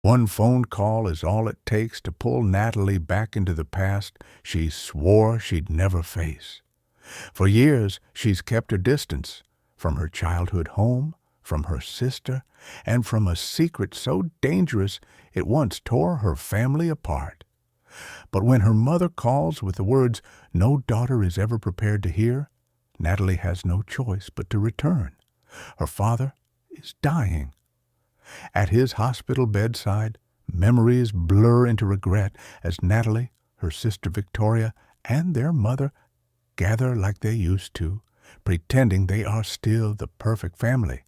One phone call is all it takes to pull Natalie back into the past she swore she'd never face. For years, she's kept her distance from her childhood home, from her sister, and from a secret so dangerous it once tore her family apart. But when her mother calls with the words no daughter is ever prepared to hear, Natalie has no choice but to return. Her father is dying. At his hospital bedside, memories blur into regret as Natalie, her sister Victoria, and their mother gather like they used to, pretending they are still the perfect family.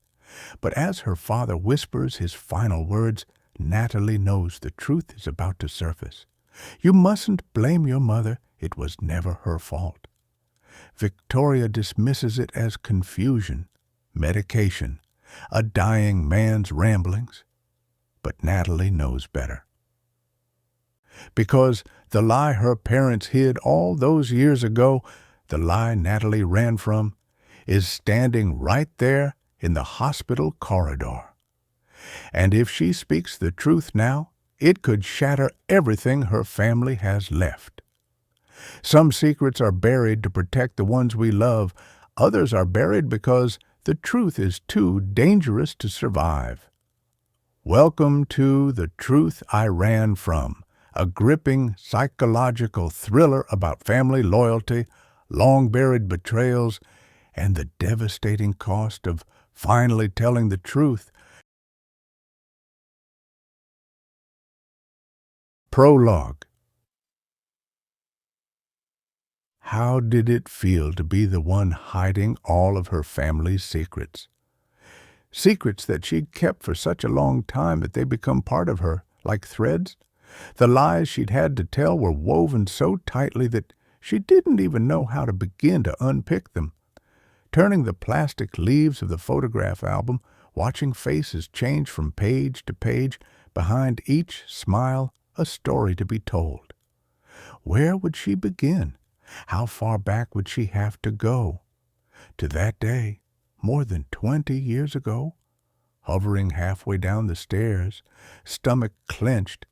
But as her father whispers his final words, Natalie knows the truth is about to surface. You mustn't blame your mother. It was never her fault. Victoria dismisses it as confusion, medication, a dying man's ramblings. But Natalie knows better. Because the lie her parents hid all those years ago, the lie Natalie ran from, is standing right there in the hospital corridor. And if she speaks the truth now, it could shatter everything her family has left. Some secrets are buried to protect the ones we love. Others are buried because the truth is too dangerous to survive. Welcome to The Truth I Ran From, a gripping psychological thriller about family loyalty, long-buried betrayals, and the devastating cost of finally telling the truth. Prologue. How did it feel to be the one hiding all of her family's secrets? Secrets that she'd kept for such a long time that they become part of her, like threads. The lies she'd had to tell were woven so tightly that she didn't even know how to begin to unpick them. Turning the plastic leaves of the photograph album, watching faces change from page to page, behind each smile, a story to be told. Where would she begin? How far back would she have to go? To that day, more than 20 years ago, hovering halfway down the stairs, stomach clenched,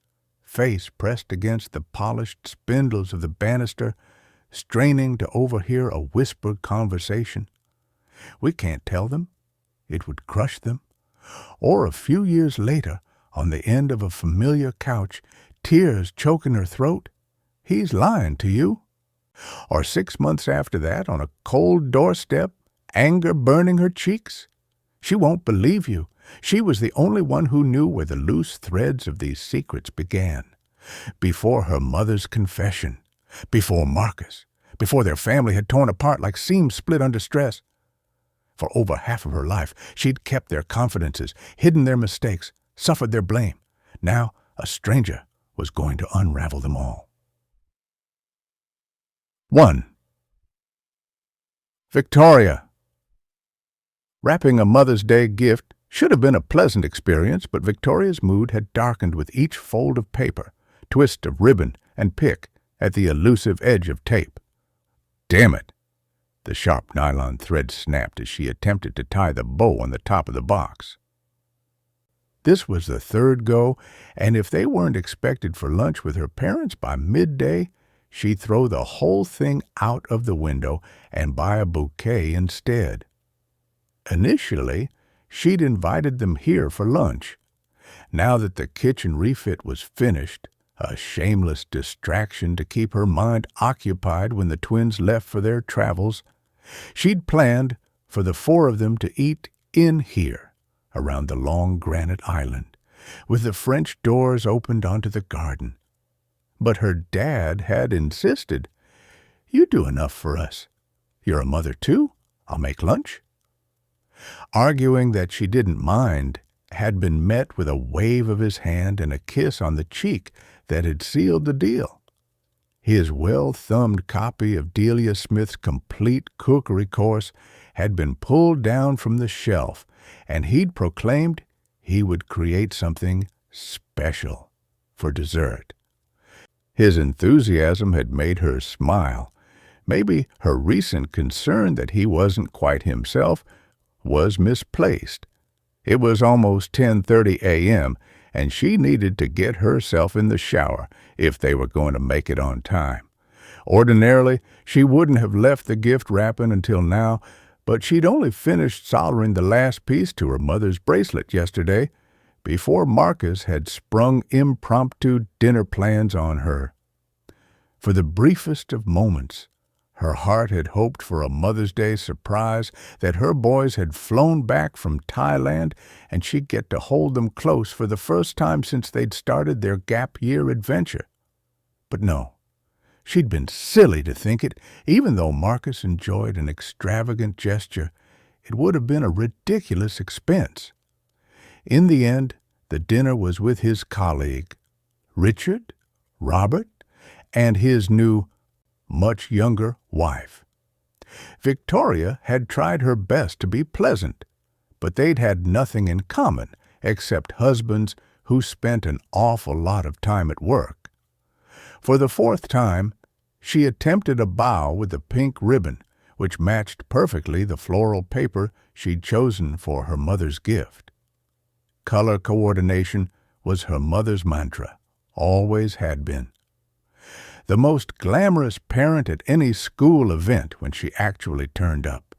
face pressed against the polished spindles of the banister, straining to overhear a whispered conversation. We can't tell them. It would crush them. Or a few years later, on the end of a familiar couch, tears choking her throat. He's lying to you. Or 6 months after that, on a cold doorstep, anger burning her cheeks. She won't believe you. She was the only one who knew where the loose threads of these secrets began. Before her mother's confession. Before Marcus. Before their family had torn apart like seams split under stress. For over half of her life, she'd kept their confidences, hidden their mistakes, suffered their blame. Now, a stranger was going to unravel them all. 1. Victoria. Wrapping a Mother's Day gift should have been a pleasant experience, but Victoria's mood had darkened with each fold of paper, twist of ribbon, and pick at the elusive edge of tape. Damn it! The sharp nylon thread snapped as she attempted to tie the bow on the top of the box. This was the third go, and if they weren't expected for lunch with her parents by midday, she'd throw the whole thing out of the window and buy a bouquet instead. Initially, she'd invited them here for lunch. Now that the kitchen refit was finished, a shameless distraction to keep her mind occupied when the twins left for their travels, she'd planned for the four of them to eat in here, around the long granite island, with the French doors opened onto the garden. But her dad had insisted, "You do enough for us. You're a mother too. I'll make lunch." Arguing that she didn't mind, had been met with a wave of his hand and a kiss on the cheek that had sealed the deal. His well-thumbed copy of Delia Smith's complete cookery course had been pulled down from the shelf, and he'd proclaimed he would create something special for dessert. His enthusiasm had made her smile. Maybe her recent concern that he wasn't quite himself was misplaced. It was almost 10:30 a.m., and she needed to get herself in the shower if they were going to make it on time. Ordinarily, she wouldn't have left the gift wrapping until now, but she'd only finished soldering the last piece to her mother's bracelet yesterday before Marcus had sprung impromptu dinner plans on her. For the briefest of moments, her heart had hoped for a Mother's Day surprise, that her boys had flown back from Thailand and she'd get to hold them close for the first time since they'd started their gap year adventure. But no, she'd been silly to think it. Even though Marcus enjoyed an extravagant gesture, it would have been a ridiculous expense. In the end, the dinner was with his colleague, Richard, Robert, and his new, much younger wife. Victoria had tried her best to be pleasant, but they'd had nothing in common except husbands who spent an awful lot of time at work. For the fourth time, she attempted a bow with a pink ribbon, which matched perfectly the floral paper she'd chosen for her mother's gift. Color coordination was her mother's mantra, always had been. The most glamorous parent at any school event when she actually turned up,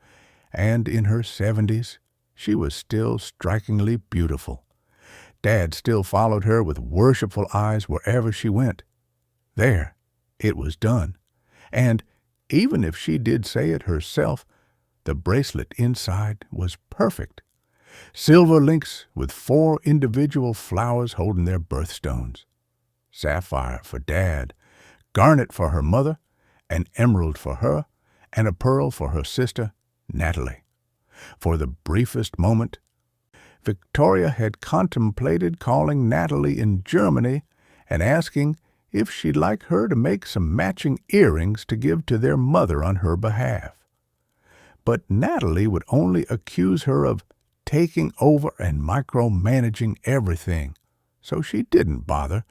and in her 70s, she was still strikingly beautiful. Dad still followed her with worshipful eyes wherever she went. There, it was done. And even if she did say it herself, the bracelet inside was perfect. Silver links with 4 individual flowers holding their birthstones. Sapphire for Dad, garnet for her mother, an emerald for her, and a pearl for her sister, Natalie. For the briefest moment, Victoria had contemplated calling Natalie in Germany and asking if she'd like her to make some matching earrings to give to their mother on her behalf. But Natalie would only accuse her of taking over and micromanaging everything, so she didn't bother.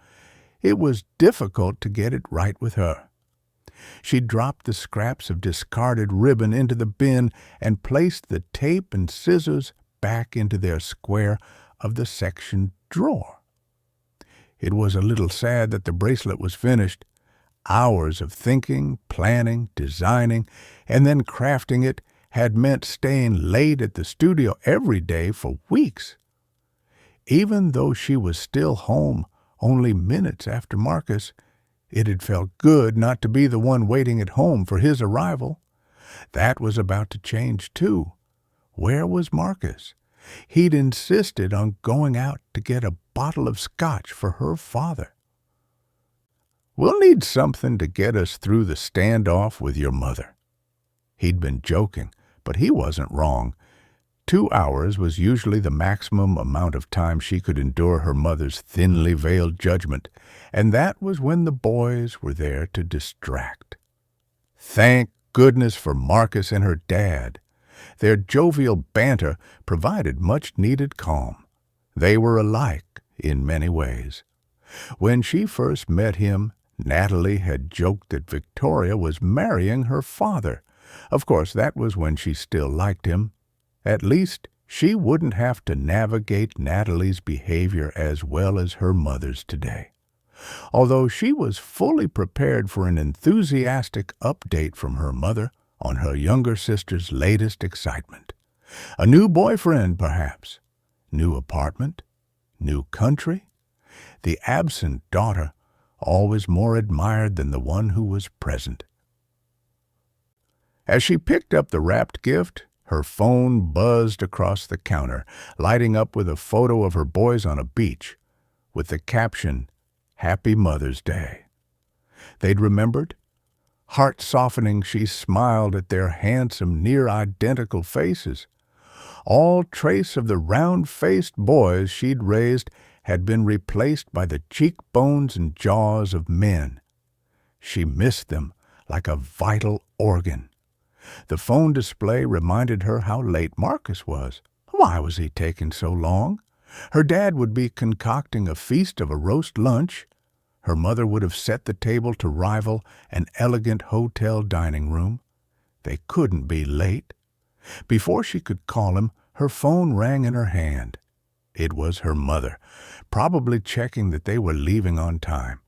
It was difficult to get it right with her. She dropped the scraps of discarded ribbon into the bin and placed the tape and scissors back into their square of the section drawer. It was a little sad that the bracelet was finished. Hours of thinking, planning, designing, and then crafting it had meant staying late at the studio every day for weeks. Even though she was still home only minutes after Marcus, it had felt good not to be the one waiting at home for his arrival. That was about to change, too. Where was Marcus? He'd insisted on going out to get a bottle of scotch for her father. "We'll need something to get us through the standoff with your mother." He'd been joking, but he wasn't wrong. 2 hours was usually the maximum amount of time she could endure her mother's thinly veiled judgment, and that was when the boys were there to distract. Thank goodness for Marcus and her dad. Their jovial banter provided much-needed calm. They were alike in many ways. When she first met him, Natalie had joked that Victoria was marrying her father. Of course, that was when she still liked him. At least, she wouldn't have to navigate Natalie's behavior as well as her mother's today. Although she was fully prepared for an enthusiastic update from her mother on her younger sister's latest excitement. A new boyfriend, perhaps. New apartment. New country. The absent daughter, always more admired than the one who was present. As she picked up the wrapped gift, her phone buzzed across the counter, lighting up with a photo of her boys on a beach, with the caption, "Happy Mother's Day." They'd remembered. Heart-softening, she smiled at their handsome, near-identical faces. All trace of the round-faced boys she'd raised had been replaced by the cheekbones and jaws of men. She missed them like a vital organ. The phone display reminded her how late Marcus was. Why was he taking so long? Her dad would be concocting a feast of a roast lunch. Her mother would have set the table to rival an elegant hotel dining room. They couldn't be late. Before she could call him, her phone rang in her hand. It was her mother, probably checking that they were leaving on time.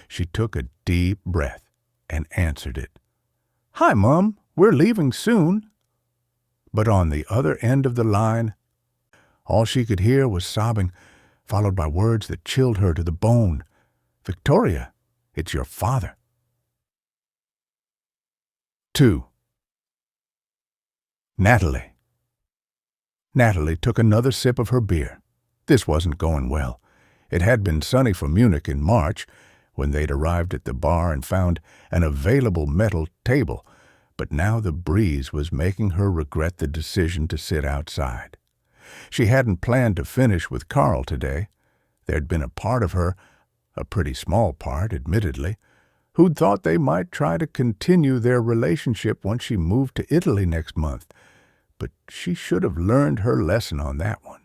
She took a deep breath and answered it. "Hi, Mom. We're leaving soon." But on the other end of the line, all she could hear was sobbing, followed by words that chilled her to the bone. "Victoria, it's your father." 2. Natalie. Natalie took another sip of her beer. This wasn't going well. It had been sunny for Munich in March, when they'd arrived at the bar and found an available metal table, but now the breeze was making her regret the decision to sit outside. She hadn't planned to finish with Carl today. There'd been a part of her, a pretty small part, admittedly, who'd thought they might try to continue their relationship once she moved to Italy next month, but she should have learned her lesson on that one.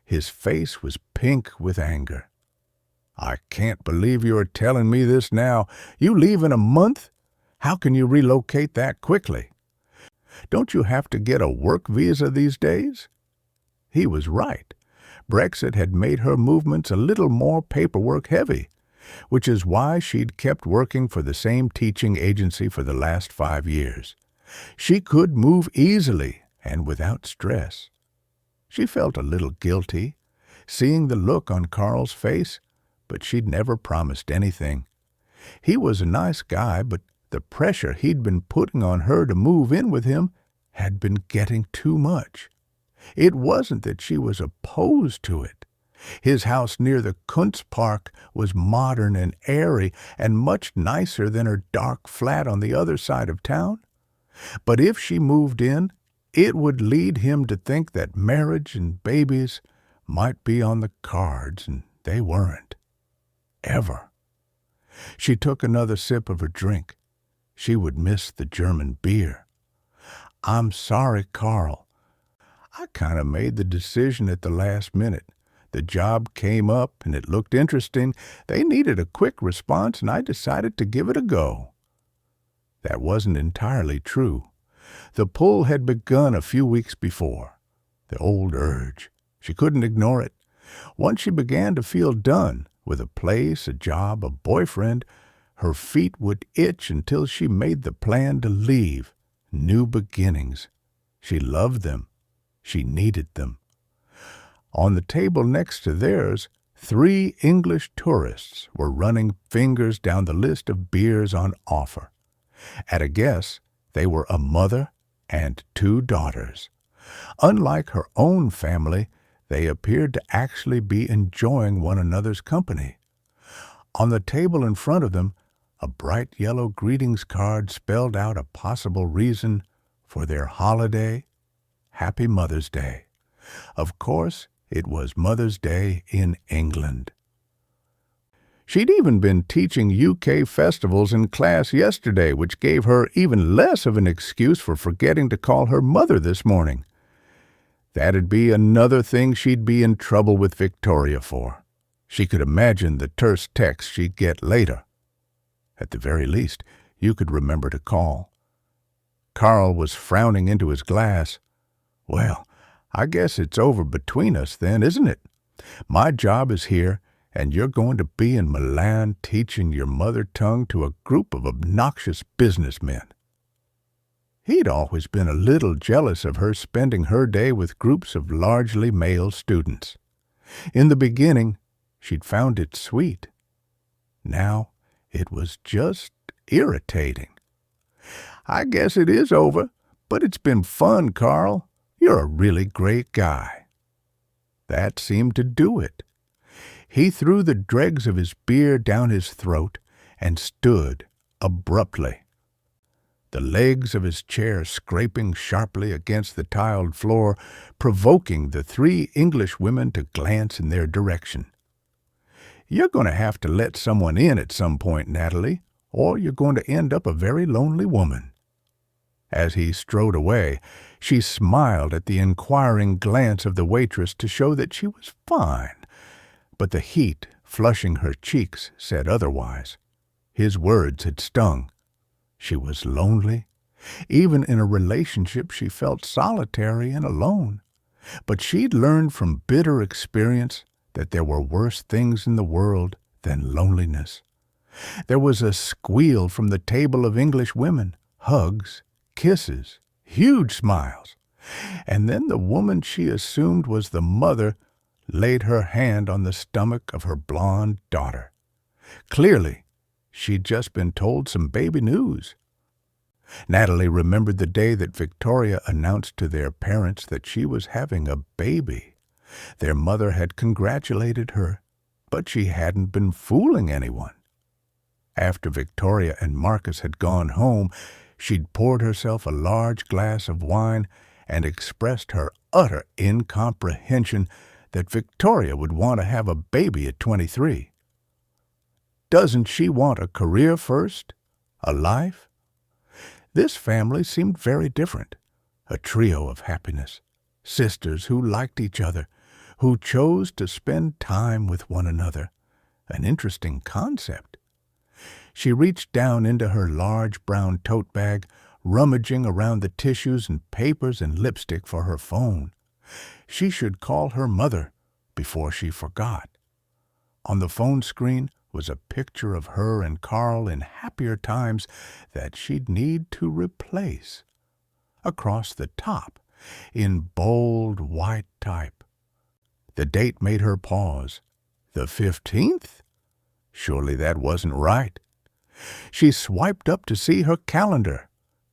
His face was pink with anger. "I can't believe you are telling me this now. You leave in a month? How can you relocate that quickly? Don't you have to get a work visa these days?" He was right. Brexit had made her movements a little more paperwork heavy, which is why she'd kept working for the same teaching agency for the last 5 years. She could move easily and without stress. She felt a little guilty, seeing the look on Carl's face, but she'd never promised anything. He was a nice guy, but the pressure he'd been putting on her to move in with him had been getting too much. It wasn't that she was opposed to it. His house near the Kunstpark was modern and airy and much nicer than her dark flat on the other side of town. But if she moved in, it would lead him to think that marriage and babies might be on the cards, and they weren't. Ever. She took another sip of her drink. She would miss the German beer. "I'm sorry, Carl. I kind of made the decision at the last minute. The job came up, and it looked interesting. They needed a quick response, and I decided to give it a go." That wasn't entirely true. The pull had begun a few weeks before. The old urge. She couldn't ignore it. Once she began to feel done, with a place, a job, a boyfriend, her feet would itch until she made the plan to leave. New beginnings. She loved them. She needed them. On the table next to theirs, 3 English tourists were running fingers down the list of beers on offer. At a guess, they were a mother and 2 daughters. Unlike her own family, they appeared to actually be enjoying one another's company. On the table in front of them, a bright yellow greetings card spelled out a possible reason for their holiday. Happy Mother's Day. Of course, it was Mother's Day in England. She'd even been teaching UK festivals in class yesterday, which gave her even less of an excuse for forgetting to call her mother this morning. That'd be another thing she'd be in trouble with Victoria for. She could imagine the terse text she'd get later. At the very least, you could remember to call. Carl was frowning into his glass. "Well, I guess it's over between us then, isn't it? My job is here, and you're going to be in Milan teaching your mother tongue to a group of obnoxious businessmen." He'd always been a little jealous of her spending her day with groups of largely male students. In the beginning, she'd found it sweet. Now, it was just irritating. "I guess it is over, but it's been fun, Carl. You're a really great guy." That seemed to do it. He threw the dregs of his beer down his throat and stood abruptly. The legs of his chair scraping sharply against the tiled floor, provoking the 3 English women to glance in their direction. "You're going to have to let someone in at some point, Natalie, or you're going to end up a very lonely woman." As he strode away, she smiled at the inquiring glance of the waitress to show that she was fine, but the heat flushing her cheeks said otherwise. His words had stung. She was lonely. Even in a relationship she felt solitary and alone. But she'd learned from bitter experience that there were worse things in the world than loneliness. There was a squeal from the table of English women, hugs, kisses, huge smiles. And then the woman she assumed was the mother laid her hand on the stomach of her blonde daughter. Clearly, she'd just been told some baby news. Natalie remembered the day that Victoria announced to their parents that she was having a baby. Their mother had congratulated her, but she hadn't been fooling anyone. After Victoria and Marcus had gone home, she'd poured herself a large glass of wine and expressed her utter incomprehension that Victoria would want to have a baby at 23. Doesn't she want a career first? A life? This family seemed very different. A trio of happiness. Sisters who liked each other, who chose to spend time with one another. An interesting concept. She reached down into her large brown tote bag, rummaging around the tissues and papers and lipstick for her phone. She should call her mother before she forgot. On the phone screen was a picture of her and Carl in happier times that she'd need to replace. Across the top, in bold white type. The date made her pause. The 15th? Surely that wasn't right. She swiped up to see her calendar,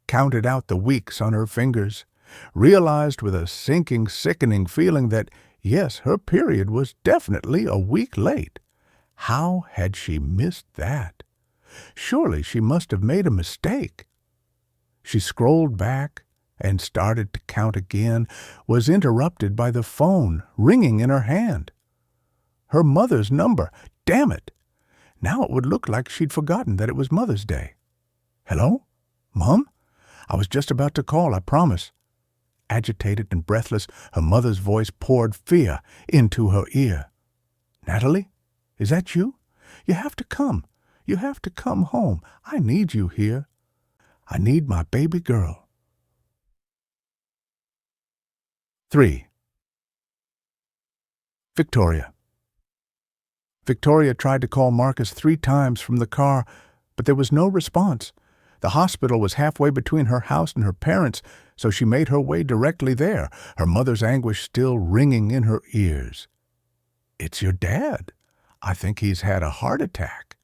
counted out the weeks on her fingers, realized with a sinking, sickening feeling that, yes, her period was definitely a week late. How had she missed that? Surely she must have made a mistake. She scrolled back and started to count again, was interrupted by the phone ringing in her hand. Her mother's number. Damn it! Now it would look like she'd forgotten that it was Mother's Day. Hello? Mom? I was just about to call, I promise. Agitated and breathless, her mother's voice poured fear into her ear. Natalie? Is that you? You have to come. You have to come home. I need you here. I need my baby girl. 3. Victoria. Victoria tried to call Marcus 3 times from the car, but there was no response. The hospital was halfway between her house and her parents', so she made her way directly there, her mother's anguish still ringing in her ears. It's your dad. I think he's had a heart attack.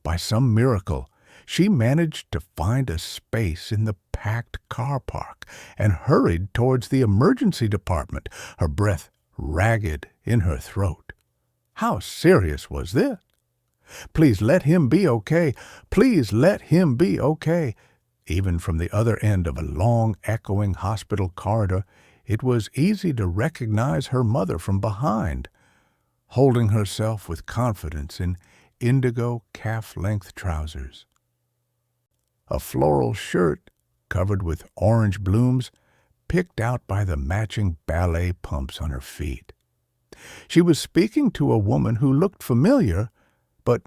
By some miracle, she managed to find a space in the packed car park and hurried towards the emergency department, her breath ragged in her throat. How serious was this? Please let him be okay. Please let him be okay. Even from the other end of a long, echoing hospital corridor, it was easy to recognize her mother from behind, holding herself with confidence in indigo calf-length trousers. A floral shirt covered with orange blooms picked out by the matching ballet pumps on her feet. She was speaking to a woman who looked familiar, but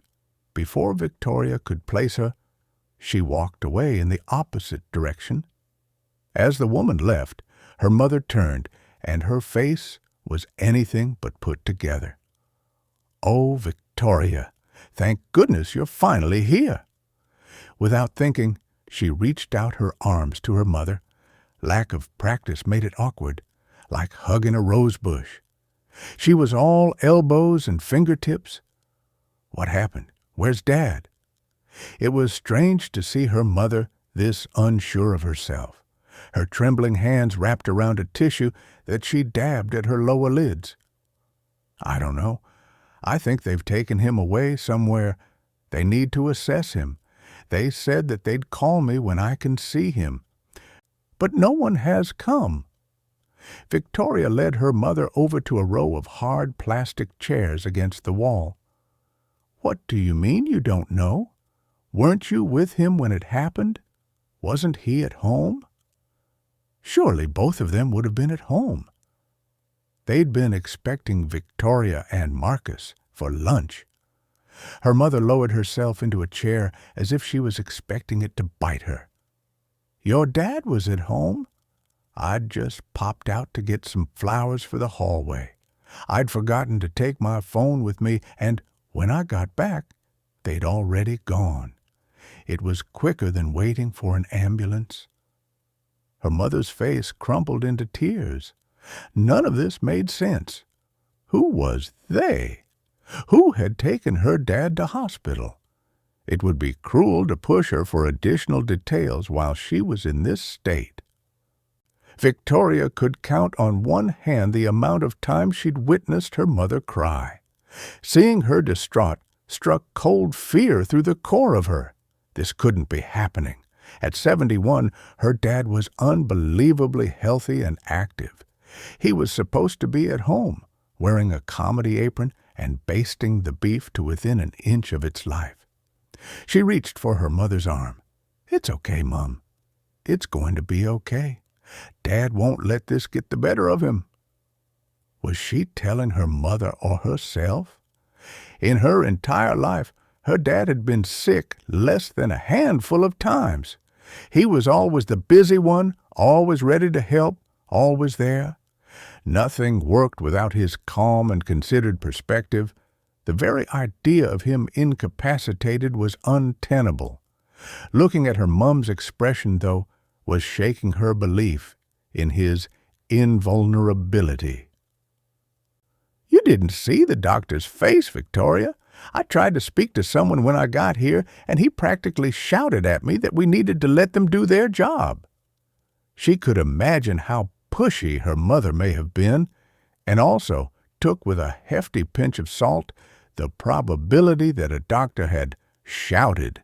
before Victoria could place her, she walked away in the opposite direction. As the woman left, her mother turned, and her face was anything but put together. Oh, Victoria, thank goodness you're finally here. Without thinking, she reached out her arms to her mother. Lack of practice made it awkward, like hugging a rose bush. She was all elbows and fingertips. What happened? Where's Dad? It was strange to see her mother this unsure of herself, her trembling hands wrapped around a tissue that she dabbed at her lower lids. I don't know. I think they've taken him away somewhere. They need to assess him. They said that they'd call me when I can see him. But no one has come. Victoria led her mother over to a row of hard plastic chairs against the wall. What do you mean you don't know? Weren't you with him when it happened? Wasn't he at home? Surely both of them would have been at home. They'd been expecting Victoria and Marcus for lunch. Her mother lowered herself into a chair as if she was expecting it to bite her. Your dad was at home? I'd just popped out to get some flowers for the hallway. I'd forgotten to take my phone with me, and when I got back, they'd already gone. It was quicker than waiting for an ambulance. Her mother's face crumpled into tears. None of this made sense. Who was they? Who had taken her dad to hospital? It would be cruel to push her for additional details while she was in this state. Victoria could count on one hand the amount of time she'd witnessed her mother cry. Seeing her distraught struck cold fear through the core of her. This couldn't be happening. At 71, her dad was unbelievably healthy and active. He was supposed to be at home, wearing a comedy apron and basting the beef to within an inch of its life. She reached for her mother's arm. "It's okay, Mum. It's going to be okay. Dad won't let this get the better of him." Was she telling her mother or herself? In her entire life, her dad had been sick less than a handful of times. He was always the busy one, always ready to help, always there. Nothing worked without his calm and considered perspective. The very idea of him incapacitated was untenable. Looking at her mum's expression, though, was shaking her belief in his invulnerability. "You didn't see the doctor's face, Victoria. I tried to speak to someone when I got here, and he practically shouted at me that we needed to let them do their job." She could imagine how pushy her mother may have been, and also took with a hefty pinch of salt the probability that a doctor had shouted.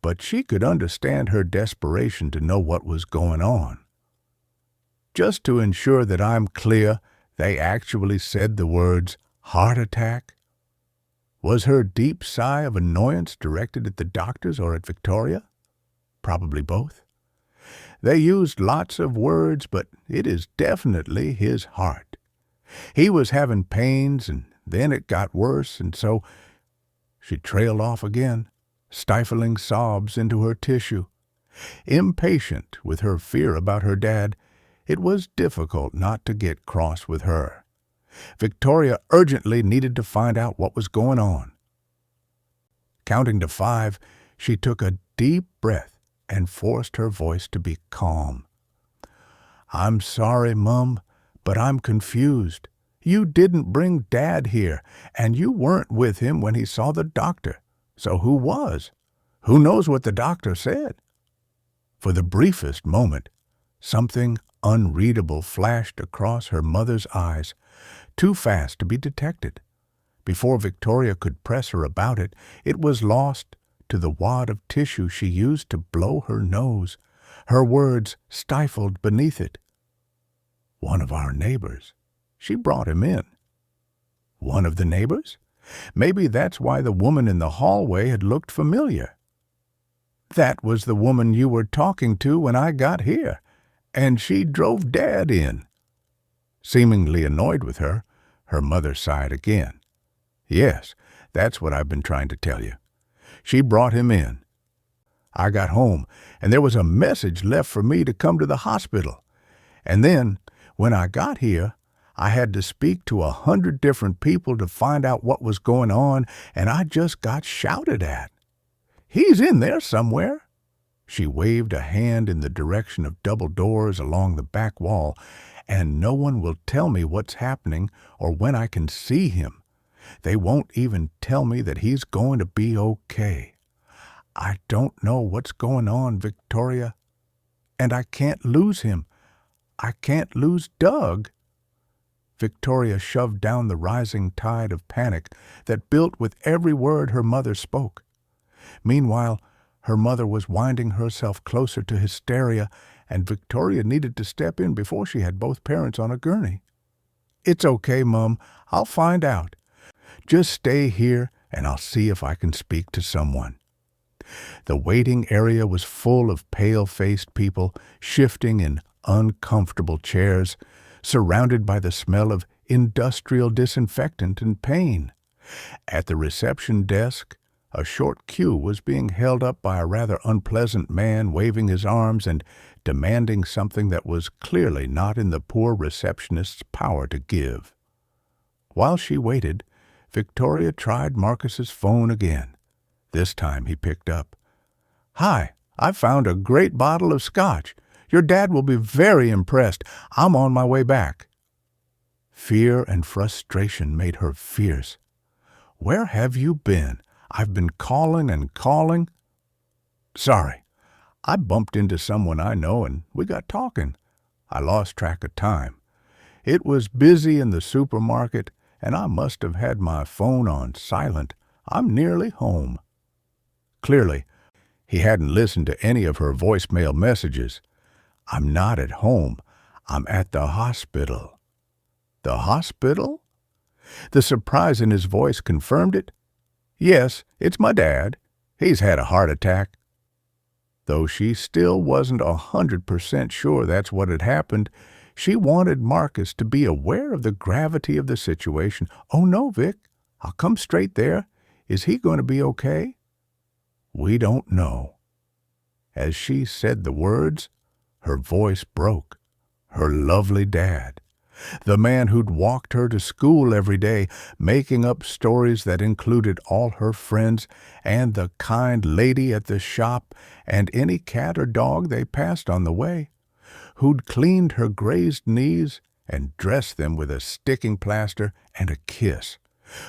But she could understand her desperation to know what was going on. "Just to ensure that I'm clear, they actually said the words heart attack?" Was her deep sigh of annoyance directed at the doctors or at Victoria? Probably both. They used lots of words, but it is definitely his heart. He was having pains, and then it got worse, and so she trailed off again, stifling sobs into her tissue. Impatient with her fear about her dad, it was difficult not to get cross with her. Victoria urgently needed to find out what was going on. Counting to 5, she took a deep breath and forced her voice to be calm. "I'm sorry, Mum, but I'm confused. You didn't bring Dad here, and you weren't with him when he saw the doctor. So who was? Who knows what the doctor said?" For the briefest moment, something unreadable flashed across her mother's eyes, too fast to be detected. Before Victoria could press her about it, it was lost to the wad of tissue she used to blow her nose, her words stifled beneath it. "One of our neighbors. She brought him in." One of the neighbors? Maybe that's why the woman in the hallway had looked familiar. "That was the woman you were talking to when I got here, and she drove Dad in." Seemingly annoyed with her, her mother sighed again. "Yes, that's what I've been trying to tell you. She brought him in. I got home, and there was a message left for me to come to the hospital. And then, when I got here, I had to speak to 100 different people to find out what was going on, and I just got shouted at. He's in there somewhere." She waved a hand in the direction of double doors along the back wall, "and no one will tell me what's happening or when I can see him. They won't even tell me that he's going to be okay. I don't know what's going on, Victoria, and I can't lose him. I can't lose Doug." Victoria shoved down the rising tide of panic that built with every word her mother spoke. Meanwhile, her mother was winding herself closer to hysteria, and Victoria needed to step in before she had both parents on a gurney. "It's okay, Mum. I'll find out. Just stay here, and I'll see if I can speak to someone." The waiting area was full of pale-faced people shifting in uncomfortable chairs, surrounded by the smell of industrial disinfectant and pain. At the reception desk, a short queue was being held up by a rather unpleasant man waving his arms and demanding something that was clearly not in the poor receptionist's power to give. While she waited, Victoria tried Marcus's phone again. This time he picked up. "Hi, I found a great bottle of scotch. Your dad will be very impressed. I'm on my way back." Fear and frustration made her fierce. "Where have you been? I've been calling and calling." "Sorry, I bumped into someone I know and we got talking. I lost track of time. It was busy in the supermarket and I must have had my phone on silent. I'm nearly home." Clearly, he hadn't listened to any of her voicemail messages. "I'm not at home. I'm at the hospital." "The hospital?" The surprise in his voice confirmed it. "Yes, it's my dad. He's had a heart attack." Though she still wasn't 100% sure that's what had happened, she wanted Marcus to be aware of the gravity of the situation. "Oh, no, Vic. I'll come straight there. Is he going to be okay?" "We don't know." As she said the words, her voice broke. Her lovely dad, the man who'd walked her to school every day, making up stories that included all her friends and the kind lady at the shop and any cat or dog they passed on the way, who'd cleaned her grazed knees and dressed them with a sticking plaster and a kiss,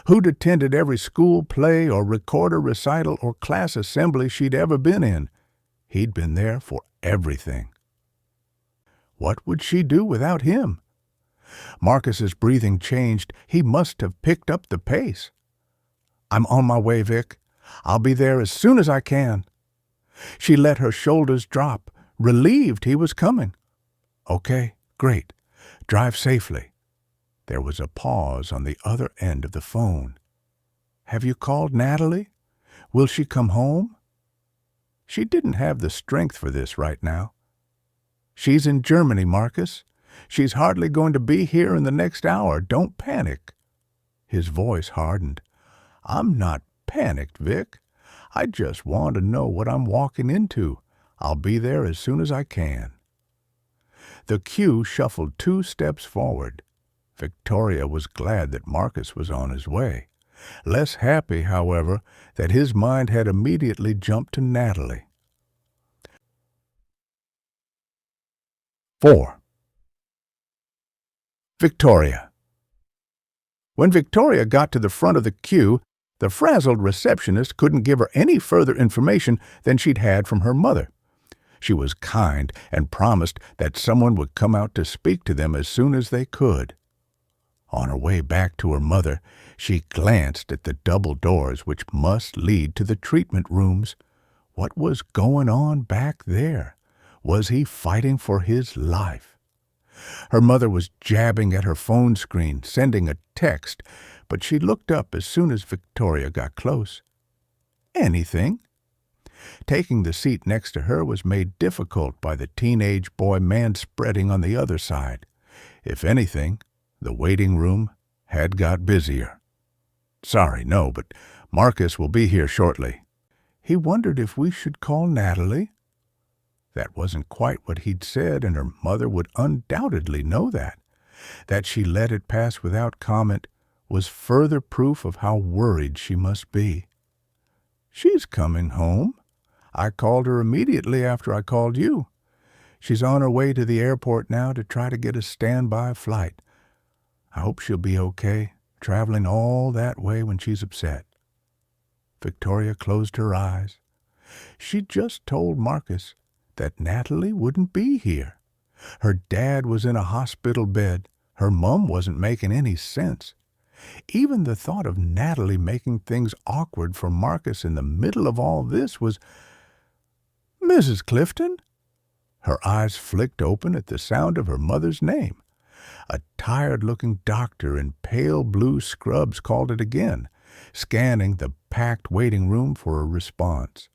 who'd attended every school play or recorder recital or class assembly she'd ever been in. He'd been there for everything. What would she do without him? Marcus's breathing changed. He must have picked up the pace. "I'm on my way, Vic. I'll be there as soon as I can." She let her shoulders drop, relieved he was coming. "Okay, great. Drive safely." There was a pause on the other end of the phone. "Have you called Natalie? Will she come home?" She didn't have the strength for this right now. "She's in Germany, Marcus. She's hardly going to be here in the next hour. Don't panic." His voice hardened. "I'm not panicked, Vic. I just want to know what I'm walking into. I'll be there as soon as I can." The queue shuffled 2 steps forward. Victoria was glad that Marcus was on his way. Less happy, however, that his mind had immediately jumped to Natalie. 4. Victoria. When Victoria got to the front of the queue, the frazzled receptionist couldn't give her any further information than she'd had from her mother. She was kind and promised that someone would come out to speak to them as soon as they could. On her way back to her mother, she glanced at the double doors which must lead to the treatment rooms. What was going on back there? Was he fighting for his life? Her mother was jabbing at her phone screen, sending a text, but she looked up as soon as Victoria got close. "Anything?" Taking the seat next to her was made difficult by the teenage boy man-spreading on the other side. If anything, the waiting room had got busier. "Sorry, no, but Marcus will be here shortly." He wondered if we should call Natalie. That wasn't quite what he'd said, and her mother would undoubtedly know that. That she let it pass without comment was further proof of how worried she must be. "She's coming home. I called her immediately after I called you. She's on her way to the airport now to try to get a standby flight. I hope she'll be okay, traveling all that way when she's upset." Victoria closed her eyes. She'd just told Marcus that Natalie wouldn't be here. Her dad was in a hospital bed. Her mom wasn't making any sense. Even the thought of Natalie making things awkward for Marcus in the middle of all this was... "Mrs. Clifton?" Her eyes flicked open at the sound of her mother's name. A tired-looking doctor in pale blue scrubs called it again, scanning the packed waiting room for a response.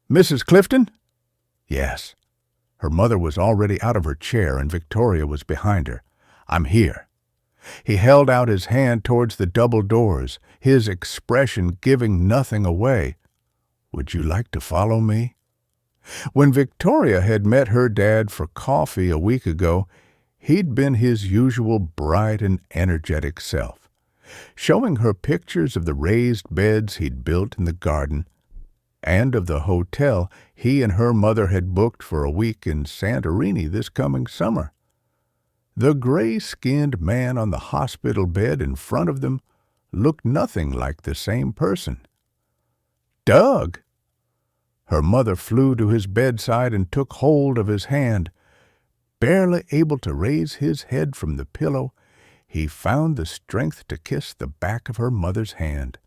"Mrs. Clifton?" "Yes." Her mother was already out of her chair and Victoria was behind her. "I'm here." He held out his hand towards the double doors, his expression giving nothing away. "Would you like to follow me?" When Victoria had met her dad for coffee a week ago, he'd been his usual bright and energetic self, showing her pictures of the raised beds he'd built in the garden and of the hotel he and her mother had booked for a week in Santorini this coming summer. The gray-skinned man on the hospital bed in front of them looked nothing like the same person. "Doug!" Her mother flew to his bedside and took hold of his hand. Barely able to raise his head from the pillow, he found the strength to kiss the back of her mother's hand.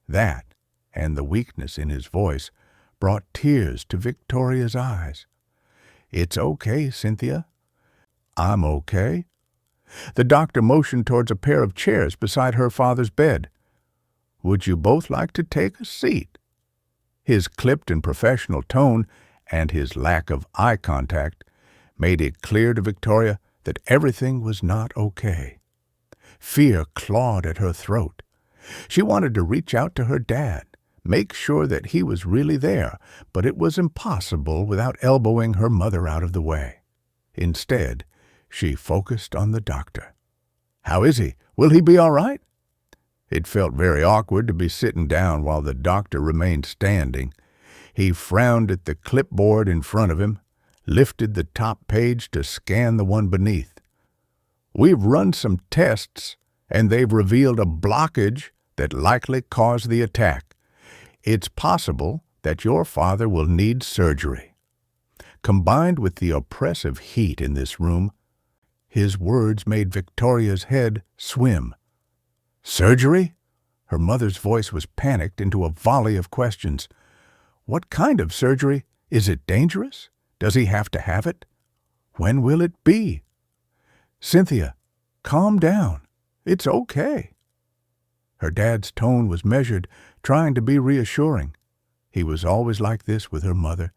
That, and the weakness in his voice, brought tears to Victoria's eyes. "It's okay, Cynthia." "I'm okay." The doctor motioned towards a pair of chairs beside her father's bed. "Would you both like to take a seat?" His clipped and professional tone, and his lack of eye contact, made it clear to Victoria that everything was not okay. Fear clawed at her throat. She wanted to reach out to her dad, make sure that he was really there, but it was impossible without elbowing her mother out of the way. Instead, she focused on the doctor. "How is he? Will he be all right?" It felt very awkward to be sitting down while the doctor remained standing. He frowned at the clipboard in front of him, lifted the top page to scan the one beneath. "We've run some tests, and they've revealed a blockage that likely caused the attack. It's possible that your father will need surgery." Combined with the oppressive heat in this room, his words made Victoria's head swim. "Surgery?" Her mother's voice was panicked into a volley of questions. "What kind of surgery? Is it dangerous? Does he have to have it? When will it be?" "Cynthia, calm down. It's okay." Her dad's tone was measured, trying to be reassuring. He was always like this with her mother,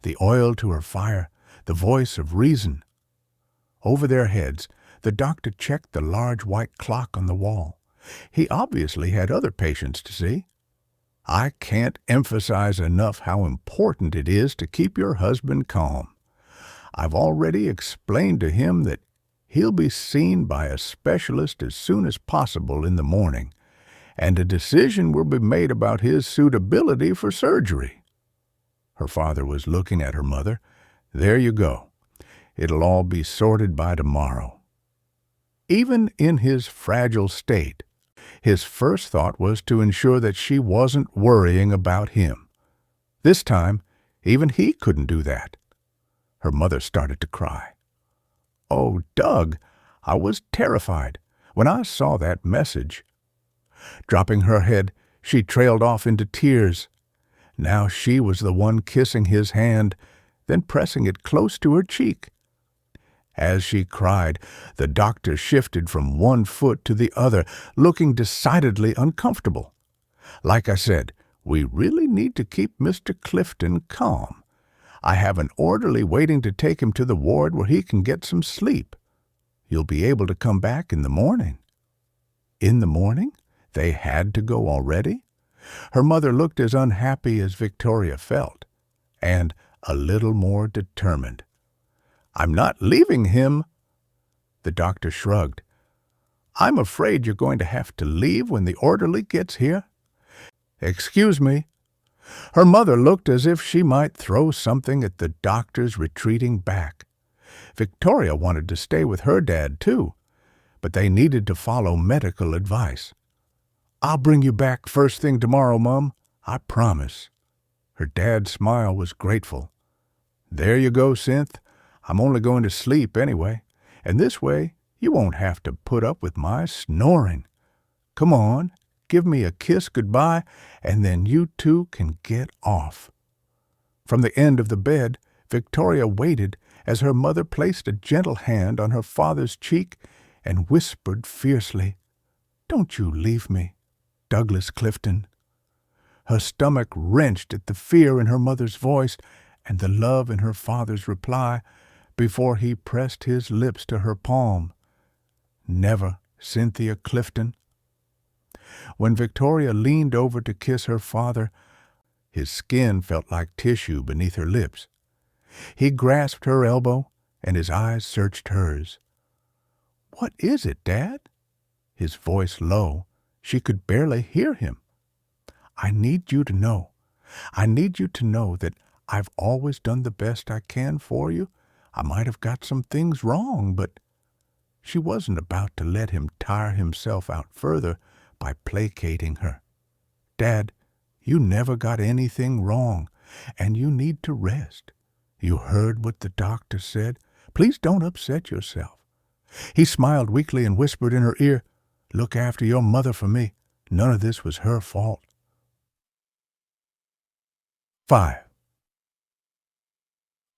the oil to her fire, the voice of reason. Over their heads, the doctor checked the large white clock on the wall. He obviously had other patients to see. "I can't emphasize enough how important it is to keep your husband calm. I've already explained to him that he'll be seen by a specialist as soon as possible in the morning, and a decision will be made about his suitability for surgery." Her father was looking at her mother. "There you go. It'll all be sorted by tomorrow." Even in his fragile state, his first thought was to ensure that she wasn't worrying about him. This time, even he couldn't do that. Her mother started to cry. "Oh, Doug, I was terrified when I saw that message." Dropping her head, she trailed off into tears. Now she was the one kissing his hand, then pressing it close to her cheek. As she cried, the doctor shifted from one foot to the other, looking decidedly uncomfortable. "Like I said, we really need to keep Mr. Clifton calm. I have an orderly waiting to take him to the ward where he can get some sleep. You'll be able to come back in the morning." In the morning? They had to go already? Her mother looked as unhappy as Victoria felt, and a little more determined. "I'm not leaving him." The doctor shrugged. "I'm afraid you're going to have to leave when the orderly gets here." "Excuse me." Her mother looked as if she might throw something at the doctor's retreating back. Victoria wanted to stay with her dad, too, but they needed to follow medical advice. "I'll bring you back first thing tomorrow, Mum. I promise." Her dad's smile was grateful. "There you go, Synth. I'm only going to sleep anyway, and this way you won't have to put up with my snoring. Come on, give me a kiss goodbye, and then you two can get off." From the end of the bed, Victoria waited as her mother placed a gentle hand on her father's cheek and whispered fiercely, "Don't you leave me, Douglas Clifton." Her stomach wrenched at the fear in her mother's voice and the love in her father's reply before he pressed his lips to her palm. "Never, Cynthia Clifton." When Victoria leaned over to kiss her father, His skin felt like tissue beneath her lips. He grasped her elbow, and his eyes searched hers. "What is it, Dad?" His voice low. She could barely hear him. "I need you to know. I need you to know that I've always done the best I can for you. I might have got some things wrong, but—" She wasn't about to let him tire himself out further by placating her. "Dad, you never got anything wrong, and you need to rest. You heard what the doctor said. Please don't upset yourself." He smiled weakly and whispered in her ear, "Look after your mother for me. None of this was her fault." 5.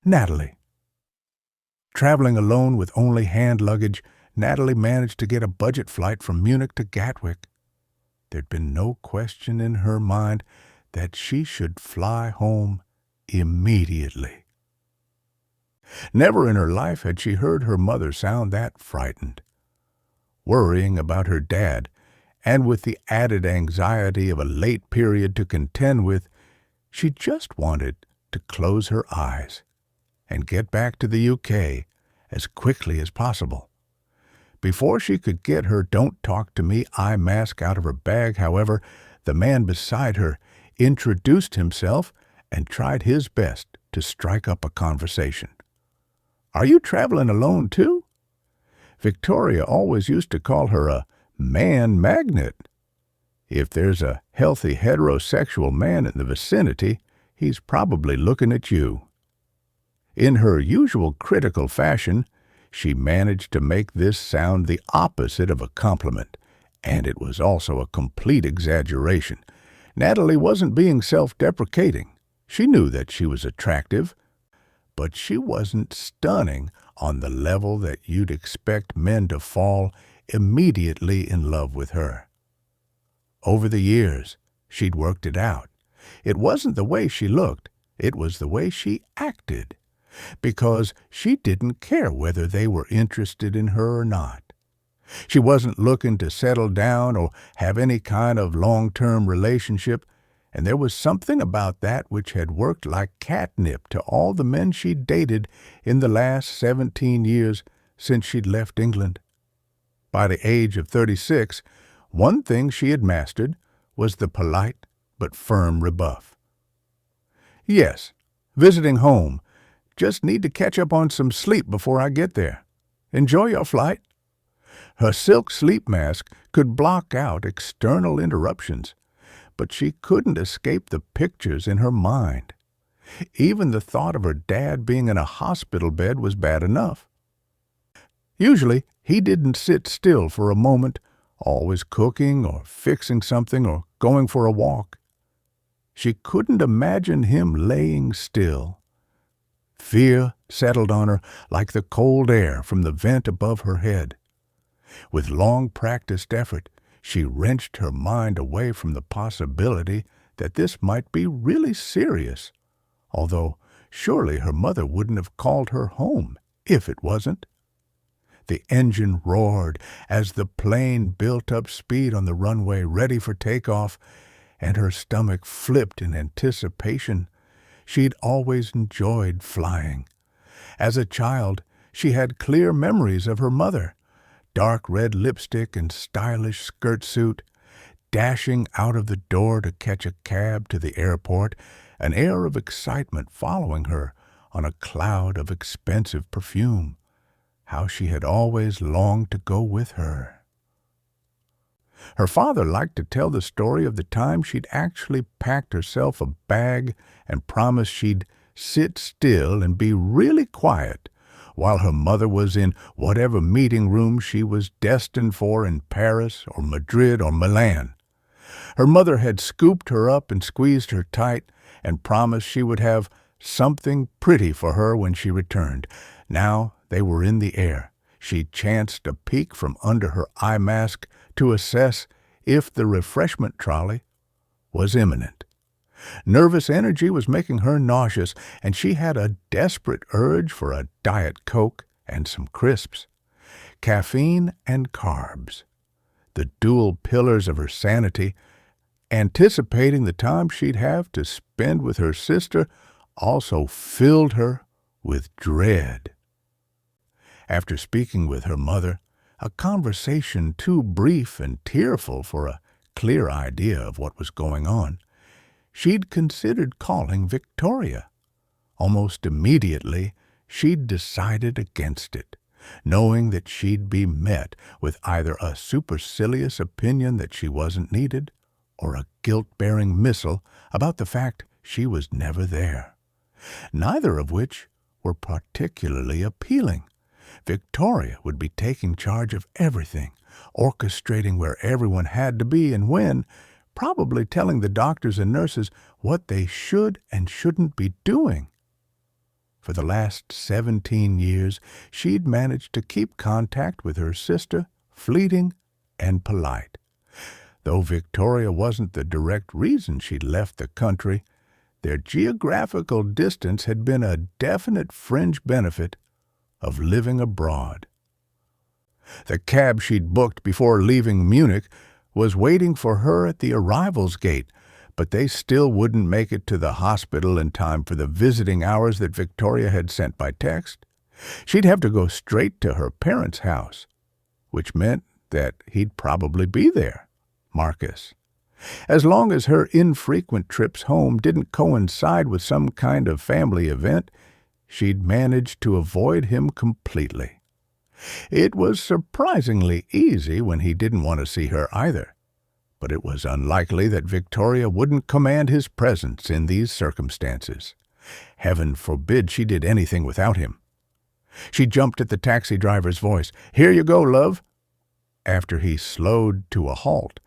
Natalie. Traveling alone with only hand luggage, Natalie managed to get a budget flight from Munich to Gatwick. There'd been no question in her mind that she should fly home immediately. Never in her life had she heard her mother sound that frightened. Worrying about her dad, and with the added anxiety of a late period to contend with, she just wanted to close her eyes and get back to the UK as quickly as possible. Before she could get her "Don't Talk to Me" eye mask out of her bag, however, the man beside her introduced himself and tried his best to strike up a conversation. "Are you traveling alone, too?" Victoria always used to call her a man magnet. If there's a healthy heterosexual man in the vicinity, he's probably looking at you. In her usual critical fashion, she managed to make this sound the opposite of a compliment, and it was also a complete exaggeration. Natalie wasn't being self-deprecating. She knew that she was attractive, but she wasn't stunning on the level that you'd expect men to fall immediately in love with her. Over the years, she'd worked it out. It wasn't the way she looked, it was the way she acted, because she didn't care whether they were interested in her or not. She wasn't looking to settle down or have any kind of long-term relationship, and there was something about that which had worked like catnip to all the men she'd dated in the last 17 years since she'd left England. By the age of 36, one thing she had mastered was the polite but firm rebuff. "Yes, visiting home. Just need to catch up on some sleep before I get there. Enjoy your flight." Her silk sleep mask could block out external interruptions, but she couldn't escape the pictures in her mind. Even the thought of her dad being in a hospital bed was bad enough. Usually, he didn't sit still for a moment, always cooking or fixing something or going for a walk. She couldn't imagine him laying still. Fear settled on her like the cold air from the vent above her head. With long-practiced effort, she wrenched her mind away from the possibility that this might be really serious, although surely her mother wouldn't have called her home if it wasn't. The engine roared as the plane built up speed on the runway ready for takeoff, and her stomach flipped in anticipation. She'd always enjoyed flying. As a child, she had clear memories of her mother, dark red lipstick and stylish skirt suit, dashing out of the door to catch a cab to the airport, an air of excitement following her on a cloud of expensive perfume. How she had always longed to go with her. Her father liked to tell the story of the time she'd actually packed herself a bag and promised she'd sit still and be really quiet while her mother was in whatever meeting room she was destined for in Paris or Madrid or Milan. Her mother had scooped her up and squeezed her tight and promised she would have something pretty for her when she returned. Now they were in the air. She chanced a peek from under her eye mask to assess if the refreshment trolley was imminent. Nervous energy was making her nauseous, and she had a desperate urge for a Diet Coke and some crisps. Caffeine and carbs, the dual pillars of her sanity, Anticipating the time she'd have to spend with her sister also filled her with dread. After speaking with her mother, a conversation too brief and tearful for a clear idea of what was going on, she'd considered calling Victoria. Almost immediately, she'd decided against it, knowing that she'd be met with either a supercilious opinion that she wasn't needed or a guilt-bearing missile about the fact she was never there, neither of which were particularly appealing. Victoria would be taking charge of everything, orchestrating where everyone had to be and when, probably telling the doctors and nurses what they should and shouldn't be doing. For the last 17 years, she'd managed to keep contact with her sister, fleeting and polite. Though Victoria wasn't the direct reason she'd left the country, their geographical distance had been a definite fringe benefit of living abroad. The cab she'd booked before leaving Munich was waiting for her at the arrivals gate, but they still wouldn't make it to the hospital in time for the visiting hours that Victoria had sent by text. She'd have to go straight to her parents' house, which meant that he'd probably be there, Marcus. As long as her infrequent trips home didn't coincide with some kind of family event, she'd managed to avoid him completely. It was surprisingly easy when he didn't want to see her either, but it was unlikely that Victoria wouldn't command his presence in these circumstances. Heaven forbid she did anything without him. She jumped at the taxi driver's voice. "Here you go, love." After he slowed to a halt,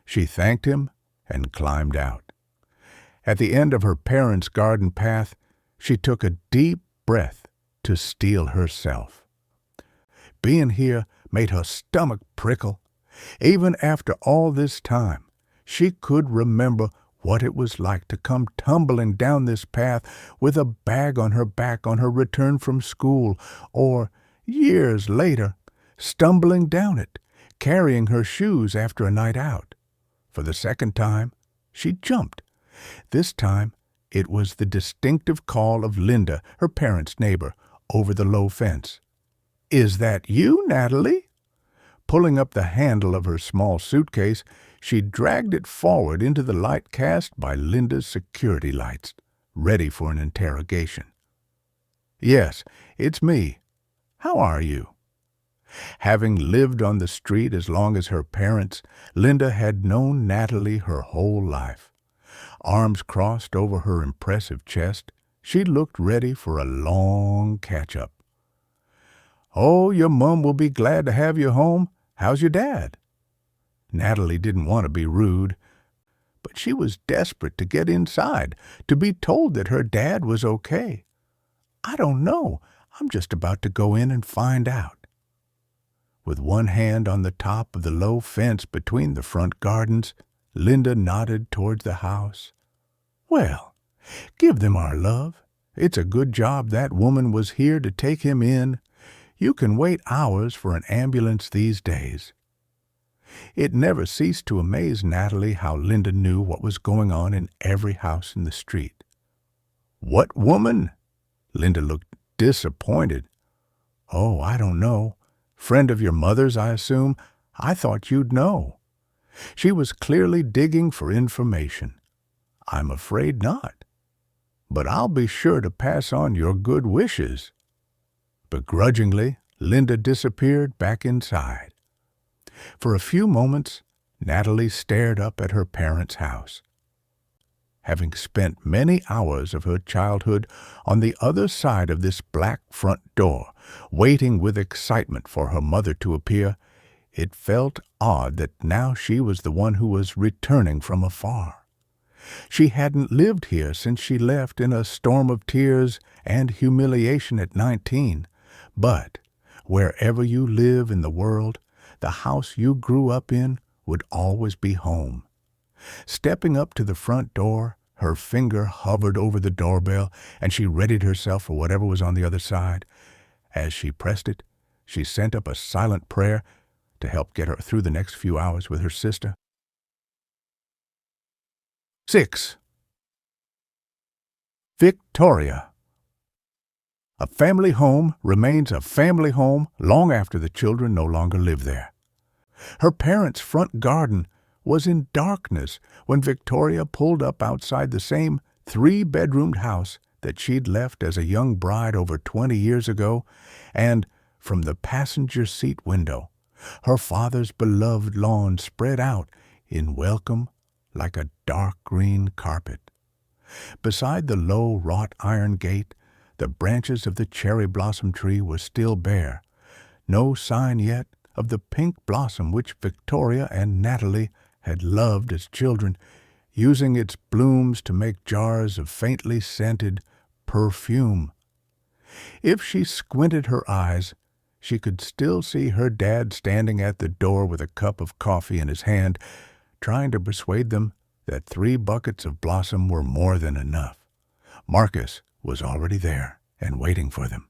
she thanked him and climbed out. At the end of her parents' garden path, she took a deep breath to steel herself. Being here made her stomach prickle. Even after all this time, she could remember what it was like to come tumbling down this path with a bag on her back on her return from school, or, years later, stumbling down it, carrying her shoes after a night out. For the second time, she jumped. This time, it was the distinctive call of Linda, her parents' neighbor, over the low fence. "Is that you, Natalie?" Pulling up the handle of her small suitcase, she dragged it forward into the light cast by Linda's security lights, ready for an interrogation. "Yes, it's me. How are you?" Having lived on the street as long as her parents, Linda had known Natalie her whole life. Arms crossed over her impressive chest, she looked ready for a long catch-up. "Oh, your mum will be glad to have you home. How's your dad?" Natalie didn't want to be rude, but she was desperate to get inside, to be told that her dad was okay. "I don't know. I'm just about to go in and find out." With one hand on the top of the low fence between the front gardens, Linda nodded towards the house. "Well, give them our love. It's a good job that woman was here to take him in. You can wait hours for an ambulance these days." It never ceased to amaze Natalie how Linda knew what was going on in every house in the street. "What woman?" Linda looked disappointed. "Oh, I don't know. Friend of your mother's, I assume. I thought you'd know." She was clearly digging for information. "I'm afraid not. But I'll be sure to pass on your good wishes." Begrudgingly, Linda disappeared back inside. For a few moments, Natalie stared up at her parents' house. Having spent many hours of her childhood on the other side of this black front door, waiting with excitement for her mother to appear, it felt odd that now she was the one who was returning from afar. She hadn't lived here since she left in a storm of tears and humiliation at 19. But wherever you live in the world, the house you grew up in would always be home. Stepping up to the front door, her finger hovered over the doorbell, and she readied herself for whatever was on the other side. As she pressed it, she sent up a silent prayer to help get her through the next few hours with her sister. 6. Victoria. A family home remains a family home long after the children no longer live there. Her parents' front garden was in darkness when Victoria pulled up outside the same three-bedroomed house that she'd left as a young bride over 20 years ago, and from the passenger seat window, her father's beloved lawn spread out in welcome like a dark green carpet. Beside the low wrought iron gate, the branches of the cherry blossom tree were still bare, no sign yet of the pink blossom which Victoria and Natalie had loved as children, using its blooms to make jars of faintly scented perfume. If she squinted her eyes, she could still see her dad standing at the door with a cup of coffee in his hand, trying to persuade them that 3 buckets of blossom were more than enough. Marcus was already there and waiting for them.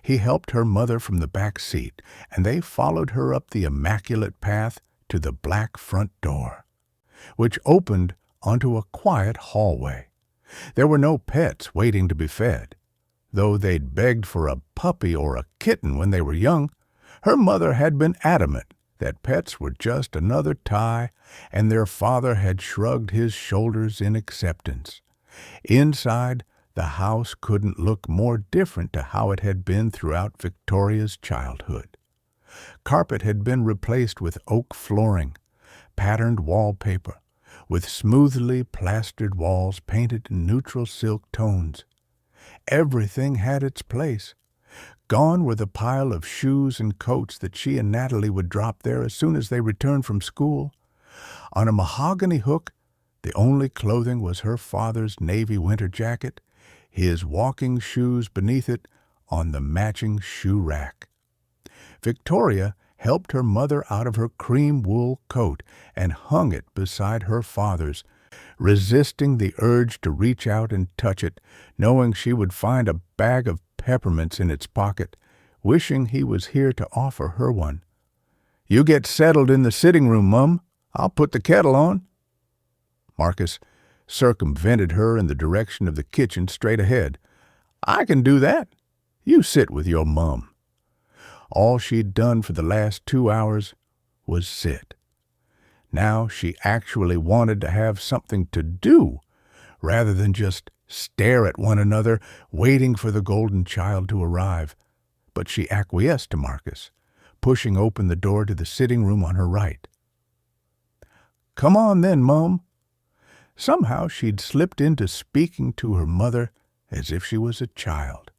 He helped her mother from the back seat, and they followed her up the immaculate path to the black front door, which opened onto a quiet hallway. There were no pets waiting to be fed. Though they'd begged for a puppy or a kitten when they were young, her mother had been adamant that pets were just another tie, and their father had shrugged his shoulders in acceptance. Inside, the house couldn't look more different to how it had been throughout Victoria's childhood. Carpet had been replaced with oak flooring, patterned wallpaper, with smoothly plastered walls painted in neutral silk tones. Everything had its place. Gone were the pile of shoes and coats that she and Natalie would drop there as soon as they returned from school. On a mahogany hook, the only clothing was her father's navy winter jacket, his walking shoes beneath it on the matching shoe rack. Victoria helped her mother out of her cream wool coat and hung it beside her father's, resisting the urge to reach out and touch it, knowing she would find a bag of peppermints in its pocket, wishing he was here to offer her one. "You get settled in the sitting room, Mum. I'll put the kettle on." Marcus circumvented her in the direction of the kitchen straight ahead. "I can do that. You sit with your mum." All she'd done for the last 2 hours was sit. Now she actually wanted to have something to do, rather than just stare at one another, waiting for the golden child to arrive. But she acquiesced to Marcus, pushing open the door to the sitting room on her right. "Come on then, Mum." Somehow she'd slipped into speaking to her mother as if she was a child.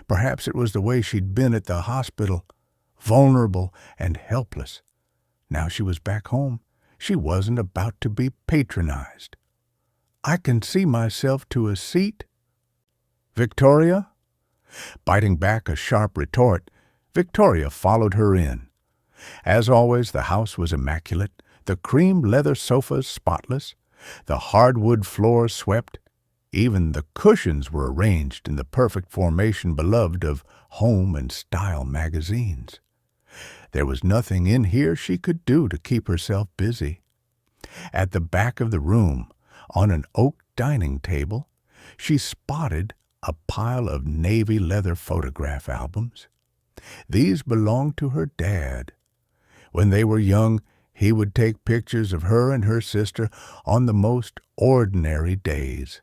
Perhaps it was the way she'd been at the hospital, vulnerable and helpless. Now she was back home. She wasn't about to be patronized. "I can see myself to a seat." "Victoria?" Biting back a sharp retort, Victoria followed her in. As always, the house was immaculate, the cream leather sofas spotless, the hardwood floors swept. Even the cushions were arranged in the perfect formation beloved of Home and Style magazines. There was nothing in here she could do to keep herself busy. At the back of the room, on an oak dining table, she spotted a pile of navy leather photograph albums. These belonged to her dad. When they were young, he would take pictures of her and her sister on the most ordinary days.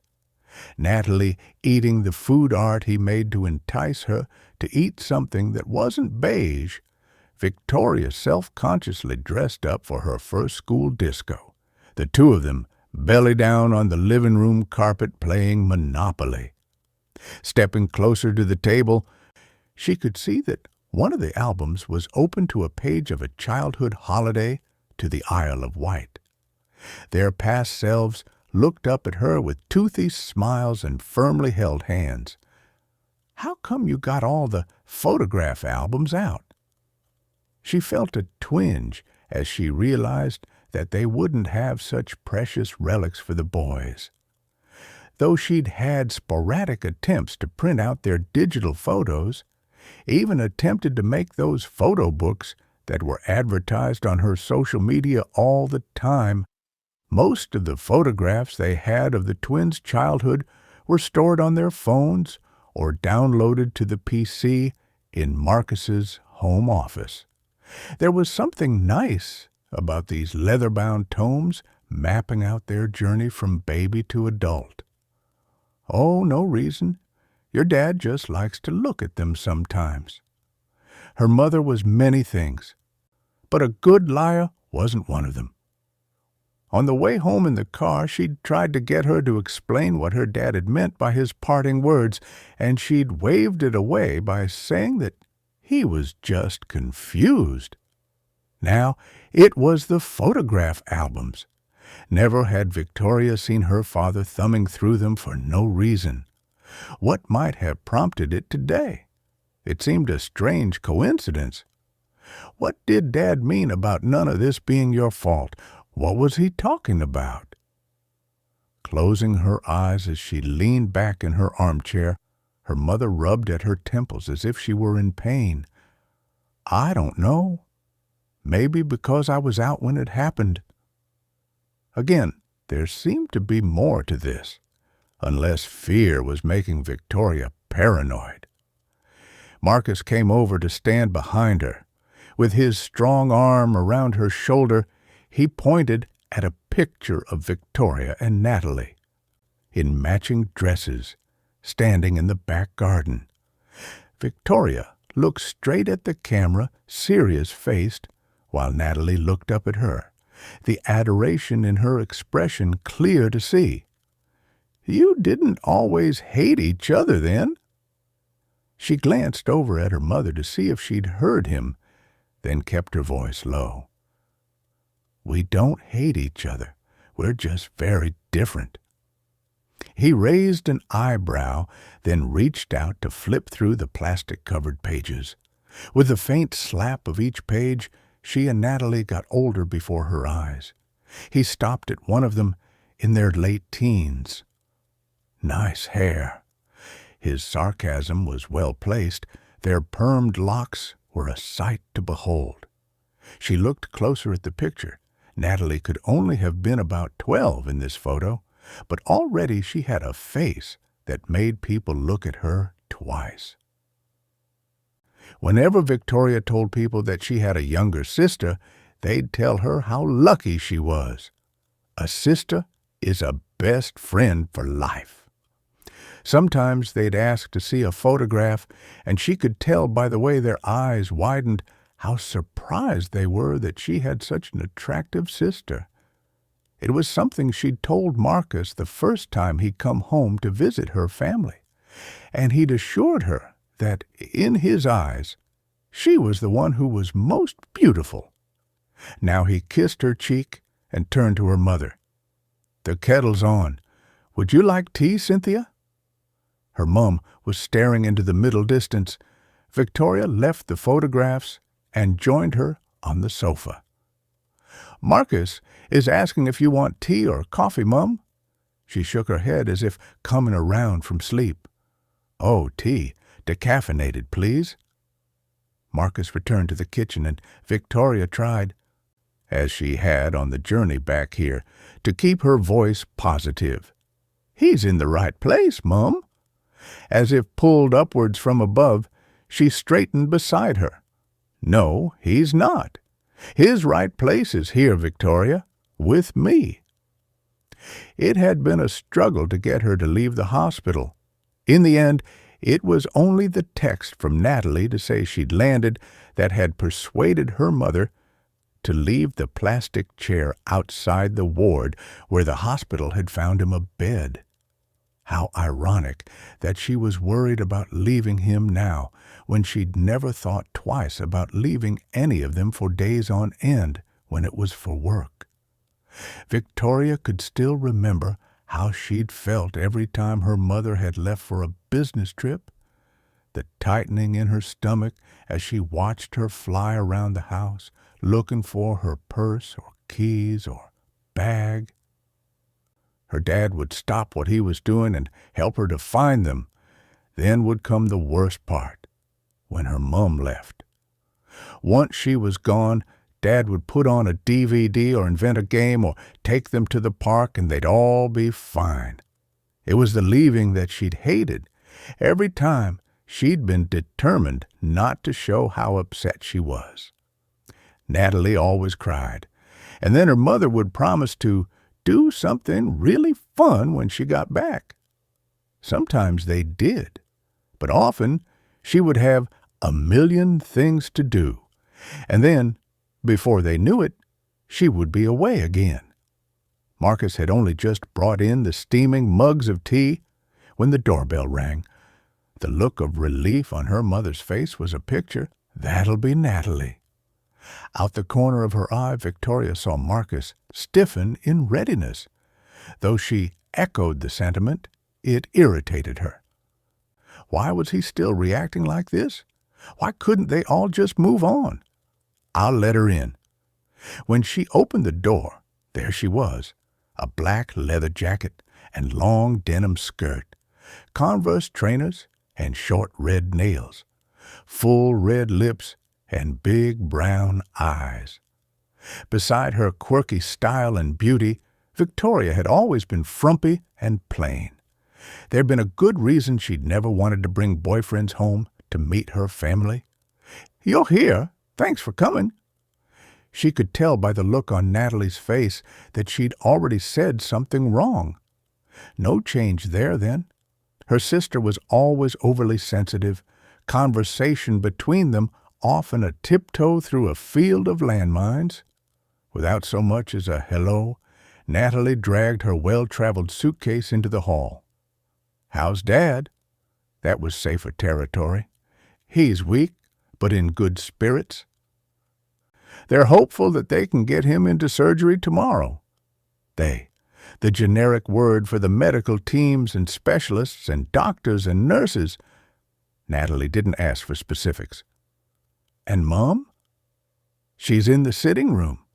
Natalie eating the food art he made to entice her to eat something that wasn't beige. Victoria self-consciously dressed up for her first school disco, the two of them belly down on the living room carpet playing Monopoly. Stepping closer to the table, she could see that one of the albums was open to a page of a childhood holiday to the Isle of Wight. Their past selves looked up at her with toothy smiles and firmly held hands. "How come you got all the photograph albums out?" She felt a twinge as she realized that they wouldn't have such precious relics for the boys. Though she'd had sporadic attempts to print out their digital photos, even attempted to make those photo books that were advertised on her social media all the time, Most of the photographs they had of the twins' childhood were stored on their phones or downloaded to the PC in Marcus's home office. There was something nice about these leather-bound tomes mapping out their journey from baby to adult. Oh, no reason. Your dad just likes to look at them sometimes. Her mother was many things, but a good liar wasn't one of them. On the way home in the car, she'd tried to get her to explain what her dad had meant by his parting words, and she'd waved it away by saying that he was just confused. Now, it was the photograph albums. Never had Victoria seen her father thumbing through them for no reason. What might have prompted it today? It seemed a strange coincidence. What did Dad mean about none of this being your fault? What was he talking about? Closing her eyes as she leaned back in her armchair, her mother rubbed at her temples as if she were in pain. I don't know. Maybe because I was out when it happened. Again, there seemed to be more to this, unless fear was making Victoria paranoid. Marcus came over to stand behind her. With his strong arm around her shoulder, he pointed at a picture of Victoria and Natalie in matching dresses, standing in the back garden. Victoria looked straight at the camera, serious-faced, while Natalie looked up at her, the adoration in her expression clear to see. You didn't always hate each other, then? She glanced over at her mother to see if she'd heard him, then kept her voice low. We don't hate each other. We're just very different. He raised an eyebrow, then reached out to flip through the plastic-covered pages. With a faint slap of each page, she and Natalie got older before her eyes. He stopped at one of them in their late teens. Nice hair. His sarcasm was well placed. Their permed locks were a sight to behold. She looked closer at the picture. Natalie could only have been about 12 in this photo, but already she had a face that made people look at her twice. Whenever Victoria told people that she had a younger sister, they'd tell her how lucky she was. A sister is a best friend for life. Sometimes they'd ask to see a photograph, and she could tell by the way their eyes widened how surprised they were that she had such an attractive sister. It was something she'd told Marcus the first time he'd come home to visit her family, and he'd assured her that, in his eyes, she was the one who was most beautiful. Now he kissed her cheek and turned to her mother. The kettle's on. Would you like tea, Cynthia? Her mum was staring into the middle distance. Victoria left the photographs and joined her on the sofa. Marcus is asking if you want tea or coffee, Mum. She shook her head as if coming around from sleep. Oh, tea. Decaffeinated, please. Marcus returned to the kitchen, and Victoria tried, as she had on the journey back here, to keep her voice positive. He's in the right place, Mum. As if pulled upwards from above, she straightened beside her. No, he's not. His right place is here, Victoria, with me. It had been a struggle to get her to leave the hospital. In the end, it was only the text from Natalie to say she'd landed that had persuaded her mother to leave the plastic chair outside the ward where the hospital had found him a bed. How ironic that she was worried about leaving him now, when she'd never thought twice about leaving any of them for days on end when it was for work. Victoria could still remember how she'd felt every time her mother had left for a business trip, the tightening in her stomach as she watched her fly around the house, looking for her purse or keys or bag. Her dad would stop what he was doing and help her to find them. Then would come the worst part, when her mum left. Once she was gone, Dad would put on a DVD or invent a game or take them to the park and they'd all be fine. It was the leaving that she'd hated. Every time she'd been determined not to show how upset she was. Natalie always cried, and then her mother would promise to do something really fun when she got back. Sometimes they did, but often she would have a million things to do, and then, before they knew it, she would be away again. Marcus had only just brought in the steaming mugs of tea when the doorbell rang. The look of relief on her mother's face was a picture. That'll be Natalie. Out the corner of her eye, Victoria saw Marcus stiffen in readiness. Though she echoed the sentiment, it irritated her. Why was he still reacting like this? Why couldn't they all just move on? I'll let her in. When she opened the door, there she was, a black leather jacket and long denim skirt, Converse trainers and short red nails, full red lips and big brown eyes. Beside her quirky style and beauty, Victoria had always been frumpy and plain. There'd been a good reason she'd never wanted to bring boyfriends home to meet her family. "You're here. Thanks for coming." She could tell by the look on Natalie's face that she'd already said something wrong. No change there, then. Her sister was always overly sensitive, conversation between them often a tiptoe through a field of landmines. Without so much as a hello, Natalie dragged her well-traveled suitcase into the hall. "How's Dad?" That was safer territory. "He's weak, but in good spirits." "They're hopeful that they can get him into surgery tomorrow." They, the generic word for the medical teams and specialists and doctors and nurses. Natalie didn't ask for specifics. "And Mom?" "She's in the sitting room."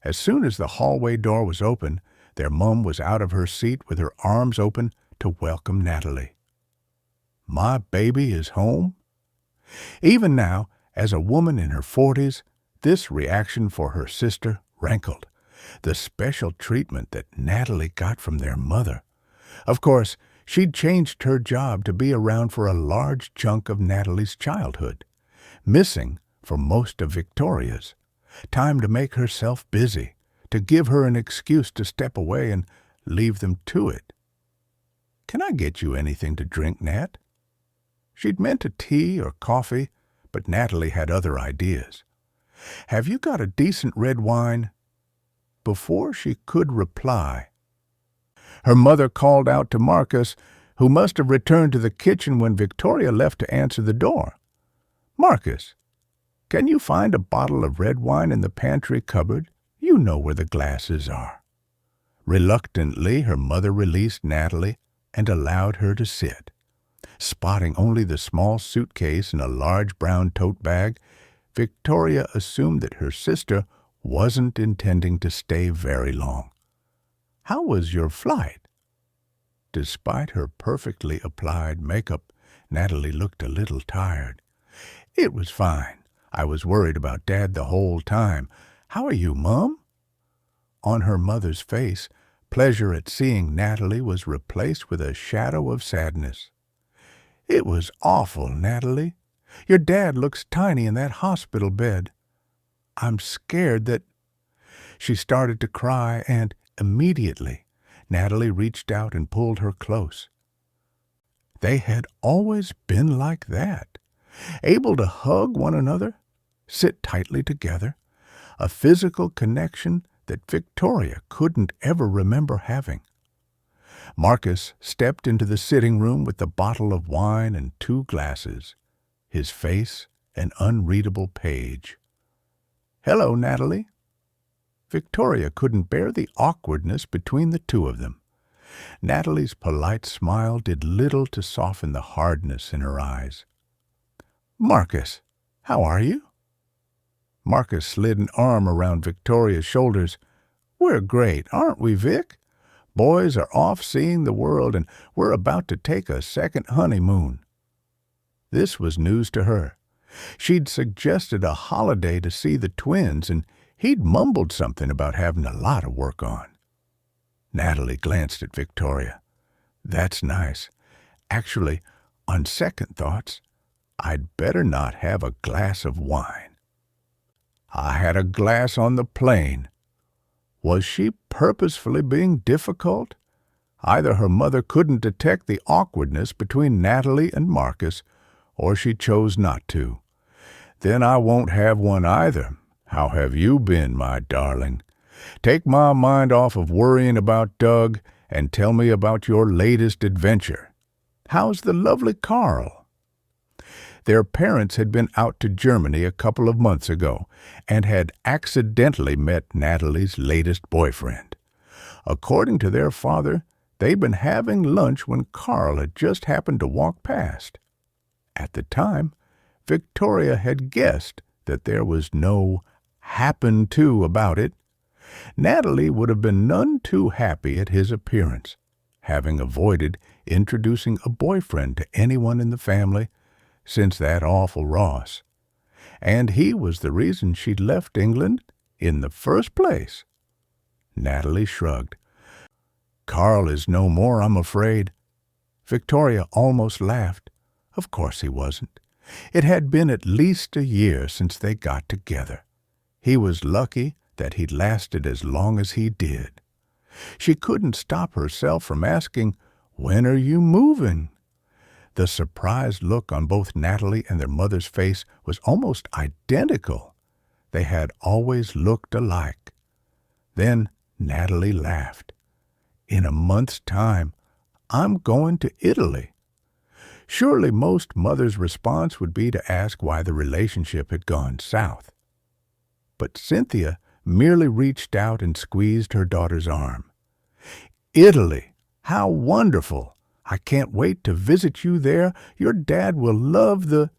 As soon as the hallway door was open, their mom was out of her seat with her arms open to welcome Natalie. "My baby is home?" Even now, as a woman in her 40s, this reaction for her sister rankled. The special treatment that Natalie got from their mother. Of course, she'd changed her job to be around for a large chunk of Natalie's childhood, missing for most of Victoria's. Time to make herself busy, to give her an excuse to step away and leave them to it. "Can I get you anything to drink, Nat?" She'd meant a tea or coffee, but Natalie had other ideas. "Have you got a decent red wine?" Before she could reply, her mother called out to Marcus, who must have returned to the kitchen when Victoria left to answer the door. "Marcus, can you find a bottle of red wine in the pantry cupboard? You know where the glasses are." Reluctantly, her mother released Natalie and allowed her to sit. Spotting only the small suitcase and a large brown tote bag, Victoria assumed that her sister wasn't intending to stay very long. "How was your flight?" Despite her perfectly applied makeup, Natalie looked a little tired. "It was fine. I was worried about Dad the whole time. How are you, Mom?" On her mother's face, pleasure at seeing Natalie was replaced with a shadow of sadness. "It was awful, Natalie. Your dad looks tiny in that hospital bed. I'm scared that—" She started to cry, and immediately Natalie reached out and pulled her close. They had always been like that, able to hug one another, sit tightly together, a physical connection that Victoria couldn't ever remember having. Marcus stepped into the sitting room with the bottle of wine and 2 glasses, his face an unreadable page. "Hello, Natalie." Victoria couldn't bear the awkwardness between the two of them. Natalie's polite smile did little to soften the hardness in her eyes. "Marcus, how are you?" Marcus slid an arm around Victoria's shoulders. "We're great, aren't we, Vic? Boys are off seeing the world, and we're about to take a second honeymoon." This was news to her. She'd suggested a holiday to see the twins, and he'd mumbled something about having a lot of work on. Natalie glanced at Victoria. That's nice. Actually, on second thoughts, I'd better not have a glass of wine. I had a glass on the plane. Was she purposefully being difficult? Either her mother couldn't detect the awkwardness between Natalie and Marcus, or she chose not to. Then I won't have one either. How have you been, my darling? Take my mind off of worrying about Doug and tell me about your latest adventure. How's the lovely Carl? Their parents had been out to Germany a couple of months ago and had accidentally met Natalie's latest boyfriend. According to their father, they'd been having lunch when Carl had just happened to walk past. At the time, Victoria had guessed that there was no "happen to" about it. Natalie would have been none too happy at his appearance, having avoided introducing a boyfriend to anyone in the family since that awful Ross. And he was the reason she'd left England in the first place. Natalie shrugged. Carl is no more, I'm afraid. Victoria almost laughed. Of course he wasn't. It had been at least a year since they got together. He was lucky that he'd lasted as long as he did. She couldn't stop herself from asking, "When are you moving?" The surprised look on both Natalie and their mother's face was almost identical. They had always looked alike. Then Natalie laughed. "In a month's time, I'm going to Italy." Surely most mothers' response would be to ask why the relationship had gone south. But Cynthia merely reached out and squeezed her daughter's arm. "Italy! How wonderful! I can't wait to visit you there. Your dad will love the—"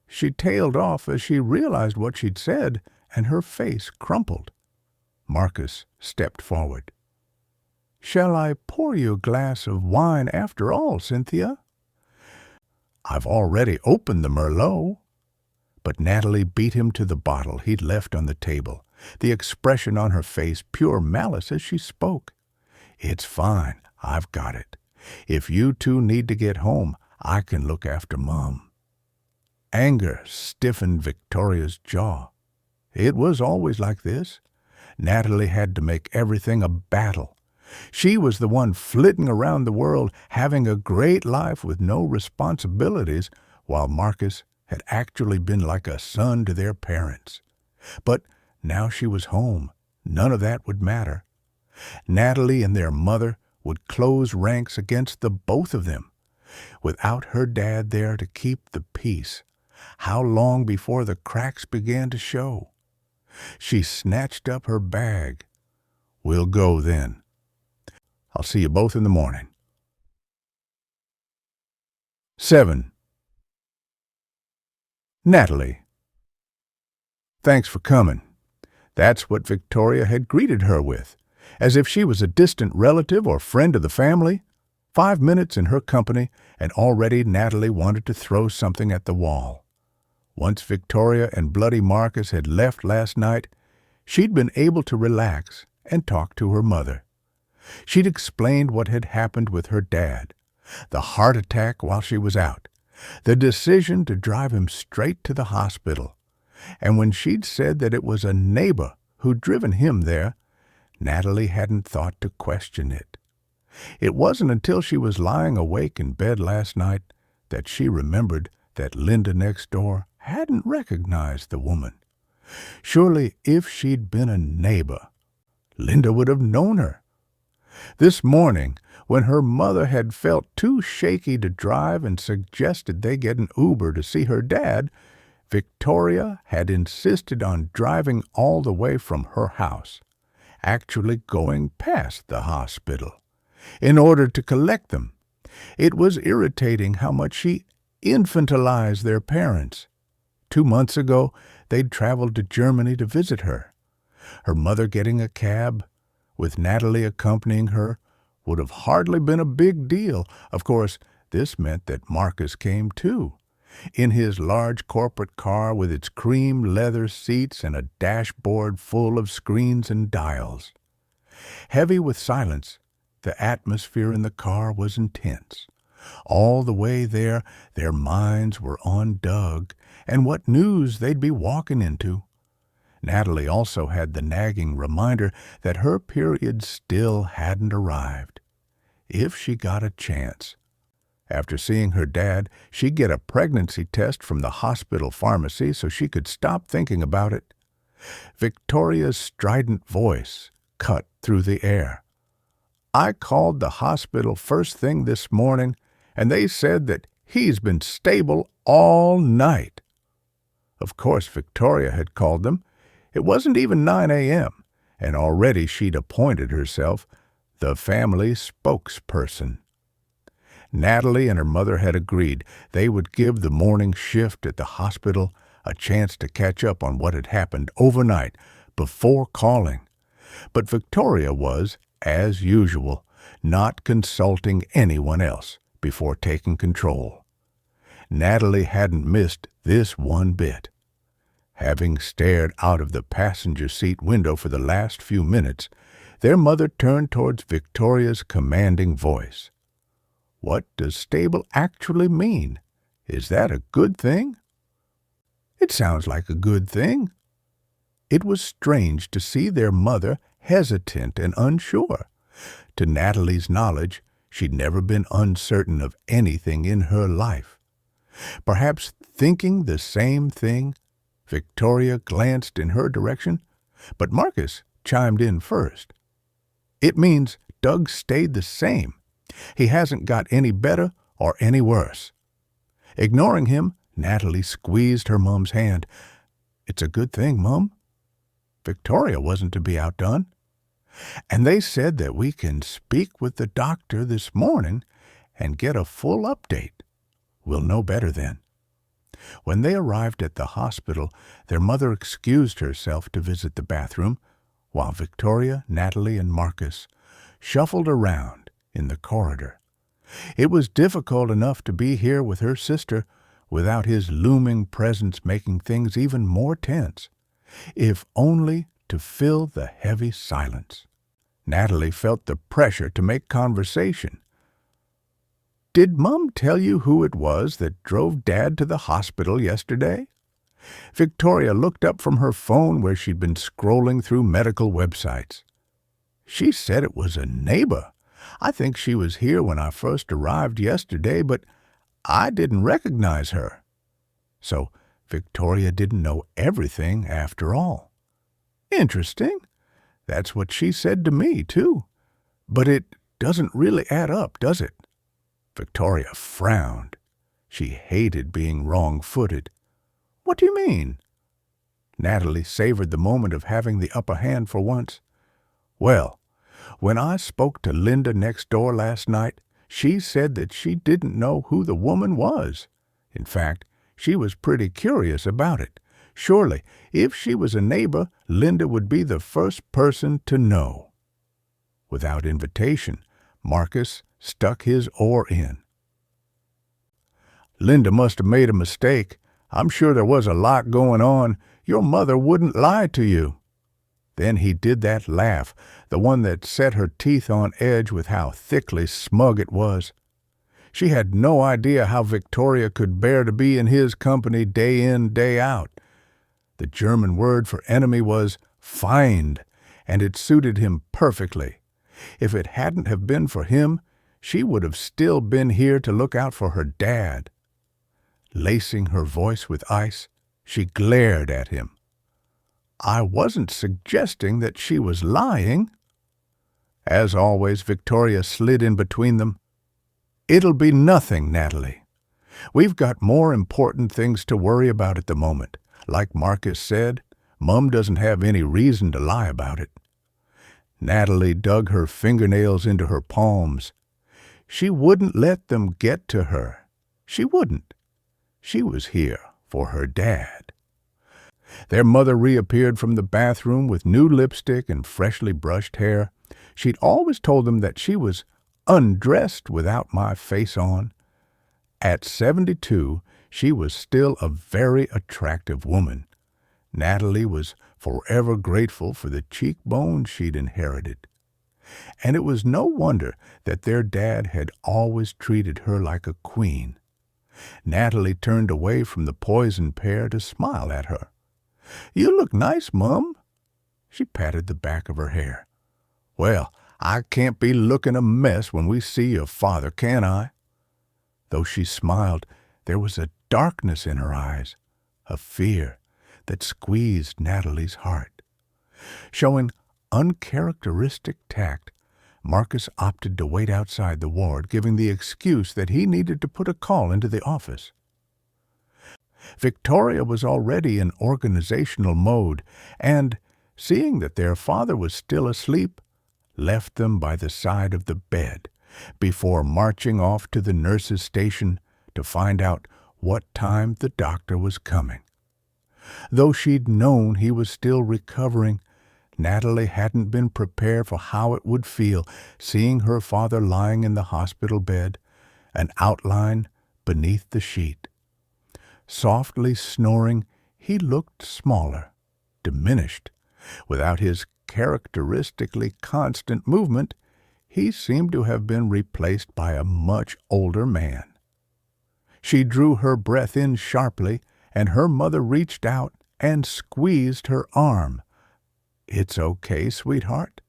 She tailed off as she realized what she'd said, and her face crumpled. Marcus stepped forward. "Shall I pour you a glass of wine after all, Cynthia?" "I've already opened the Merlot." But Natalie beat him to the bottle he'd left on the table, the expression on her face pure malice as she spoke. "It's fine. I've got it. If you two need to get home, I can look after Mom." Anger stiffened Victoria's jaw. It was always like this. Natalie had to make everything a battle. She was the one flitting around the world, having a great life with no responsibilities, while Marcus had actually been like a son to their parents. But now she was home. None of that would matter. Natalie and their mother would close ranks against the both of them. Without her dad there to keep the peace, how long before the cracks began to show? She snatched up her bag. "We'll go then. I'll see you both in the morning." 7. Natalie. "Thanks for coming." That's what Victoria had greeted her with, as if she was a distant relative or friend of the family. 5 minutes in her company, and already Natalie wanted to throw something at the wall. Once Victoria and Bloody Marcus had left last night, she'd been able to relax and talk to her mother. She'd explained what had happened with her dad, the heart attack while she was out, the decision to drive him straight to the hospital, and when she'd said that it was a neighbor who'd driven him there, Natalie hadn't thought to question it. It wasn't until she was lying awake in bed last night that she remembered that Linda next door hadn't recognized the woman. Surely if she'd been a neighbor, Linda would have known her. This morning, when her mother had felt too shaky to drive and suggested they get an Uber to see her dad, Victoria had insisted on driving all the way from her house, actually going past the hospital, in order to collect them. It was irritating how much she infantilized their parents. 2 months ago, they'd traveled to Germany to visit her. Her mother getting a cab, with Natalie accompanying her, would have hardly been a big deal. Of course, this meant that Marcus came too, In his large corporate car with its cream leather seats and a dashboard full of screens and dials. Heavy with silence, the atmosphere in the car was intense. All the way there, their minds were on Doug and what news they'd be walking into. Natalie also had the nagging reminder that her period still hadn't arrived. If she got a chance. After seeing her dad, she'd get a pregnancy test from the hospital pharmacy so she could stop thinking about it. Victoria's strident voice cut through the air. I called the hospital first thing this morning, and they said that he's been stable all night. Of course, Victoria had called them. It wasn't even 9 a.m., and already she'd appointed herself the family spokesperson. Natalie and her mother had agreed they would give the morning shift at the hospital a chance to catch up on what had happened overnight before calling. But Victoria was, as usual, not consulting anyone else before taking control. Natalie hadn't missed this one bit. Having stared out of the passenger seat window for the last few minutes, their mother turned towards Victoria's commanding voice. What does stable actually mean? Is that a good thing? It sounds like a good thing. It was strange to see their mother hesitant and unsure. To Natalie's knowledge, she'd never been uncertain of anything in her life. Perhaps thinking the same thing, Victoria glanced in her direction, but Marcus chimed in first. It means Doug stayed the same. He hasn't got any better or any worse. Ignoring him, Natalie squeezed her mum's hand. It's a good thing, Mum. Victoria wasn't to be outdone. And they said that we can speak with the doctor this morning and get a full update. We'll know better then. When they arrived at the hospital, their mother excused herself to visit the bathroom, while Victoria, Natalie, and Marcus shuffled around in the corridor. It was difficult enough to be here with her sister without his looming presence making things even more tense, if only to fill the heavy silence. Natalie felt the pressure to make conversation. Did Mum tell you who it was that drove Dad to the hospital yesterday? Victoria looked up from her phone where she'd been scrolling through medical websites. She said it was a neighbor. I think she was here when I first arrived yesterday, but I didn't recognize her. So Victoria didn't know everything after all. Interesting. That's what she said to me, too. But it doesn't really add up, does it? Victoria frowned. She hated being wrong-footed. What do you mean? Natalie savored the moment of having the upper hand for once. Well, when I spoke to Linda next door last night, she said that she didn't know who the woman was. In fact, she was pretty curious about it. Surely, if she was a neighbor, Linda would be the first person to know. Without invitation, Marcus stuck his oar in. Linda must have made a mistake. I'm sure there was a lot going on. Your mother wouldn't lie to you. Then he did that laugh, the one that set her teeth on edge with how thickly smug it was. She had no idea how Victoria could bear to be in his company day in, day out. The German word for enemy was Feind, and it suited him perfectly. If it hadn't have been for him, she would have still been here to look out for her dad. Lacing her voice with ice, she glared at him. I wasn't suggesting that she was lying. As always, Victoria slid in between them. It'll be nothing, Natalie. We've got more important things to worry about at the moment. Like Marcus said, Mum doesn't have any reason to lie about it. Natalie dug her fingernails into her palms. She wouldn't let them get to her. She wouldn't. She was here for her dad. Their mother reappeared from the bathroom with new lipstick and freshly brushed hair. She'd always told them that she was undressed without my face on. At 72, she was still a very attractive woman. Natalie was forever grateful for the cheekbones she'd inherited. And it was no wonder that their dad had always treated her like a queen. Natalie turned away from the poison pear to smile at her. "You look nice, Mum." She patted the back of her hair. "Well, I can't be looking a mess when we see your father, can I?" Though she smiled, there was a darkness in her eyes, a fear that squeezed Natalie's heart. Showing uncharacteristic tact, Marcus opted to wait outside the ward, giving the excuse that he needed to put a call into the office. Victoria was already in organizational mode, and, seeing that their father was still asleep, left them by the side of the bed before marching off to the nurse's station to find out what time the doctor was coming. Though she'd known he was still recovering, Natalie hadn't been prepared for how it would feel seeing her father lying in the hospital bed, an outline beneath the sheet. Softly snoring, he looked smaller, diminished. Without his characteristically constant movement, he seemed to have been replaced by a much older man. She drew her breath in sharply, and her mother reached out and squeezed her arm. "It's okay, sweetheart."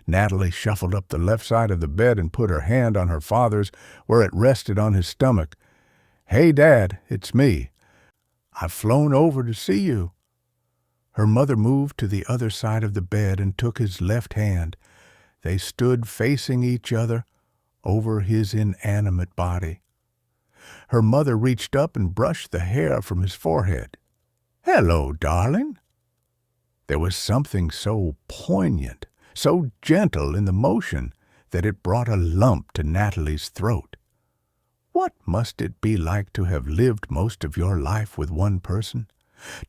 Natalie shuffled up the left side of the bed and put her hand on her father's where it rested on his stomach. "Hey, Dad, it's me. I've flown over to see you." Her mother moved to the other side of the bed and took his left hand. They stood facing each other over his inanimate body. Her mother reached up and brushed the hair from his forehead. "Hello, darling." There was something so poignant, so gentle in the motion, that it brought a lump to Natalie's throat. What must it be like to have lived most of your life with one person,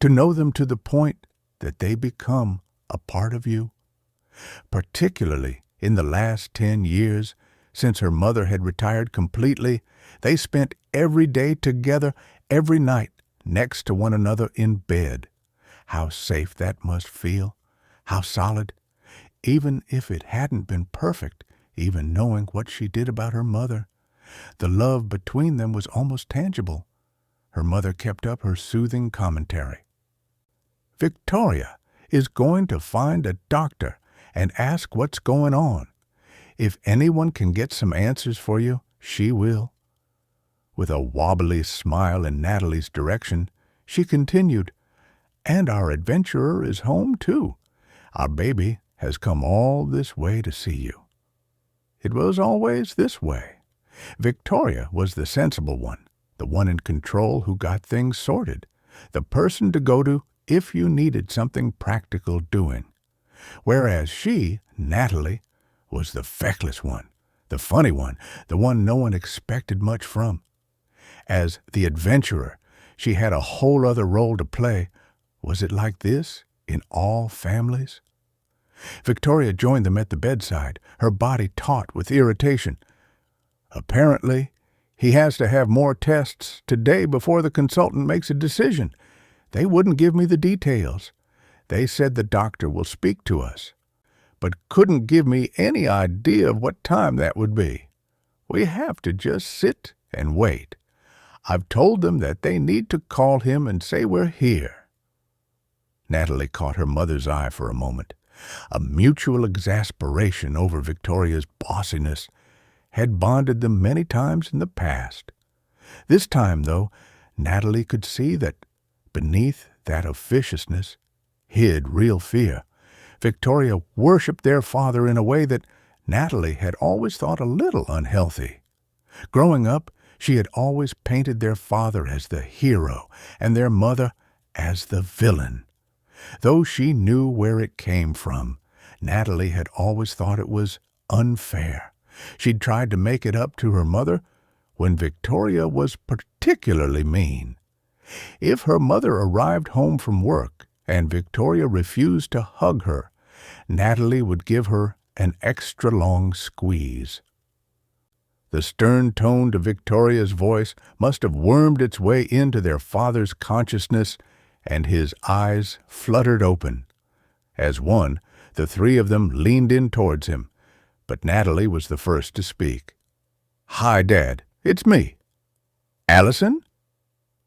to know them to the point that they become a part of you? Particularly in the last 10 years, since her mother had retired completely, they spent every day together, every night, next to one another in bed. How safe that must feel, how solid, even if it hadn't been perfect, even knowing what she did about her mother. The love between them was almost tangible. Her mother kept up her soothing commentary. "Victoria is going to find a doctor and ask what's going on. If anyone can get some answers for you, she will." With a wobbly smile in Natalie's direction, she continued, "And our adventurer is home, too. Our baby has come all this way to see you." It was always this way. Victoria was the sensible one, the one in control who got things sorted, the person to go to if you needed something practical doing. Whereas she, Natalie, was the feckless one, the funny one, the one no one expected much from. As the adventurer, she had a whole other role to play. Was it like this in all families? Victoria joined them at the bedside, her body taut with irritation. "Apparently, he has to have more tests today before the consultant makes a decision. They wouldn't give me the details. They said the doctor will speak to us, but couldn't give me any idea of what time that would be. We have to just sit and wait. I've told them that they need to call him and say we're here." Natalie caught her mother's eye for a moment. A mutual exasperation over Victoria's bossiness had bonded them many times in the past. This time, though, Natalie could see that beneath that officiousness hid real fear. Victoria worshipped their father in a way that Natalie had always thought a little unhealthy. Growing up, she had always painted their father as the hero and their mother as the villain. Though she knew where it came from, Natalie had always thought it was unfair. She'd tried to make it up to her mother when Victoria was particularly mean. If her mother arrived home from work and Victoria refused to hug her, Natalie would give her an extra long squeeze. The stern tone to Victoria's voice must have wormed its way into their father's consciousness, and his eyes fluttered open. As one, the three of them leaned in towards him, but Natalie was the first to speak. "Hi, Dad. It's me." "Allison?"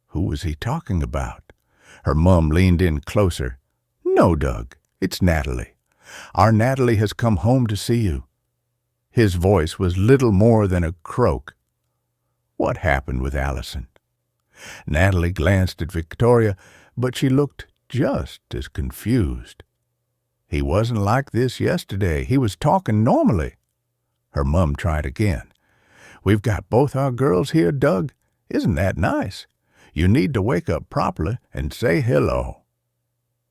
Who was he talking about? Her mum leaned in closer. "No, Doug. It's Natalie. Our Natalie has come home to see you." His voice was little more than a croak. What happened with Allison? Natalie glanced at Victoria, but she looked just as confused. "He wasn't like this yesterday. He was talking normally." Her mum tried again. "We've got both our girls here, Doug. Isn't that nice? You need to wake up properly and say hello."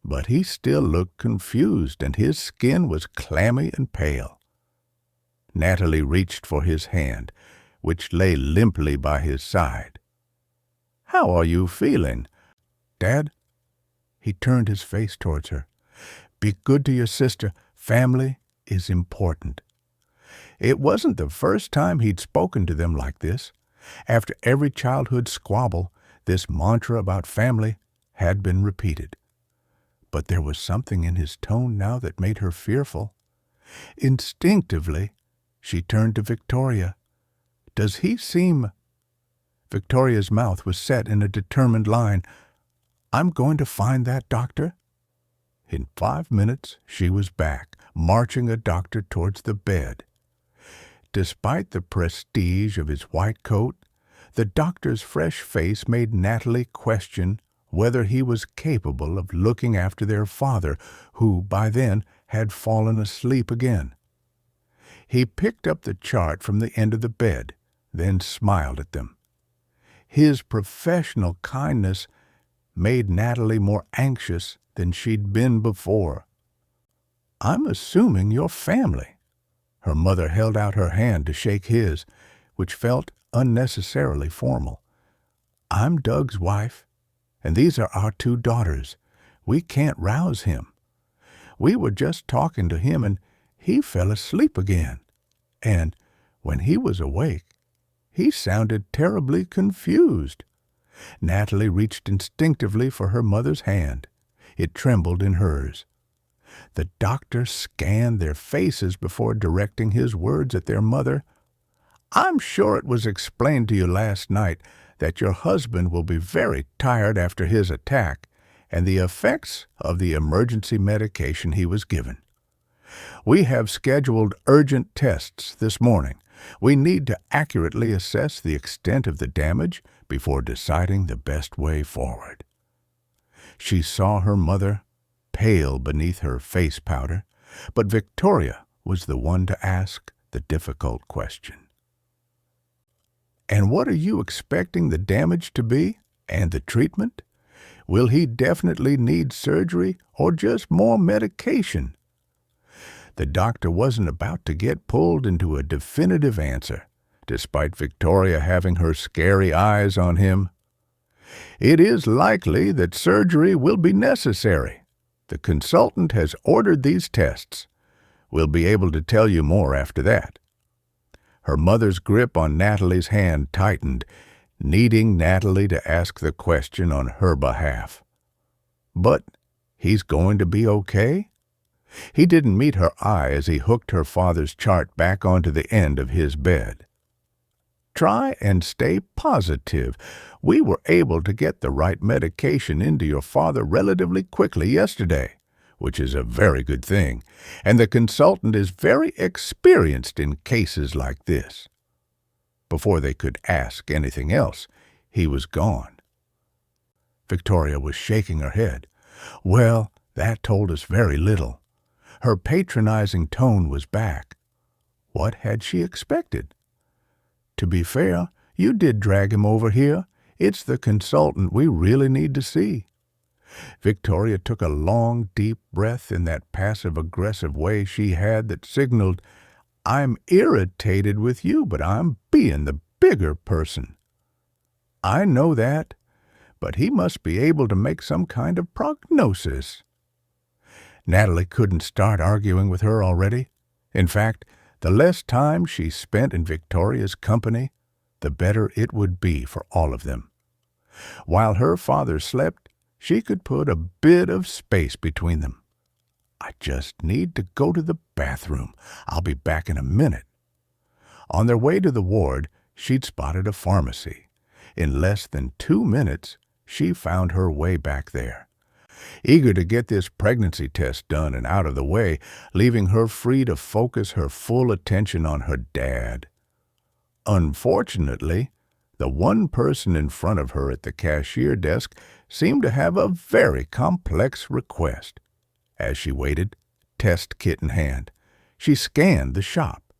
But he still looked confused, and his skin was clammy and pale. Natalie reached for his hand, which lay limply by his side. "How are you feeling, Dad?" He turned his face towards her. "Be good to your sister. Family is important." It wasn't the first time he'd spoken to them like this. After every childhood squabble, this mantra about family had been repeated. But there was something in his tone now that made her fearful. Instinctively, she turned to Victoria. "Does he seem—" Victoria's mouth was set in a determined line. "I'm going to find that doctor." In 5 minutes, she was back, marching a doctor towards the bed. Despite the prestige of his white coat, the doctor's fresh face made Natalie question whether he was capable of looking after their father, who, by then, had fallen asleep again. He picked up the chart from the end of the bed, then smiled at them. His professional kindness made Natalie more anxious than she'd been before. "I'm assuming you're family." Her mother held out her hand to shake his, which felt unnecessarily formal. "I'm Doug's wife, and these are our 2 daughters. We can't rouse him. We were just talking to him, and he fell asleep again. And when he was awake, he sounded terribly confused." Natalie reached instinctively for her mother's hand. It trembled in hers. The doctor scanned their faces before directing his words at their mother. "I'm sure it was explained to you last night that your husband will be very tired after his attack and the effects of the emergency medication he was given. We have scheduled urgent tests this morning. We need to accurately assess the extent of the damage before deciding the best way forward." She saw her mother, pale beneath her face powder, but Victoria was the one to ask the difficult question. "And what are you expecting the damage to be, and the treatment? Will he definitely need surgery or just more medication?" The doctor wasn't about to get pulled into a definitive answer, despite Victoria having her scary eyes on him. "It is likely that surgery will be necessary. The consultant has ordered these tests. We'll be able to tell you more after that." Her mother's grip on Natalie's hand tightened, needing Natalie to ask the question on her behalf. "But he's going to be okay?" He didn't meet her eye as he hooked her father's chart back onto the end of his bed. "Try and stay positive. We were able to get the right medication into your father relatively quickly yesterday, which is a very good thing, and the consultant is very experienced in cases like this." Before they could ask anything else, he was gone. Victoria was shaking her head. Well, that told us very little. Her patronizing tone was back. What had she expected? "To be fair, you did drag him over here. It's the consultant we really need to see." Victoria took a long, deep breath in that passive-aggressive way she had that signaled, "I'm irritated with you, but I'm being the bigger person." "I know that, but he must be able to make some kind of prognosis." Natalie couldn't start arguing with her already. In fact, The less time she spent in Victoria's company, the better it would be for all of them. While her father slept, she could put a bit of space between them. "I just need to go to the bathroom. I'll be back in a minute." On their way to the ward, she'd spotted a pharmacy. In less than 2 minutes, she found her way back there, eager to get this pregnancy test done and out of the way, leaving her free to focus her full attention on her dad. Unfortunately, the one person in front of her at the cashier desk seemed to have a very complex request. As she waited, test kit in hand, she scanned the shop,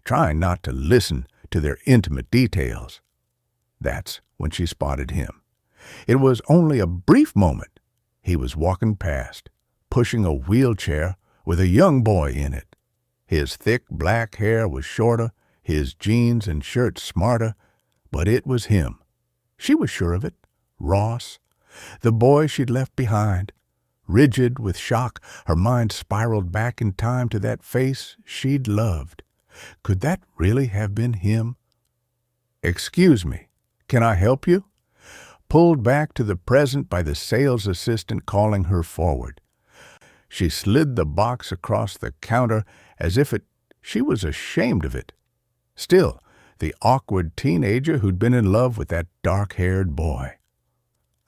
trying not to listen to their intimate details. That's when she spotted him. It was only a brief moment. He was walking past, pushing a wheelchair with a young boy in it. His thick black hair was shorter, his jeans and shirt smarter, but it was him. She was sure of it. Ross, the boy she'd left behind. Rigid with shock, her mind spiraled back in time to that face she'd loved. Could that really have been him? "Excuse me, can I help you?" Pulled back to the present by the sales assistant calling her forward. She slid the box across the counter as if she was ashamed of it. Still, the awkward teenager who'd been in love with that dark-haired boy.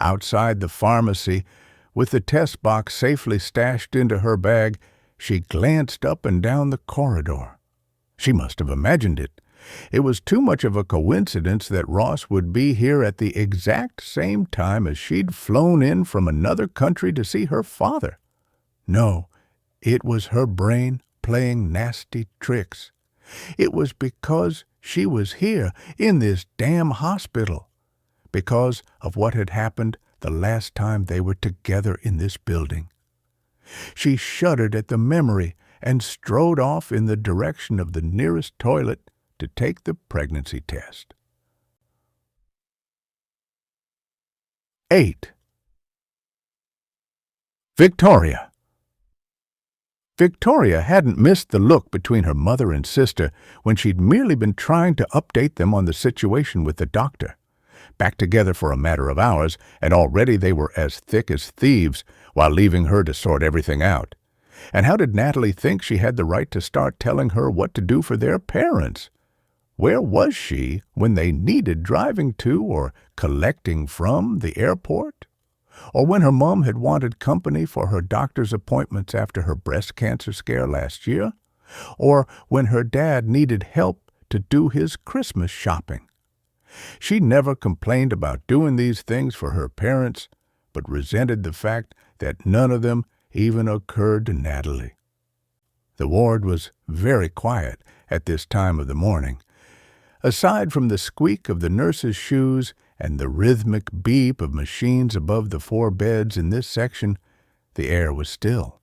Outside the pharmacy, with the test box safely stashed into her bag, she glanced up and down the corridor. She must have imagined it. It was too much of a coincidence that Ross would be here at the exact same time as she'd flown in from another country to see her father. No, it was her brain playing nasty tricks. It was because she was here in this damn hospital, because of what had happened the last time they were together in this building. She shuddered at the memory and strode off in the direction of the nearest toilet to take the pregnancy test. 8. Victoria. Victoria hadn't missed the look between her mother and sister when she'd merely been trying to update them on the situation with the doctor. Back together for a matter of hours, and already they were as thick as thieves while leaving her to sort everything out. And how did Natalie think she had the right to start telling her what to do for their parents? Where was she when they needed driving to or collecting from the airport? Or when her mom had wanted company for her doctor's appointments after her breast cancer scare last year? Or when her dad needed help to do his Christmas shopping? She never complained about doing these things for her parents, but resented the fact that none of them even occurred to Natalie. The ward was very quiet at this time of the morning. Aside from the squeak of the nurses' shoes and the rhythmic beep of machines above the 4 beds in this section, the air was still.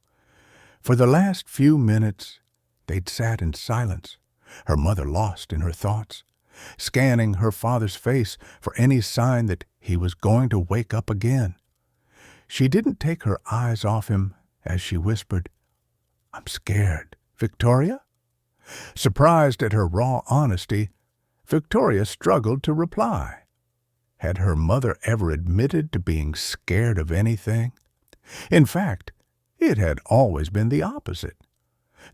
For the last few minutes, they'd sat in silence, her mother lost in her thoughts, scanning her father's face for any sign that he was going to wake up again. She didn't take her eyes off him as she whispered, "I'm scared, Victoria?" Surprised at her raw honesty, Victoria struggled to reply. Had her mother ever admitted to being scared of anything? In fact, it had always been the opposite.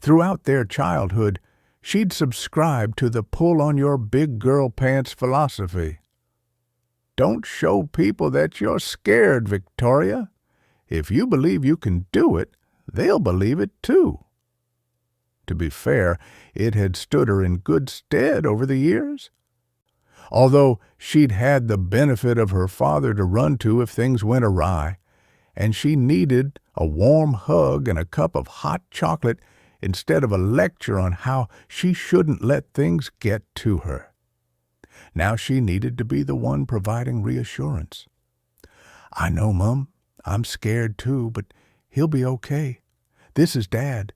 Throughout their childhood, she'd subscribed to the pull-on-your-big-girl-pants philosophy. Don't show people that you're scared, Victoria. If you believe you can do it, they'll believe it too. To be fair, it had stood her in good stead over the years. Although she'd had the benefit of her father to run to if things went awry, and she needed a warm hug and a cup of hot chocolate instead of a lecture on how she shouldn't let things get to her. Now she needed to be the one providing reassurance. "I know, Mum. I'm scared too, but he'll be okay. This is Dad.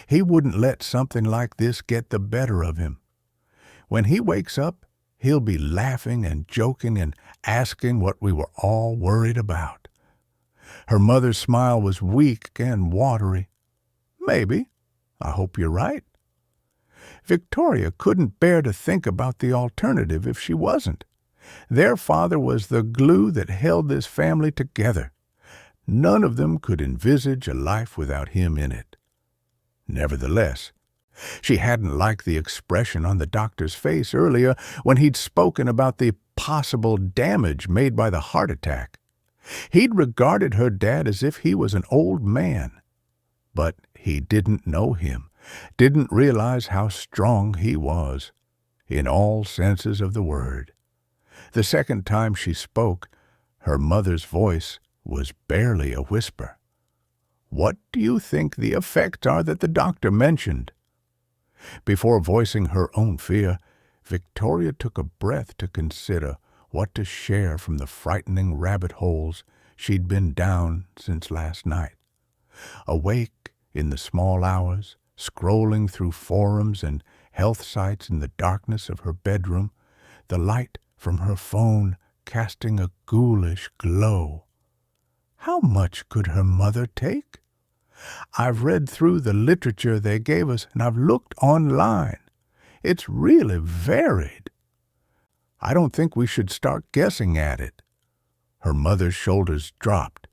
He wouldn't let something like this get the better of him. When he wakes up, he'll be laughing and joking and asking what we were all worried about." Her mother's smile was weak and watery. "Maybe. I hope you're right." Victoria couldn't bear to think about the alternative if she wasn't. Their father was the glue that held this family together. None of them could envisage a life without him in it. Nevertheless, she hadn't liked the expression on the doctor's face earlier when he'd spoken about the possible damage made by the heart attack. He'd regarded her dad as if he was an old man. But he didn't know him, didn't realize how strong he was, in all senses of the word. The second time she spoke, her mother's voice was barely a whisper. "What do you think the effects are that the doctor mentioned?" Before voicing her own fear, Victoria took a breath to consider what to share from the frightening rabbit holes she'd been down since last night. Awake in the small hours, scrolling through forums and health sites in the darkness of her bedroom, the light from her phone casting a ghoulish glow. How much could her mother take? I've read through the literature they gave us, and I've looked online. It's really varied. I don't think we should start guessing at it. Her mother's shoulders dropped.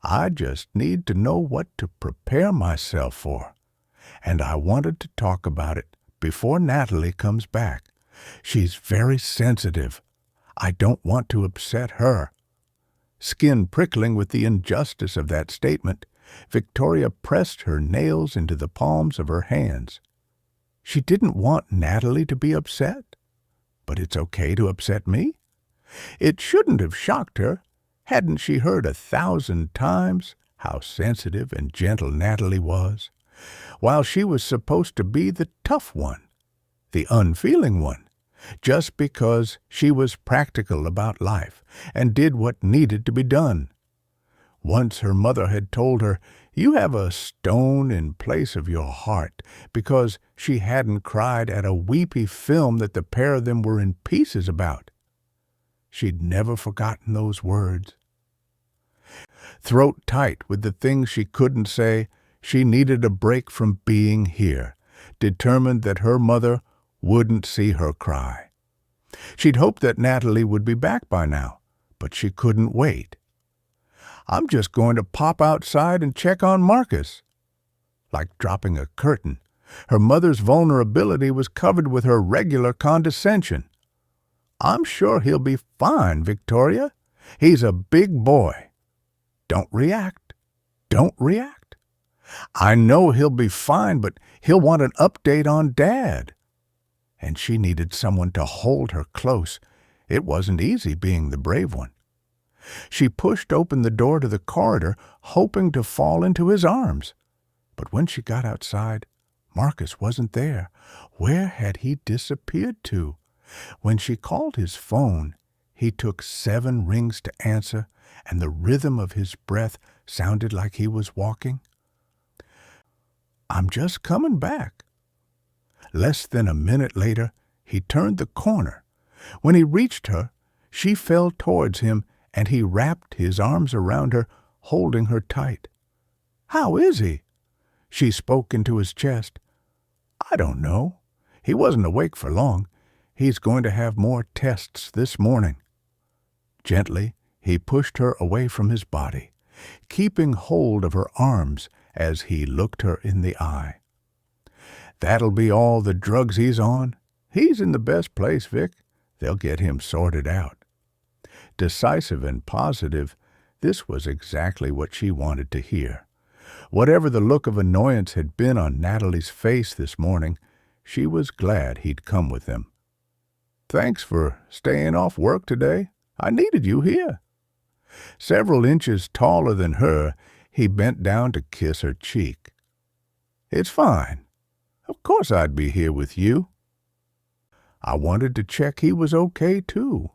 I just need to know what to prepare myself for. And I wanted to talk about it before Natalie comes back. She's very sensitive. I don't want to upset her. Skin prickling with the injustice of that statement, Victoria pressed her nails into the palms of her hands. She didn't want Natalie to be upset, but it's okay to upset me. It shouldn't have shocked her. Hadn't she heard 1,000 times how sensitive and gentle Natalie was, while she was supposed to be the tough one, the unfeeling one, just because she was practical about life and did what needed to be done. Once her mother had told her, "You have a stone in place of your heart," because she hadn't cried at a weepy film that the pair of them were in pieces about. She'd never forgotten those words. Throat tight with the things she couldn't say, she needed a break from being here, determined that her mother wouldn't see her cry. She'd hoped that Natalie would be back by now, but she couldn't wait. "I'm just going to pop outside and check on Marcus." Like dropping a curtain, her mother's vulnerability was covered with her regular condescension. "I'm sure he'll be fine, Victoria. He's a big boy. Don't react. Don't react. I know he'll be fine, but he'll want an update on Dad." And she needed someone to hold her close. It wasn't easy being the brave one. She pushed open the door to the corridor, hoping to fall into his arms. But when she got outside, Marcus wasn't there. Where had he disappeared to? When she called his phone, he took 7 rings to answer, and the rhythm of his breath sounded like he was walking. "I'm just coming back." Less than a minute later, he turned the corner. When he reached her, she fell towards him, and he wrapped his arms around her, holding her tight. "How is he?" She spoke into his chest. "I don't know. He wasn't awake for long. He's going to have more tests this morning." Gently, he pushed her away from his body, keeping hold of her arms as he looked her in the eye. "That'll be all the drugs he's on. He's in the best place, Vic. They'll get him sorted out." Decisive and positive, this was exactly what she wanted to hear. Whatever the look of annoyance had been on Natalie's face this morning, she was glad he'd come with them. "Thanks for staying off work today. I needed you here." Several inches taller than her, he bent down to kiss her cheek. "It's fine. Of course I'd be here with you." "I wanted to check he was okay, too."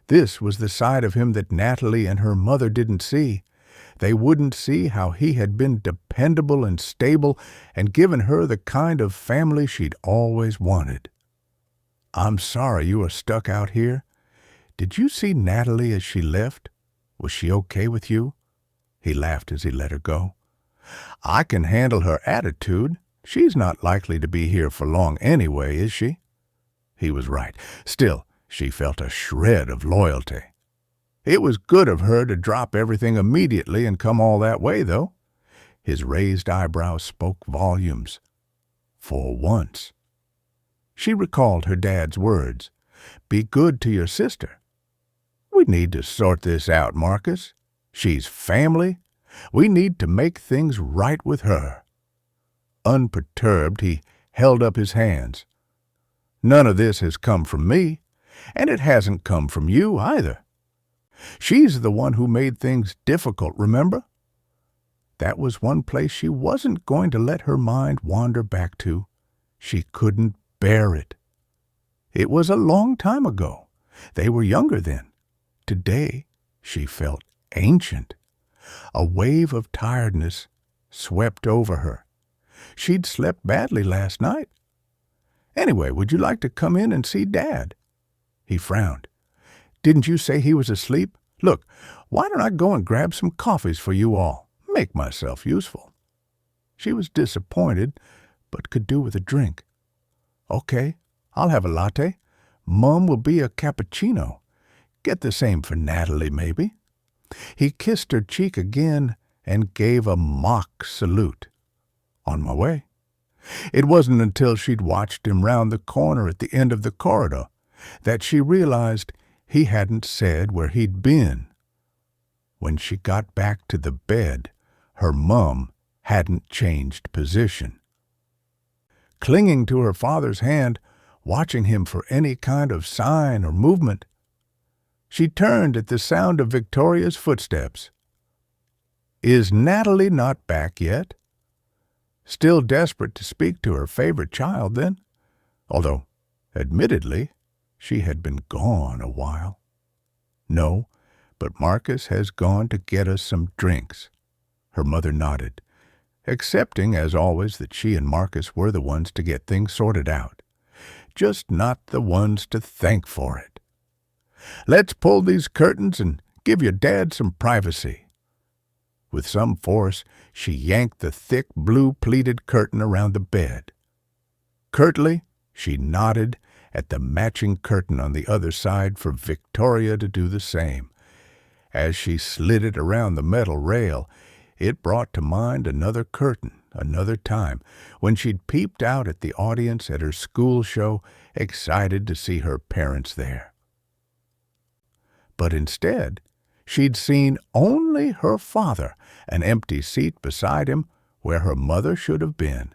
This was the side of him that Natalie and her mother didn't see. They wouldn't see how he had been dependable and stable and given her the kind of family she'd always wanted. "I'm sorry you are stuck out here. Did you see Natalie as she left? Was she okay with you?" He laughed as he let her go. "I can handle her attitude. She's not likely to be here for long anyway, is she? He was right. Still, she felt a shred of loyalty. It was good of her to drop everything immediately and come all that way, though. His raised eyebrows spoke volumes. For once. She recalled her dad's words. Be good to your sister. We need to sort this out, Marcus. She's family. We need to make things right with her. Unperturbed, he held up his hands. None of this has come from me, and it hasn't come from you either. She's the one who made things difficult, remember? That was one place she wasn't going to let her mind wander back to. She couldn't bear it. It was a long time ago. They were younger then. Today, she felt ancient. A wave of tiredness swept over her. She'd slept badly last night. Anyway, would you like to come in and see Dad? He frowned. Didn't you say he was asleep? Look, why don't I go and grab some coffees for you all? Make myself useful. She was disappointed, but could do with a drink. Okay, I'll have a latte. Mum will be a cappuccino. Get the same for Natalie, maybe. He kissed her cheek again and gave a mock salute. On my way. It wasn't until she'd watched him round the corner at the end of the corridor that she realized he hadn't said where he'd been. When she got back to the bed, her mum hadn't changed position. Clinging to her father's hand, watching him for any kind of sign or movement, she turned at the sound of Victoria's footsteps. Is Natalie not back yet? Still desperate to speak to her favorite child, then, although, admittedly, she had been gone a while. No, but Marcus has gone to get us some drinks. Her mother nodded, accepting, as always, that she and Marcus were the ones to get things sorted out, just not the ones to thank for it. Let's pull these curtains and give your dad some privacy. With some force, she yanked the thick blue pleated curtain around the bed. Curtly, she nodded at the matching curtain on the other side for Victoria to do the same. As she slid it around the metal rail, it brought to mind another curtain, another time, when she'd peeped out at the audience at her school show, excited to see her parents there. But instead, she'd seen only her father, an empty seat beside him where her mother should have been.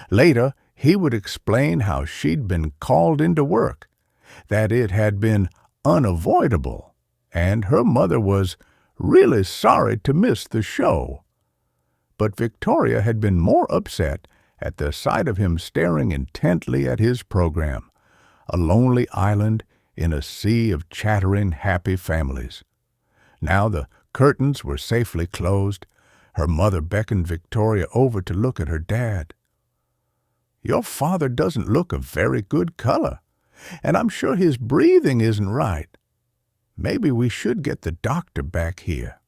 Later, he would explain how she'd been called into work, that it had been unavoidable, and her mother was really sorry to miss the show. But Victoria had been more upset at the sight of him staring intently at his program, a lonely island in a sea of chattering, happy families. Now the curtains were safely closed. Her mother beckoned Victoria over to look at her dad. Your father doesn't look a very good color, and I'm sure his breathing isn't right. Maybe we should get the doctor back here.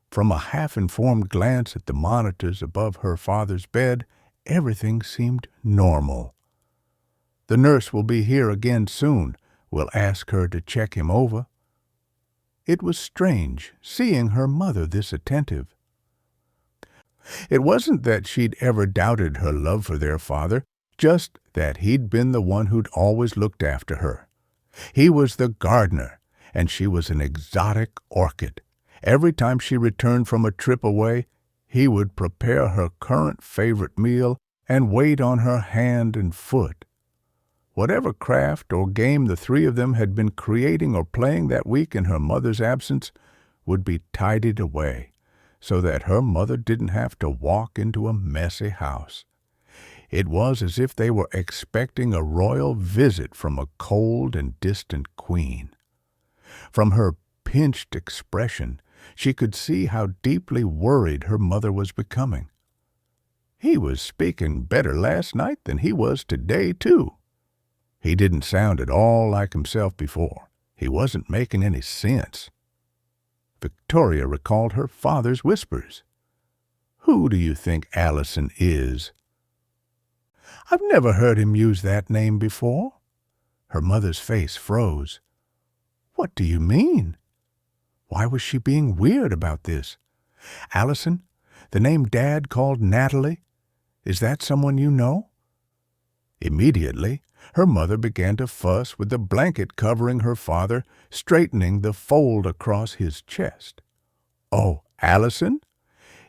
From a half-informed glance at the monitors above her father's bed, everything seemed normal. The nurse will be here again soon. We'll ask her to check him over. It was strange seeing her mother this attentive. It wasn't that she'd ever doubted her love for their father, just that he'd been the one who'd always looked after her. He was the gardener, and she was an exotic orchid. Every time she returned from a trip away, he would prepare her current favorite meal and wait on her hand and foot. Whatever craft or game the three of them had been creating or playing that week in her mother's absence would be tidied away, so that her mother didn't have to walk into a messy house. It was as if they were expecting a royal visit from a cold and distant queen. From her pinched expression, she could see how deeply worried her mother was becoming. He was speaking better last night than he was today, too. He didn't sound at all like himself before. He wasn't making any sense. Victoria recalled her father's whispers. Who do you think Allison is? I've never heard him use that name before." Her mother's face froze. "What do you mean?" Why was she being weird about this? "Allison, the name Dad called Natalie, is that someone you know?" Immediately, her mother began to fuss with the blanket covering her father, straightening the fold across his chest. "Oh, Allison?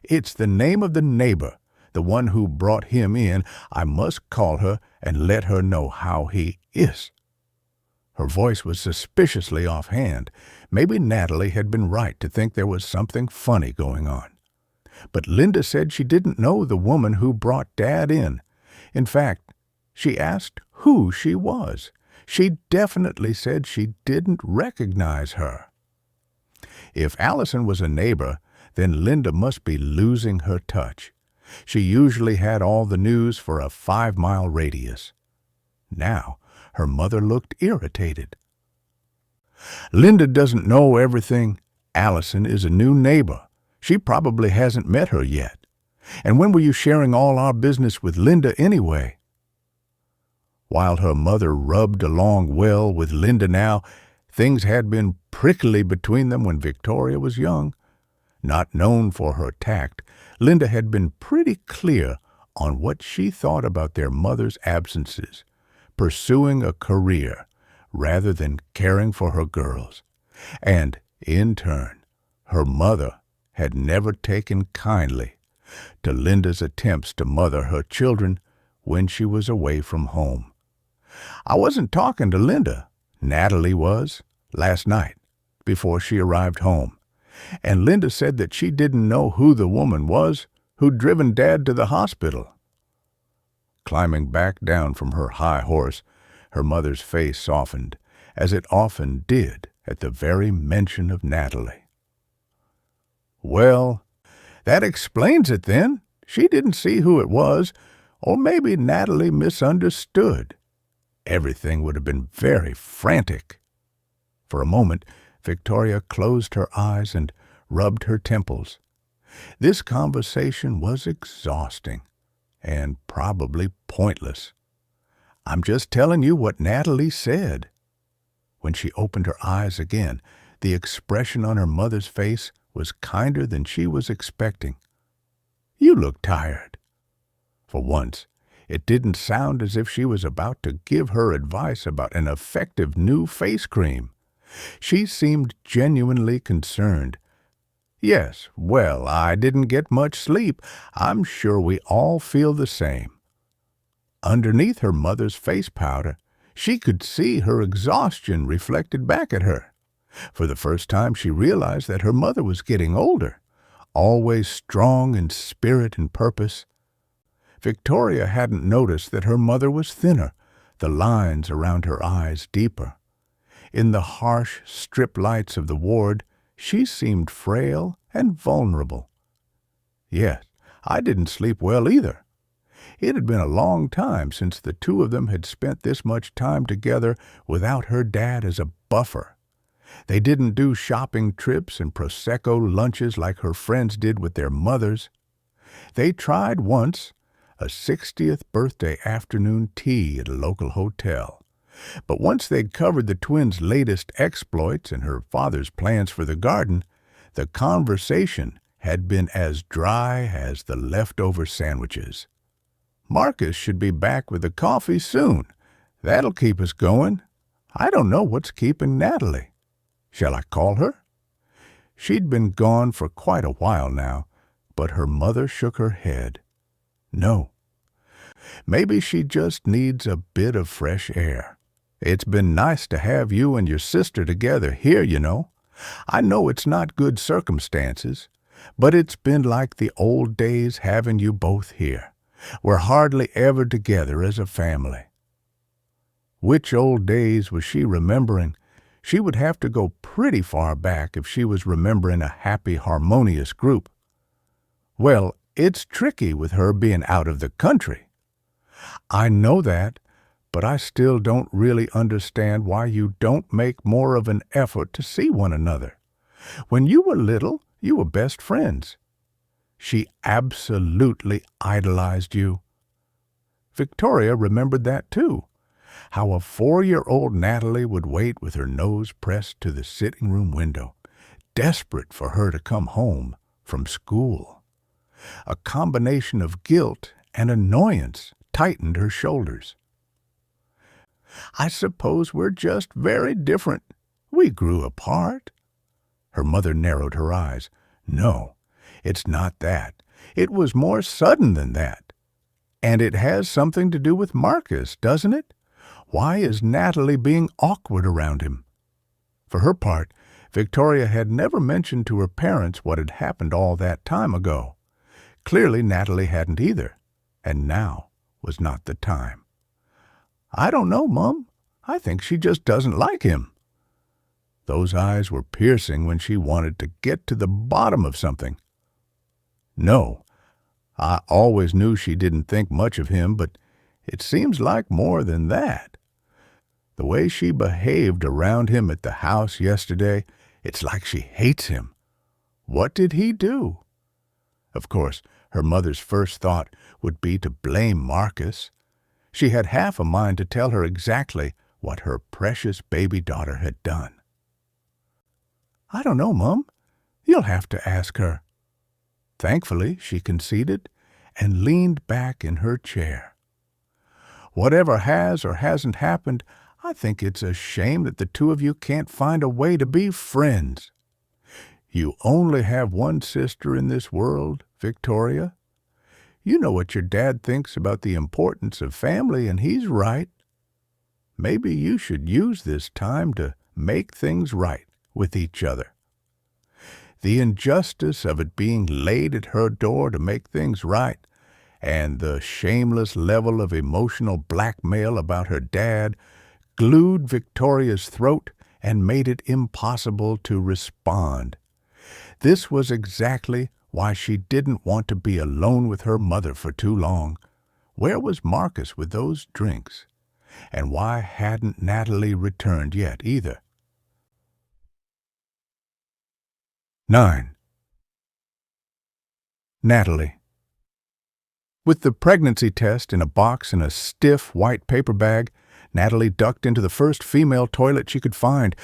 It's the name of the neighbor, the one who brought him in. I must call her and let her know how he is." Her voice was suspiciously offhand. Maybe Natalie had been right to think there was something funny going on. But Linda said she didn't know the woman who brought Dad in. In fact, she asked who she was. She definitely said she didn't recognize her. If Allison was a neighbor, then Linda must be losing her touch. She usually had all the news for a 5-mile radius. Now, her mother looked irritated. "Linda doesn't know everything. Allison is a new neighbor. She probably hasn't met her yet. And when were you sharing all our business with Linda anyway?" While her mother rubbed along well with Linda now, things had been prickly between them when Victoria was young. Not known for her tact, Linda had been pretty clear on what she thought about their mother's absences, pursuing a career rather than caring for her girls. And, in turn, her mother had never taken kindly to Linda's attempts to mother her children when she was away from home. "I wasn't talking to Linda. Natalie was, last night, before she arrived home. And Linda said that she didn't know who the woman was who'd driven Dad to the hospital." Climbing back down from her high horse, her mother's face softened, as it often did at the very mention of Natalie. "Well, that explains it then. She didn't see who it was, or maybe Natalie misunderstood. Everything would have been very frantic." For a moment, Victoria closed her eyes and rubbed her temples. This conversation was exhausting and probably pointless. "I'm just telling you what Natalie said." When she opened her eyes again, the expression on her mother's face was kinder than she was expecting. "You look tired." For once, it didn't sound as if she was about to give her advice about an effective new face cream. She seemed genuinely concerned. "Yes, well, I didn't get much sleep. I'm sure we all feel the same." Underneath her mother's face powder, she could see her exhaustion reflected back at her. For the first time, she realized that her mother was getting older, always strong in spirit and purpose. Victoria hadn't noticed that her mother was thinner, the lines around her eyes deeper. In the harsh strip lights of the ward, she seemed frail and vulnerable. Yes, I didn't sleep well either. It had been a long time since the two of them had spent this much time together without her dad as a buffer. They didn't do shopping trips and Prosecco lunches like her friends did with their mothers. They tried once a 60th birthday afternoon tea at a local hotel. But once they'd covered the twins' latest exploits and her father's plans for the garden, the conversation had been as dry as the leftover sandwiches. "Marcus should be back with the coffee soon. That'll keep us going. I don't know what's keeping Natalie. Shall I call her?" She'd been gone for quite a while now, but her mother shook her head. "No. Maybe she just needs a bit of fresh air. It's been nice to have you and your sister together here, you know. I know it's not good circumstances, but it's been like the old days having you both here. We're hardly ever together as a family." Which old days was she remembering? She would have to go pretty far back if she was remembering a happy, harmonious group. "Well, it's tricky with her being out of the country." "I know that, but I still don't really understand why you don't make more of an effort to see one another. When you were little, you were best friends. She absolutely idolized you." Victoria remembered that too. How a 4-year-old Natalie would wait with her nose pressed to the sitting room window, desperate for her to come home from school. A combination of guilt and annoyance tightened her shoulders. "I suppose we're just very different. We grew apart." Her mother narrowed her eyes. "No, it's not that. It was more sudden than that. And it has something to do with Marcus, doesn't it? Why is Natalie being awkward around him?" For her part, Victoria had never mentioned to her parents what had happened all that time ago. Clearly Natalie hadn't either, and now was not the time. "I don't know, Mum. I think she just doesn't like him." Those eyes were piercing when she wanted to get to the bottom of something. "No, I always knew she didn't think much of him, but it seems like more than that. The way she behaved around him at the house yesterday, it's like she hates him. What did he do?" Of course, her mother's first thought would be to blame Marcus. She had half a mind to tell her exactly what her precious baby daughter had done. "I don't know, Mum. You'll have to ask her." Thankfully, she conceded and leaned back in her chair. "Whatever has or hasn't happened, I think it's a shame that the two of you can't find a way to be friends. You only have one sister in this world, Victoria. You know what your dad thinks about the importance of family, and he's right. Maybe you should use this time to make things right with each other. The injustice of it being laid at her door to make things right, and the shameless level of emotional blackmail about her dad glued Victoria's throat and made it impossible to respond. This was exactly why she didn't want to be alone with her mother for too long. Where was Marcus with those drinks? And why hadn't Natalie returned yet either? 9. Natalie. With the pregnancy test in a box in a stiff white paper bag, Natalie ducked into the first female toilet she could find.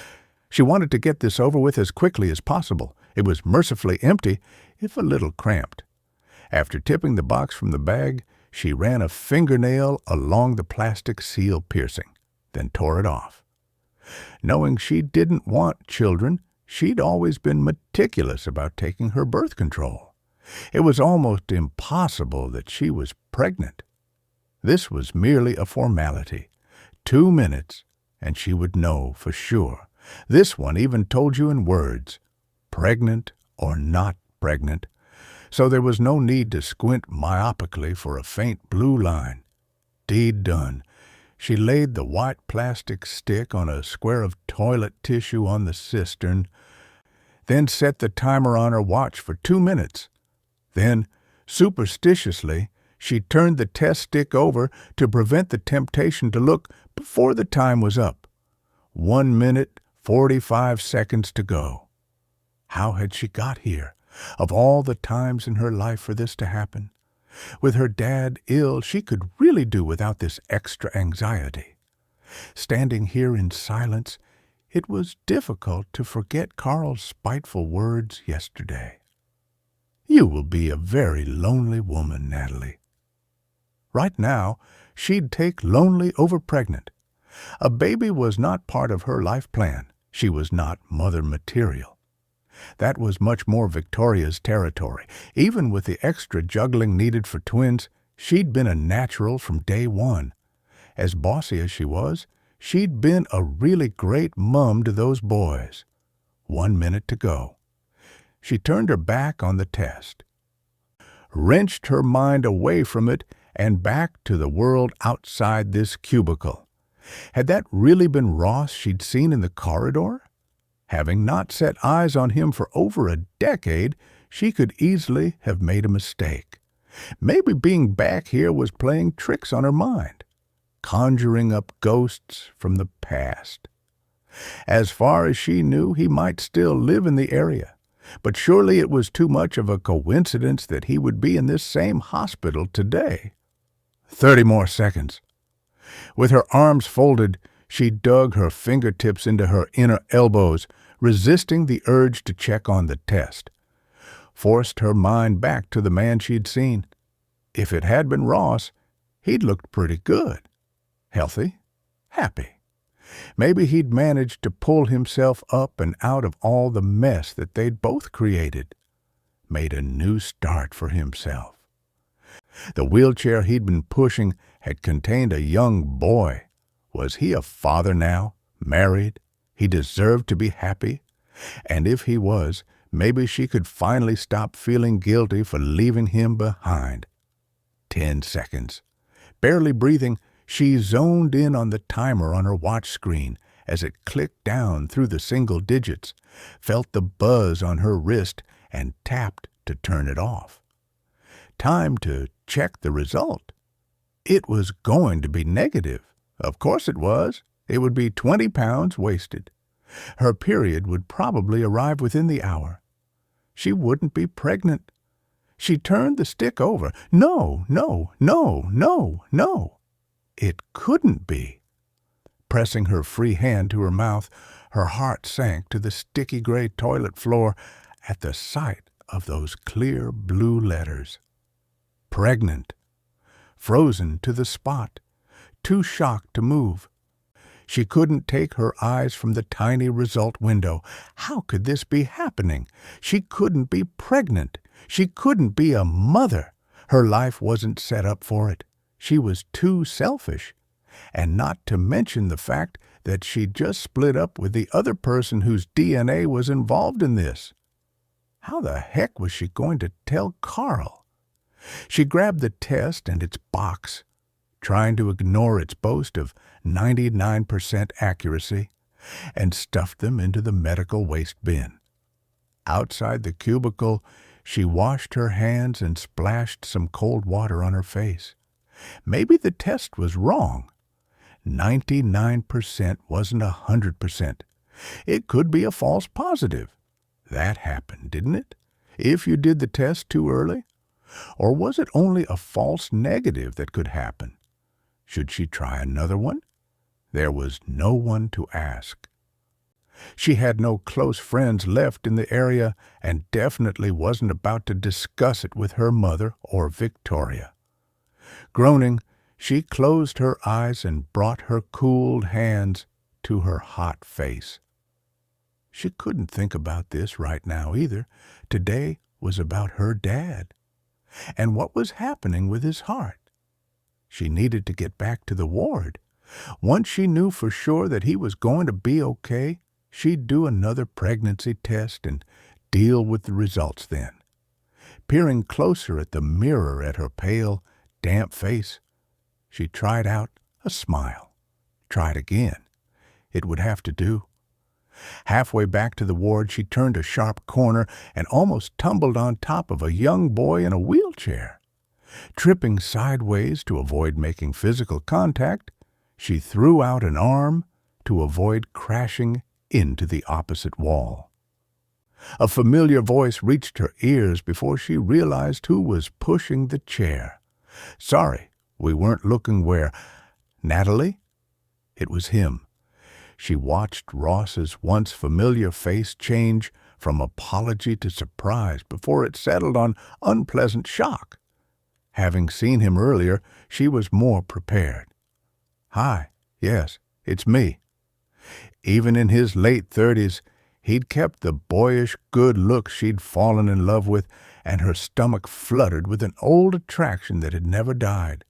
She wanted to get this over with as quickly as possible. It was mercifully empty, if a little cramped. After tipping the box from the bag, she ran a fingernail along the plastic seal piercing, then tore it off. Knowing she didn't want children, she'd always been meticulous about taking her birth control. It was almost impossible that she was pregnant. This was merely a formality. 2 minutes, and she would know for sure. This one even told you in words, pregnant or not pregnant, so there was no need to squint myopically for a faint blue line. Deed done. She laid the white plastic stick on a square of toilet tissue on the cistern, then set the timer on her watch for 2 minutes. Then, superstitiously, she turned the test stick over to prevent the temptation to look before the time was up. 1 minute, 45 seconds to go. How had she got here? Of all the times in her life for this to happen. With her dad ill, she could really do without this extra anxiety. Standing here in silence, it was difficult to forget Carl's spiteful words yesterday. "You will be a very lonely woman, Natalie." Right now, she'd take lonely over pregnant. A baby was not part of her life plan. She was not mother material. That was much more Victoria's territory. Even with the extra juggling needed for twins, she'd been a natural from day one. As bossy as she was, she'd been a really great mum to those boys. 1 minute to go. She turned her back on the test, wrenched her mind away from it and back to the world outside this cubicle. Had that really been Ross she'd seen in the corridor? Having not set eyes on him for over a decade, she could easily have made a mistake. Maybe being back here was playing tricks on her mind, conjuring up ghosts from the past. As far as she knew, he might still live in the area, but surely it was too much of a coincidence that he would be in this same hospital today. 30 more seconds. With her arms folded, she dug her fingertips into her inner elbows, resisting the urge to check on the test. Forced her mind back to the man she'd seen. If it had been Ross, he'd looked pretty good. Healthy. Happy. Maybe he'd managed to pull himself up and out of all the mess that they'd both created. Made a new start for himself. The wheelchair he'd been pushing had contained a young boy. Was he a father now? Married? He deserved to be happy? And if he was, maybe she could finally stop feeling guilty for leaving him behind. 10 seconds. Barely breathing, she zoned in on the timer on her watch screen as it clicked down through the single digits, felt the buzz on her wrist, and tapped to turn it off. Time to check the result. It was going to be negative. Of course it was. It would be 20 pounds wasted. Her period would probably arrive within the hour. She wouldn't be pregnant. She turned the stick over. No, no, no, no, no. It couldn't be. Pressing her free hand to her mouth, her heart sank to the sticky gray toilet floor at the sight of those clear blue letters. Pregnant. Frozen to the spot. Too shocked to move. She couldn't take her eyes from the tiny result window. How could this be happening? She couldn't be pregnant. She couldn't be a mother. Her life wasn't set up for it. She was too selfish. And not to mention the fact that she'd just split up with the other person whose DNA was involved in this. How the heck was she going to tell Carl? She grabbed the test and its box, trying to ignore its boast of 99% accuracy, and stuffed them into the medical waste bin. Outside the cubicle, she washed her hands and splashed some cold water on her face. Maybe the test was wrong. 99% wasn't 100%. It could be a false positive. That happened, didn't it? If you did the test too early? Or was it only a false negative that could happen? Should she try another one? There was no one to ask. She had no close friends left in the area and definitely wasn't about to discuss it with her mother or Victoria. Groaning, she closed her eyes and brought her cooled hands to her hot face. She couldn't think about this right now either. Today was about her dad. And what was happening with his heart? She needed to get back to the ward. Once she knew for sure that he was going to be okay, she'd do another pregnancy test and deal with the results then. Peering closer at the mirror at her pale, damp face, she tried out a smile. Tried again. It would have to do. Halfway back to the ward, she turned a sharp corner and almost tumbled on top of a young boy in a wheelchair. Tripping sideways to avoid making physical contact, she threw out an arm to avoid crashing into the opposite wall. A familiar voice reached her ears before she realized who was pushing the chair. "Sorry, we weren't looking where—" "Natalie?" It was him. She watched Ross's once familiar face change from apology to surprise before it settled on unpleasant shock. Having seen him earlier, she was more prepared. "Hi, yes, it's me." Even in his late 30s, he'd kept the boyish good look she'd fallen in love with, and her stomach fluttered with an old attraction that had never died.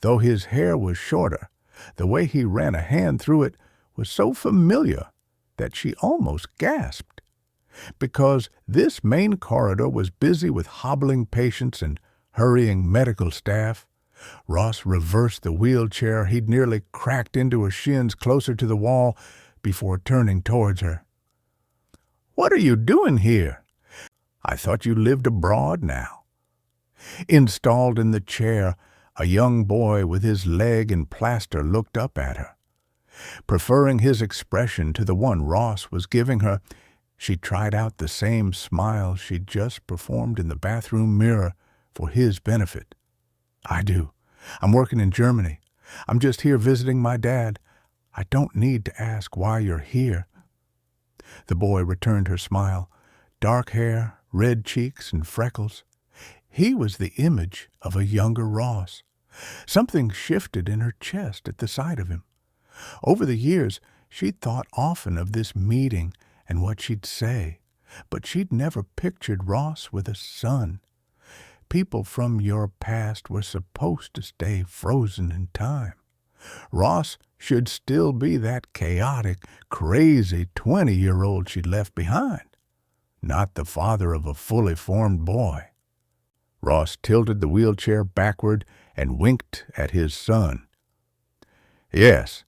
Though his hair was shorter, the way he ran a hand through it was so familiar that she almost gasped. Because this main corridor was busy with hobbling patients and hurrying medical staff, Ross reversed the wheelchair he'd nearly cracked into her shins closer to the wall before turning towards her. "What are you doing here? I thought you lived abroad now." Installed in the chair, a young boy with his leg in plaster looked up at her. Preferring his expression to the one Ross was giving her, she tried out the same smile she'd just performed in the bathroom mirror for his benefit. "I do. I'm working in Germany. I'm just here visiting my dad. I don't need to ask why you're here." The boy returned her smile. Dark hair, red cheeks, and freckles. He was the image of a younger Ross. Something shifted in her chest at the sight of him. Over the years, she'd thought often of this meeting and what she'd say, but she'd never pictured Ross with a son. People from your past were supposed to stay frozen in time. Ross should still be that chaotic, crazy 20-year-old she'd left behind, not the father of a fully formed boy. Ross tilted the wheelchair backward and winked at his son. "Yes,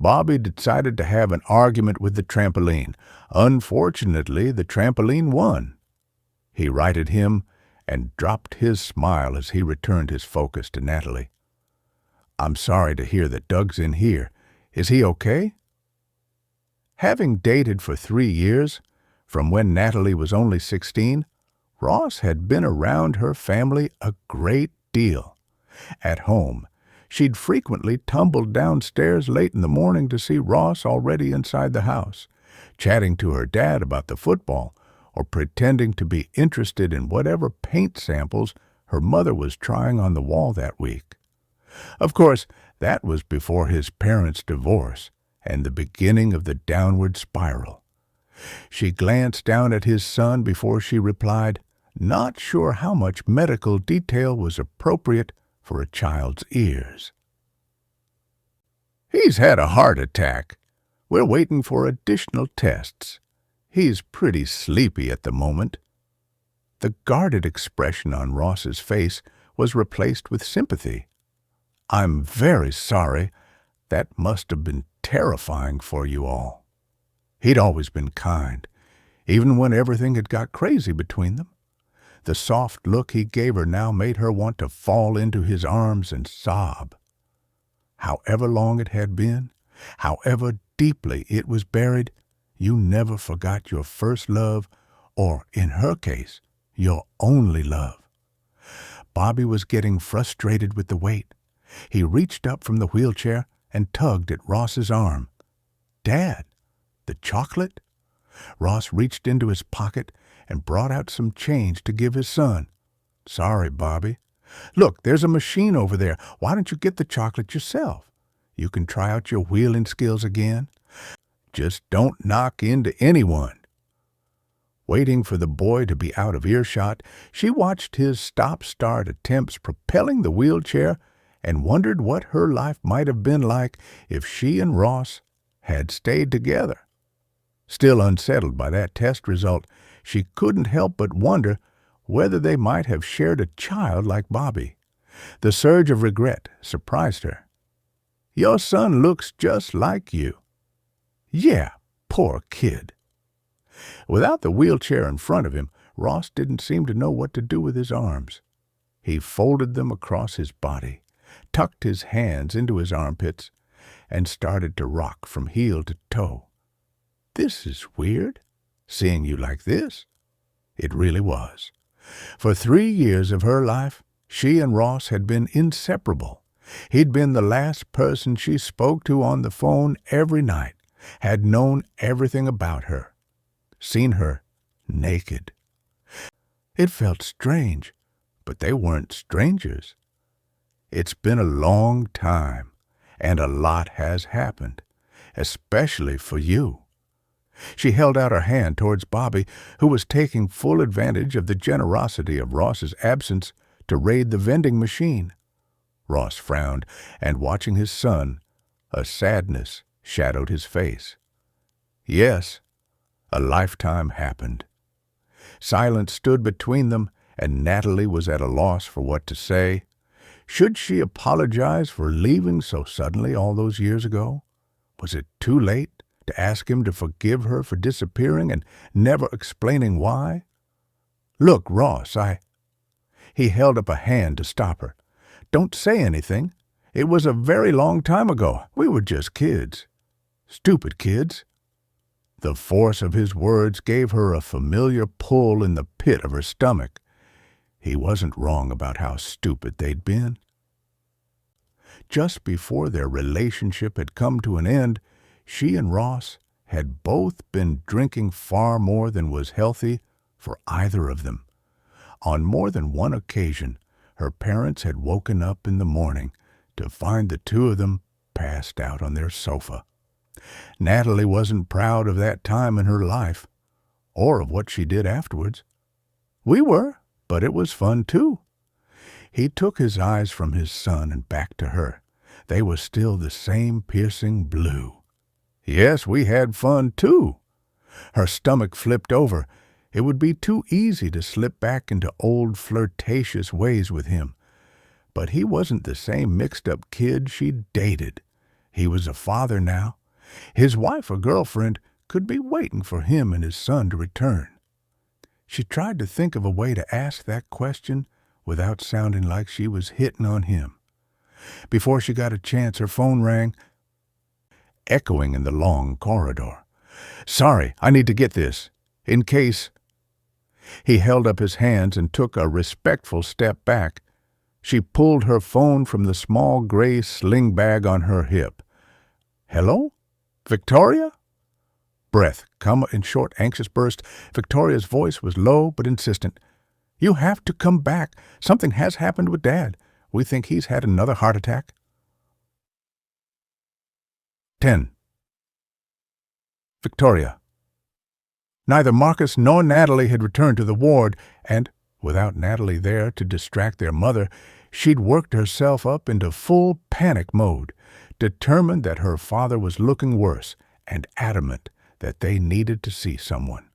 Bobby decided to have an argument with the trampoline. Unfortunately, the trampoline won." He righted him and dropped his smile as he returned his focus to Natalie. "I'm sorry to hear that Doug's in here. Is he okay?" Having dated for 3 years, from when Natalie was only 16, Ross had been around her family a great deal. At home, she'd frequently tumbled downstairs late in the morning to see Ross already inside the house, chatting to her dad about the football or pretending to be interested in whatever paint samples her mother was trying on the wall that week. Of course, that was before his parents' divorce and the beginning of the downward spiral. She glanced down at his son before she replied, not sure how much medical detail was appropriate for a child's ears. "He's had a heart attack. We're waiting for additional tests. He's pretty sleepy at the moment." The guarded expression on Ross's face was replaced with sympathy. "I'm very sorry. That must have been terrifying for you all." He'd always been kind, even when everything had got crazy between them. The soft look he gave her now made her want to fall into his arms and sob. However long it had been, however deeply it was buried, you never forgot your first love, or, in her case, your only love. Bobby was getting frustrated with the weight. He reached up from the wheelchair and tugged at Ross's arm. "Dad, the chocolate?" Ross reached into his pocket and brought out some change to give his son. "Sorry, Bobby. Look, there's a machine over there. Why don't you get the chocolate yourself? You can try out your wheeling skills again. Just don't knock into anyone." Waiting for the boy to be out of earshot, she watched his stop-start attempts propelling the wheelchair and wondered what her life might have been like if she and Ross had stayed together. Still unsettled by that test result, she couldn't help but wonder whether they might have shared a child like Bobby. The surge of regret surprised her. "Your son looks just like you." "Yeah, poor kid." Without the wheelchair in front of him, Ross didn't seem to know what to do with his arms. He folded them across his body, tucked his hands into his armpits, and started to rock from heel to toe. "This is weird, seeing you like this." It really was. For 3 years of her life, she and Ross had been inseparable. He'd been the last person she spoke to on the phone every night, had known everything about her, seen her naked. It felt strange, but they weren't strangers. It's been a long time, and a lot has happened, especially for you. She held out her hand towards Bobby, who was taking full advantage of the generosity of Ross's absence to raid the vending machine. Ross frowned, and watching his son, a sadness shadowed his face. Yes, a lifetime happened. Silence stood between them, and Natalie was at a loss for what to say. Should she apologize for leaving so suddenly all those years ago? Was it too late to ask him to forgive her for disappearing and never explaining why? "Look, Ross, He held up a hand to stop her. "Don't say anything. It was a very long time ago. We were just kids. Stupid kids." The force of his words gave her a familiar pull in the pit of her stomach. He wasn't wrong about how stupid they'd been. just before their relationship had come to an end, she and Ross had both been drinking far more than was healthy for either of them. On more than one occasion, her parents had woken up in the morning to find the two of them passed out on their sofa. Natalie wasn't proud of that time in her life, or of what she did afterwards. We were, but it was fun too. He took his eyes from his son and back to her. They were still the same piercing blue. Yes, we had fun too. Her stomach flipped over. It would be too easy to slip back into old flirtatious ways with him. But he wasn't the same mixed-up kid she'd dated. He was a father now. His wife or girlfriend could be waiting for him and his son to return. She tried to think of a way to ask that question without sounding like she was hitting on him. Before she got a chance, her phone rang, echoing in the long corridor. "Sorry, I need to get this. In case—" He held up his hands and took a respectful step back. She pulled her phone from the small gray sling bag on her hip. "Hello? Victoria?" Breath come in short, anxious bursts. Victoria's voice was low but insistent. "You have to come back. Something has happened with Dad. We think he's had another heart attack." 10. Victoria. Neither Marcus nor Natalie had returned to the ward, and, without Natalie there to distract their mother, she'd worked herself up into full panic mode, determined that her father was looking worse, and adamant that they needed to see someone.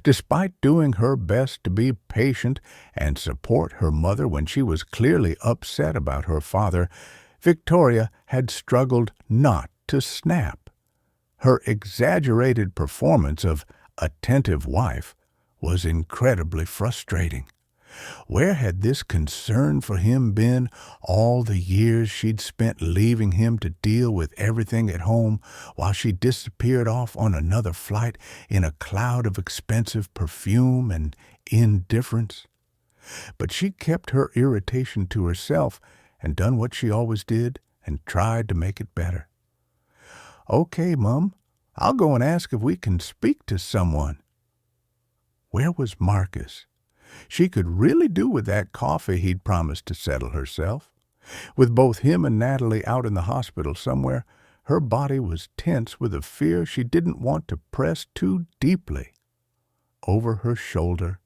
Despite doing her best to be patient and support her mother when she was clearly upset about her father, Victoria had struggled not to snap. Her exaggerated performance of attentive wife was incredibly frustrating. Where had this concern for him been all the years she'd spent leaving him to deal with everything at home while she disappeared off on another flight in a cloud of expensive perfume and indifference? But she kept her irritation to herself and done what she always did and tried to make it better. "Okay, Mum, I'll go and ask if we can speak to someone." Where was Marcus? She could really do with that coffee he'd promised to settle herself. With both him and Natalie out in the hospital somewhere, her body was tense with a fear she didn't want to press too deeply. Over her shoulder,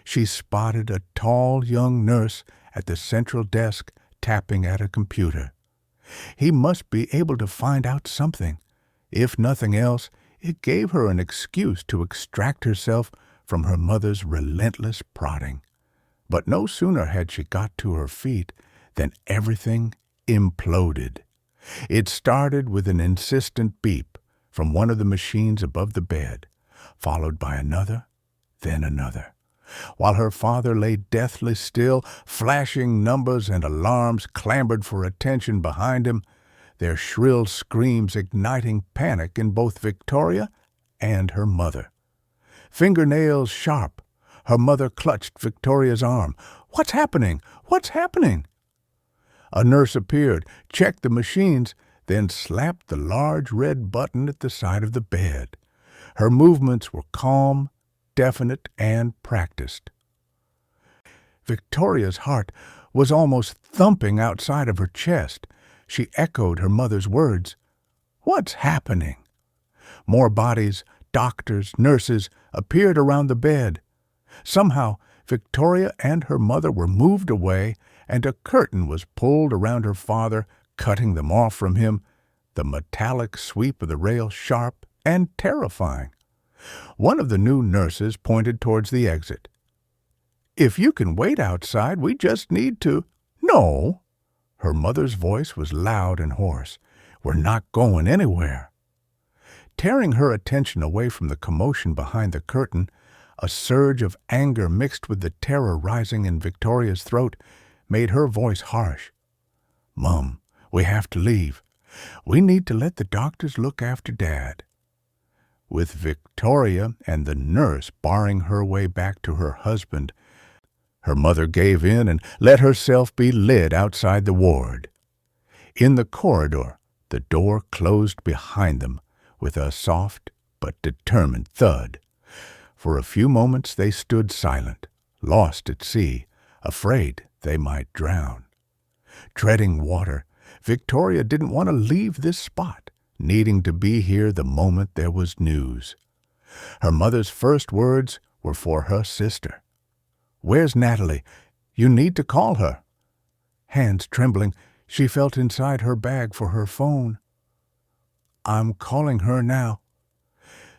she spotted a tall young nurse at the central desk tapping at a computer. He must be able to find out something. If nothing else, it gave her an excuse to extract herself from her mother's relentless prodding. But no sooner had she got to her feet than everything imploded. It started with an insistent beep from one of the machines above the bed, followed by another, then another. While her father lay deathly still, flashing numbers and alarms clambered for attention behind him, their shrill screams igniting panic in both Victoria and her mother. Fingernails sharp, her mother clutched Victoria's arm. "What's happening? What's happening?" A nurse appeared, checked the machines, then slapped the large red button at the side of the bed. Her movements were calm, definite, and practiced. Victoria's heart was almost thumping outside of her chest. She echoed her mother's words. "What's happening?" More bodies, doctors, nurses, appeared around the bed. Somehow, Victoria and her mother were moved away, and a curtain was pulled around her father, cutting them off from him, the metallic sweep of the rail sharp and terrifying. One of the new nurses pointed towards the exit. "If you can wait outside, we just need to—" "No!" Her mother's voice was loud and hoarse. "We're not going anywhere." Tearing her attention away from the commotion behind the curtain, a surge of anger mixed with the terror rising in Victoria's throat made her voice harsh. "Mum, we have to leave. We need to let the doctors look after Dad." With Victoria and the nurse barring her way back to her husband, her mother gave in and let herself be led outside the ward. In the corridor, the door closed behind them with a soft but determined thud. For a few moments they stood silent, lost at sea, afraid they might drown. Treading water, Victoria didn't want to leave this spot, needing to be here the moment there was news. Her mother's first words were for her sister. "Where's Natalie? You need to call her." Hands trembling, she felt inside her bag for her phone. "I'm calling her now."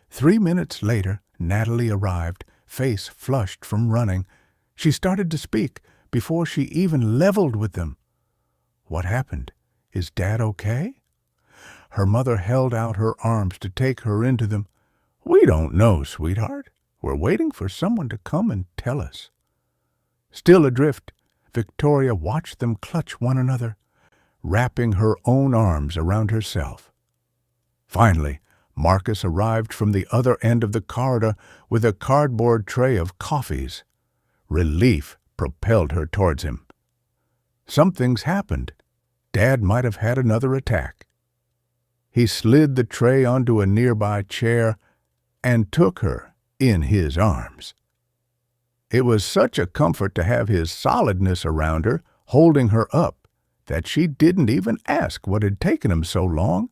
3 minutes later, Natalie arrived, face flushed from running. She started to speak before she even leveled with them. "What happened? Is Dad okay?" Her mother held out her arms to take her into them. "We don't know, sweetheart. We're waiting for someone to come and tell us." Still adrift, Victoria watched them clutch one another, wrapping her own arms around herself. Finally, Marcus arrived from the other end of the corridor with a cardboard tray of coffees. Relief propelled her towards him. Something's happened. Dad might have had another attack. He slid the tray onto a nearby chair and took her in his arms. It was such a comfort to have his solidness around her, holding her up, that she didn't even ask what had taken him so long.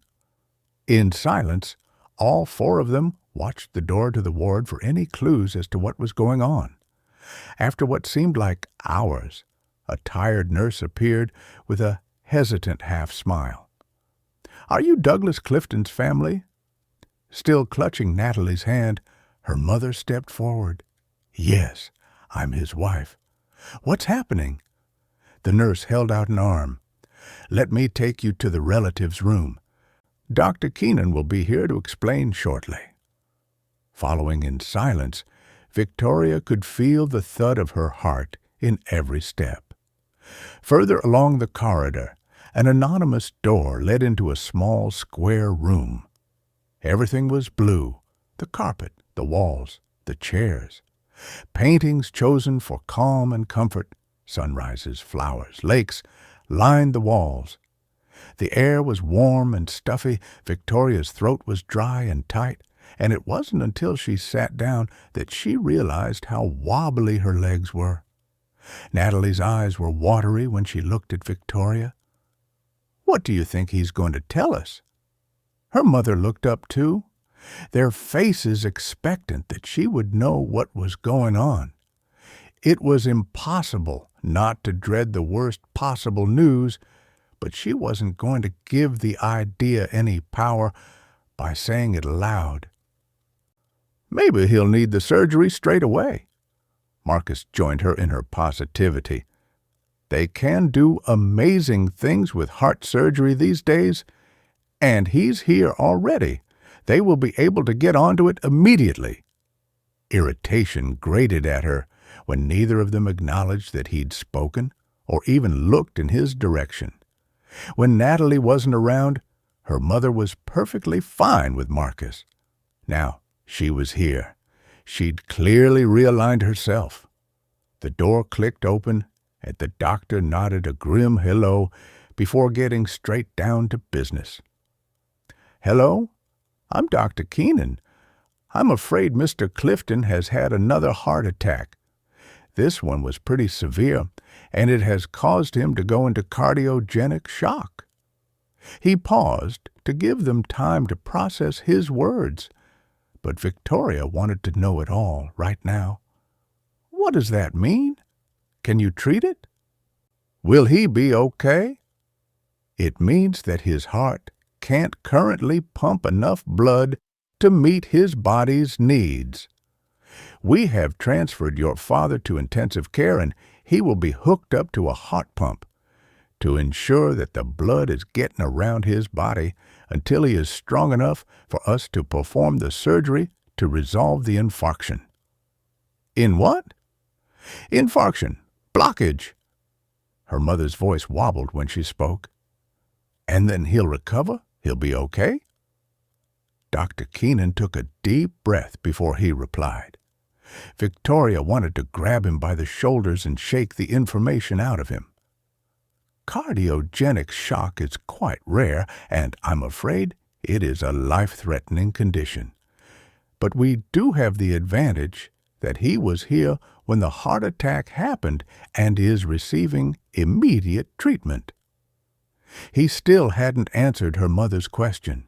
In silence, all four of them watched the door to the ward for any clues as to what was going on. After what seemed like hours, a tired nurse appeared with a hesitant half-smile. "Are you Douglas Clifton's family?" Still clutching Natalie's hand, her mother stepped forward. "Yes, I'm his wife." "What's happening?" The nurse held out an arm. "Let me take you to the relative's room. Dr. Keenan will be here to explain shortly." Following in silence, Victoria could feel the thud of her heart in every step. Further along the corridor, an anonymous door led into a small square room. Everything was blue: the carpet, the walls, the chairs. Paintings chosen for calm and comfort, sunrises, flowers, lakes, lined the walls. The air was warm and stuffy, Victoria's throat was dry and tight, and it wasn't until she sat down that she realized how wobbly her legs were. Natalie's eyes were watery when she looked at Victoria. "What do you think he's going to tell us?" Her mother looked up too, their faces expectant that she would know what was going on. It was impossible not to dread the worst possible news, but she wasn't going to give the idea any power by saying it aloud. "Maybe he'll need the surgery straight away." Marcus joined her in her positivity. "They can do amazing things with heart surgery these days, and he's here already. They will be able to get onto it immediately." Irritation grated at her when neither of them acknowledged that he'd spoken or even looked in his direction. When Natalie wasn't around, her mother was perfectly fine with Marcus. Now she was here. She'd clearly realigned herself. The door clicked open, and the doctor nodded a grim hello before getting straight down to business. "Hello? I'm Dr. Keenan. I'm afraid Mr. Clifton has had another heart attack. This one was pretty severe, and it has caused him to go into cardiogenic shock." He paused to give them time to process his words, but Victoria wanted to know it all right now. "What does that mean? Can you treat it? Will he be okay?" "It means that his heart can't currently pump enough blood to meet his body's needs. We have transferred your father to intensive care, and he will be hooked up to a heart pump to ensure that the blood is getting around his body until he is strong enough for us to perform the surgery to resolve the infarction." "In what?" "Infarction. Blockage." Her mother's voice wobbled when she spoke. "And then he'll recover? He'll be okay?" Dr. Keenan took a deep breath before he replied. Victoria wanted to grab him by the shoulders and shake the information out of him. cardiogenic shock is quite rare, and I'm afraid it is a life-threatening condition. But we do have the advantage that he was here when the heart attack happened and is receiving immediate treatment." He still hadn't answered her mother's question.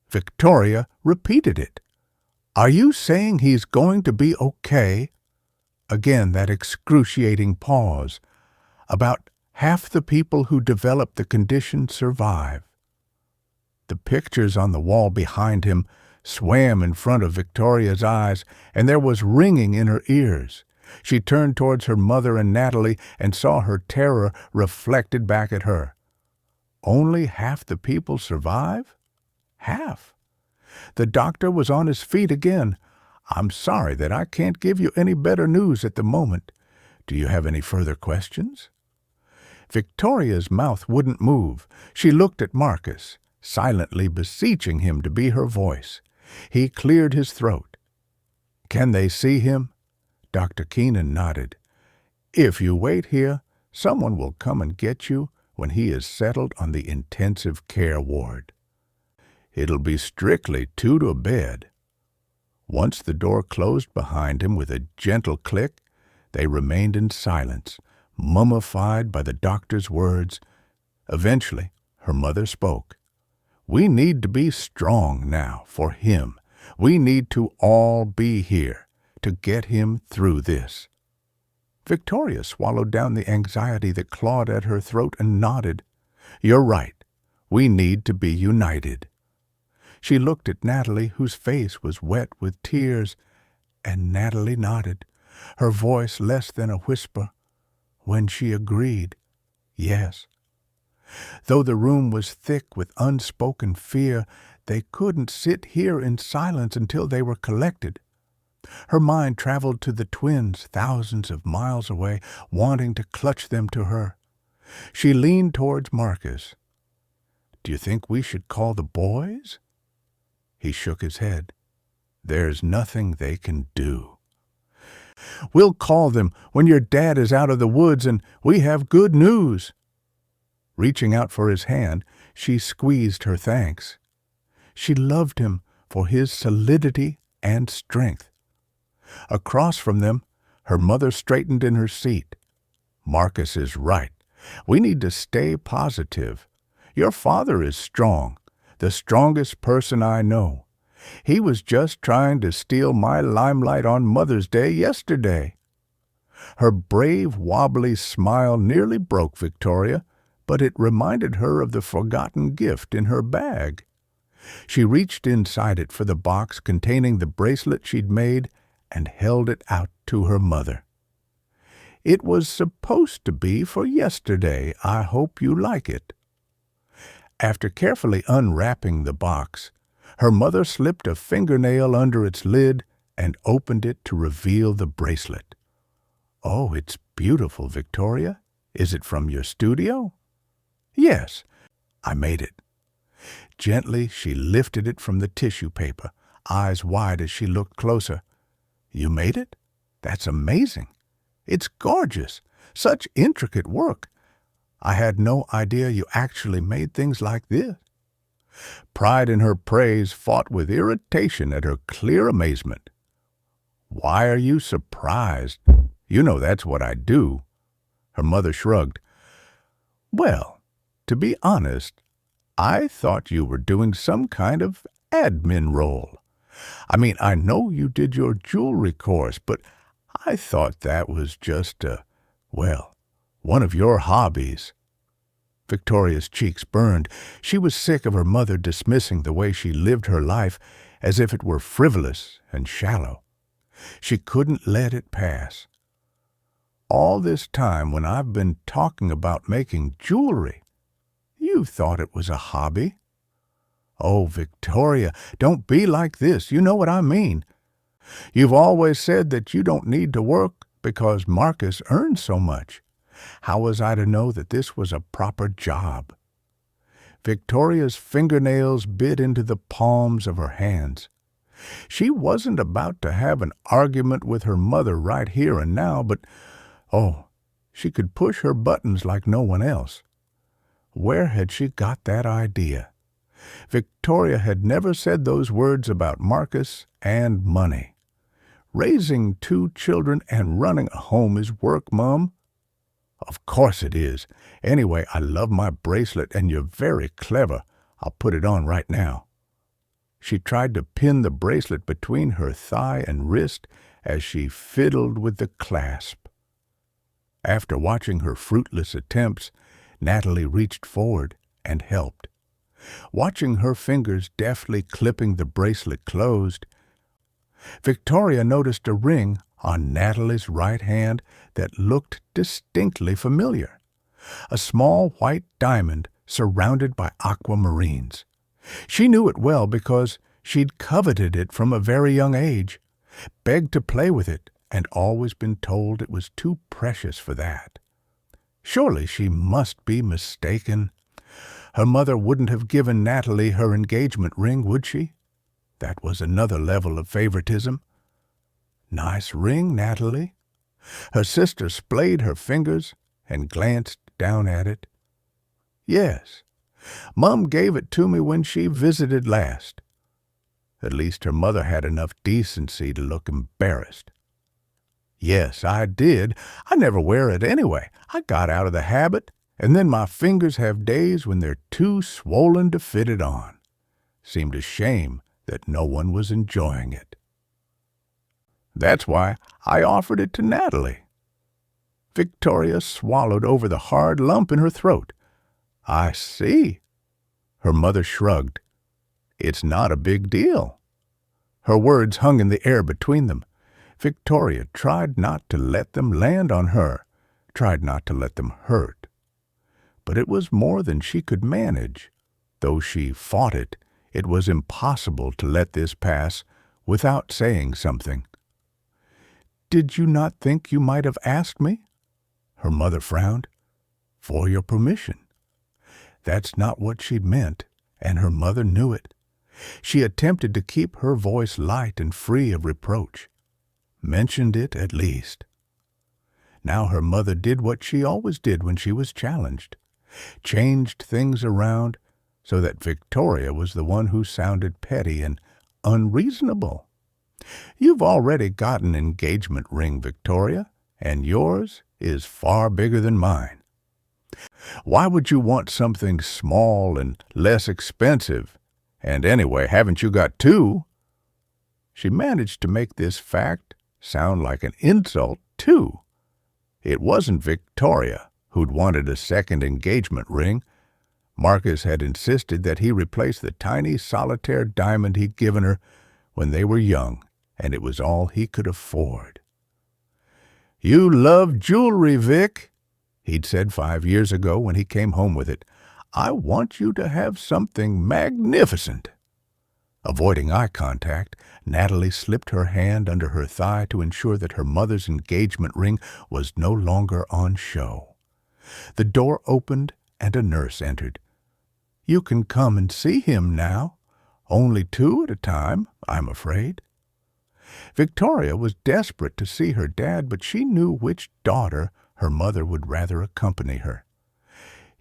Victoria repeated it. "Are you saying he's going to be okay?" Again, that excruciating pause. "About half the people who develop the condition survive." The pictures on the wall behind him swam in front of Victoria's eyes, and there was ringing in her ears. She turned towards her mother and Natalie and saw her terror reflected back at her. Only half the people survive? Half. The doctor was on his feet again. "I'm sorry that I can't give you any better news at the moment. Do you have any further questions?" Victoria's mouth wouldn't move. She looked at Marcus, silently beseeching him to be her voice. He cleared his throat. "Can they see him?" Dr. Keenan nodded. "If you wait here, someone will come and get you when he is settled on the intensive care ward. It'll be strictly 2 to bed." Once the door closed behind him with a gentle click, they remained in silence, mummified by the doctor's words. Eventually, her mother spoke. "We need to be strong now for him. We need to all be here to get him through this." Victoria swallowed down the anxiety that clawed at her throat and nodded. "You're right. We need to be united." She looked at Natalie, whose face was wet with tears, and Natalie nodded, her voice less than a whisper, when she agreed, "Yes." Though the room was thick with unspoken fear, they couldn't sit here in silence until they were collected. Her mind traveled to the twins thousands of miles away, wanting to clutch them to her. She leaned towards Marcus. "Do you think we should call the boys?" He shook his head. "There's nothing they can do." "We'll call them when your dad is out of the woods and we have good news." Reaching out for his hand, she squeezed her thanks. She loved him for his solidity and strength. Across from them, her mother straightened in her seat. "Marcus is right. We need to stay positive. Your father is strong, the strongest person I know. He was just trying to steal my limelight on Mother's Day yesterday." Her brave, wobbly smile nearly broke Victoria, but it reminded her of the forgotten gift in her bag. She reached inside it for the box containing the bracelet she'd made and held it out to her mother. "It was supposed to be for yesterday. I hope you like it." After carefully unwrapping the box, her mother slipped a fingernail under its lid and opened it to reveal the bracelet. "Oh, it's beautiful, Victoria. Is it from your studio?" "Yes, I made it." Gently, she lifted it from the tissue paper, eyes wide as she looked closer. "You made it? That's amazing. It's gorgeous. Such intricate work. I had no idea you actually made things like this." Pride in her praise fought with irritation at her clear amazement. "Why are you surprised? You know that's what I do." Her mother shrugged. "Well, to be honest, I thought you were doing some kind of admin role. I mean, I know you did your jewelry course, but I thought that was just, one of your hobbies." Victoria's cheeks burned. She was sick of her mother dismissing the way she lived her life as if it were frivolous and shallow. She couldn't let it pass. "All this time when I've been talking about making jewelry, you thought it was a hobby." "Oh, Victoria, don't be like this. You know what I mean. You've always said that you don't need to work because Marcus earns so much. How was I to know that this was a proper job?" Victoria's fingernails bit into the palms of her hands. She wasn't about to have an argument with her mother right here and now, but, She could push her buttons like no one else. Where had she got that idea? Victoria had never said those words about Marcus and money. Raising 2 children and running a home is work, Mum. Of course it is. Anyway, I love my bracelet, and you're very clever. I'll put it on right now. She tried to pin the bracelet between her thigh and wrist as she fiddled with the clasp. After watching her fruitless attempts, Natalie reached forward and helped. Watching her fingers deftly clipping the bracelet closed, Victoria noticed a ring on Natalie's right hand that looked distinctly familiar. A small white diamond surrounded by aquamarines. She knew it well because she'd coveted it from a very young age, begged to play with it, and always been told it was too precious for that. Surely she must be mistaken. Her mother wouldn't have given Natalie her engagement ring, would she? That was another level of favoritism. Nice ring, Natalie. Her sister splayed her fingers and glanced down at it. Yes, Mum gave it to me when she visited last. At least her mother had enough decency to look embarrassed. Yes, I did. I never wear it anyway. I got out of the habit, and then my fingers have days when they're too swollen to fit it on. Seemed a shame that no one was enjoying it. That's why I offered it to Natalie. Victoria swallowed over the hard lump in her throat. I see. Her mother shrugged. It's not a big deal. Her words hung in the air between them. Victoria tried not to let them land on her, tried not to let them hurt. But it was more than she could manage. Though she fought it, it was impossible to let this pass without saying something. Did you not think you might have asked me? Her mother frowned. For your permission. That's not what she meant, and her mother knew it. She attempted to keep her voice light and free of reproach. Mentioned it at least. Now her mother did what she always did when she was challenged. Changed things around so that Victoria was the one who sounded petty and unreasonable. You've already got an engagement ring, Victoria, and yours is far bigger than mine. Why would you want something small and less expensive? And anyway, haven't you got 2? She managed to make this fact sound like an insult, too. It wasn't Victoria who'd wanted a second engagement ring. Marcus had insisted that he replace the tiny solitaire diamond he'd given her when they were young, and it was all he could afford. You love jewelry, Vic, he'd said 5 years ago when he came home with it. I want you to have something magnificent. Avoiding eye contact, Natalie slipped her hand under her thigh to ensure that her mother's engagement ring was no longer on show. The door opened and a nurse entered. You can come and see him now. Only 2 at a time, I'm afraid. Victoria was desperate to see her dad, but she knew which daughter her mother would rather accompany her.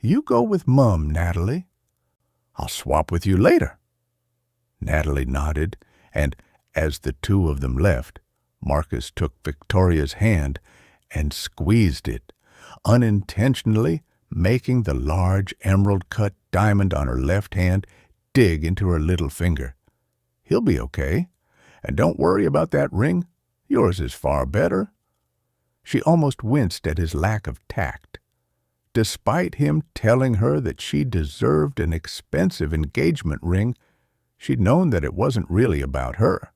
You go with Mum, Natalie. I'll swap with you later. Natalie nodded, and as the 2 of them left, Marcus took Victoria's hand and squeezed it, unintentionally making the large emerald-cut diamond on her left hand dig into her little finger. He'll be okay, and don't worry about that ring. Yours is far better. She almost winced at his lack of tact. Despite him telling her that she deserved an expensive engagement ring, she'd known that it wasn't really about her.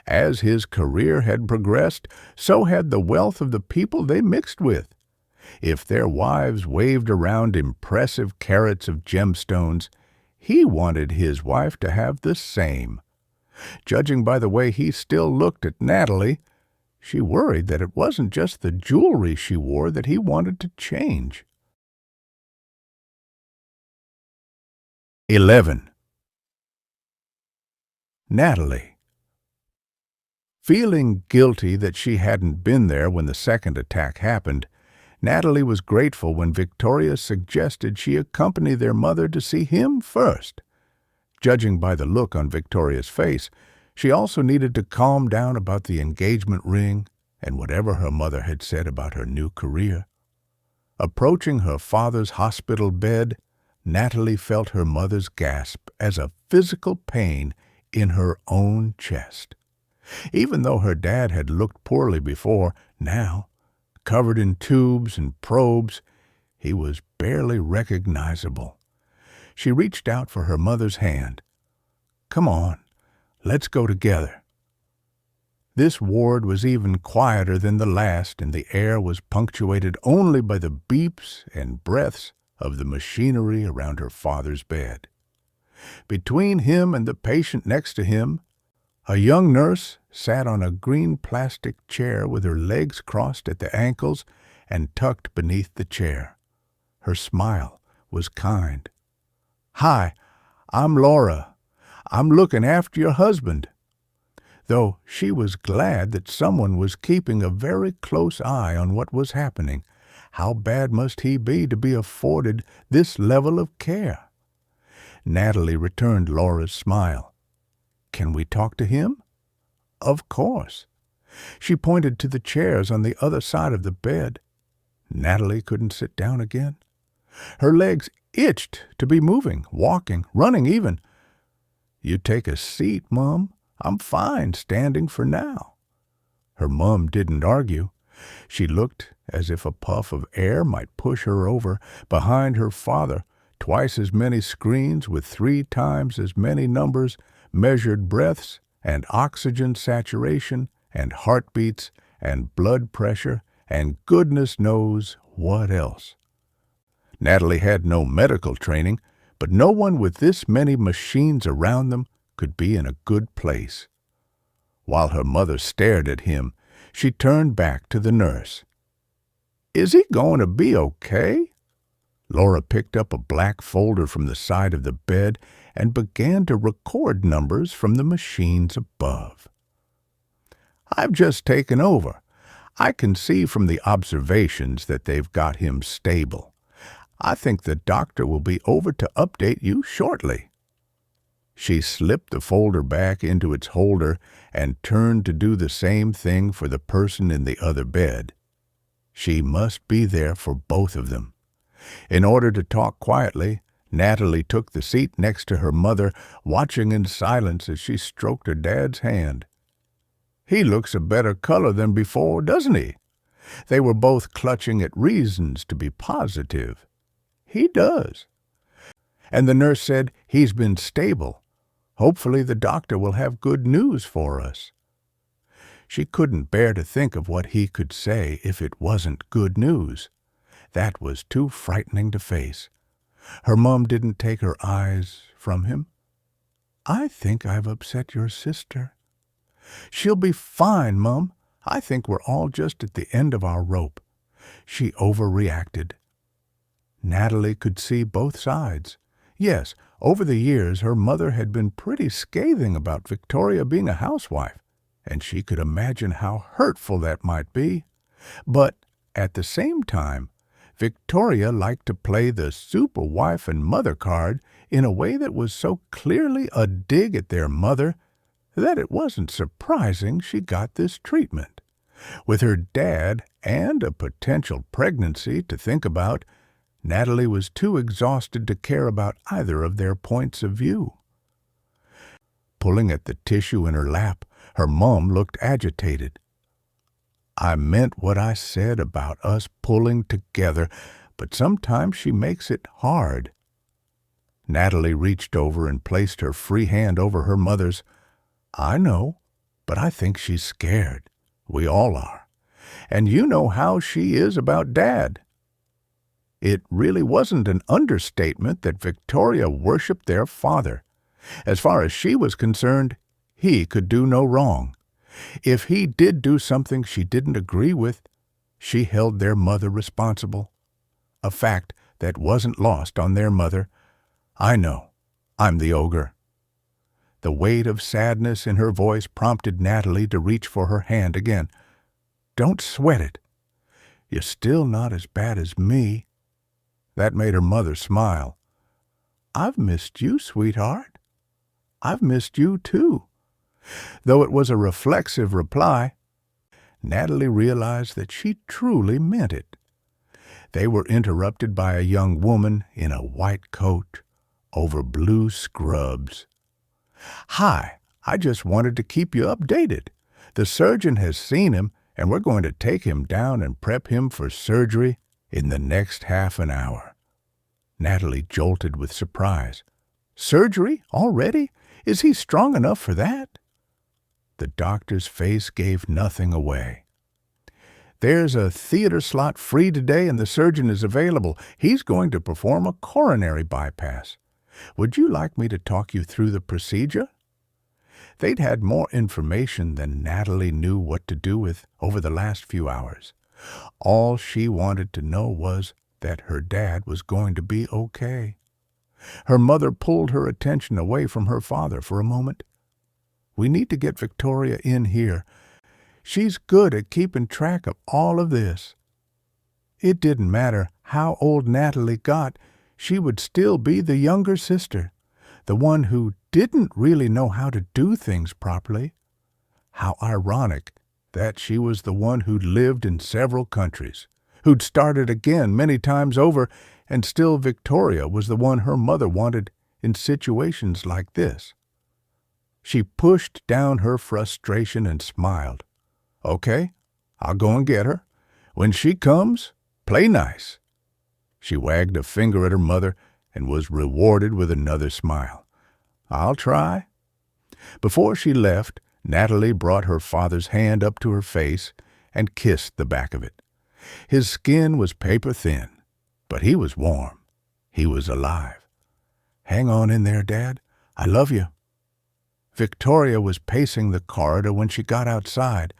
As his career had progressed, so had the wealth of the people they mixed with. If their wives waved around impressive carats of gemstones, he wanted his wife to have the same. Judging by the way he still looked at Natalie, she worried that it wasn't just the jewelry she wore that he wanted to change. 11. Natalie. Feeling guilty that she hadn't been there when the second attack happened, Natalie was grateful when Victoria suggested she accompany their mother to see him first. Judging by the look on Victoria's face, she also needed to calm down about the engagement ring and whatever her mother had said about her new career. Approaching her father's hospital bed, Natalie felt her mother's gasp as a physical pain in her own chest. Even though her dad had looked poorly before, now, covered in tubes and probes, he was barely recognizable. She reached out for her mother's hand. "Come on, let's go together." This ward was even quieter than the last, and the air was punctuated only by the beeps and breaths of the machinery around her father's bed. Between him and the patient next to him, a young nurse sat on a green plastic chair with her legs crossed at the ankles and tucked beneath the chair. Her smile was kind. "Hi, I'm Laura. I'm looking after your husband." Though she was glad that someone was keeping a very close eye on what was happening. How bad must he be to be afforded this level of care? Natalie returned Laura's smile. "Can we talk to him?" "Of course." She pointed to the chairs on the other side of the bed. Natalie couldn't sit down again. Her legs itched to be moving, walking, running even. "You take a seat, Mum. I'm fine standing for now." Her mum didn't argue. She looked as if a puff of air might push her over. Behind her father, twice as many screens with 3 times as many numbers, measured breaths and oxygen saturation and heartbeats and blood pressure and goodness knows what else. Natalie had no medical training, but no one with this many machines around them could be in a good place. While her mother stared at him, she turned back to the nurse. "Is he going to be okay?" Laura picked up a black folder from the side of the bed and began to record numbers from the machines above. "I've just taken over. I can see from the observations that they've got him stable. I think the doctor will be over to update you shortly." She slipped the folder back into its holder and turned to do the same thing for the person in the other bed. She must be there for both of them. In order to talk quietly, Natalie took the seat next to her mother, watching in silence as she stroked her dad's hand. "He looks a better color than before, doesn't he?" They were both clutching at reasons to be positive. "He does." And the nurse said, "He's been stable. Hopefully the doctor will have good news for us." She couldn't bear to think of what he could say if it wasn't good news. That was too frightening to face. Her mum didn't take her eyes from him. "I think I've upset your sister." "She'll be fine, Mum. I think we're all just at the end of our rope." She overreacted. Natalie could see both sides. Yes, over the years her mother had been pretty scathing about Victoria being a housewife, and she could imagine how hurtful that might be. But at the same time, Victoria liked to play the super wife and mother card in a way that was so clearly a dig at their mother that it wasn't surprising she got this treatment. With her dad and a potential pregnancy to think about, Natalie was too exhausted to care about either of their points of view. Pulling at the tissue in her lap, her mum looked agitated. "I meant what I said about us pulling together, but sometimes she makes it hard." Natalie reached over and placed her free hand over her mother's. "I know, but I think she's scared. We all are. And you know how she is about Dad." It really wasn't an understatement that Victoria worshipped their father. As far as she was concerned, he could do no wrong. If he did do something she didn't agree with, she held their mother responsible. A fact that wasn't lost on their mother. "I know. I'm the ogre." The weight of sadness in her voice prompted Natalie to reach for her hand again. "Don't sweat it. You're still not as bad as me." That made her mother smile. "I've missed you, sweetheart. I've missed you, too." Though it was a reflexive reply, Natalie realized that she truly meant it. They were interrupted by a young woman in a white coat over blue scrubs. "Hi, I just wanted to keep you updated. The surgeon has seen him, and we're going to take him down and prep him for surgery in the next half an hour." Natalie jolted with surprise. "Surgery? Already? Is he strong enough for that?" The doctor's face gave nothing away. "There's a theater slot free today and the surgeon is available. He's going to perform a coronary bypass. Would you like me to talk you through the procedure?" They'd had more information than Natalie knew what to do with over the last few hours. All she wanted to know was that her dad was going to be okay. Her mother pulled her attention away from her father for a moment. "We need to get Victoria in here. She's good at keeping track of all of this." It didn't matter how old Natalie got, she would still be the younger sister, the one who didn't really know how to do things properly. How ironic that she was the one who'd lived in several countries, who'd started again many times over, and still Victoria was the one her mother wanted in situations like this. She pushed down her frustration and smiled. "Okay, I'll go and get her. When she comes, play nice." She wagged a finger at her mother and was rewarded with another smile. "I'll try." Before she left, Natalie brought her father's hand up to her face and kissed the back of it. His skin was paper thin, but he was warm. He was alive. "Hang on in there, Dad. I love you." Victoria was pacing the corridor when she got outside.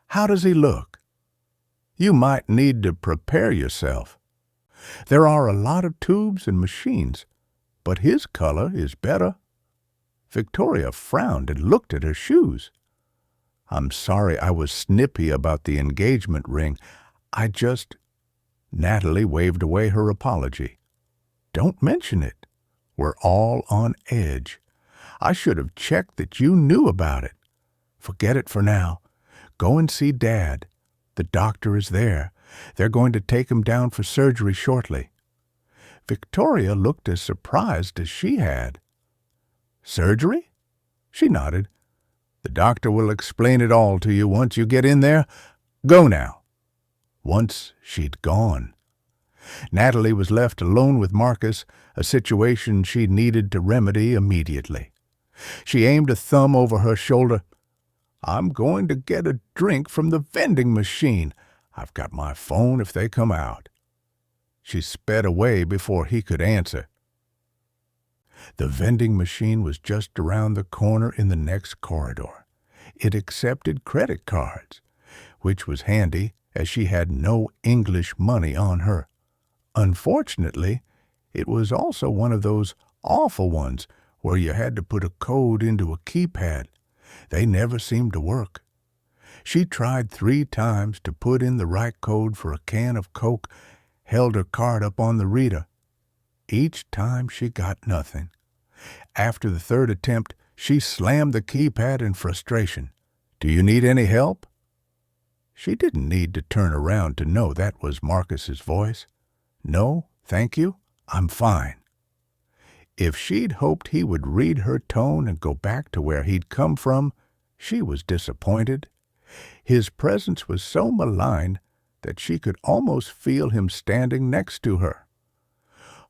"How does he look?" "You might need to prepare yourself. There are a lot of tubes and machines, but his color is better." Victoria frowned and looked at her shoes. "I'm sorry I was snippy about the engagement ring. Natalie waved away her apology. "Don't mention it. We're all on edge. I should have checked that you knew about it. Forget it for now. Go and see Dad. The doctor is there. They're going to take him down for surgery shortly." Victoria looked as surprised as she had. "Surgery?" She nodded. "The doctor will explain it all to you once you get in there. Go now." Once she'd gone. Natalie was left alone with Marcus, a situation she needed to remedy immediately. She aimed a thumb over her shoulder. "I'm going to get a drink from the vending machine. I've got my phone if they come out." She sped away before he could answer. The vending machine was just around the corner in the next corridor. It accepted credit cards, which was handy as she had no English money on her. Unfortunately, it was also one of those awful ones where you had to put a code into a keypad. They never seemed to work. She tried 3 times to put in the right code for a can of Coke, held her card up on the reader. Each time she got nothing. After the 3rd attempt, she slammed the keypad in frustration. "Do you need any help?" She didn't need to turn around to know that was Marcus's voice. "No, thank you. I'm fine." If she'd hoped he would read her tone and go back to where he'd come from, she was disappointed. His presence was so malign that she could almost feel him standing next to her.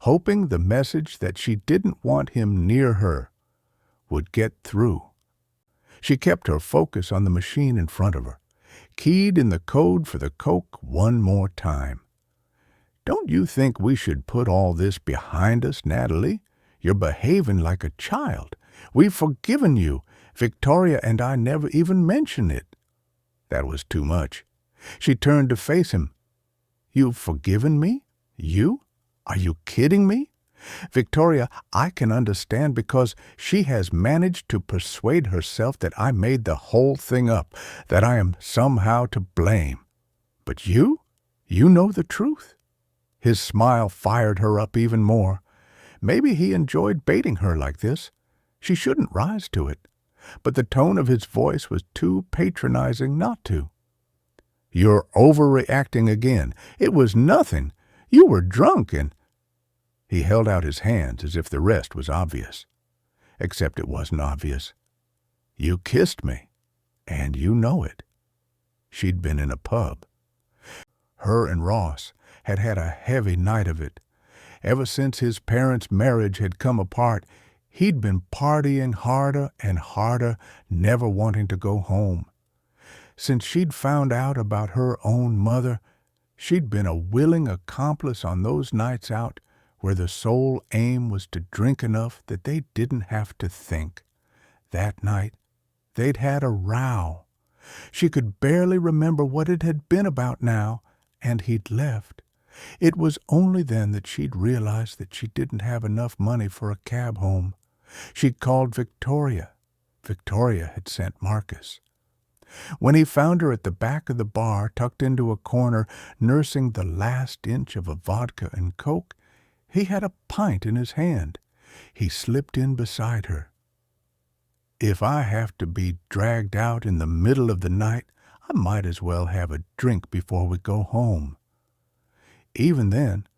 Hoping the message that she didn't want him near her would get through. She kept her focus on the machine in front of her, keyed in the code for the Coke one more time. "Don't you think we should put all this behind us, Natalie? You're behaving like a child. We've forgiven you. Victoria and I never even mentioned it." That was too much. She turned to face him. "You've forgiven me? You? Are you kidding me? Victoria, I can understand because she has managed to persuade herself that I made the whole thing up, that I am somehow to blame. But you? You know the truth." His smile fired her up even more. Maybe he enjoyed baiting her like this. She shouldn't rise to it. But the tone of his voice was too patronizing not to. "You're overreacting again. It was nothing. You were drunk and—" He held out his hands as if the rest was obvious. Except it wasn't obvious. "You kissed me, and you know it." She'd been in a pub. Her and Ross had had a heavy night of it. Ever since his parents' marriage had come apart, he'd been partying harder and harder, never wanting to go home. Since she'd found out about her own mother, she'd been a willing accomplice on those nights out where the sole aim was to drink enough that they didn't have to think. That night, they'd had a row. She could barely remember what it had been about now, and he'd left. It was only then that she'd realized that she didn't have enough money for a cab home. She'd called Victoria. Victoria had sent Marcus. When he found her at the back of the bar, tucked into a corner, nursing the last inch of a vodka and Coke, he had a pint in his hand. He slipped in beside her. "If I have to be dragged out in the middle of the night, I might as well have a drink before we go home." Even then,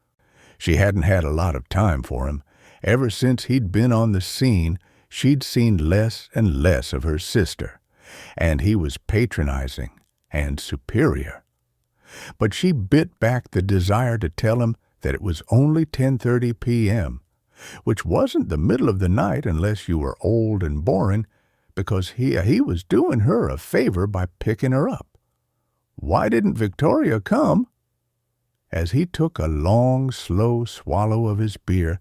she hadn't had a lot of time for him. Ever since he'd been on the scene, she'd seen less and less of her sister, and he was patronizing and superior. But she bit back the desire to tell him that it was only 10:30 p.m., which wasn't the middle of the night unless you were old and boring, because he was doing her a favor by picking her up. Why didn't Victoria come? As he took a long, slow swallow of his beer,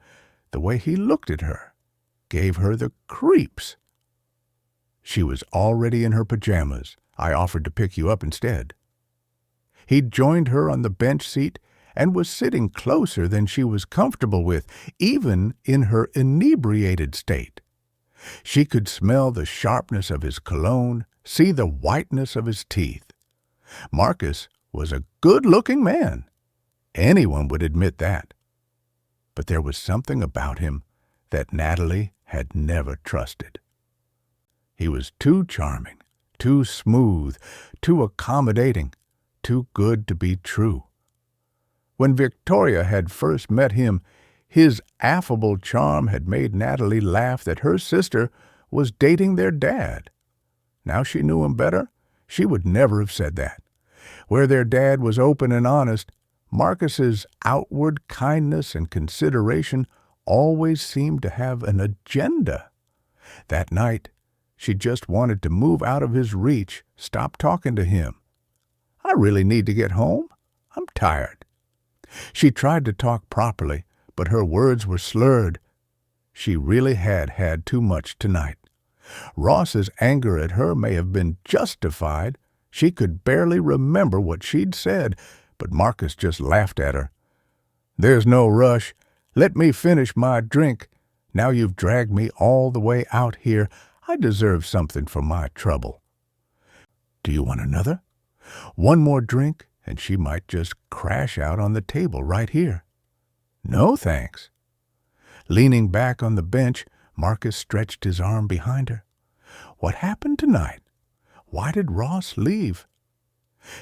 the way he looked at her gave her the creeps. She was already in her pajamas. I offered to pick you up instead. He'd joined her on the bench seat and was sitting closer than she was comfortable with, even in her inebriated state. She could smell the sharpness of his cologne, see the whiteness of his teeth. Marcus was a good-looking man. Anyone would admit that. But there was something about him that Natalie had never trusted. He was too charming, too smooth, too accommodating, too good to be true. When Victoria had first met him, his affable charm had made Natalie laugh that her sister was dating their dad. Now she knew him better, she would never have said that. Where their dad was open and honest, Marcus's outward kindness and consideration always seemed to have an agenda. That night, she just wanted to move out of his reach, stop talking to him. "I really need to get home. I'm tired." She tried to talk properly, but her words were slurred. She really had had too much tonight. Ross's anger at her may have been justified. She could barely remember what she'd said, but Marcus just laughed at her. "There's no rush. Let me finish my drink. Now you've dragged me all the way out here. I deserve something for my trouble." "Do you want another?" One more drink, and she might just crash out on the table right here. "No, thanks." Leaning back on the bench, Marcus stretched his arm behind her. What happened tonight? Why did Ross leave?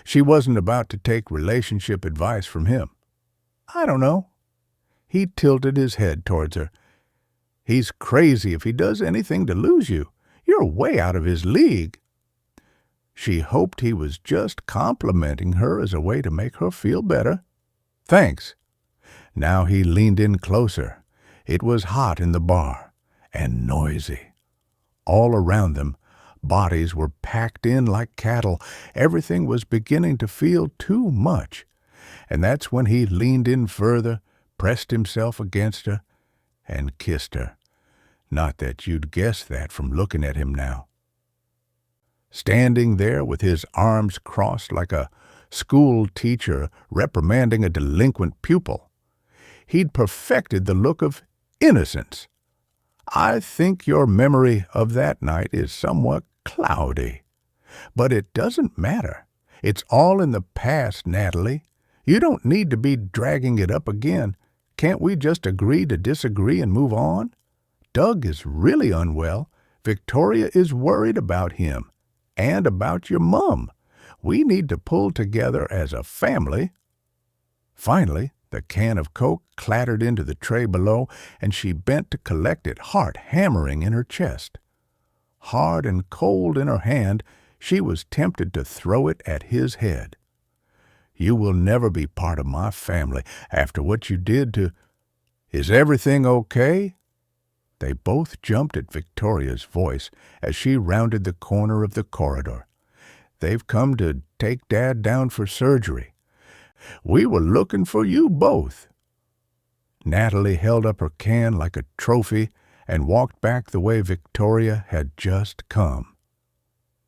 She wasn't about to take relationship advice from him. "I don't know." He tilted his head towards her. "He's crazy if he does anything to lose you. You're way out of his league." She hoped he was just complimenting her as a way to make her feel better. "Thanks." Now he leaned in closer. It was hot in the bar, and noisy. All around them, bodies were packed in like cattle. Everything was beginning to feel too much. And that's when he leaned in further, pressed himself against her, and kissed her. Not that you'd guess that from looking at him now. Standing there with his arms crossed like a school teacher reprimanding a delinquent pupil, he'd perfected the look of innocence. I think your memory of that night is somewhat cloudy. But it doesn't matter. It's all in the past, Natalie. You don't need to be dragging it up again. Can't we just agree to disagree and move on? Doug is really unwell. Victoria is worried about him and about your mum. We need to pull together as a family." Finally, the can of Coke clattered into the tray below, and she bent to collect it, heart hammering in her chest. Hard and cold in her hand, she was tempted to throw it at his head. "You will never be part of my family after what you did to— Is everything okay?" They both jumped at Victoria's voice as she rounded the corner of the corridor. "They've come to take Dad down for surgery. We were looking for you both." Natalie held up her can like a trophy and walked back the way Victoria had just come.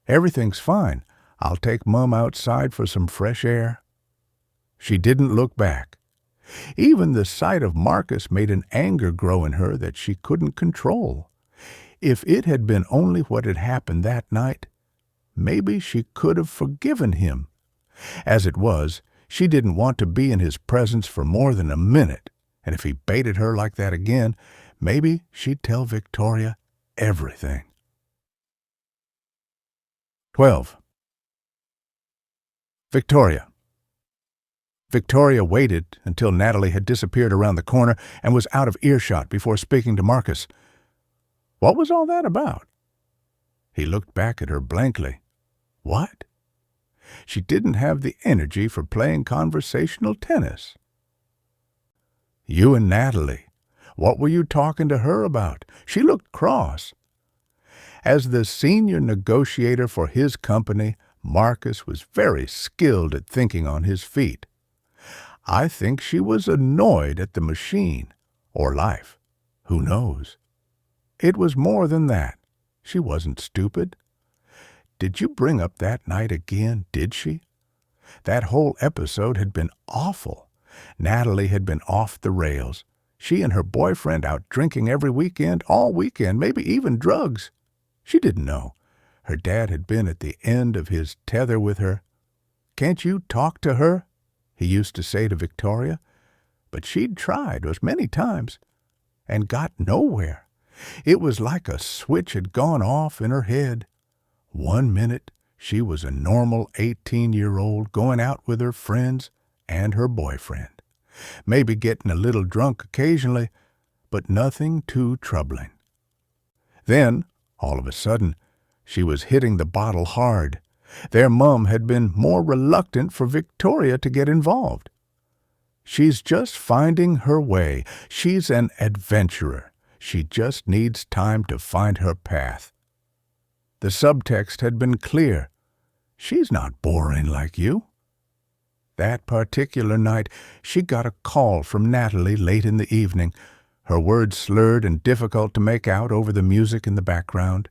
"Everything's fine. I'll take Mum outside for some fresh air." She didn't look back. Even the sight of Marcus made an anger grow in her that she couldn't control. If it had been only what had happened that night, maybe she could have forgiven him. As it was, she didn't want to be in his presence for more than a minute, and if he baited her like that again, maybe she'd tell Victoria everything. 12. Victoria. Victoria waited until Natalie had disappeared around the corner and was out of earshot before speaking to Marcus. What was all that about? He looked back at her blankly. What? She didn't have the energy for playing conversational tennis. You and Natalie. What were you talking to her about? She looked cross. As the senior negotiator for his company, Marcus was very skilled at thinking on his feet. I think she was annoyed at the machine, or life. Who knows? It was more than that. She wasn't stupid. Did you bring up that night again, did she? That whole episode had been awful. Natalie had been off the rails. She and her boyfriend out drinking every weekend, all weekend, maybe even drugs. She didn't know. Her dad had been at the end of his tether with her. Can't you talk to her? He used to say to Victoria. But she'd tried as many times and got nowhere. It was like a switch had gone off in her head. 1 minute she was a normal 18-year-old going out with her friends and her boyfriend, maybe getting a little drunk occasionally, but nothing too troubling. Then, all of a sudden, she was hitting the bottle hard. Their mum had been more reluctant for Victoria to get involved. She's just finding her way. She's an adventurer. She just needs time to find her path. The subtext had been clear. She's not boring like you. That particular night, she got a call from Natalie late in the evening, her words slurred and difficult to make out over the music in the background.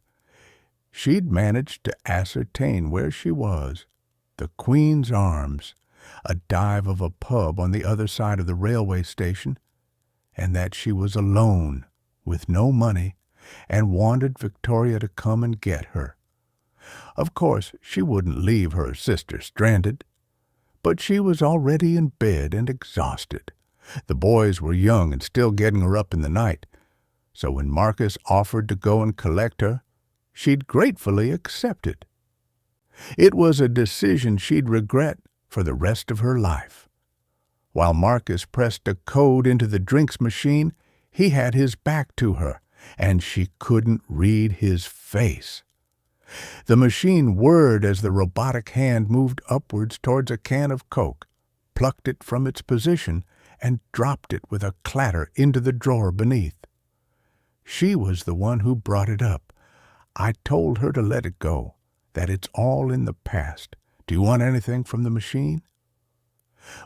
She'd managed to ascertain where she was, the Queen's Arms, a dive of a pub on the other side of the railway station, and that she was alone, with no money, and wanted Victoria to come and get her. Of course, she wouldn't leave her sister stranded, but she was already in bed and exhausted. The boys were young and still getting her up in the night, so when Marcus offered to go and collect her, she'd gratefully accepted. It was a decision she'd regret for the rest of her life. While Marcus pressed a code into the drinks machine, he had his back to her, and she couldn't read his face. The machine whirred as the robotic hand moved upwards towards a can of Coke, plucked it from its position, and dropped it with a clatter into the drawer beneath. She was the one who brought it up. I told her to let it go, that it's all in the past. Do you want anything from the machine?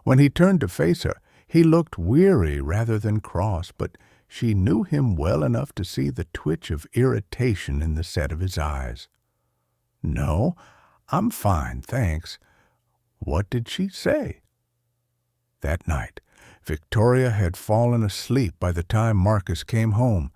When he turned to face her, he looked weary rather than cross, but she knew him well enough to see the twitch of irritation in the set of his eyes. No, I'm fine, thanks. What did she say? That night, Victoria had fallen asleep by the time Marcus came home.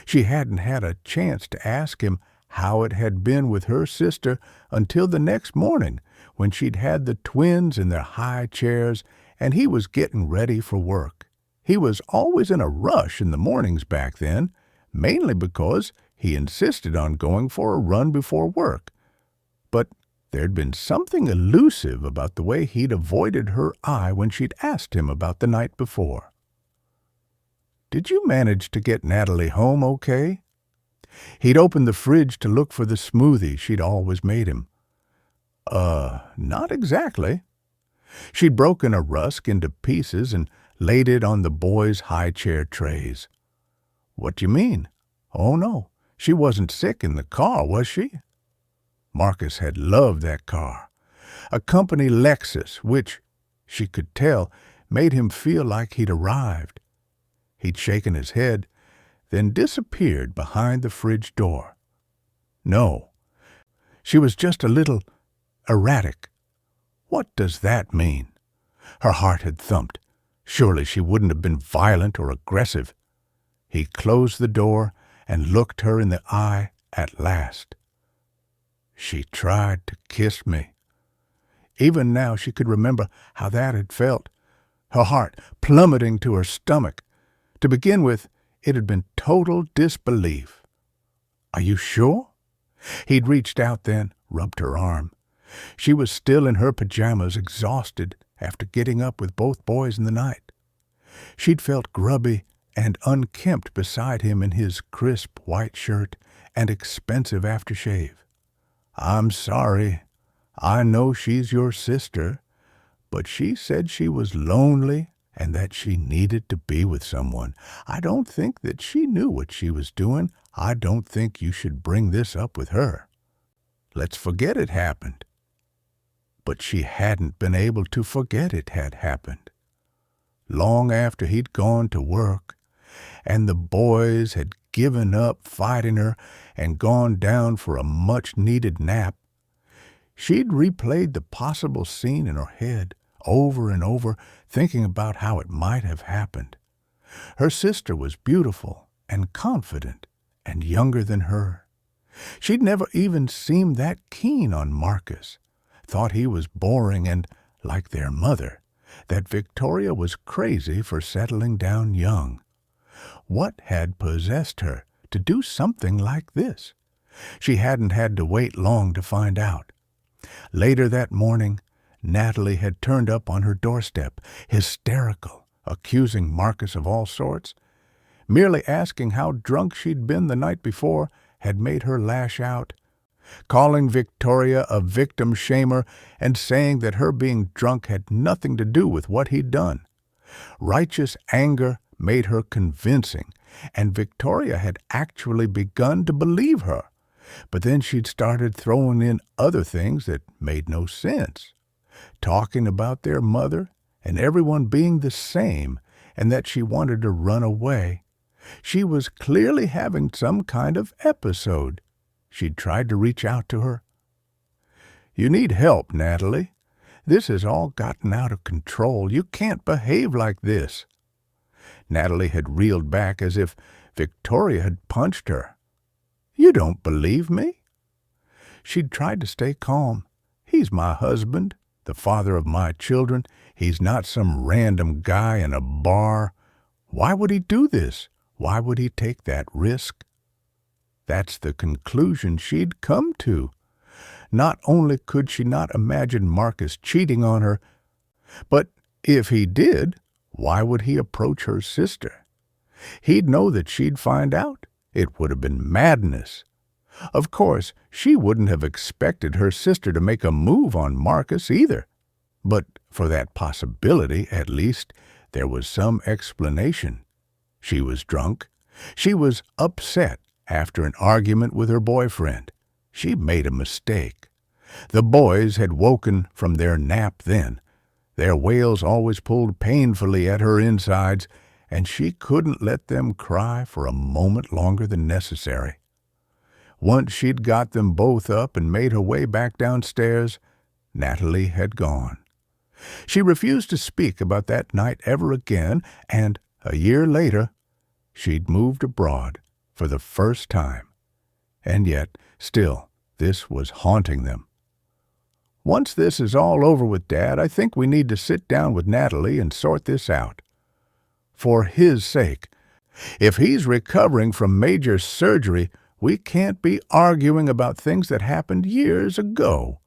She hadn't had a chance to ask him how it had been with her sister until the next morning when she'd had the twins in their high chairs and he was getting ready for work. He was always in a rush in the mornings back then, mainly because he insisted on going for a run before work. But there'd been something elusive about the way he'd avoided her eye when she'd asked him about the night before. "Did you manage to get Natalie home okay?" He'd opened the fridge to look for the smoothie she'd always made him. Not exactly." She'd broken a rusk into pieces and laid it on the boys' high-chair trays. "What do you mean?" "Oh, no, she wasn't sick in the car, was she?" Marcus had loved that car, a company Lexus, which, she could tell, made him feel like he'd arrived. He'd shaken his head, then disappeared behind the fridge door. "No, she was just a little erratic." "What does that mean?" Her heart had thumped. Surely she wouldn't have been violent or aggressive. He closed the door and looked her in the eye at last. "She tried to kiss me." Even now she could remember how that had felt, her heart plummeting to her stomach. To begin with, it had been total disbelief. "Are you sure?" He'd reached out then, rubbed her arm. She was still in her pajamas, exhausted after getting up with both boys in the night. She'd felt grubby and unkempt beside him in his crisp white shirt and expensive aftershave. "I'm sorry. I know she's your sister, but she said she was lonely and that she needed to be with someone. I don't think that she knew what she was doing. I don't think you should bring this up with her. Let's forget it happened." But she hadn't been able to forget it had happened. Long after he'd gone to work, and the boys had given up fighting her and gone down for a much-needed nap, she'd replayed the possible scene in her head over and over, thinking about how it might have happened. Her sister was beautiful and confident and younger than her. She'd never even seemed that keen on Marcus, thought he was boring and, like their mother, that Victoria was crazy for settling down young. What had possessed her to do something like this? She hadn't had to wait long to find out. Later that morning, Natalie had turned up on her doorstep, hysterical, accusing Marcus of all sorts. Merely asking how drunk she'd been the night before had made her lash out, calling Victoria a victim shamer and saying that her being drunk had nothing to do with what he'd done. Righteous anger made her convincing, and Victoria had actually begun to believe her. But then she'd started throwing in other things that made no sense, talking about their mother and everyone being the same, and that she wanted to run away. She was clearly having some kind of episode. She'd tried to reach out to her. "You need help, Natalie. This has all gotten out of control. You can't behave like this." Natalie had reeled back as if Victoria had punched her. "You don't believe me?" She'd tried to stay calm. "He's my husband, the father of my children. He's not some random guy in a bar. Why would he do this? Why would he take that risk?" That's the conclusion she'd come to. Not only could she not imagine Marcus cheating on her, but if he did, why would he approach her sister? He'd know that she'd find out. It would have been madness. Of course, she wouldn't have expected her sister to make a move on Marcus either. But for that possibility, at least, there was some explanation. She was drunk. She was upset after an argument with her boyfriend. She made a mistake. The boys had woken from their nap then. Their wails always pulled painfully at her insides, and she couldn't let them cry for a moment longer than necessary. Once she'd got them both up and made her way back downstairs, Natalie had gone. She refused to speak about that night ever again, and a year later, she'd moved abroad for the first time, And yet, still, this was haunting them. Once this is all over with, Dad, I think we need to sit down with Natalie and sort this out. For his sake. If he's recovering from major surgery, we can't be arguing about things that happened years ago.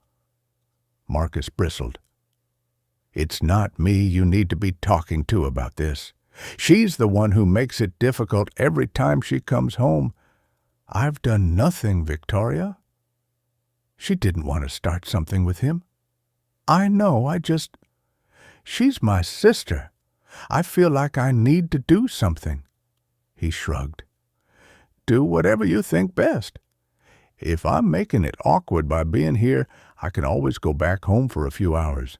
Marcus bristled. It's not me you need to be talking to about this. She's the one who makes it difficult every time she comes home. I've done nothing, Victoria. She didn't want to start something with him. I know, She's my sister. I feel like I need to do something. He shrugged. Do whatever you think best. If I'm making it awkward by being here, I can always go back home for a few hours.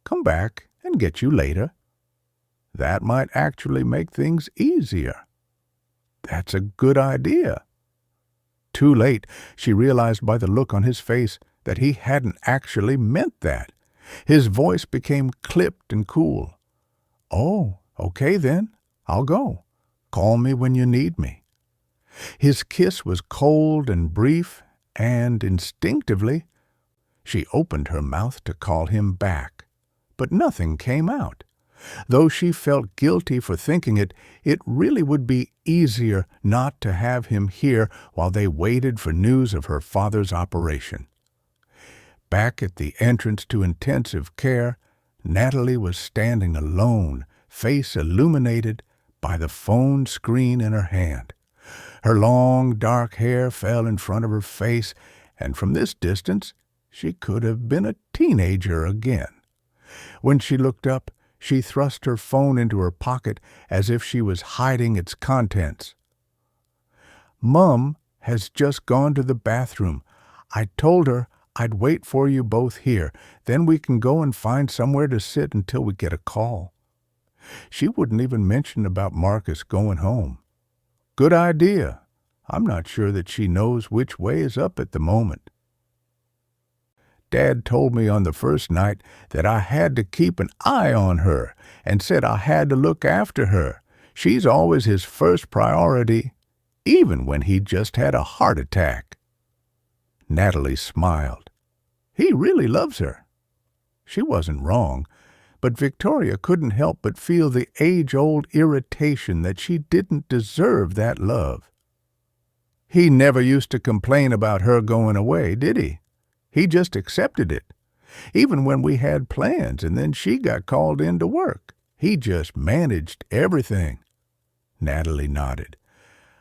Come back and get you later. That might actually make things easier. That's a good idea. Too late, she realized by the look on his face that he hadn't actually meant that. His voice became clipped and cool. Oh, okay then. I'll go. Call me when you need me. His kiss was cold and brief, and instinctively, she opened her mouth to call him back. But nothing came out. Though she felt guilty for thinking it, it really would be easier not to have him here while they waited for news of her father's operation. Back at the entrance to intensive care, Natalie was standing alone, face illuminated by the phone screen in her hand. Her long, dark hair fell in front of her face, and from this distance she could have been a teenager again. When she looked up, she thrust her phone into her pocket as if she was hiding its contents. Mum has just gone to the bathroom. I told her I'd wait for you both here. Then we can go and find somewhere to sit until we get a call. She wouldn't even mention about Marcus going home. Good idea. I'm not sure that she knows which way is up at the moment. Dad told me on the first night that I had to keep an eye on her and said I had to look after her. She's always his first priority, even when he just had a heart attack. Natalie smiled. He really loves her. She wasn't wrong, but Victoria couldn't help but feel the age-old irritation that she didn't deserve that love. He never used to complain about her going away, did he? He just accepted it. Even when we had plans and then she got called in to work, he just managed everything. Natalie nodded.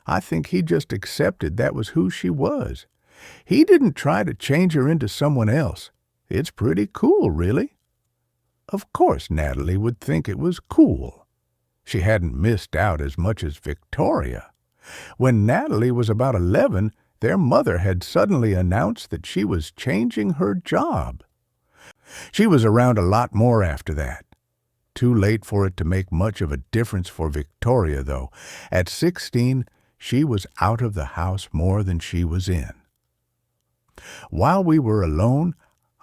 I think he just accepted that was who she was. He didn't try to change her into someone else. It's pretty cool, really. Of course Natalie would think it was cool. She hadn't missed out as much as Victoria. When Natalie was about 11, their mother had suddenly announced that she was changing her job. She was around a lot more after that. Too late for it to make much of a difference for Victoria, though. At 16, she was out of the house more than she was in. While we were alone,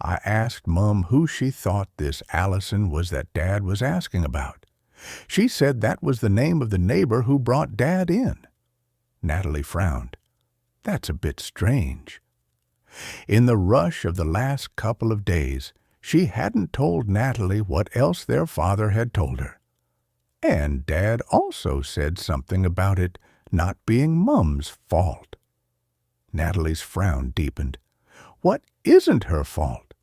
I asked Mum who she thought this Allison was that Dad was asking about. She said that was the name of the neighbor who brought Dad in. Natalie frowned. That's a bit strange. In the rush of the last couple of days, she hadn't told Natalie what else their father had told her. And Dad also said something about it not being Mum's fault. Natalie's frown deepened. What isn't her fault?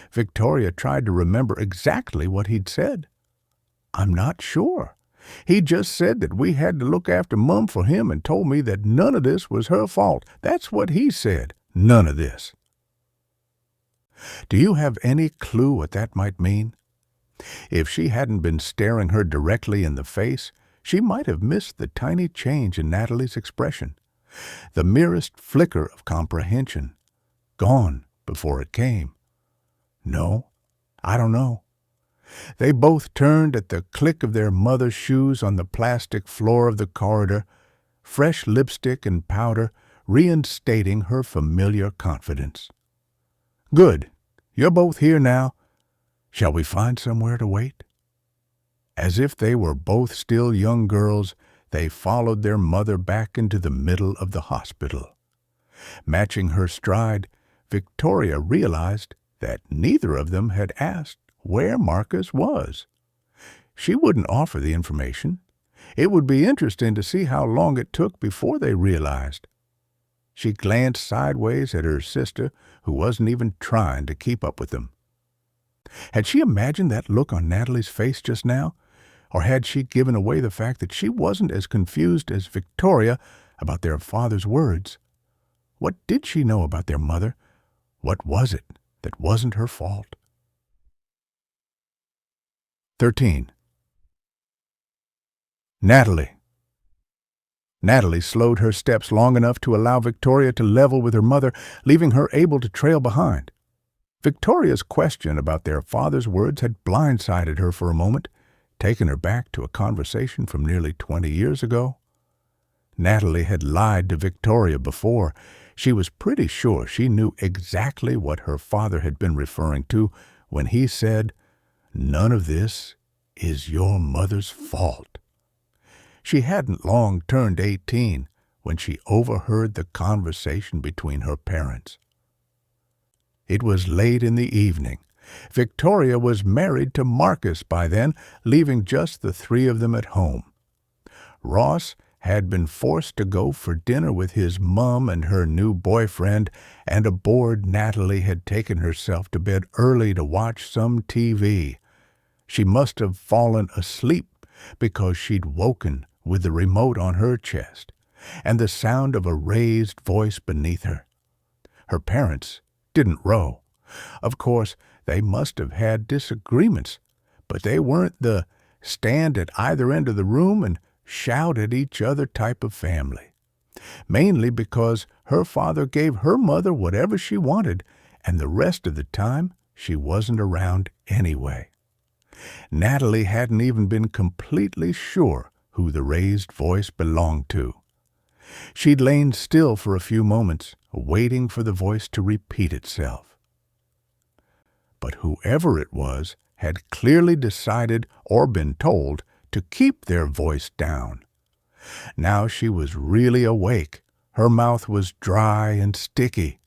Victoria tried to remember exactly what he'd said. I'm not sure. He just said that we had to look after Mum for him and told me that none of this was her fault. That's what he said. None of this. Do you have any clue what that might mean? If she hadn't been staring her directly in the face, she might have missed the tiny change in Natalie's expression. The merest flicker of comprehension. Gone before it came. No, I don't know. They both turned at the click of their mother's shoes on the plastic floor of the corridor, fresh lipstick and powder reinstating her familiar confidence. Good. You're both here now. Shall we find somewhere to wait? As if they were both still young girls, they followed their mother back into the middle of the hospital. Matching her stride, Victoria realized that neither of them had asked where Marcus was. She wouldn't offer the information. It would be interesting to see how long it took before they realized. She glanced sideways at her sister, who wasn't even trying to keep up with them. Had she imagined that look on Natalie's face just now? Or had she given away the fact that she wasn't as confused as Victoria about their father's words? What did she know about their mother? What was it that wasn't her fault? 13. Natalie. Natalie slowed her steps long enough to allow Victoria to level with her mother, leaving her able to trail behind. Victoria's question about their father's words had blindsided her for a moment, taken her back to a conversation from nearly 20 years ago. Natalie had lied to Victoria before. She was pretty sure she knew exactly what her father had been referring to when he said, "None of this is your mother's fault." She hadn't long turned 18 when she overheard the conversation between her parents. It was late in the evening. Victoria was married to Marcus by then, leaving just the three of them at home. Ross had been forced to go for dinner with his mom and her new boyfriend, and aboard Natalie had taken herself to bed early to watch some TV. She must have fallen asleep because she'd woken with the remote on her chest and the sound of a raised voice beneath her. Her parents didn't row. Of course, they must have had disagreements, but they weren't the stand at either end of the room and shout at each other type of family. Mainly because her father gave her mother whatever she wanted, and the rest of the time she wasn't around anyway. Natalie hadn't even been completely sure who the raised voice belonged to. She'd lain still for a few moments, waiting for the voice to repeat itself. But whoever it was had clearly decided or been told to keep their voice down. Now she was really awake. Her mouth was dry and sticky.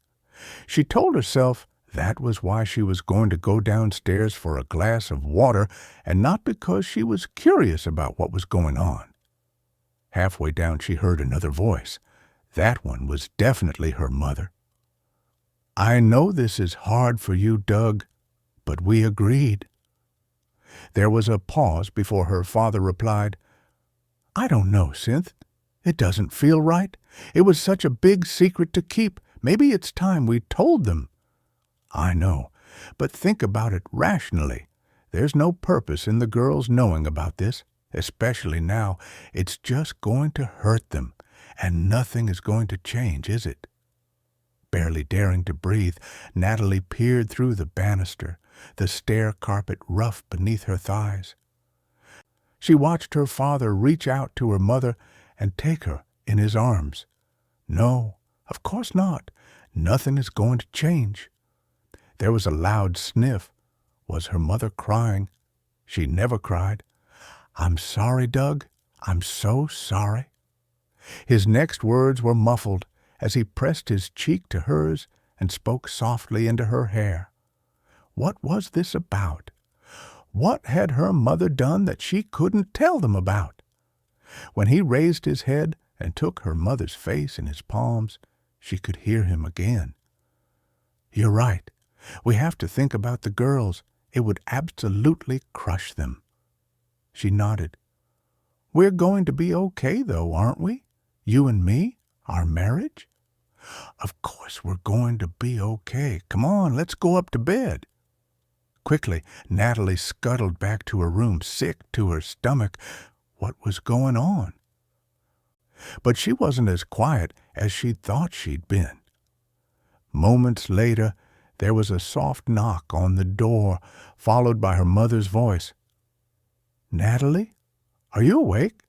She told herself that was why she was going to go downstairs for a glass of water and not because she was curious about what was going on. Halfway down she heard another voice. That one was definitely her mother. "I know this is hard for you, Doug, but we agreed." There was a pause before her father replied, "I don't know, Cynth. It doesn't feel right. It was such a big secret to keep. Maybe it's time we told them." "I know, but think about it rationally. There's no purpose in the girls knowing about this, especially now. It's just going to hurt them, and nothing is going to change, is it?" Barely daring to breathe, Natalie peered through the banister, the stair carpet rough beneath her thighs. She watched her father reach out to her mother and take her in his arms. No, of course not. Nothing is going to change. There was a loud sniff. Was her mother crying? She never cried. "I'm sorry, Doug. I'm so sorry." His next words were muffled as he pressed his cheek to hers and spoke softly into her hair. What was this about? What had her mother done that she couldn't tell them about? When he raised his head and took her mother's face in his palms, she could hear him again. "You're right. We have to think about the girls. It would absolutely crush them." She nodded. "We're going to be okay, though, aren't we? You and me? Our marriage?" "Of course we're going to be okay. Come on, let's go up to bed." Quickly, Natalie scuttled back to her room, sick to her stomach. What was going on? But she wasn't as quiet as she'd thought she'd been. Moments later, there was a soft knock on the door, followed by her mother's voice. "Natalie, are you awake?"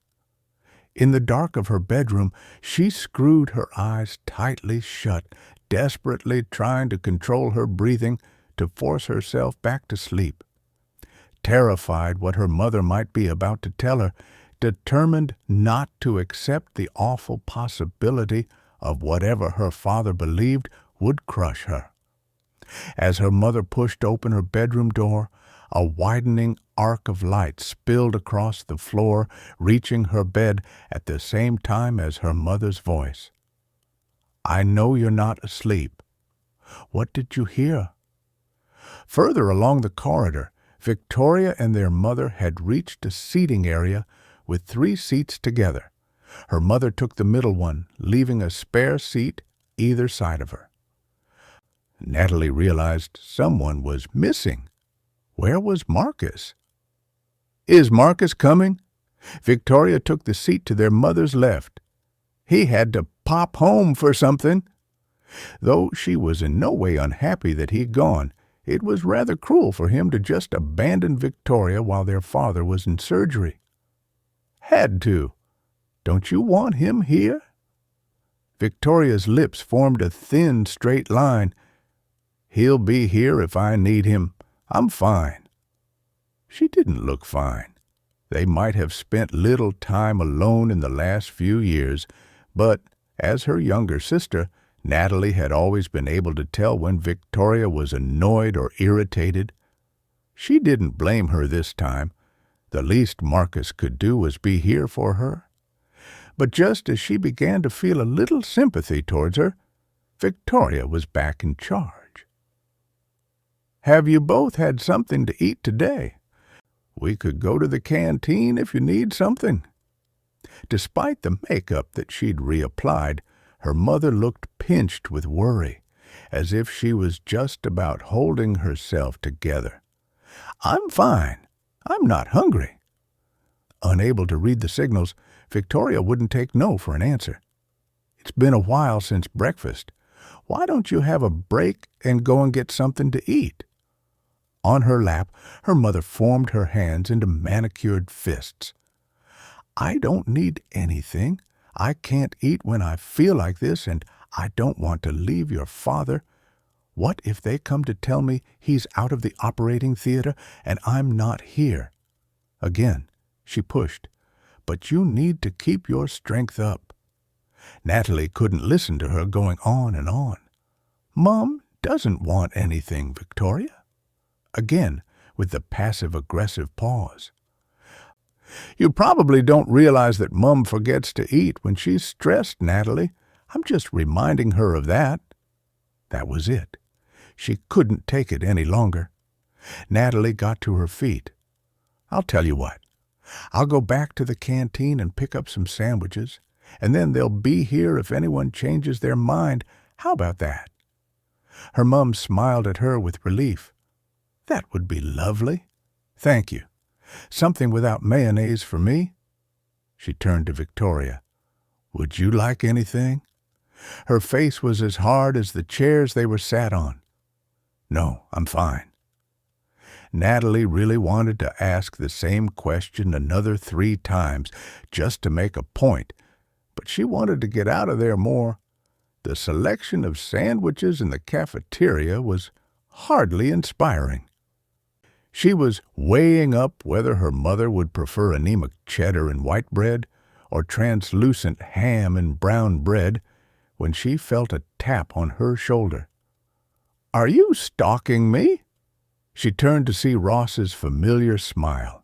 In the dark of her bedroom, she screwed her eyes tightly shut, desperately trying to control her breathing to force herself back to sleep. Terrified what her mother might be about to tell her, determined not to accept the awful possibility of whatever her father believed would crush her. As her mother pushed open her bedroom door, a widening arc of light spilled across the floor, reaching her bed at the same time as her mother's voice. "I know you're not asleep. What did you hear?" Further along the corridor, Victoria and their mother had reached a seating area with 3 seats together. Her mother took the middle one, leaving a spare seat either side of her. Natalie realized someone was missing. Where was Marcus? "Is Marcus coming?" Victoria took the seat to their mother's left. "He had to pop home for something." Though she was in no way unhappy that he'd gone, it was rather cruel for him to just abandon Victoria while their father was in surgery. "Had to. Don't you want him here?" Victoria's lips formed a thin, straight line. "He'll be here if I need him. I'm fine." She didn't look fine. They might have spent little time alone in the last few years, but as her younger sister, Natalie had always been able to tell when Victoria was annoyed or irritated. She didn't blame her this time. The least Marcus could do was be here for her. But just as she began to feel a little sympathy towards her, Victoria was back in charge. "Have you both had something to eat today? We could go to the canteen if you need something." Despite the makeup that she'd reapplied, her mother looked pinched with worry, as if she was just about holding herself together. "I'm fine. I'm not hungry." Unable to read the signals, Victoria wouldn't take no for an answer. "It's been a while since breakfast. Why don't you have a break and go and get something to eat?" On her lap, her mother formed her hands into manicured fists. "I don't need anything. I can't eat when I feel like this, and I don't want to leave your father. What if they come to tell me he's out of the operating theater and I'm not here?" Again, she pushed. "But you need to keep your strength up." Natalie couldn't listen to her going on and on. "Mom doesn't want anything, Victoria." Again, with the passive-aggressive pause. "You probably don't realize that Mum forgets to eat when she's stressed, Natalie. I'm just reminding her of that." That was it. She couldn't take it any longer. Natalie got to her feet. "I'll tell you what. I'll go back to the canteen and pick up some sandwiches, and then they'll be here if anyone changes their mind. How about that?" Her mum smiled at her with relief. "That would be lovely. Thank you. Something without mayonnaise for me?" She turned to Victoria. "Would you like anything?" Her face was as hard as the chairs they were sat on. "No, I'm fine." Natalie really wanted to ask the same question another 3 times, just to make a point, but she wanted to get out of there more. The selection of sandwiches in the cafeteria was hardly inspiring. She was weighing up whether her mother would prefer anemic cheddar and white bread or translucent ham and brown bread when she felt a tap on her shoulder. "Are you stalking me?" She turned to see Ross's familiar smile.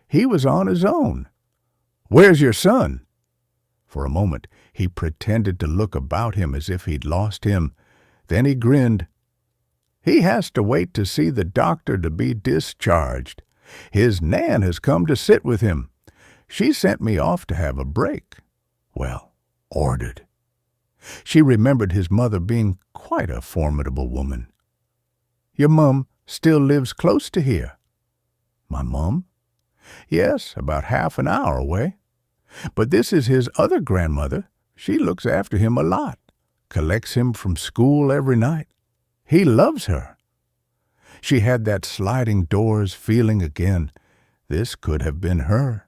He was on his own. "Where's your son?" For a moment he pretended to look about him as if he'd lost him. Then he grinned. "He has to wait to see the doctor to be discharged. His Nan has come to sit with him. She sent me off to have a break. Well, ordered." She remembered his mother being quite a formidable woman. "Your mum still lives close to here?" "My mum?" "Yes, about half an hour away. But this is his other grandmother. She looks after him a lot, collects him from school every night. He loves her." She had that sliding doors feeling again. This could have been her,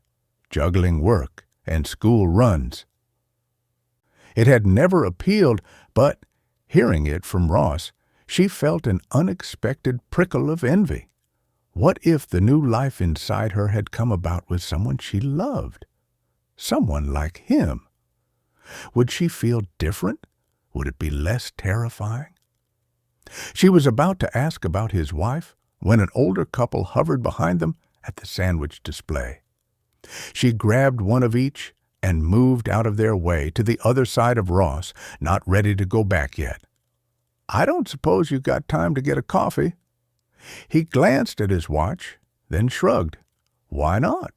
juggling work and school runs. It had never appealed, but, hearing it from Ross, she felt an unexpected prickle of envy. What if the new life inside her had come about with someone she loved? Someone like him. Would she feel different? Would it be less terrifying? She was about to ask about his wife when an older couple hovered behind them at the sandwich display. She grabbed one of each and moved out of their way to the other side of Ross, not ready to go back yet. "I don't suppose you got time to get a coffee?" He glanced at his watch, then shrugged. Why not?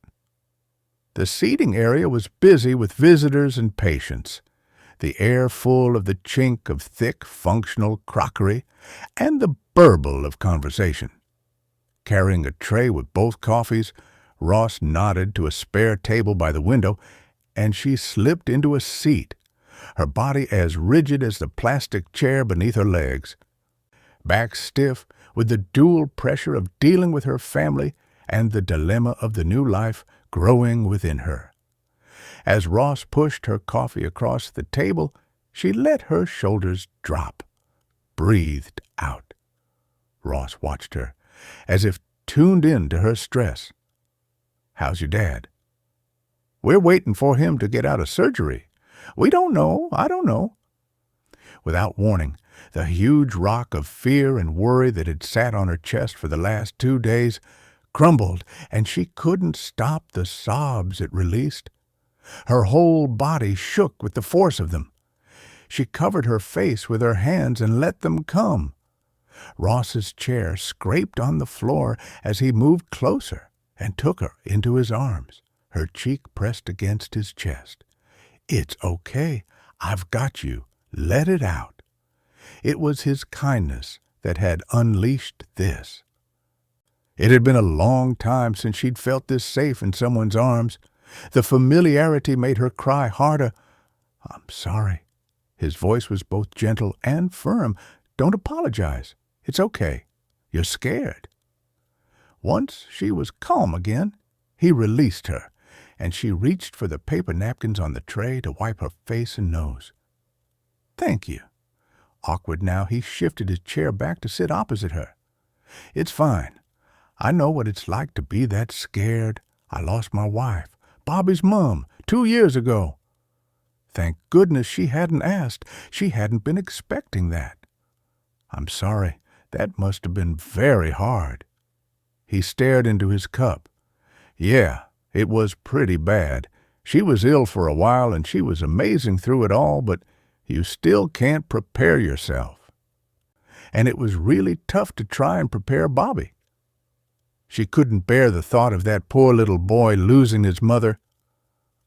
The seating area was busy with visitors and patients, the air full of the chink of thick, functional crockery and the burble of conversation. Carrying a tray with both coffees, Ross nodded to a spare table by the window, and she slipped into a seat, her body as rigid as the plastic chair beneath her legs. Back stiff, with the dual pressure of dealing with her family and the dilemma of the new life growing within her. As Ross pushed her coffee across the table, she let her shoulders drop, breathed out. Ross watched her, as if tuned in to her stress. "How's your dad?" "We're waiting for him to get out of surgery. We don't know. I don't know." Without warning, the huge rock of fear and worry that had sat on her chest for the last 2 days crumbled, and she couldn't stop the sobs it released. Her whole body shook with the force of them. She covered her face with her hands and let them come. Ross's chair scraped on the floor as he moved closer and took her into his arms, her cheek pressed against his chest. "It's okay. I've got you. Let it out." It was his kindness that had unleashed this. It had been a long time since she'd felt this safe in someone's arms. The familiarity made her cry harder. "I'm sorry." His voice was both gentle and firm. "Don't apologize. It's okay. You're scared." Once she was calm again, he released her, and she reached for the paper napkins on the tray to wipe her face and nose. "Thank you." Awkward now, he shifted his chair back to sit opposite her. "It's fine. I know what it's like to be that scared. I lost my wife, Bobby's mom, 2 years ago." Thank goodness she hadn't asked. She hadn't been expecting that. "I'm sorry. That must have been very hard." He stared into his cup. "Yeah, it was pretty bad. She was ill for a while, and she was amazing through it all, but you still can't prepare yourself. And it was really tough to try and prepare Bobby." She couldn't bear the thought of that poor little boy losing his mother.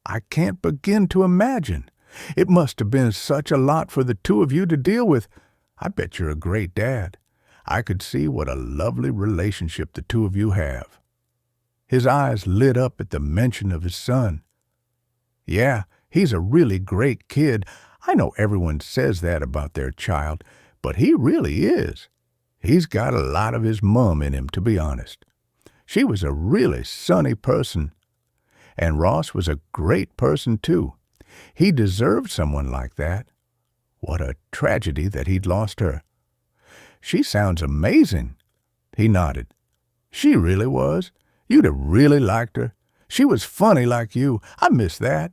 "I can't begin to imagine. It must have been such a lot for the two of you to deal with. I bet you're a great dad. I could see what a lovely relationship the two of you have." His eyes lit up at the mention of his son. "Yeah, he's a really great kid. I know everyone says that about their child, but he really is. He's got a lot of his mom in him, to be honest. She was a really sunny person. And Ross was a great person, too. He deserved someone like that. What a tragedy that he'd lost her." "She sounds amazing." He nodded. "She really was. You'd have really liked her. She was funny like you. I miss that.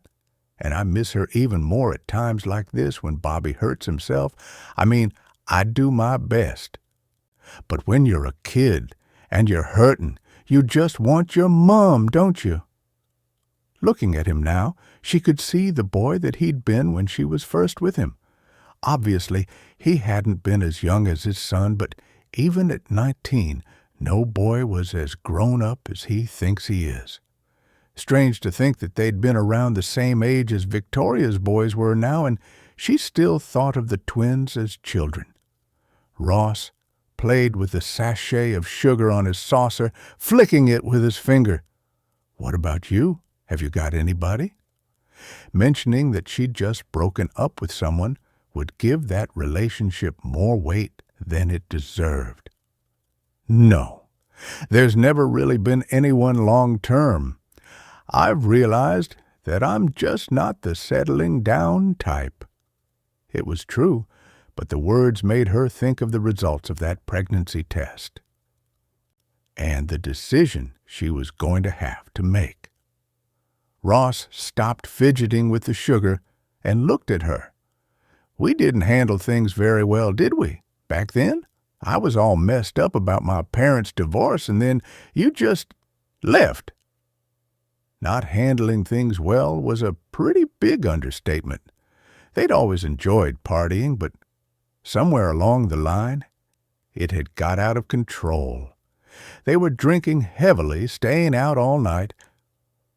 And I miss her even more at times like this when Bobby hurts himself. I mean, I do my best. But when you're a kid and you're hurting, you just want your mom, don't you?" Looking at him now, she could see the boy that he'd been when she was first with him. Obviously, he hadn't been as young as his son, but even at 19, no boy was as grown up as he thinks he is. Strange to think that they'd been around the same age as Victoria's boys were now, and she still thought of the twins as children. Ross played with the sachet of sugar on his saucer, flicking it with his finger. "What about you? Have you got anybody?" Mentioning that she'd just broken up with someone would give that relationship more weight than it deserved. "No, there's never really been anyone long-term. I've realized that I'm just not the settling down type." It was true, but the words made her think of the results of that pregnancy test and the decision she was going to have to make. Ross stopped fidgeting with the sugar and looked at her. We didn't handle things very well, did we? Back then, I was all messed up about my parents' divorce, and then you just left. Not handling things well was a pretty big understatement. They'd always enjoyed partying, but somewhere along the line, it had got out of control. They were drinking heavily, staying out all night.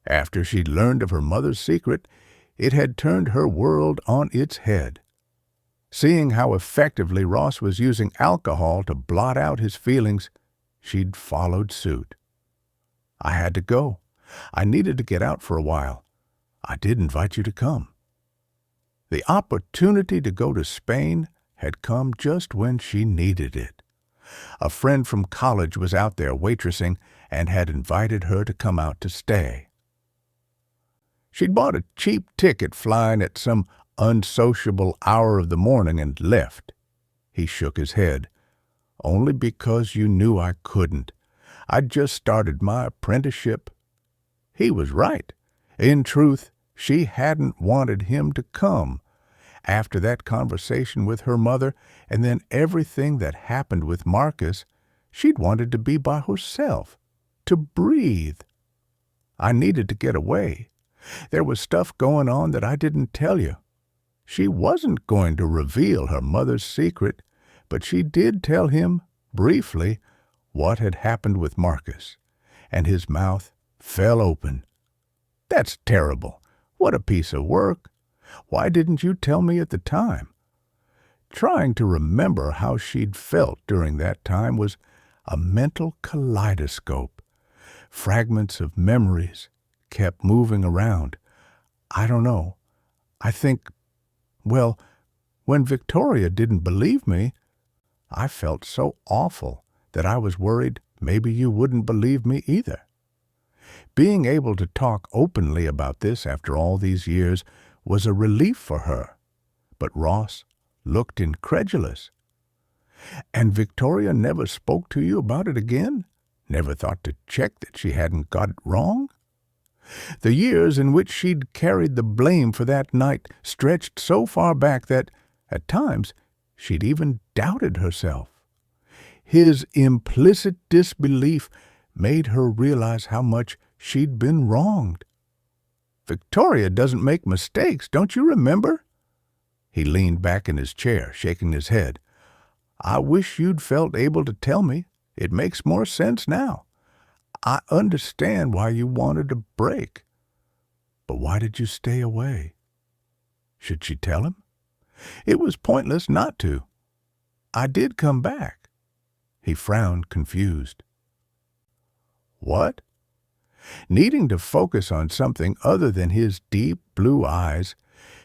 After she'd learned of her mother's secret, it had turned her world on its head. Seeing how effectively Ross was using alcohol to blot out his feelings, she'd followed suit. I had to go. I needed to get out for a while. I did invite you to come. The opportunity to go to Spain had come just when she needed it. A friend from college was out there waitressing and had invited her to come out to stay. She'd bought a cheap ticket flying at some unsociable hour of the morning and left. He shook his head. Only because you knew I couldn't. I'd just started my apprenticeship. He was right. In truth, she hadn't wanted him to come. After that conversation with her mother, and then everything that happened with Marcus, she'd wanted to be by herself, to breathe. I needed to get away. There was stuff going on that I didn't tell you. She wasn't going to reveal her mother's secret, but she did tell him, briefly, what had happened with Marcus, and his mouth fell open. That's terrible. What a piece of work. Why didn't you tell me at the time? Trying to remember how she'd felt during that time was a mental kaleidoscope. Fragments of memories kept moving around. I don't know. I think, well, when Victoria didn't believe me, I felt so awful that I was worried maybe you wouldn't believe me either. Being able to talk openly about this after all these years was a relief for her, but Ross looked incredulous. And Victoria never spoke to you about it again? Never thought to check that she hadn't got it wrong? The years in which she'd carried the blame for that night stretched so far back that, at times, she'd even doubted herself. His implicit disbelief made her realize how much she'd been wronged. Victoria doesn't make mistakes, don't you remember? He leaned back in his chair, shaking his head. I wish you'd felt able to tell me. It makes more sense now. I understand why you wanted a break. But why did you stay away? Should she tell him? It was pointless not to. I did come back. He frowned, confused. What? Needing to focus on something other than his deep blue eyes,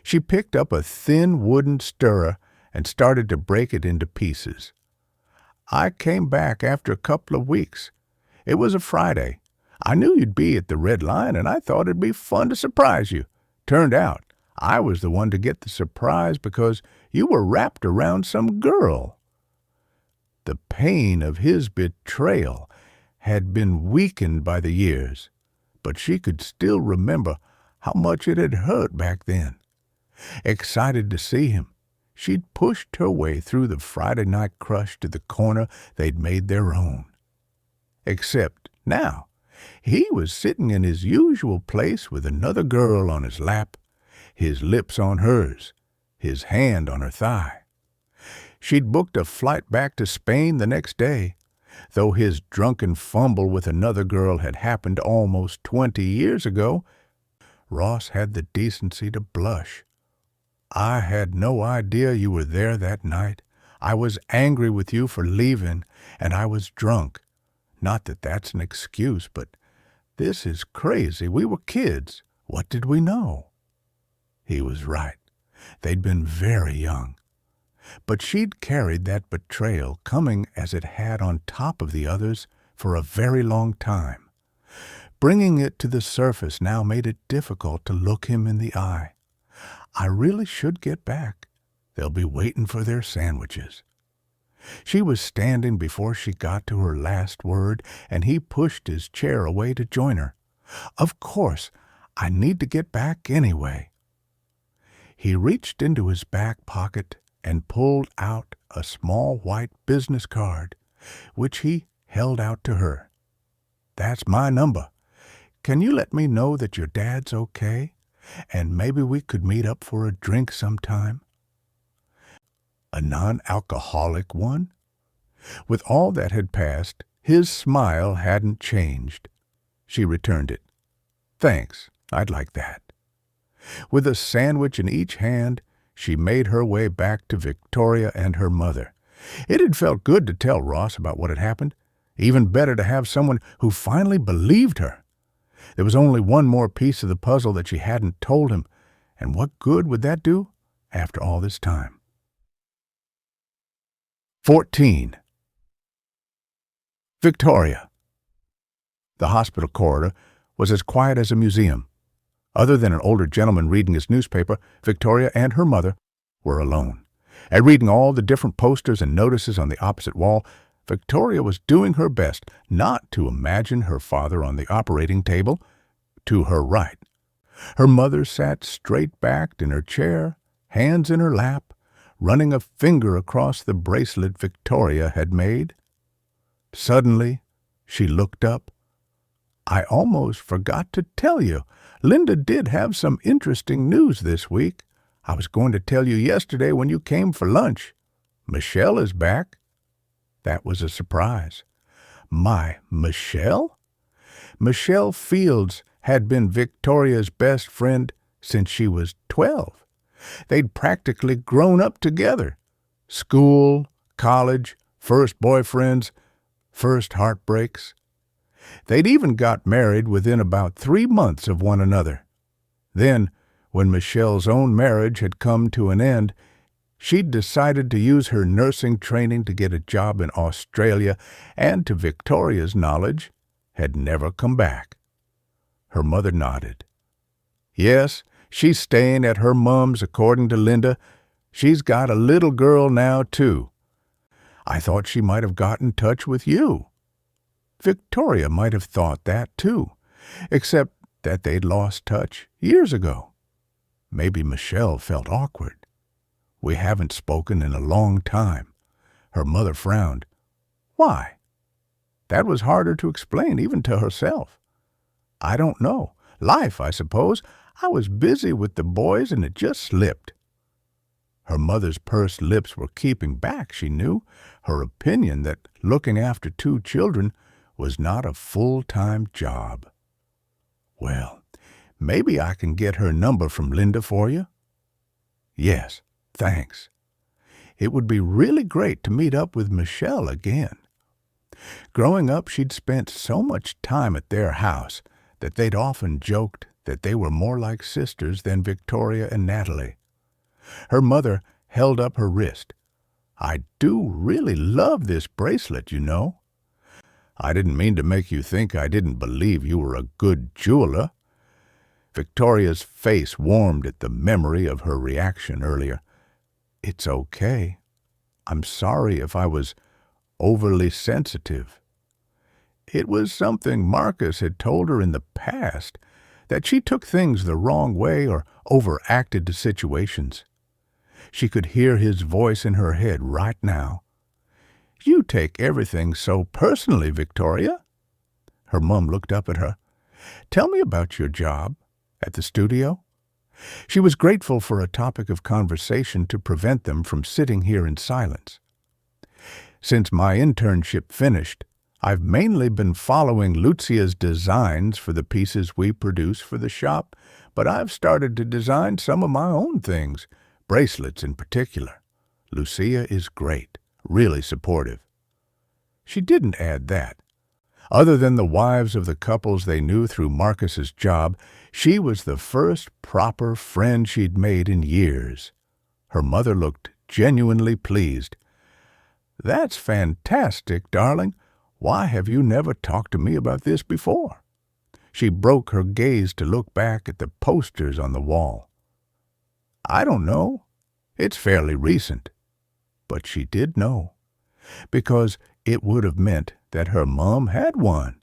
she picked up a thin wooden stirrer and started to break it into pieces. I came back after a couple of weeks. It was a Friday. I knew you'd be at the Red Lion, and I thought it'd be fun to surprise you. Turned out, I was the one to get the surprise because you were wrapped around some girl. The pain of his betrayal had been weakened by the years, but she could still remember how much it had hurt back then. Excited to see him, she'd pushed her way through the Friday night crush to the corner they'd made their own. Except now, he was sitting in his usual place with another girl on his lap, his lips on hers, his hand on her thigh. She'd booked a flight back to Spain the next day, though his drunken fumble with another girl had happened almost 20 years ago. Ross had the decency to blush. I had no idea you were there that night. I was angry with you for leaving, and I was drunk. Not that that's an excuse, but this is crazy. We were kids. What did we know? He was right. They'd been very young. But she'd carried that betrayal, coming as it had on top of the others, for a very long time. Bringing it to the surface now made it difficult to look him in the eye. I really should get back. They'll be waiting for their sandwiches. She was standing before she got to her last word, and he pushed his chair away to join her. Of course, I need to get back anyway. He reached into his back pocket and pulled out a small white business card, which he held out to her. "That's my number. Can you let me know that your dad's okay? And maybe we could meet up for a drink sometime?" A non-alcoholic one? With all that had passed, his smile hadn't changed. She returned it. "Thanks, I'd like that." With a sandwich in each hand, she made her way back to Victoria and her mother. It had felt good to tell Ross about what had happened. Even better to have someone who finally believed her. There was only one more piece of the puzzle that she hadn't told him, and what good would that do after all this time? 14. Victoria. The hospital corridor was as quiet as a museum. Other than an older gentleman reading his newspaper, Victoria and her mother were alone. At reading all the different posters and notices on the opposite wall, Victoria was doing her best not to imagine her father on the operating table to her right. Her mother sat straight-backed in her chair, hands in her lap, running a finger across the bracelet Victoria had made. Suddenly, she looked up. "I almost forgot to tell you. Linda did have some interesting news this week. I was going to tell you yesterday when you came for lunch. Michelle is back." That was a surprise. My, Michelle? Michelle Fields had been Victoria's best friend since she was 12. They'd practically grown up together. School, college, first boyfriends, first heartbreaks. They'd even got married within about 3 months of one another. Then, when Michelle's own marriage had come to an end, she'd decided to use her nursing training to get a job in Australia and, to Victoria's knowledge, had never come back. Her mother nodded. "Yes, she's staying at her mum's, according to Linda. She's got a little girl now, too. I thought she might have got in touch with you." Victoria might have thought that, too, except that they'd lost touch years ago. Maybe Michelle felt awkward. "We haven't spoken in a long time." Her mother frowned. "Why?" That was harder to explain even to herself. "I don't know. Life, I suppose. I was busy with the boys and it just slipped." Her mother's pursed lips were keeping back, she knew, her opinion that looking after 2 children was not a full-time job. "Well, maybe I can get her number from Linda for you?" "Yes, thanks. It would be really great to meet up with Michelle again." Growing up, she'd spent so much time at their house that they'd often joked that they were more like sisters than Victoria and Natalie. Her mother held up her wrist. "I do really love this bracelet, you know." "I didn't mean to make you think I didn't believe you were a good jeweler." Victoria's face warmed at the memory of her reaction earlier. "It's okay. I'm sorry if I was overly sensitive." It was something Marcus had told her in the past, that she took things the wrong way or overacted to situations. She could hear his voice in her head right now. "You take everything so personally, Victoria." Her mum looked up at her. "Tell me about your job at the studio." She was grateful for a topic of conversation to prevent them from sitting here in silence. "Since my internship finished, I've mainly been following Lucia's designs for the pieces we produce for the shop, but I've started to design some of my own things, bracelets in particular. Lucia is great, really supportive." She didn't add that. Other than the wives of the couples they knew through Marcus's job, she was the first proper friend she'd made in years. Her mother looked genuinely pleased. "That's fantastic, darling. Why have you never talked to me about this before?" She broke her gaze to look back at the posters on the wall. "I don't know. It's fairly recent." But she did know, because it would have meant that her mom had one.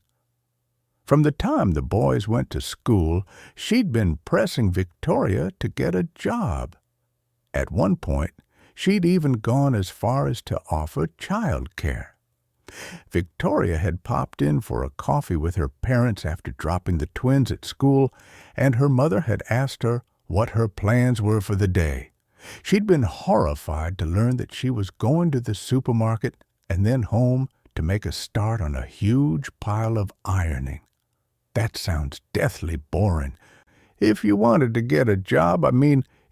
From the time the boys went to school, she'd been pressing Victoria to get a job. At one point, she'd even gone as far as to offer child care. Victoria had popped in for a coffee with her parents after dropping the twins at school, and her mother had asked her what her plans were for the day. She'd been horrified to learn that she was going to the supermarket and then home to make a start on a huge pile of ironing. That sounds deathly boring. If you wanted to get a job,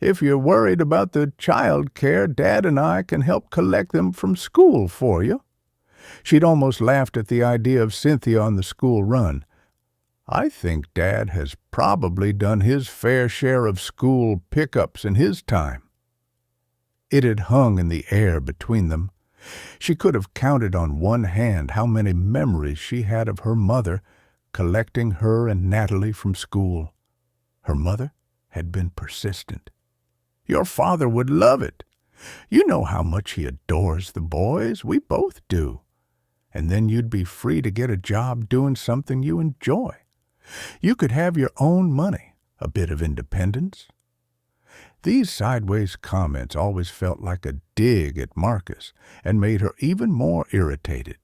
if you're worried about the child care, Dad and I can help collect them from school for you. She'd almost laughed at the idea of Cynthia on the school run. I think Dad has probably done his fair share of school pickups in his time. It had hung in the air between them. She could have counted on one hand how many memories she had of her mother collecting her and Natalie from school. Her mother had been persistent. Your father would love it. You know how much he adores the boys. We both do. And then you'd be free to get a job doing something you enjoy. You could have your own money, a bit of independence. These sideways comments always felt like a dig at Marcus and made her even more irritated.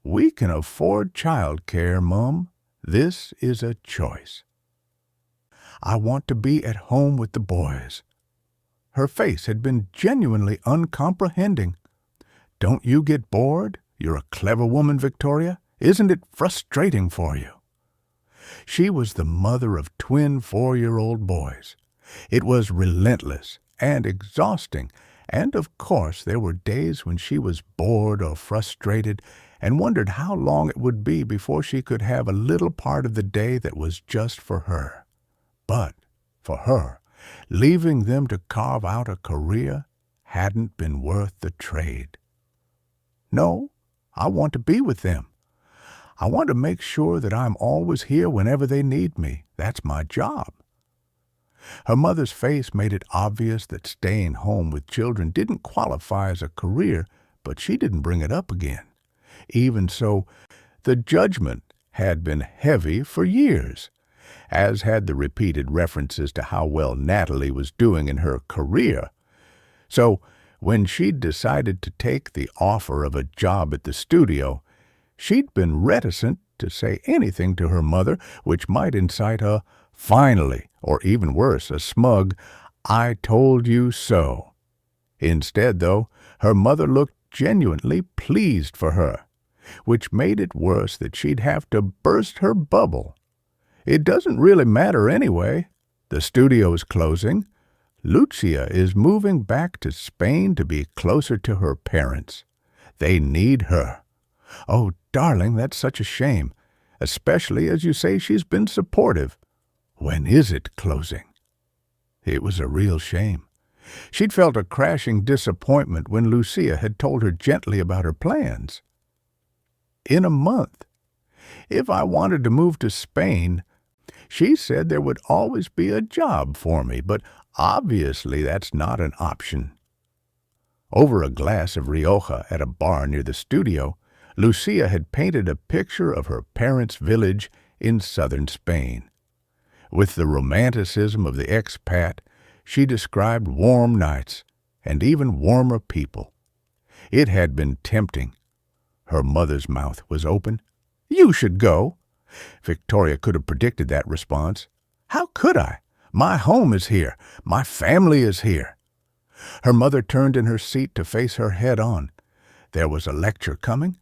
We can afford child care, Mum. This is a choice. I want to be at home with the boys. Her face had been genuinely uncomprehending. Don't you get bored? You're a clever woman, Victoria. Isn't it frustrating for you? She was the mother of twin 4-year-old boys. It was relentless and exhausting, and of course there were days when she was bored or frustrated and wondered how long it would be before she could have a little part of the day that was just for her. But for her, leaving them to carve out a career hadn't been worth the trade. No, I want to be with them. I want to make sure that I'm always here whenever they need me. That's my job. Her mother's face made it obvious that staying home with children didn't qualify as a career, but she didn't bring it up again. Even so, the judgment had been heavy for years, as had the repeated references to how well Natalie was doing in her career. So, when she'd decided to take the offer of a job at the studio, she'd been reticent to say anything to her mother which might incite a "finally," or even worse, a smug "I told you so." Instead, though, her mother looked genuinely pleased for her, which made it worse that she'd have to burst her bubble. It doesn't really matter anyway. The studio is closing. Lucia is moving back to Spain to be closer to her parents. They need her. Oh, darling, that's such a shame, especially as you say she's been supportive. When is it closing? It was a real shame. She'd felt a crashing disappointment when Lucia had told her gently about her plans. In a month. If I wanted to move to Spain, she said there would always be a job for me, but obviously that's not an option. Over a glass of Rioja at a bar near the studio, Lucia had painted a picture of her parents' village in southern Spain. With the romanticism of the expat, she described warm nights and even warmer people. It had been tempting. Her mother's mouth was open. You should go. Victoria could have predicted that response. How could I? My home is here. My family is here. Her mother turned in her seat to face her head on. There was a lecture coming.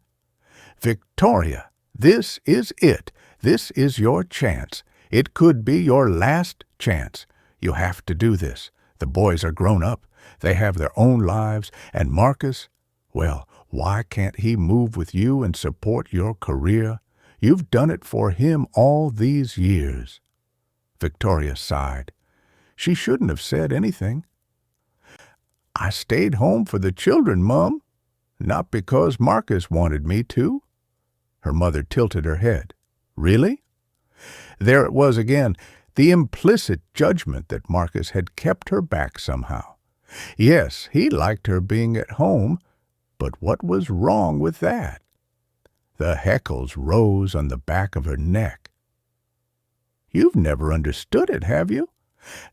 Victoria, this is it. This is your chance. It could be your last chance. You have to do this. The boys are grown up. They have their own lives. And Marcus, well, why can't he move with you and support your career? You've done it for him all these years. Victoria sighed. She shouldn't have said anything. I stayed home for the children, Mum. Not because Marcus wanted me to. Her mother tilted her head. Really? There it was again, the implicit judgment that Marcus had kept her back somehow. Yes, he liked her being at home, but what was wrong with that? The heckles rose on the back of her neck. You've never understood it, have you?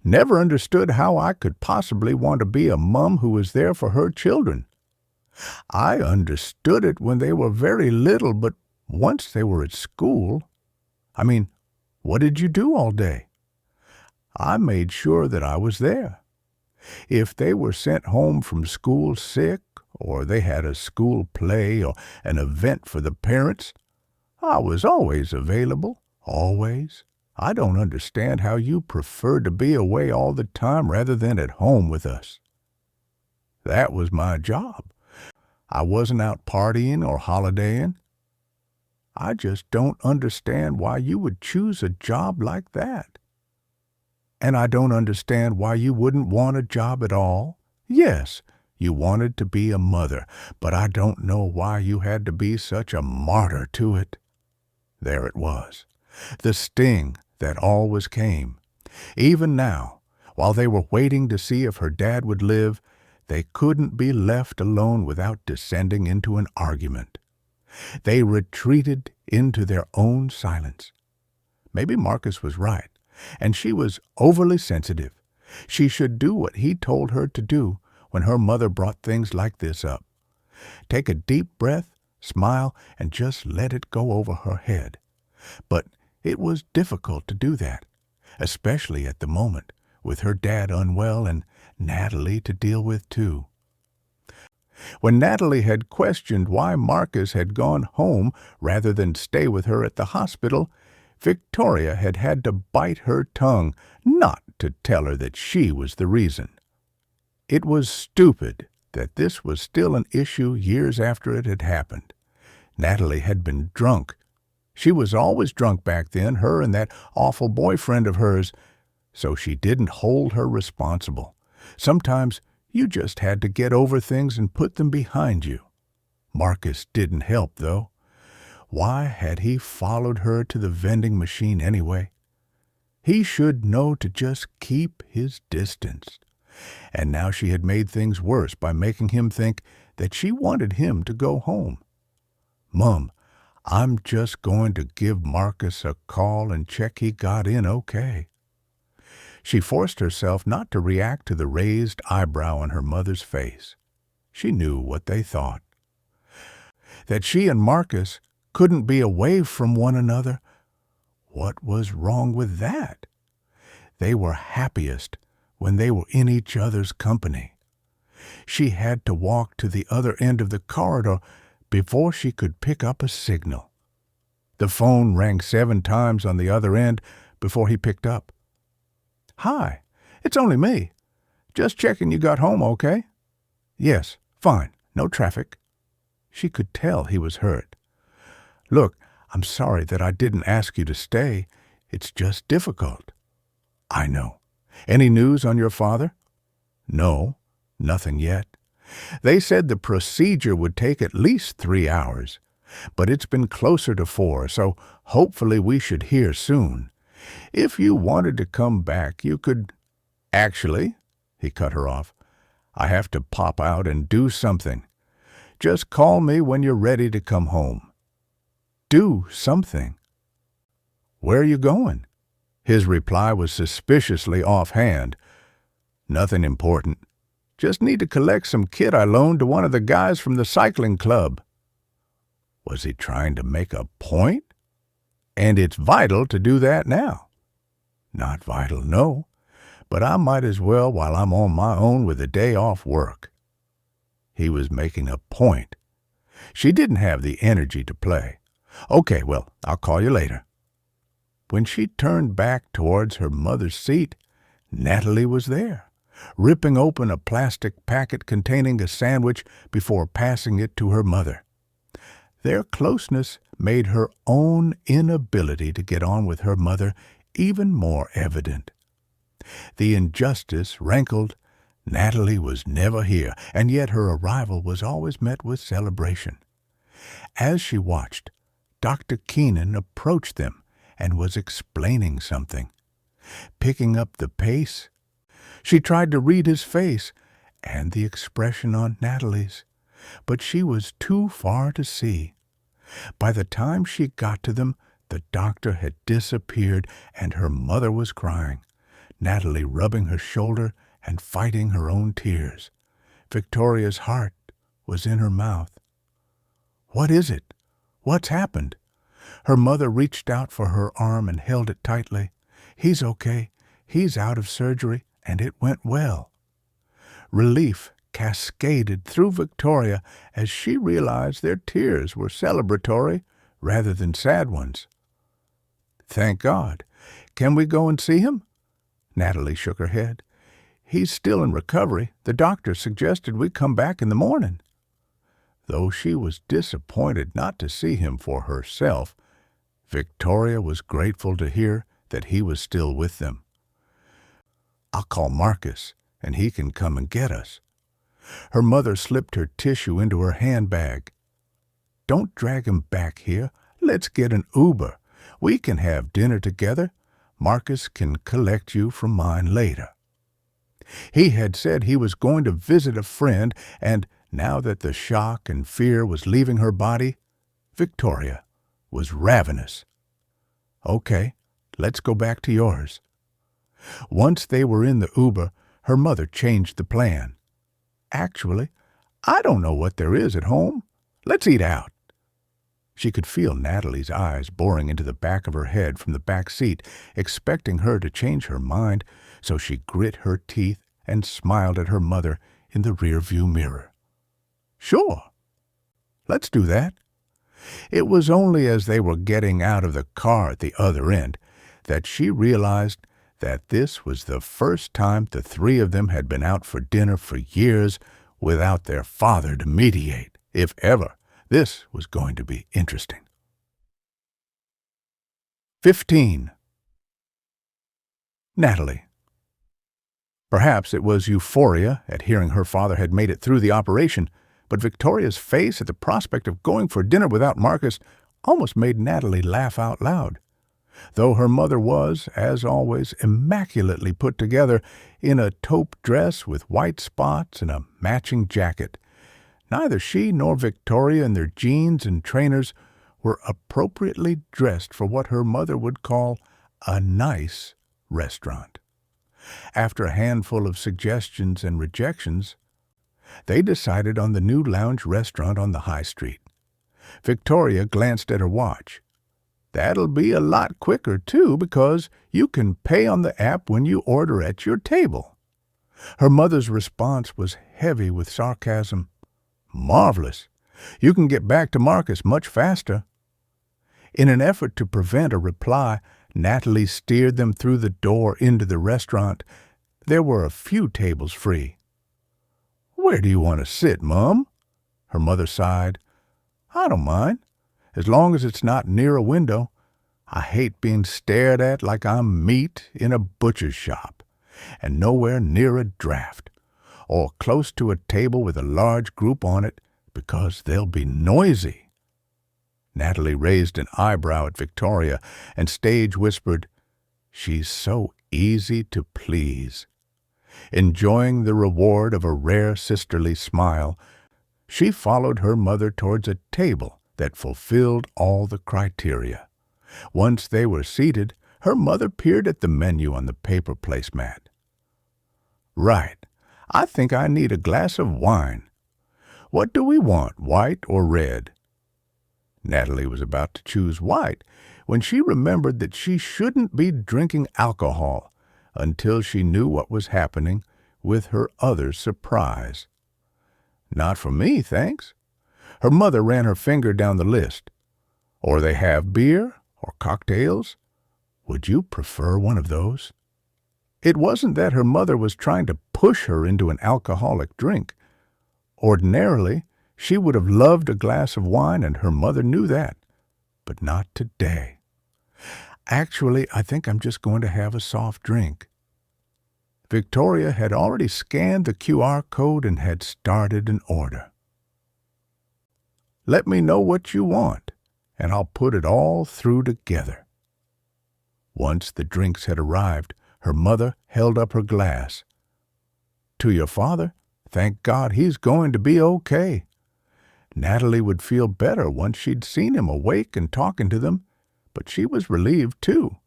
Never understood how I could possibly want to be a mom who was there for her children. I understood it when they were very little, but once they were at school, I mean, what did you do all day? I made sure that I was there. If they were sent home from school sick, or they had a school play or an event for the parents, I was always available, always. I don't understand how you prefer to be away all the time rather than at home with us. That was my job. I wasn't out partying or holidaying. I just don't understand why you would choose a job like that. And I don't understand why you wouldn't want a job at all. Yes, you wanted to be a mother, but I don't know why you had to be such a martyr to it. There it was, the sting that always came. Even now, while they were waiting to see if her dad would live, they couldn't be left alone without descending into an argument. They retreated into their own silence. Maybe Marcus was right, and she was overly sensitive. She should do what he told her to do when her mother brought things like this up. Take a deep breath, smile, and just let it go over her head. But it was difficult to do that, especially at the moment, with her dad unwell and Natalie to deal with too. When Natalie had questioned why Marcus had gone home rather than stay with her at the hospital, Victoria had had to bite her tongue not to tell her that she was the reason. It was stupid that this was still an issue years after it had happened. Natalie had been drunk. She was always drunk back then, her and that awful boyfriend of hers, so she didn't hold her responsible. Sometimes you just had to get over things and put them behind you. Marcus didn't help, though. Why had he followed her to the vending machine anyway? He should know to just keep his distance. And now she had made things worse by making him think that she wanted him to go home. Mum, I'm just going to give Marcus a call and check he got in okay. She forced herself not to react to the raised eyebrow on her mother's face. She knew what they thought. That she and Marcus couldn't be away from one another. What was wrong with that? They were happiest when they were in each other's company. She had to walk to the other end of the corridor before she could pick up a signal. The phone rang 7 times on the other end before he picked up. "Hi, it's only me. Just checking you got home okay?" "Yes, fine, no traffic." She could tell he was hurt. "Look, I'm sorry that I didn't ask you to stay. It's just difficult." "I know. Any news on your father?" "No, nothing yet. They said the procedure would take at least 3 hours, but it's been closer to 4, so hopefully we should hear soon. If you wanted to come back, you could—" "Actually," he cut her off, "I have to pop out and do something. Just call me when you're ready to come home." "Do something? Where are you going?" His reply was suspiciously offhand. "Nothing important. Just need to collect some kit I loaned to one of the guys from the cycling club." Was he trying to make a point? And it's vital to do that now. Not vital, no, but I might as well while I'm on my own with a day off work. He was making a point. She didn't have the energy to play. "Okay, well, I'll call you later." When she turned back towards her mother's seat, Natalie was there, ripping open a plastic packet containing a sandwich before passing it to her mother. Their closeness made her own inability to get on with her mother even more evident. The injustice rankled. Natalie was never here, and yet her arrival was always met with celebration. As she watched, Dr. Keenan approached them and was explaining something. Picking up the pace, she tried to read his face and the expression on Natalie's, but she was too far to see. By the time she got to them, the doctor had disappeared and her mother was crying. Natalie rubbing her shoulder and fighting her own tears. Victoria's heart was in her mouth. "What is it? What's happened?" Her mother reached out for her arm and held it tightly. "He's okay. He's out of surgery, and it went well." Relief cascaded through Victoria as she realized their tears were celebratory rather than sad ones. "Thank God. Can we go and see him?" Natalie shook her head. "He's still in recovery. The doctor suggested we come back in the morning." Though she was disappointed not to see him for herself, Victoria was grateful to hear that he was still with them. "I'll call Marcus, and he can come and get us." Her mother slipped her tissue into her handbag. "Don't drag him back here. Let's get an Uber. We can have dinner together. Marcus can collect you from mine later." He had said he was going to visit a friend, and now that the shock and fear was leaving her body, Victoria was ravenous. "Okay, let's go back to yours." Once they were in the Uber, her mother changed the plan. "Actually, I don't know what there is at home. Let's eat out." She could feel Natalie's eyes boring into the back of her head from the back seat, expecting her to change her mind, so she grit her teeth and smiled at her mother in the rearview mirror. "Sure, let's do that." It was only as they were getting out of the car at the other end that she realized that this was the first time the three of them had been out for dinner for years without their father to mediate. If ever, this was going to be interesting. 15. Natalie. Perhaps it was euphoria at hearing her father had made it through the operation, but Victoria's face at the prospect of going for dinner without Marcus almost made Natalie laugh out loud. Though her mother was, as always, immaculately put together in a taupe dress with white spots and a matching jacket, neither she nor Victoria in their jeans and trainers were appropriately dressed for what her mother would call a nice restaurant. After a handful of suggestions and rejections, they decided on the new lounge restaurant on the high street. Victoria glanced at her watch. "That'll be a lot quicker, too, because you can pay on the app when you order at your table." Her mother's response was heavy with sarcasm. "Marvelous. You can get back to Marcus much faster." In an effort to prevent a reply, Natalie steered them through the door into the restaurant. There were a few tables free. "Where do you want to sit, Mum?" Her mother sighed. "I don't mind, as long as it's not near a window. I hate being stared at like I'm meat in a butcher's shop, and nowhere near a draft, or close to a table with a large group on it, because they'll be noisy." Natalie raised an eyebrow at Victoria and stage whispered, "She's so easy to please." Enjoying the reward of a rare sisterly smile, she followed her mother towards a table that fulfilled all the criteria. Once they were seated, her mother peered at the menu on the paper placemat. "Right. I think I need a glass of wine. What do we want, white or red?" Natalie was about to choose white when she remembered that she shouldn't be drinking alcohol until she knew what was happening with her other surprise. "Not for me, thanks." Her mother ran her finger down the list. "Or they have beer or cocktails. Would you prefer one of those?" It wasn't that her mother was trying to push her into an alcoholic drink. Ordinarily, she would have loved a glass of wine, and her mother knew that. But not today. "Actually, I think I'm just going to have a soft drink." Victoria had already scanned the QR code and had started an order. "Let me know what you want, and I'll put it all through together." Once the drinks had arrived, her mother held up her glass. "To your father. Thank God he's going to be okay." Natalie would feel better once she'd seen him awake and talking to them, but she was relieved, too.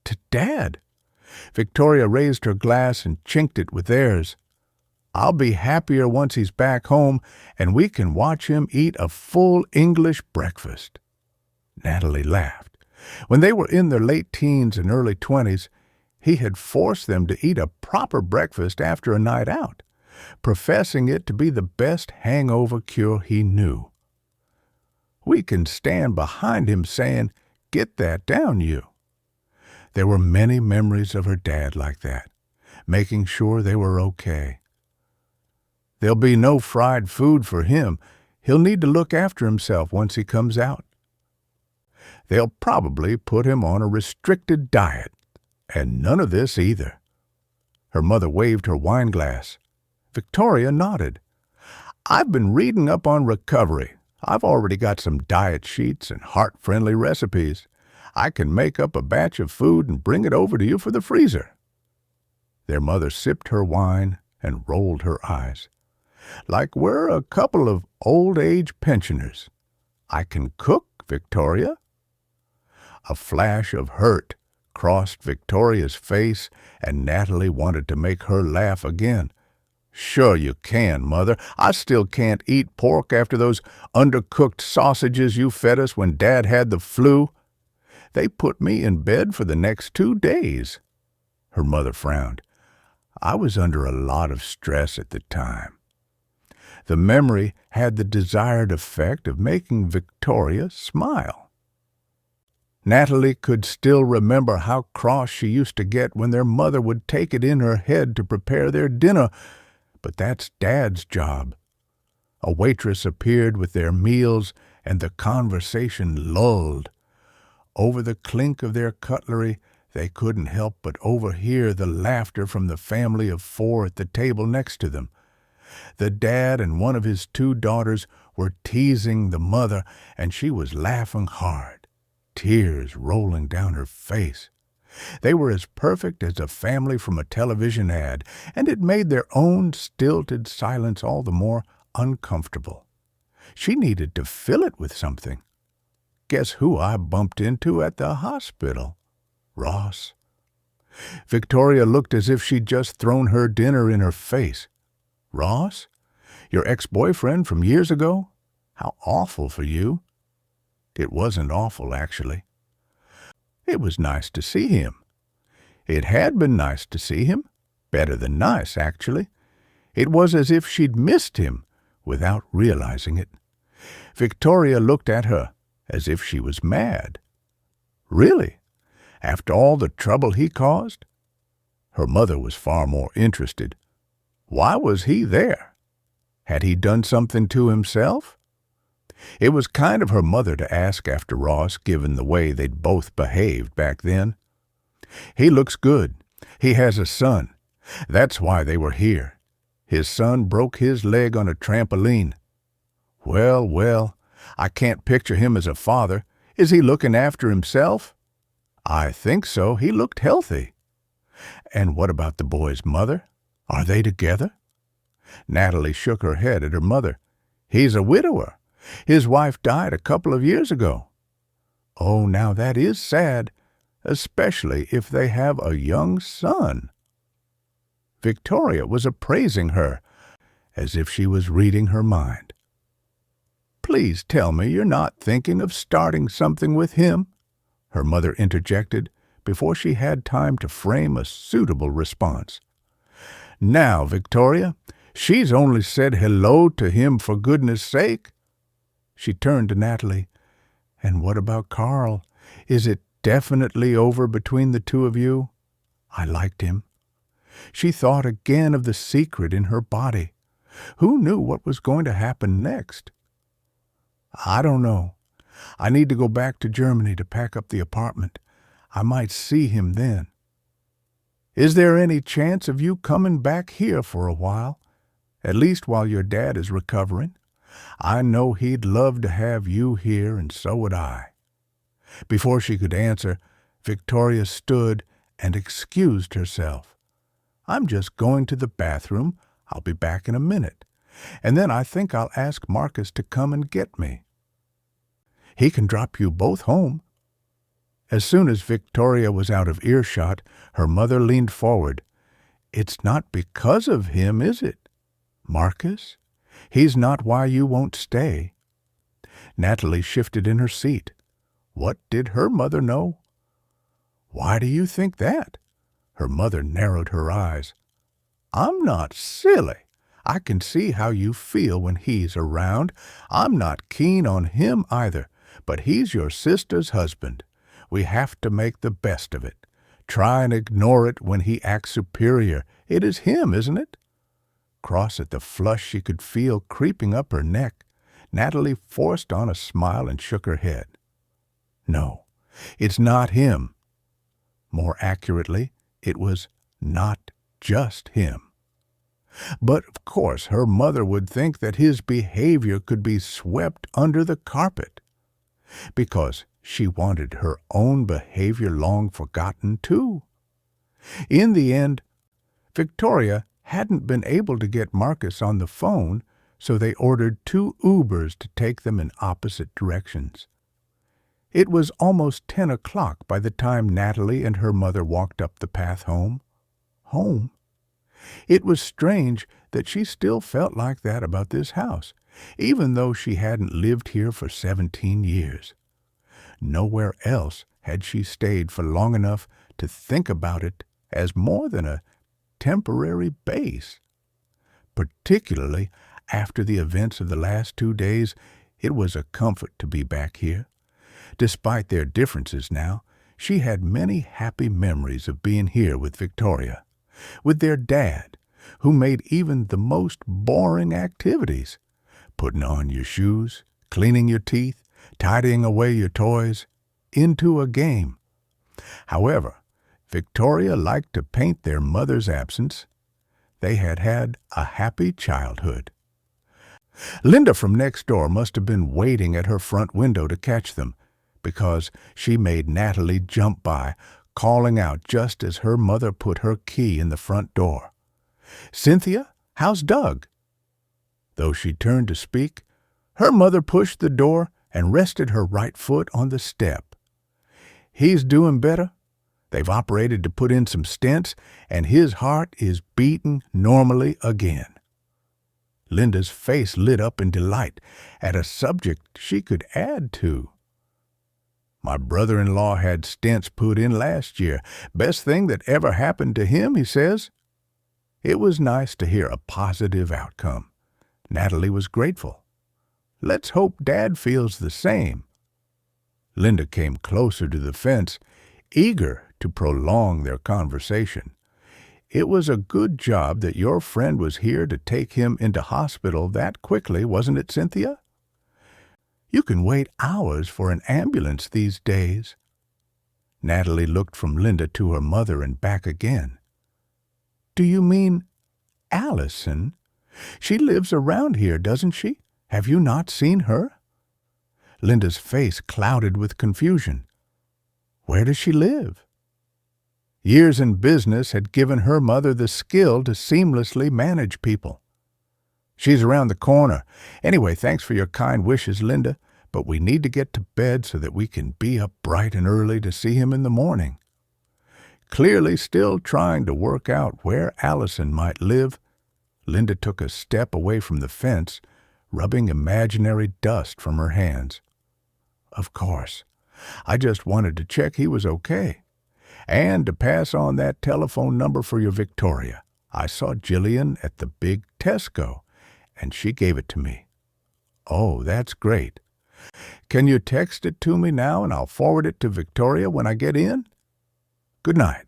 To Dad. Victoria raised her glass and chinked it with theirs. "I'll be happier once he's back home and we can watch him eat a full English breakfast." Natalie laughed. When they were in their late teens and early 20s, he had forced them to eat a proper breakfast after a night out, professing it to be the best hangover cure he knew. We can stand behind him saying, "Get that down, you." There were many memories of her dad like that, making sure they were okay. "There'll be no fried food for him. He'll need to look after himself once he comes out. They'll probably put him on a restricted diet, and none of this either." Her mother waved her wine glass. Victoria nodded. "I've been reading up on recovery. I've already got some diet sheets and heart-friendly recipes. I can make up a batch of food and bring it over to you for the freezer." Their mother sipped her wine and rolled her eyes. "Like we're a couple of old-age pensioners. I can cook, Victoria." A flash of hurt crossed Victoria's face, and Natalie wanted to make her laugh again. "Sure you can, Mother. I still can't eat pork after those undercooked sausages you fed us when Dad had the flu. They put me in bed for the next 2 days." Her mother frowned. "I was under a lot of stress at the time." The memory had the desired effect of making Victoria smile. Natalie could still remember how cross she used to get when their mother would take it in her head to prepare their dinner, but that's Dad's job. A waitress appeared with their meals, and the conversation lulled. Over the clink of their cutlery, they couldn't help but overhear the laughter from the family of 4 at the table next to them. The dad and one of his 2 daughters were teasing the mother, and she was laughing hard, tears rolling down her face. They were as perfect as a family from a television ad, and it made their own stilted silence all the more uncomfortable. She needed to fill it with something. Guess who I bumped into at the hospital? Ross. Victoria looked as if she'd just thrown her dinner in her face. "Ross? Your ex-boyfriend from years ago? How awful for you." It wasn't awful, actually. It was nice to see him. It had been nice to see him. Better than nice, actually. It was as if she'd missed him without realizing it. Victoria looked at her as if she was mad. Really? After all the trouble he caused? Her mother was far more interested. Why was he there? Had he done something to himself? It was kind of her mother to ask after Ross, given the way they'd both behaved back then. "He looks good. He has a son. That's why they were here. His son broke his leg on a trampoline." Well, well, I can't picture him as a father. Is he looking after himself?" "I think so. He looked healthy." "And what about the boy's mother? Are they together?" Natalie shook her head at her mother. "He's a widower. His wife died a couple of years ago." "Oh, now that is sad, especially if they have a young son." Victoria was appraising her, as if she was reading her mind. "Please tell me you're not thinking of starting something with him," her mother interjected before she had time to frame a suitable response. "Now, Victoria, she's only said hello to him for goodness sake." She turned to Natalie. "And what about Carl? Is it definitely over between the 2 of you?" "I liked him." She thought again of the secret in her body. Who knew what was going to happen next? "I don't know. I need to go back to Germany to pack up the apartment. I might see him then." "Is there any chance of you coming back here for a while? At least while your dad is recovering? I know he'd love to have you here, and so would I." Before she could answer, Victoria stood and excused herself. "I'm just going to the bathroom. I'll be back in a minute. And then I think I'll ask Marcus to come and get me. He can drop you both home." As soon as Victoria was out of earshot, her mother leaned forward. "It's not because of him, is it, Marcus? He's not why you won't stay." Natalie shifted in her seat. What did her mother know? "Why do you think that?" Her mother narrowed her eyes. "I'm not silly. I can see how you feel when he's around. I'm not keen on him either, but he's your sister's husband. We have to make the best of it. Try and ignore it when he acts superior. It is him, isn't it?" Cross at the flush she could feel creeping up her neck, Natalie forced on a smile and shook her head. "No, it's not him. More accurately, it was not just him. But, of course, her mother would think that his behavior could be swept under the carpet, because she wanted her own behavior long forgotten, too. In the end, Victoria hadn't been able to get Marcus on the phone, so they ordered 2 Ubers to take them in opposite directions. It was almost 10 o'clock by the time Natalie and her mother walked up the path home. Home. It was strange that she still felt like that about this house, even though she hadn't lived here for 17 years. Nowhere else had she stayed for long enough to think about it as more than a temporary base. Particularly after the events of the last 2 days, it was a comfort to be back here. Despite their differences now, she had many happy memories of being here with Victoria, with their dad, who made even the most boring activities, putting on your shoes, cleaning your teeth, tidying away your toys, into a game. However, Victoria liked to paint their mother's absence. They had had a happy childhood. Linda from next door must have been waiting at her front window to catch them, because she made Natalie jump by, calling out just as her mother put her key in the front door. "Cynthia, how's Doug?" Though she turned to speak, her mother pushed the door and rested her right foot on the step. "He's doing better. They've operated to put in some stents, and his heart is beating normally again." Linda's face lit up in delight at a subject she could add to. "My brother-in-law had stents put in last year. Best thing that ever happened to him, he says." It was nice to hear a positive outcome. Natalie was grateful. "Let's hope Dad feels the same." Linda came closer to the fence, eager to prolong their conversation. "It was a good job that your friend was here to take him into hospital that quickly, wasn't it, Cynthia? You can wait hours for an ambulance these days." Natalie looked from Linda to her mother and back again. "Do you mean Allison? She lives around here, doesn't she? Have you not seen her?" Linda's face clouded with confusion. "Where does she live?" Years in business had given her mother the skill to seamlessly manage people. "She's around the corner. Anyway, thanks for your kind wishes, Linda, but we need to get to bed so that we can be up bright and early to see him in the morning." Clearly still trying to work out where Allison might live, Linda took a step away from the fence, rubbing imaginary dust from her hands. "Of course. I just wanted to check he was okay. And to pass on that telephone number for your Victoria. I saw Jillian at the big Tesco, and she gave it to me." "Oh, that's great. Can you text it to me now, and I'll forward it to Victoria when I get in? Good night."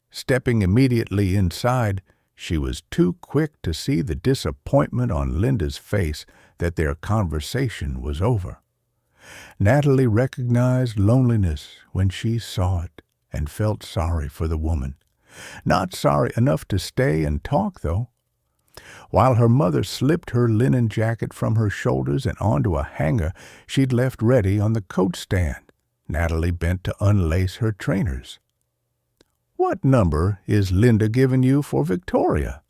Stepping immediately inside, she was too quick to see the disappointment on Linda's face that their conversation was over. Natalie recognized loneliness when she saw it and felt sorry for the woman. Not sorry enough to stay and talk, though. While her mother slipped her linen jacket from her shoulders and onto a hanger she'd left ready on the coat stand, Natalie bent to unlace her trainers. "What number is Linda giving you for Victoria?"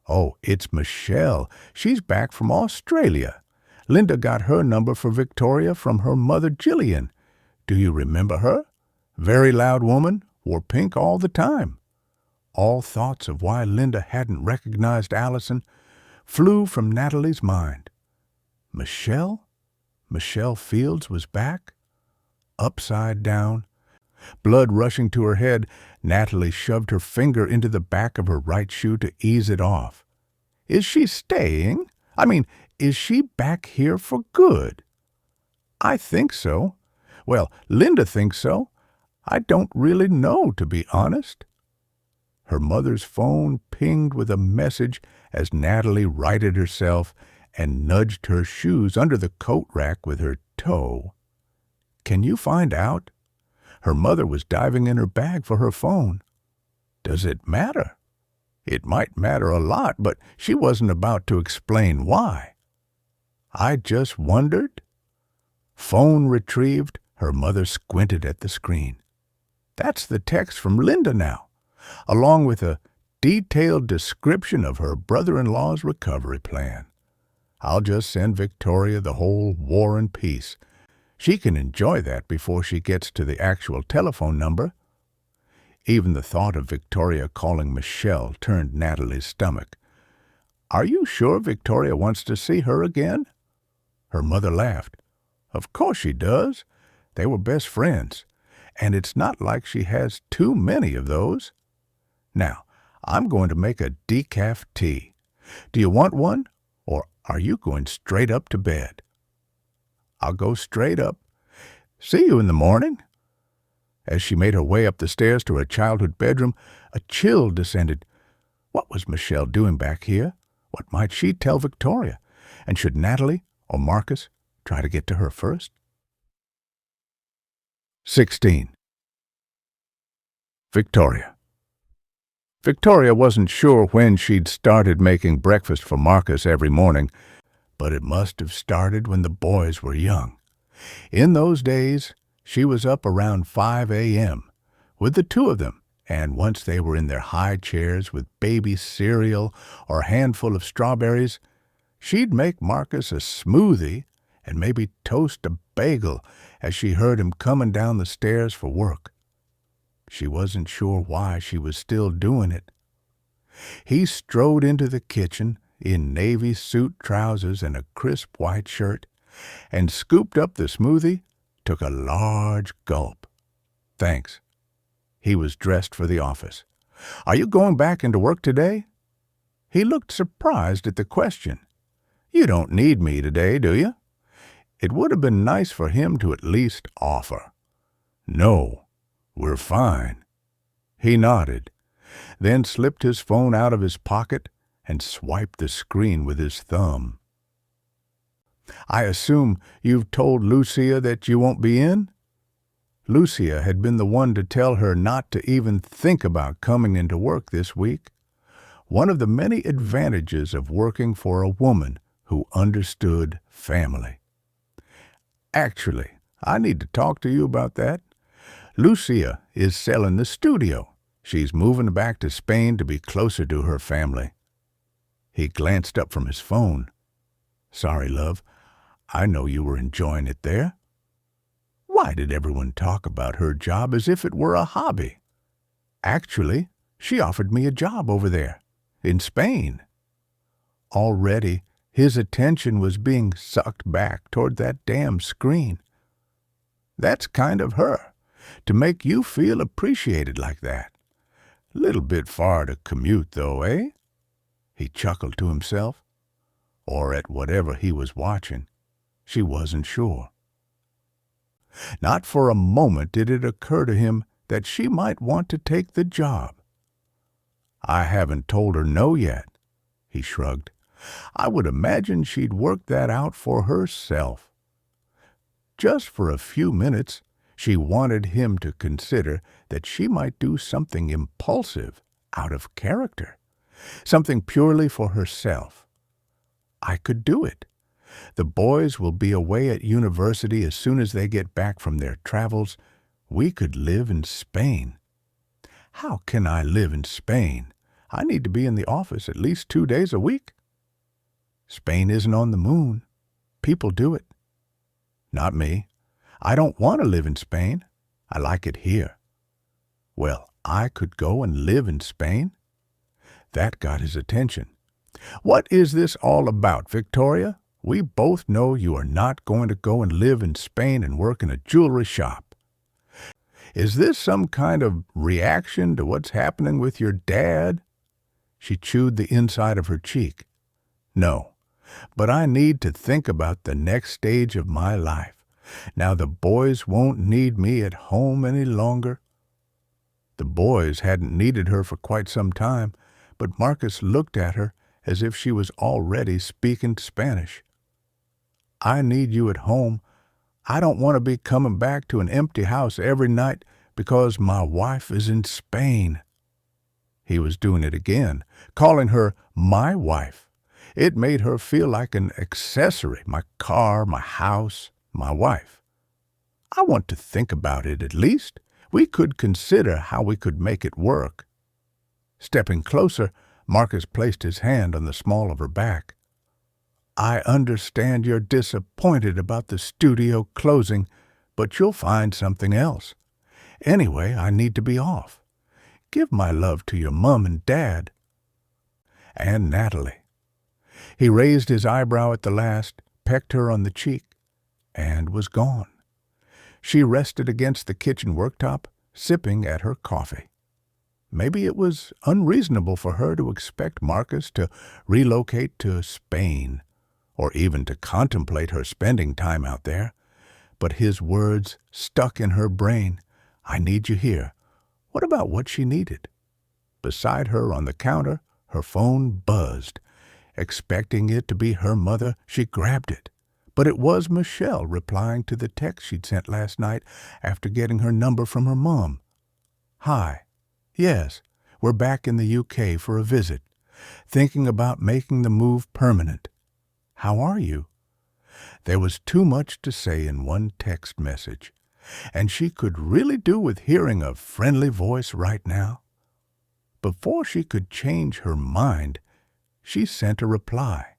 "Oh, it's Michelle. She's back from Australia. Linda got her number for Victoria from her mother Jillian. Do you remember her? Very loud woman, wore pink all the time. All thoughts of why Linda hadn't recognized Allison flew from Natalie's mind. Michelle? Michelle Fields was back? Upside down, blood rushing to her head, Natalie shoved her finger into the back of her right shoe to ease it off. Is she staying? Is she back here for good? I think so. Well, Linda thinks so. I don't really know, to be honest. Her mother's phone pinged with a message as Natalie righted herself and nudged her shoes under the coat rack with her toe. Can you find out? Her mother was diving in her bag for her phone. Does it matter? It might matter a lot, but she wasn't about to explain why. I just wondered. Phone retrieved, her mother squinted at the screen. That's the text from Linda now, along with a detailed description of her brother-in-law's recovery plan. I'll just send Victoria the whole War and Peace. She can enjoy that before she gets to the actual telephone number. Even the thought of Victoria calling Michelle turned Natalie's stomach. Are you sure Victoria wants to see her again? Her mother laughed. Of course she does. They were best friends, and it's not like she has too many of those. Now, I'm going to make a decaf tea. Do you want one, or are you going straight up to bed? I'll go straight up. See you in the morning. As she made her way up the stairs to her childhood bedroom, a chill descended. What was Michelle doing back here? What might she tell Victoria? And should Natalie or Marcus try to get to her first? 16. Victoria. Victoria wasn't sure when she'd started making breakfast for Marcus every morning, but it must have started when the boys were young. In those days, she was up around 5 a.m. with the two of them, and once they were in their high chairs with baby cereal or a handful of strawberries, she'd make Marcus a smoothie and maybe toast a bagel as she heard him coming down the stairs for work. She wasn't sure why she was still doing it. He strode into the kitchen in navy suit trousers and a crisp white shirt, and scooped up the smoothie, took a large gulp. Thanks. He was dressed for the office. Are you going back into work today? He looked surprised at the question. You don't need me today, do you? It would have been nice for him to at least offer. No, we're fine. He nodded, then slipped his phone out of his pocket and swiped the screen with his thumb. I assume you've told Lucia that you won't be in? Lucia had been the one to tell her not to even think about coming into work this week. One of the many advantages of working for a woman who understood family. Actually, I need to talk to you about that. Lucia is selling the studio. She's moving back to Spain to be closer to her family. He glanced up from his phone. Sorry, love. I know you were enjoying it there. Why did everyone talk about her job as if it were a hobby? Actually, she offered me a job over there, in Spain. Already, his attention was being sucked back toward that damn screen. That's kind of her, to make you feel appreciated like that. Little bit far to commute, though, eh? He chuckled to himself. Or at whatever he was watching. She wasn't sure. Not for a moment did it occur to him that she might want to take the job. I haven't told her no yet, he shrugged. I would imagine she'd work that out for herself. Just for a few minutes, she wanted him to consider that she might do something impulsive, out of character, something purely for herself. I could do it. The boys will be away at university as soon as they get back from their travels. We could live in Spain. How can I live in Spain? I need to be in the office at least 2 days a week. Spain isn't on the moon. People do it. Not me. I don't want to live in Spain. I like it here. Well, I could go and live in Spain? That got his attention. What is this all about, Victoria? We both know you are not going to go and live in Spain and work in a jewelry shop. Is this some kind of reaction to what's happening with your dad? She chewed the inside of her cheek. No, but I need to think about the next stage of my life. Now the boys won't need me at home any longer. The boys hadn't needed her for quite some time, but Marcus looked at her as if she was already speaking Spanish. I need you at home. I don't want to be coming back to an empty house every night because my wife is in Spain. He was doing it again, calling her my wife. It made her feel like an accessory, my car, my house, my wife. I want to think about it at least. We could consider how we could make it work. Stepping closer, Marcus placed his hand on the small of her back. I understand you're disappointed about the studio closing, but you'll find something else. Anyway, I need to be off. Give my love to your mom and dad. And Natalie. He raised his eyebrow at the last, pecked her on the cheek, and was gone. She rested against the kitchen worktop, sipping at her coffee. Maybe it was unreasonable for her to expect Marcus to relocate to Spain, or even to contemplate her spending time out there. But his words stuck in her brain. I need you here. What about what she needed? Beside her on the counter, her phone buzzed. Expecting it to be her mother, she grabbed it. But it was Michelle replying to the text she'd sent last night after getting her number from her mom. Hi. Yes, we're back in the UK for a visit. Thinking about making the move permanent. How are you? There was too much to say in one text message, and she could really do with hearing a friendly voice right now. Before she could change her mind, she sent a reply.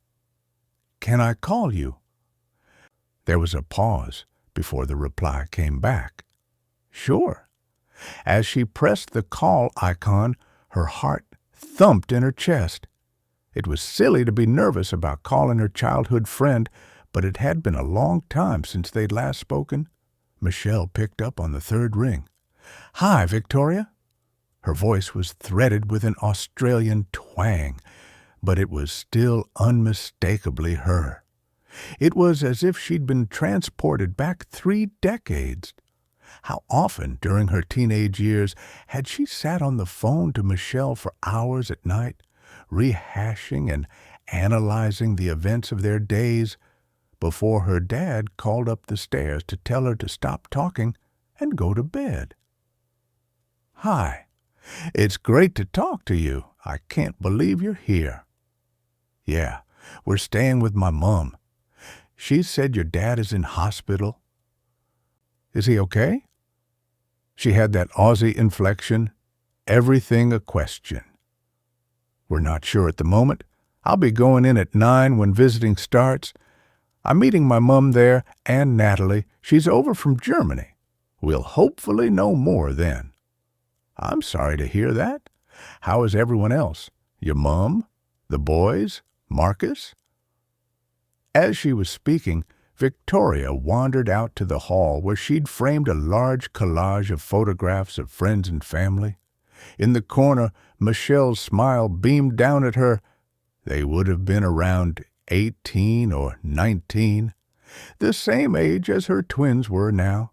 Can I call you? There was a pause before the reply came back. Sure. As she pressed the call icon, her heart thumped in her chest. It was silly to be nervous about calling her childhood friend, but it had been a long time since they'd last spoken. Michelle picked up on the third ring. Hi, Victoria. Her voice was threaded with an Australian twang, but it was still unmistakably her. It was as if she'd been transported back 3 decades. How often during her teenage years had she sat on the phone to Michelle for hours at night, rehashing and analyzing the events of their days, before her dad called up the stairs to tell her to stop talking and go to bed. Hi, it's great to talk to you. I can't believe you're here. Yeah, we're staying with my mom. She said your dad is in hospital. Is he okay? She had that Aussie inflection, everything a question. We're not sure at the moment. I'll be going in at 9 when visiting starts. I'm meeting my mum there and Natalie. She's over from Germany. We'll hopefully know more then. I'm sorry to hear that. How is everyone else? Your mum? The boys? Marcus? As she was speaking, Victoria wandered out to the hall where she'd framed a large collage of photographs of friends and family. In the corner, Michelle's smile beamed down at her. They would have been around 18 or 19, the same age as her twins were now.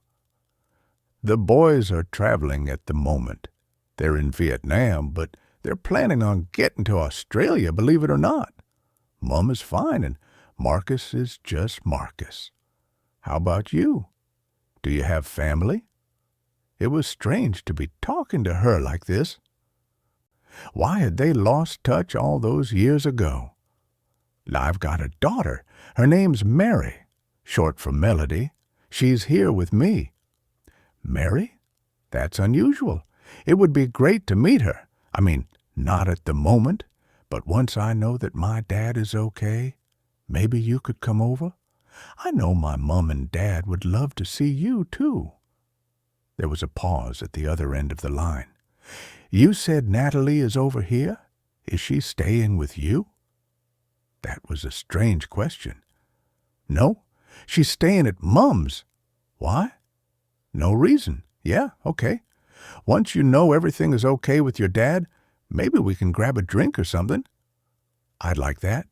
The boys are traveling at the moment. They're in Vietnam, but they're planning on getting to Australia, believe it or not. Mum is fine, and Marcus is just Marcus. How about you? Do you have family? It was strange to be talking to her like this. Why had they lost touch all those years ago? I've got a daughter. Her name's Mary, short for Melody. She's here with me. Mary? That's unusual. It would be great to meet her. I mean, not at the moment, but once I know that my dad is okay, maybe you could come over. I know my mom and dad would love to see you, too." There was a pause at the other end of the line. "You said Natalie is over here? Is she staying with you?" That was a strange question. "No, she's staying at Mum's." "Why?" "No reason." "Yeah, okay. Once you know everything is okay with your dad, maybe we can grab a drink or something." "I'd like that."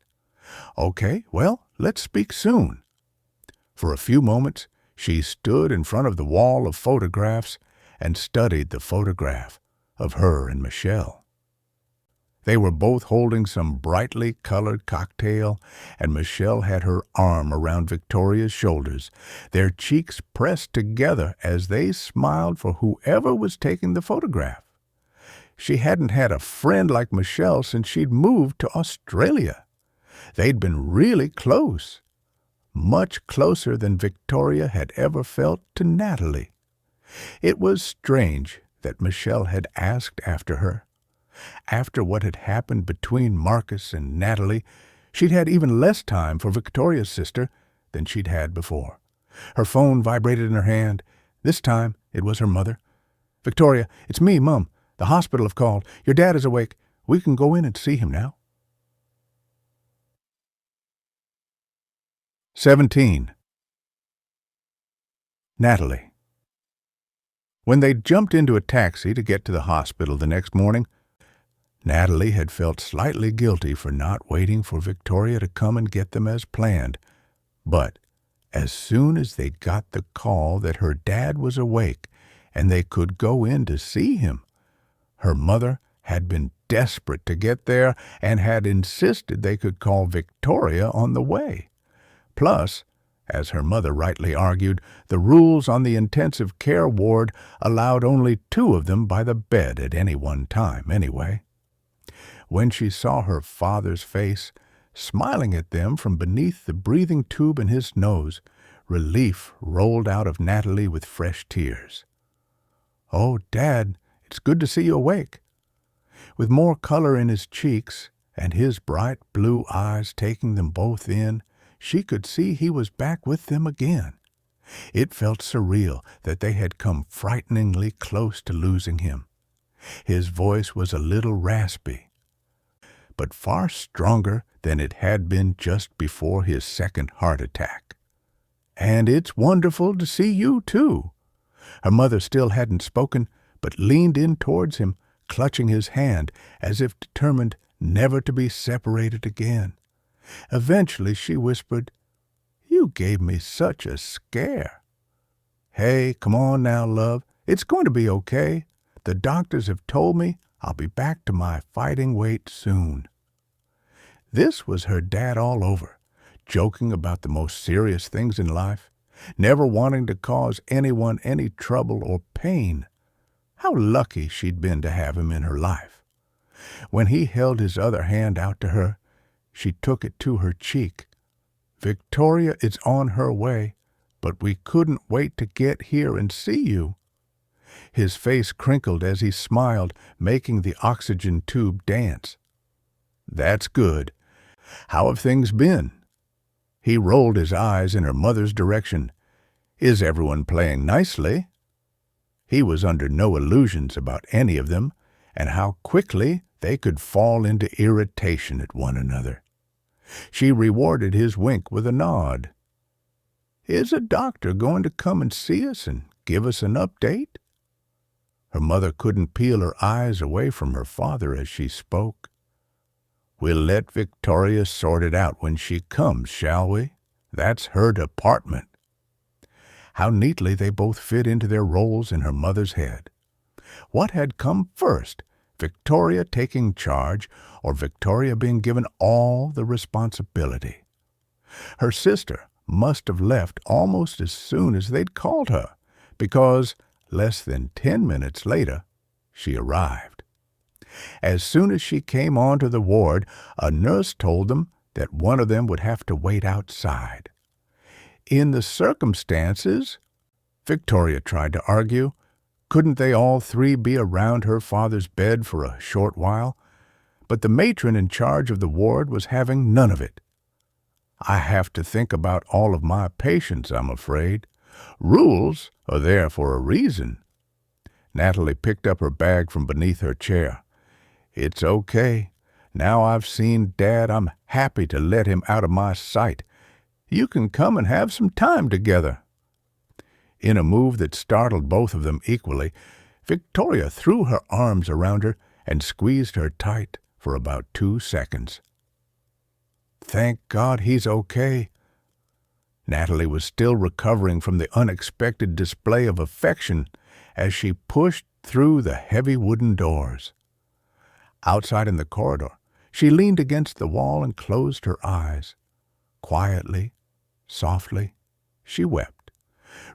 "Okay, well, let's speak soon." For a few moments, she stood in front of the wall of photographs and studied the photograph of her and Michelle. They were both holding some brightly colored cocktail, and Michelle had her arm around Victoria's shoulders, their cheeks pressed together as they smiled for whoever was taking the photograph. She hadn't had a friend like Michelle since she'd moved to Australia. They'd been really close, much closer than Victoria had ever felt to Natalie. It was strange that Michelle had asked after her. After what had happened between Marcus and Natalie, she'd had even less time for Victoria's sister than she'd had before. Her phone vibrated in her hand. This time it was her mother. "Victoria, it's me, Mum. The hospital have called. Your dad is awake. We can go in and see him now." 17. Natalie. When they jumped into a taxi to get to the hospital the next morning, Natalie had felt slightly guilty for not waiting for Victoria to come and get them as planned. But as soon as they got the call that her dad was awake and they could go in to see him, her mother had been desperate to get there and had insisted they could call Victoria on the way. Plus, as her mother rightly argued, the rules on the intensive care ward allowed only 2 of them by the bed at any one time, anyway. When she saw her father's face, smiling at them from beneath the breathing tube in his nose, relief rolled out of Natalie with fresh tears. "Oh, Dad, it's good to see you awake." With more color in his cheeks and his bright blue eyes taking them both in, she could see he was back with them again. It felt surreal that they had come frighteningly close to losing him. His voice was a little raspy, but far stronger than it had been just before his second heart attack. "And it's wonderful to see you, too." Her mother still hadn't spoken, but leaned in towards him, clutching his hand as if determined never to be separated again. Eventually she whispered, "You gave me such a scare." "Hey, come on now, love. It's going to be okay. The doctors have told me I'll be back to my fighting weight soon." This was her dad all over, joking about the most serious things in life, never wanting to cause anyone any trouble or pain. How lucky she'd been to have him in her life. When he held his other hand out to her, she took it to her cheek. "Victoria is on her way, but we couldn't wait to get here and see you." His face crinkled as he smiled, making the oxygen tube dance. "That's good. How have things been?" He rolled his eyes in her mother's direction. "Is everyone playing nicely?" He was under no illusions about any of them, and how quickly they could fall into irritation at one another. She rewarded his wink with a nod. "Is a doctor going to come and see us and give us an update?" Her mother couldn't peel her eyes away from her father as she spoke. "We'll let Victoria sort it out when she comes, shall we? That's her department." How neatly they both fit into their roles in her mother's head. What had come first, Victoria taking charge or Victoria being given all the responsibility? Her sister must have left almost as soon as they'd called her, because less than 10 minutes later she arrived. As soon as she came onto the ward, a nurse told them that one of them would have to wait outside. In the circumstances, Victoria tried to argue, couldn't they all 3 be around her father's bed for a short while? But the matron in charge of the ward was having none of it. I have to think about all of my patients, I'm afraid. Rules are there for a reason. Natalie picked up her bag from beneath her chair. It's okay. Now I've seen Dad, I'm happy to let him out of my sight. You can come and have some time together. In a move that startled both of them equally, Victoria threw her arms around her and squeezed her tight for about 2 seconds. Thank God he's okay. Natalie was still recovering from the unexpected display of affection as she pushed through the heavy wooden doors. Outside in the corridor, she leaned against the wall and closed her eyes. Quietly, softly, she wept,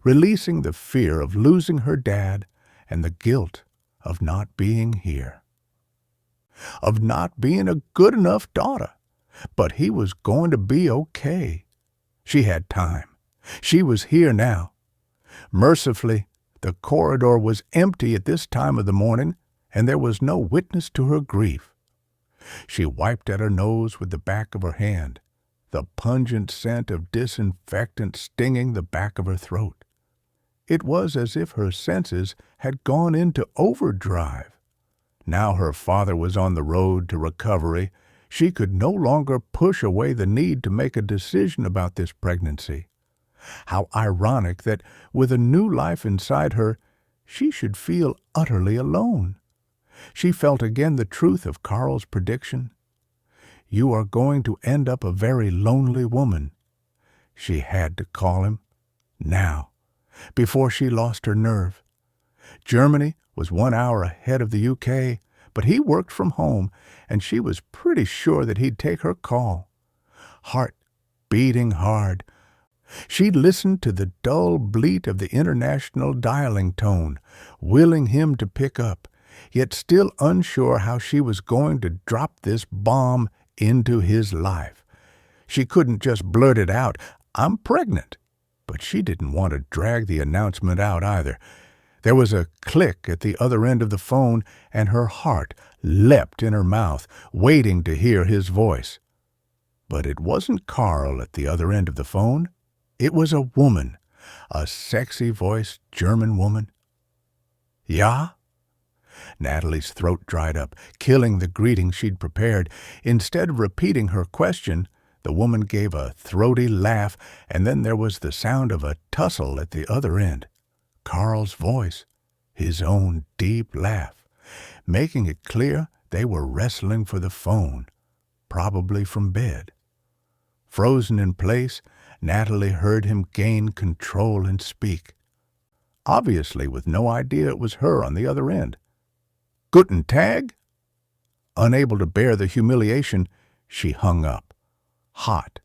releasing the fear of losing her dad and the guilt of not being here. Of not being a good enough daughter. But he was going to be okay. She had time. She was here now. Mercifully, the corridor was empty at this time of the morning, and there was no witness to her grief. She wiped at her nose with the back of her hand, the pungent scent of disinfectant stinging the back of her throat. It was as if her senses had gone into overdrive. Now her father was on the road to recovery. She could no longer push away the need to make a decision about this pregnancy. How ironic that, with a new life inside her, she should feel utterly alone. She felt again the truth of Carl's prediction. You are going to end up a very lonely woman. She had to call him, now, before she lost her nerve. Germany was 1 hour ahead of the UK, but he worked from home, and she was pretty sure that he'd take her call. Heart beating hard, she listened to the dull bleat of the international dialing tone, willing him to pick up, yet still unsure how she was going to drop this bomb into his life. She couldn't just blurt it out, I'm pregnant. But she didn't want to drag the announcement out either. There was a click at the other end of the phone, and her heart leapt in her mouth, waiting to hear his voice. But it wasn't Carl at the other end of the phone. It was a woman, a sexy-voiced German woman. Ja? Natalie's throat dried up, killing the greeting she'd prepared. Instead of repeating her question, the woman gave a throaty laugh, and then there was the sound of a tussle at the other end. Carl's voice, his own deep laugh, making it clear they were wrestling for the phone, probably from bed. Frozen in place, Natalie heard him gain control and speak, obviously with no idea it was her on the other end. Guten Tag? Unable to bear the humiliation, she hung up. Hot,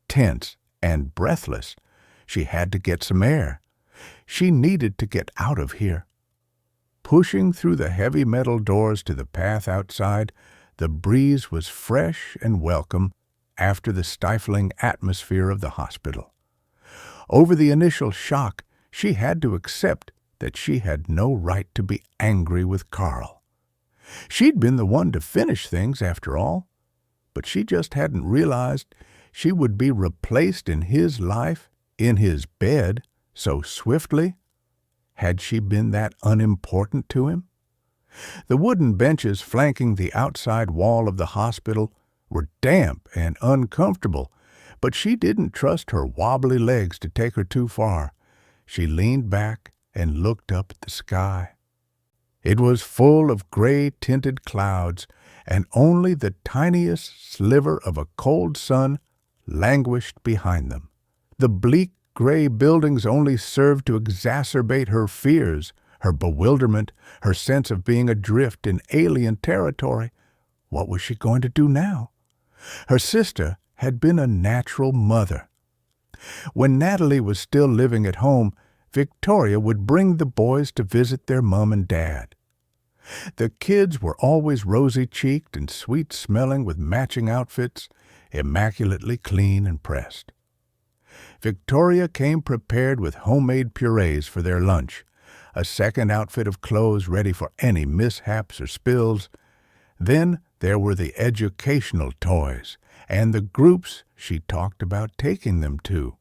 tense, and breathless, she had to get some air. She needed to get out of here. Pushing through the heavy metal doors to the path outside, the breeze was fresh and welcome after the stifling atmosphere of the hospital. Over the initial shock, she had to accept that she had no right to be angry with Carl. She'd been the one to finish things, after all, but she just hadn't realized she would be replaced in his life, in his bed, so swiftly. Had she been that unimportant to him? The wooden benches flanking the outside wall of the hospital were damp and uncomfortable, but she didn't trust her wobbly legs to take her too far. She leaned back and looked up at the sky. It was full of gray-tinted clouds, and only the tiniest sliver of a cold sun languished behind them. The bleak gray buildings only served to exacerbate her fears, her bewilderment, her sense of being adrift in alien territory. What was she going to do now? Her sister had been a natural mother. When Natalie was still living at home, Victoria would bring the boys to visit their mom and dad. The kids were always rosy-cheeked and sweet-smelling with matching outfits, immaculately clean and pressed. Victoria came prepared with homemade purees for their lunch, a second outfit of clothes ready for any mishaps or spills. Then there were the educational toys, and the groups she talked about taking them to.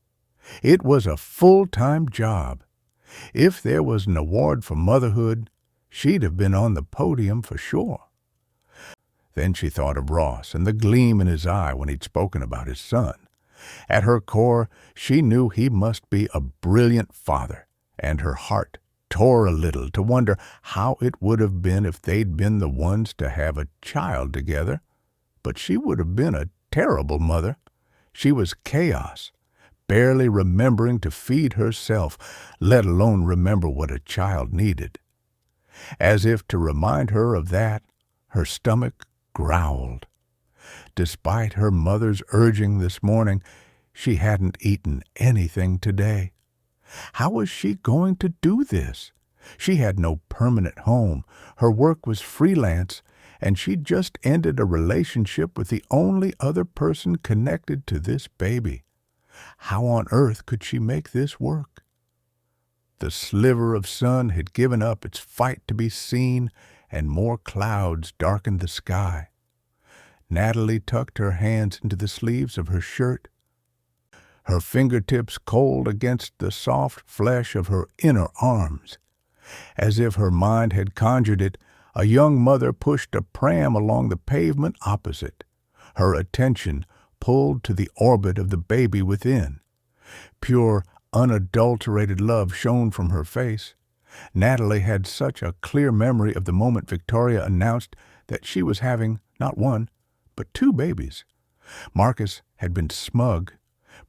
It was a full-time job. If there was an award for motherhood, she'd have been on the podium for sure. Then she thought of Ross and the gleam in his eye when he'd spoken about his son. At her core, she knew he must be a brilliant father, and her heart tore a little to wonder how it would have been if they'd been the ones to have a child together. But she would have been a terrible mother. She was chaos, barely remembering to feed herself, let alone remember what a child needed. As if to remind her of that, her stomach growled. Despite her mother's urging this morning, she hadn't eaten anything today. How was she going to do this? She had no permanent home. Her work was freelance, and she'd just ended a relationship with the only other person connected to this baby. How on earth could she make this work? The sliver of sun had given up its fight to be seen, and more clouds darkened the sky. Natalie tucked her hands into the sleeves of her shirt, her fingertips cold against the soft flesh of her inner arms. As if her mind had conjured it, a young mother pushed a pram along the pavement opposite, her attention pulled to the orbit of the baby within. Pure, unadulterated love shone from her face. Natalie had such a clear memory of the moment Victoria announced that she was having not one, but two babies. Marcus had been smug,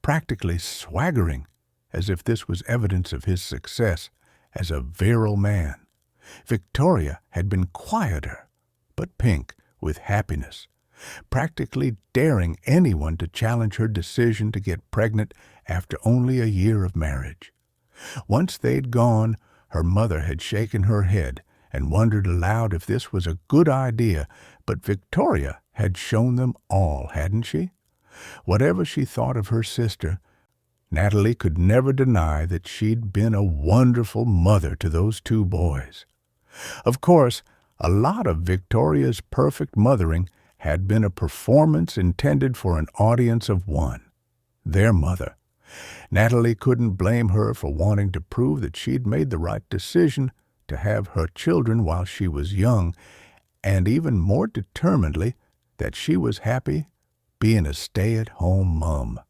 practically swaggering, as if this was evidence of his success as a virile man. Victoria had been quieter, but pink with happiness, practically daring anyone to challenge her decision to get pregnant after only a year of marriage. Once they'd gone, her mother had shaken her head and wondered aloud if this was a good idea, but Victoria had shown them all, hadn't she? Whatever she thought of her sister, Natalie could never deny that she'd been a wonderful mother to those two boys. Of course, a lot of Victoria's perfect mothering had been a performance intended for an audience of one, their mother. Natalie couldn't blame her for wanting to prove that she'd made the right decision to have her children while she was young, and even more determinedly that she was happy being a stay-at-home mom.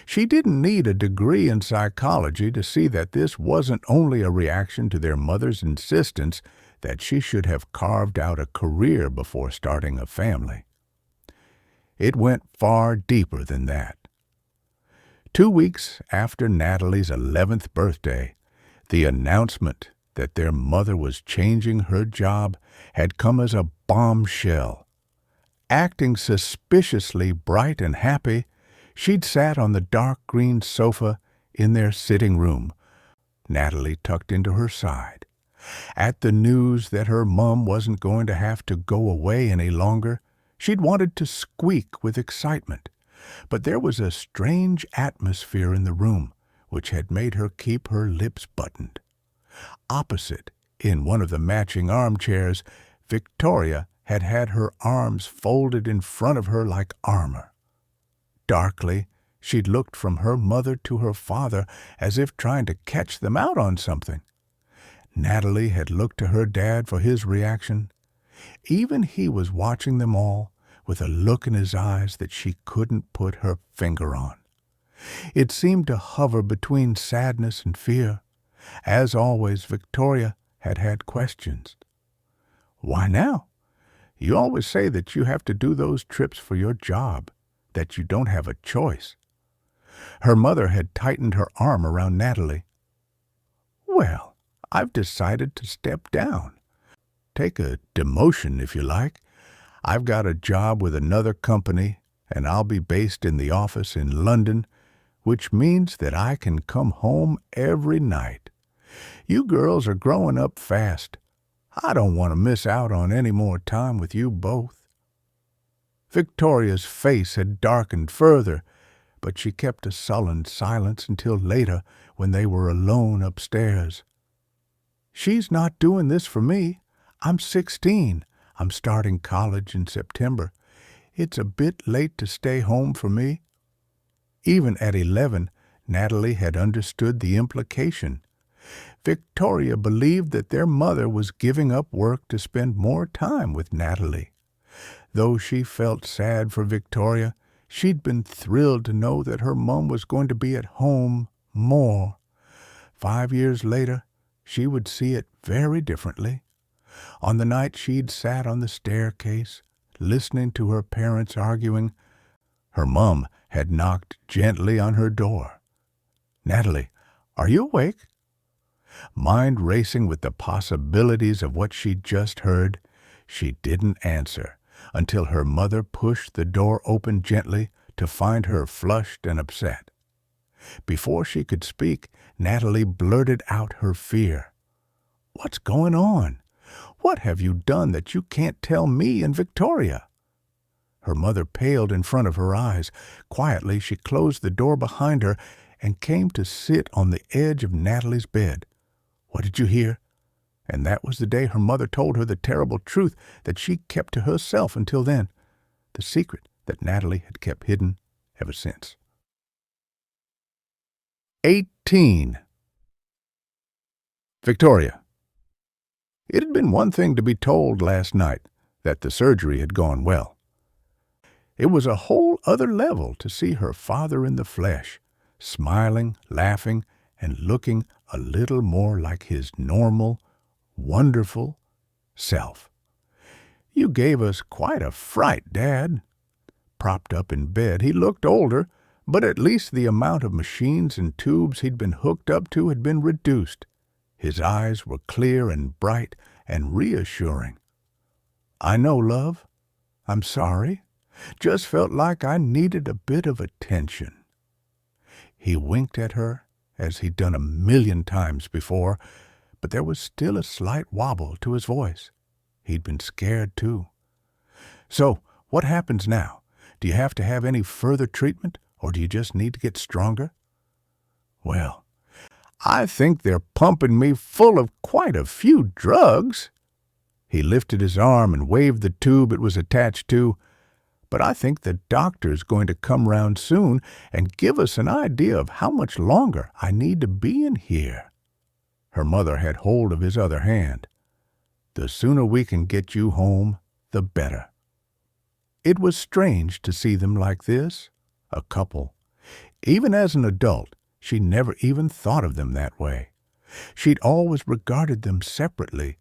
She didn't need a degree in psychology to see that this wasn't only a reaction to their mother's insistence that she should have carved out a career before starting a family. It went far deeper than that. 2 weeks after Natalie's 11th birthday, the announcement that their mother was changing her job had come as a bombshell. Acting suspiciously bright and happy, she'd sat on the dark green sofa in their sitting room, Natalie tucked into her side. At the news that her mom wasn't going to have to go away any longer, she'd wanted to squeak with excitement. But there was a strange atmosphere in the room which had made her keep her lips buttoned. Opposite, in one of the matching armchairs, Victoria had had her arms folded in front of her like armor. Darkly, she'd looked from her mother to her father as if trying to catch them out on something. Natalie had looked to her dad for his reaction. Even he was watching them all with a look in his eyes that she couldn't put her finger on. It seemed to hover between sadness and fear. As always, Victoria had had questions. Why now? You always say that you have to do those trips for your job, that you don't have a choice. Her mother had tightened her arm around Natalie. Well, I've decided to step down. Take a demotion, if you like. I've got a job with another company, and I'll be based in the office in London, which means that I can come home every night. You girls are growing up fast. I don't want to miss out on any more time with you both. Victoria's face had darkened further, but she kept a sullen silence until later when they were alone upstairs. She's not doing this for me. I'm 16. I'm starting college in September. It's a bit late to stay home for me." Even at 11, Natalie had understood the implication. Victoria believed that their mother was giving up work to spend more time with Natalie. Though she felt sad for Victoria, she'd been thrilled to know that her mom was going to be at home more. 5 years later, she would see it very differently. On the night she'd sat on the staircase, listening to her parents arguing, her mom had knocked gently on her door. "Natalie, are you awake?" Mind racing with the possibilities of what she'd just heard, she didn't answer until her mother pushed the door open gently to find her flushed and upset. Before she could speak, Natalie blurted out her fear. "What's going on? What have you done that you can't tell me and Victoria?" Her mother paled in front of her eyes. Quietly, she closed the door behind her and came to sit on the edge of Natalie's bed. "What did you hear?" And that was the day her mother told her the terrible truth that she kept to herself until then, the secret that Natalie had kept hidden ever since. 18. Victoria. It had been one thing to be told last night that the surgery had gone well. It was a whole other level to see her father in the flesh, smiling, laughing, and looking a little more like his normal, wonderful self. "You gave us quite a fright, Dad." Propped up in bed, he looked older, but at least the amount of machines and tubes he'd been hooked up to had been reduced. His eyes were clear and bright and reassuring. "I know, love. I'm sorry. Just felt like I needed a bit of attention." He winked at her, as he'd done 1,000,000 times before, but there was still a slight wobble to his voice. He'd been scared, too. "So, what happens now? Do you have to have any further treatment, or do you just need to get stronger?" "Well, I think they're pumping me full of quite a few drugs." He lifted his arm and waved the tube it was attached to. "But I think the doctor's going to come round soon and give us an idea of how much longer I need to be in here." Her mother had hold of his other hand. "The sooner we can get you home, the better." It was strange to see them like this, a couple. Even as an adult, she never even thought of them that way. She'd always regarded them separately.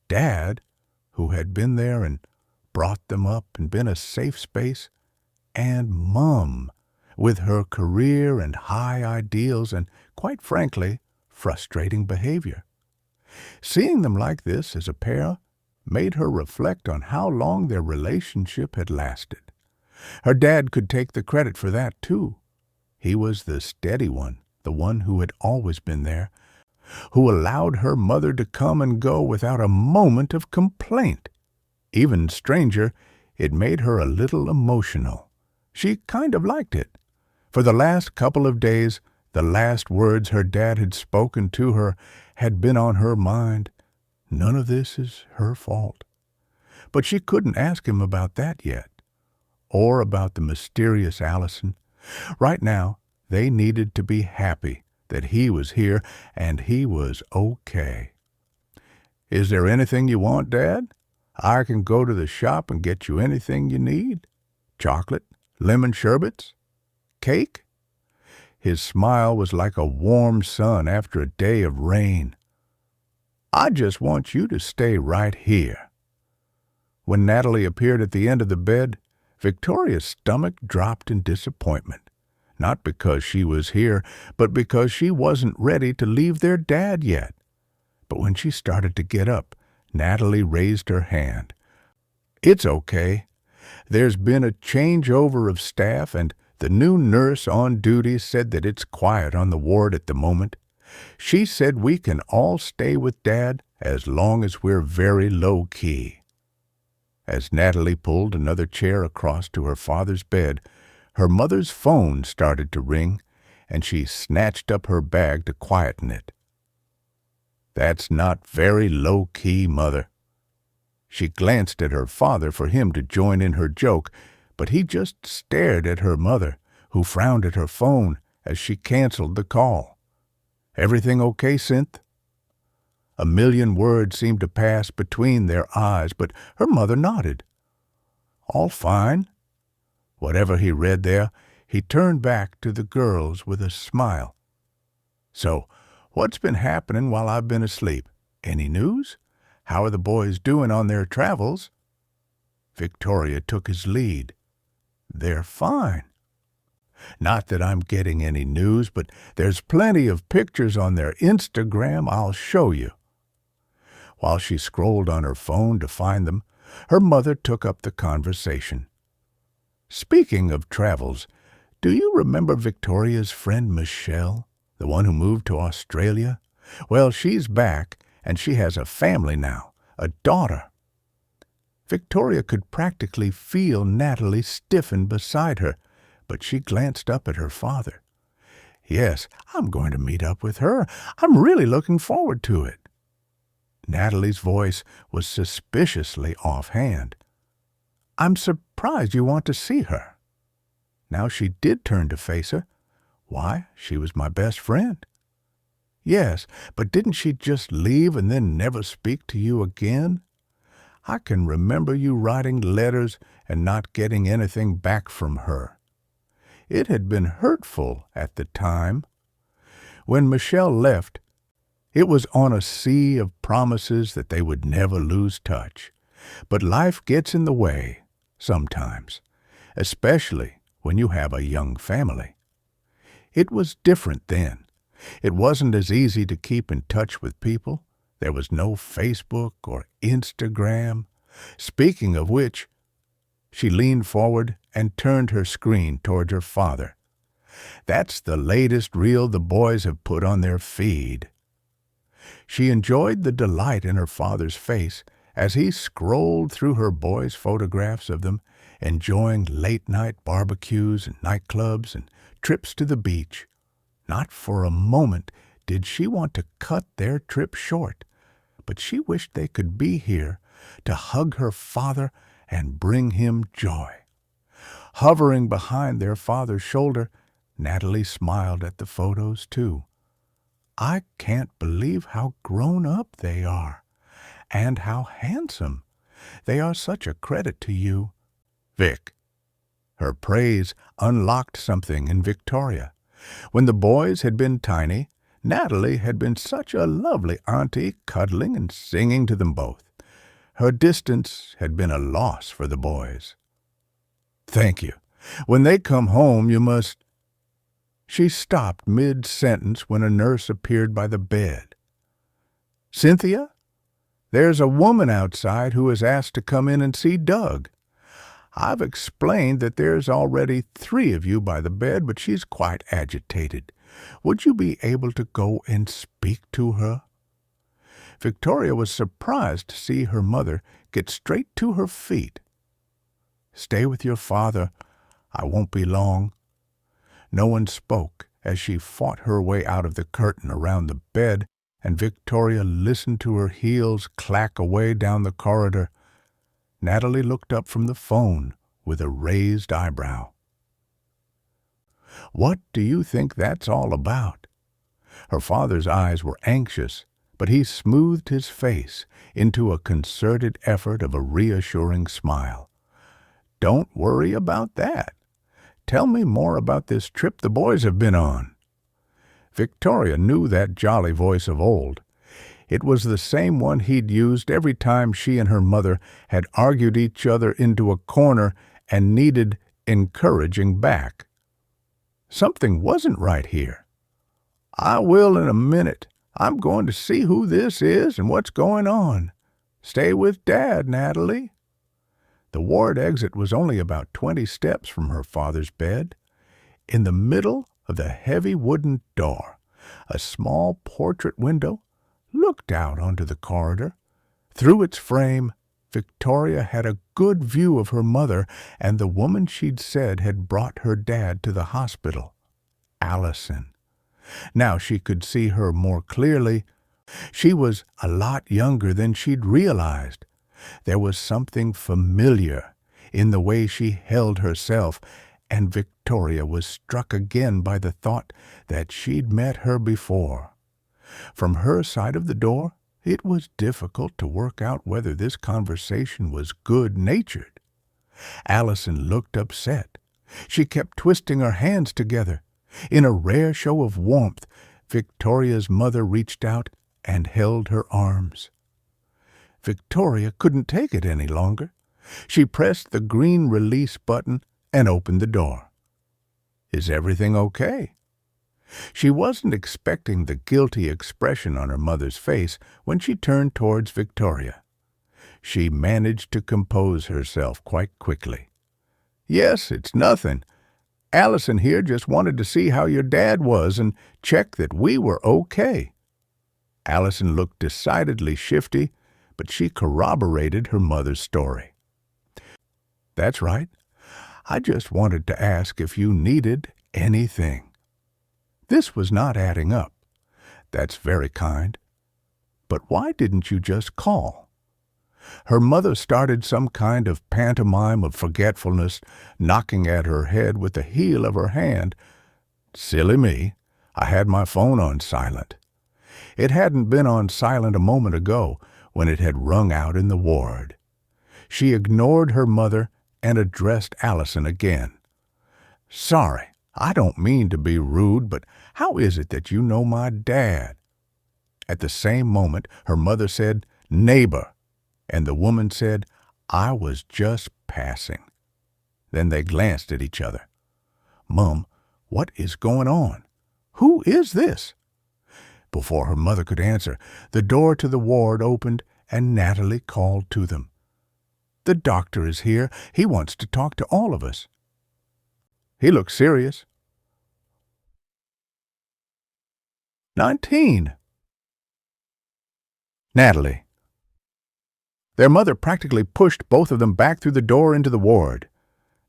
Dad, who had been there and brought them up and been a safe space, and Mom, with her career and high ideals and, quite frankly, frustrating behavior. Seeing them like this as a pair made her reflect on how long their relationship had lasted. Her dad could take the credit for that, too. He was the steady one, the one who had always been there, who allowed her mother to come and go without a moment of complaint. Even stranger, it made her a little emotional. She kind of liked it. For the last couple of days, the last words her dad had spoken to her had been on her mind. None of this is her fault. But she couldn't ask him about that yet, or about the mysterious Allison. Right now, they needed to be happy that he was here and he was okay. "Is there anything you want, Dad? I can go to the shop and get you anything you need. Chocolate, lemon sherbets, cake?" His smile was like a warm sun after a day of rain. "I just want you to stay right here." When Natalie appeared at the end of the bed, Victoria's stomach dropped in disappointment. Not because she was here, but because she wasn't ready to leave their dad yet. But when she started to get up, Natalie raised her hand. "It's okay. There's been a changeover of staff, and the new nurse on duty said that it's quiet on the ward at the moment. She said we can all stay with Dad as long as we're very low-key." As Natalie pulled another chair across to her father's bed, her mother's phone started to ring, and she snatched up her bag to quieten it. "That's not very low-key, Mother." She glanced at her father for him to join in her joke, but he just stared at her mother, who frowned at her phone as she canceled the call. "Everything okay, Synth?" A million words seemed to pass between their eyes, but her mother nodded. "All fine." Whatever he read there, he turned back to the girls with a smile. "So, what's been happening while I've been asleep? Any news? How are the boys doing on their travels?" Victoria took his lead. "They're fine. Not that I'm getting any news, but there's plenty of pictures on their Instagram I'll show you." While she scrolled on her phone to find them, her mother took up the conversation. "Speaking of travels, do you remember Victoria's friend Michelle, the one who moved to Australia? Well, she's back, and she has a family now, a daughter." Victoria could practically feel Natalie stiffen beside her, but she glanced up at her father. "Yes, I'm going to meet up with her. I'm really looking forward to it." Natalie's voice was suspiciously offhand. "I'm surprised you want to see her." Now she did turn to face her. "Why, she was my best friend." "Yes, but didn't she just leave and then never speak to you again? I can remember you writing letters and not getting anything back from her. It had been hurtful at the time. When Michelle left, it was on a sea of promises that they would never lose touch. But life gets in the way, sometimes, especially when you have a young family. It was different then. It wasn't as easy to keep in touch with people. There was no Facebook or Instagram. Speaking of which," she leaned forward and turned her screen toward her father. "That's the latest reel the boys have put on their feed." She enjoyed the delight in her father's face as he scrolled through her boys' photographs of them, enjoying late-night barbecues and nightclubs and trips to the beach. Not for a moment did she want to cut their trip short, but she wished they could be here to hug her father and bring him joy. Hovering behind their father's shoulder, Natalie smiled at the photos, too. "I can't believe how grown up they are, and how handsome. They are such a credit to you, Vic." Her praise unlocked something in Victoria. When the boys had been tiny, Natalie had been such a lovely auntie, cuddling and singing to them both. Her distance had been a loss for the boys. "Thank you. When they come home, you must—" She stopped mid-sentence when a nurse appeared by the bed. "Cynthia, there's a woman outside who has asked to come in and see Doug. I've explained that there's already 3 of you by the bed, but she's quite agitated. Would you be able to go and speak to her?" Victoria was surprised to see her mother get straight to her feet. "Stay with your father. I won't be long." No one spoke as she fought her way out of the curtain around the bed, and Victoria listened to her heels clack away down the corridor. Natalie looked up from the phone with a raised eyebrow. "What do you think that's all about?" Her father's eyes were anxious, but he smoothed his face into a concerted effort of a reassuring smile. "Don't worry about that. Tell me more about this trip the boys have been on." Victoria knew that jolly voice of old. It was the same one he'd used every time she and her mother had argued each other into a corner and needed encouraging back. Something wasn't right here. "I will in a minute. I'm going to see who this is and what's going on. Stay with Dad, Natalie." The ward exit was only about 20 steps from her father's bed. In the middle of the heavy wooden door, a small portrait window looked out onto the corridor. Through its frame, Victoria had a good view of her mother and the woman she'd said had brought her dad to the hospital, Allison. Now she could see her more clearly. She was a lot younger than she'd realized. There was something familiar in the way she held herself, and Victoria was struck again by the thought that she'd met her before. From her side of the door, it was difficult to work out whether this conversation was good-natured. Allison looked upset. She kept twisting her hands together. In a rare show of warmth, Victoria's mother reached out and held her arms. Victoria couldn't take it any longer. She pressed the green release button and opened the door. "Is everything okay?" She wasn't expecting the guilty expression on her mother's face when she turned towards Victoria. She managed to compose herself quite quickly. "Yes, it's nothing. Allison here just wanted to see how your dad was and check that we were okay." Allison looked decidedly shifty, but she corroborated her mother's story. "That's right. I just wanted to ask if you needed anything." This was not adding up. "That's very kind. But why didn't you just call?" Her mother started some kind of pantomime of forgetfulness, knocking at her head with the heel of her hand. "Silly me. I had my phone on silent." It hadn't been on silent a moment ago when it had rung out in the ward. She ignored her mother and addressed Allison again. "Sorry, I don't mean to be rude, but how is it that you know my dad?" At the same moment, her mother said, "Neighbor," and the woman said, "I was just passing." Then they glanced at each other. "Mum, what is going on? Who is this?" Before her mother could answer, the door to the ward opened and Natalie called to them. "The doctor is here. He wants to talk to all of us." He looked serious. 19. Natalie. Their mother practically pushed both of them back through the door into the ward.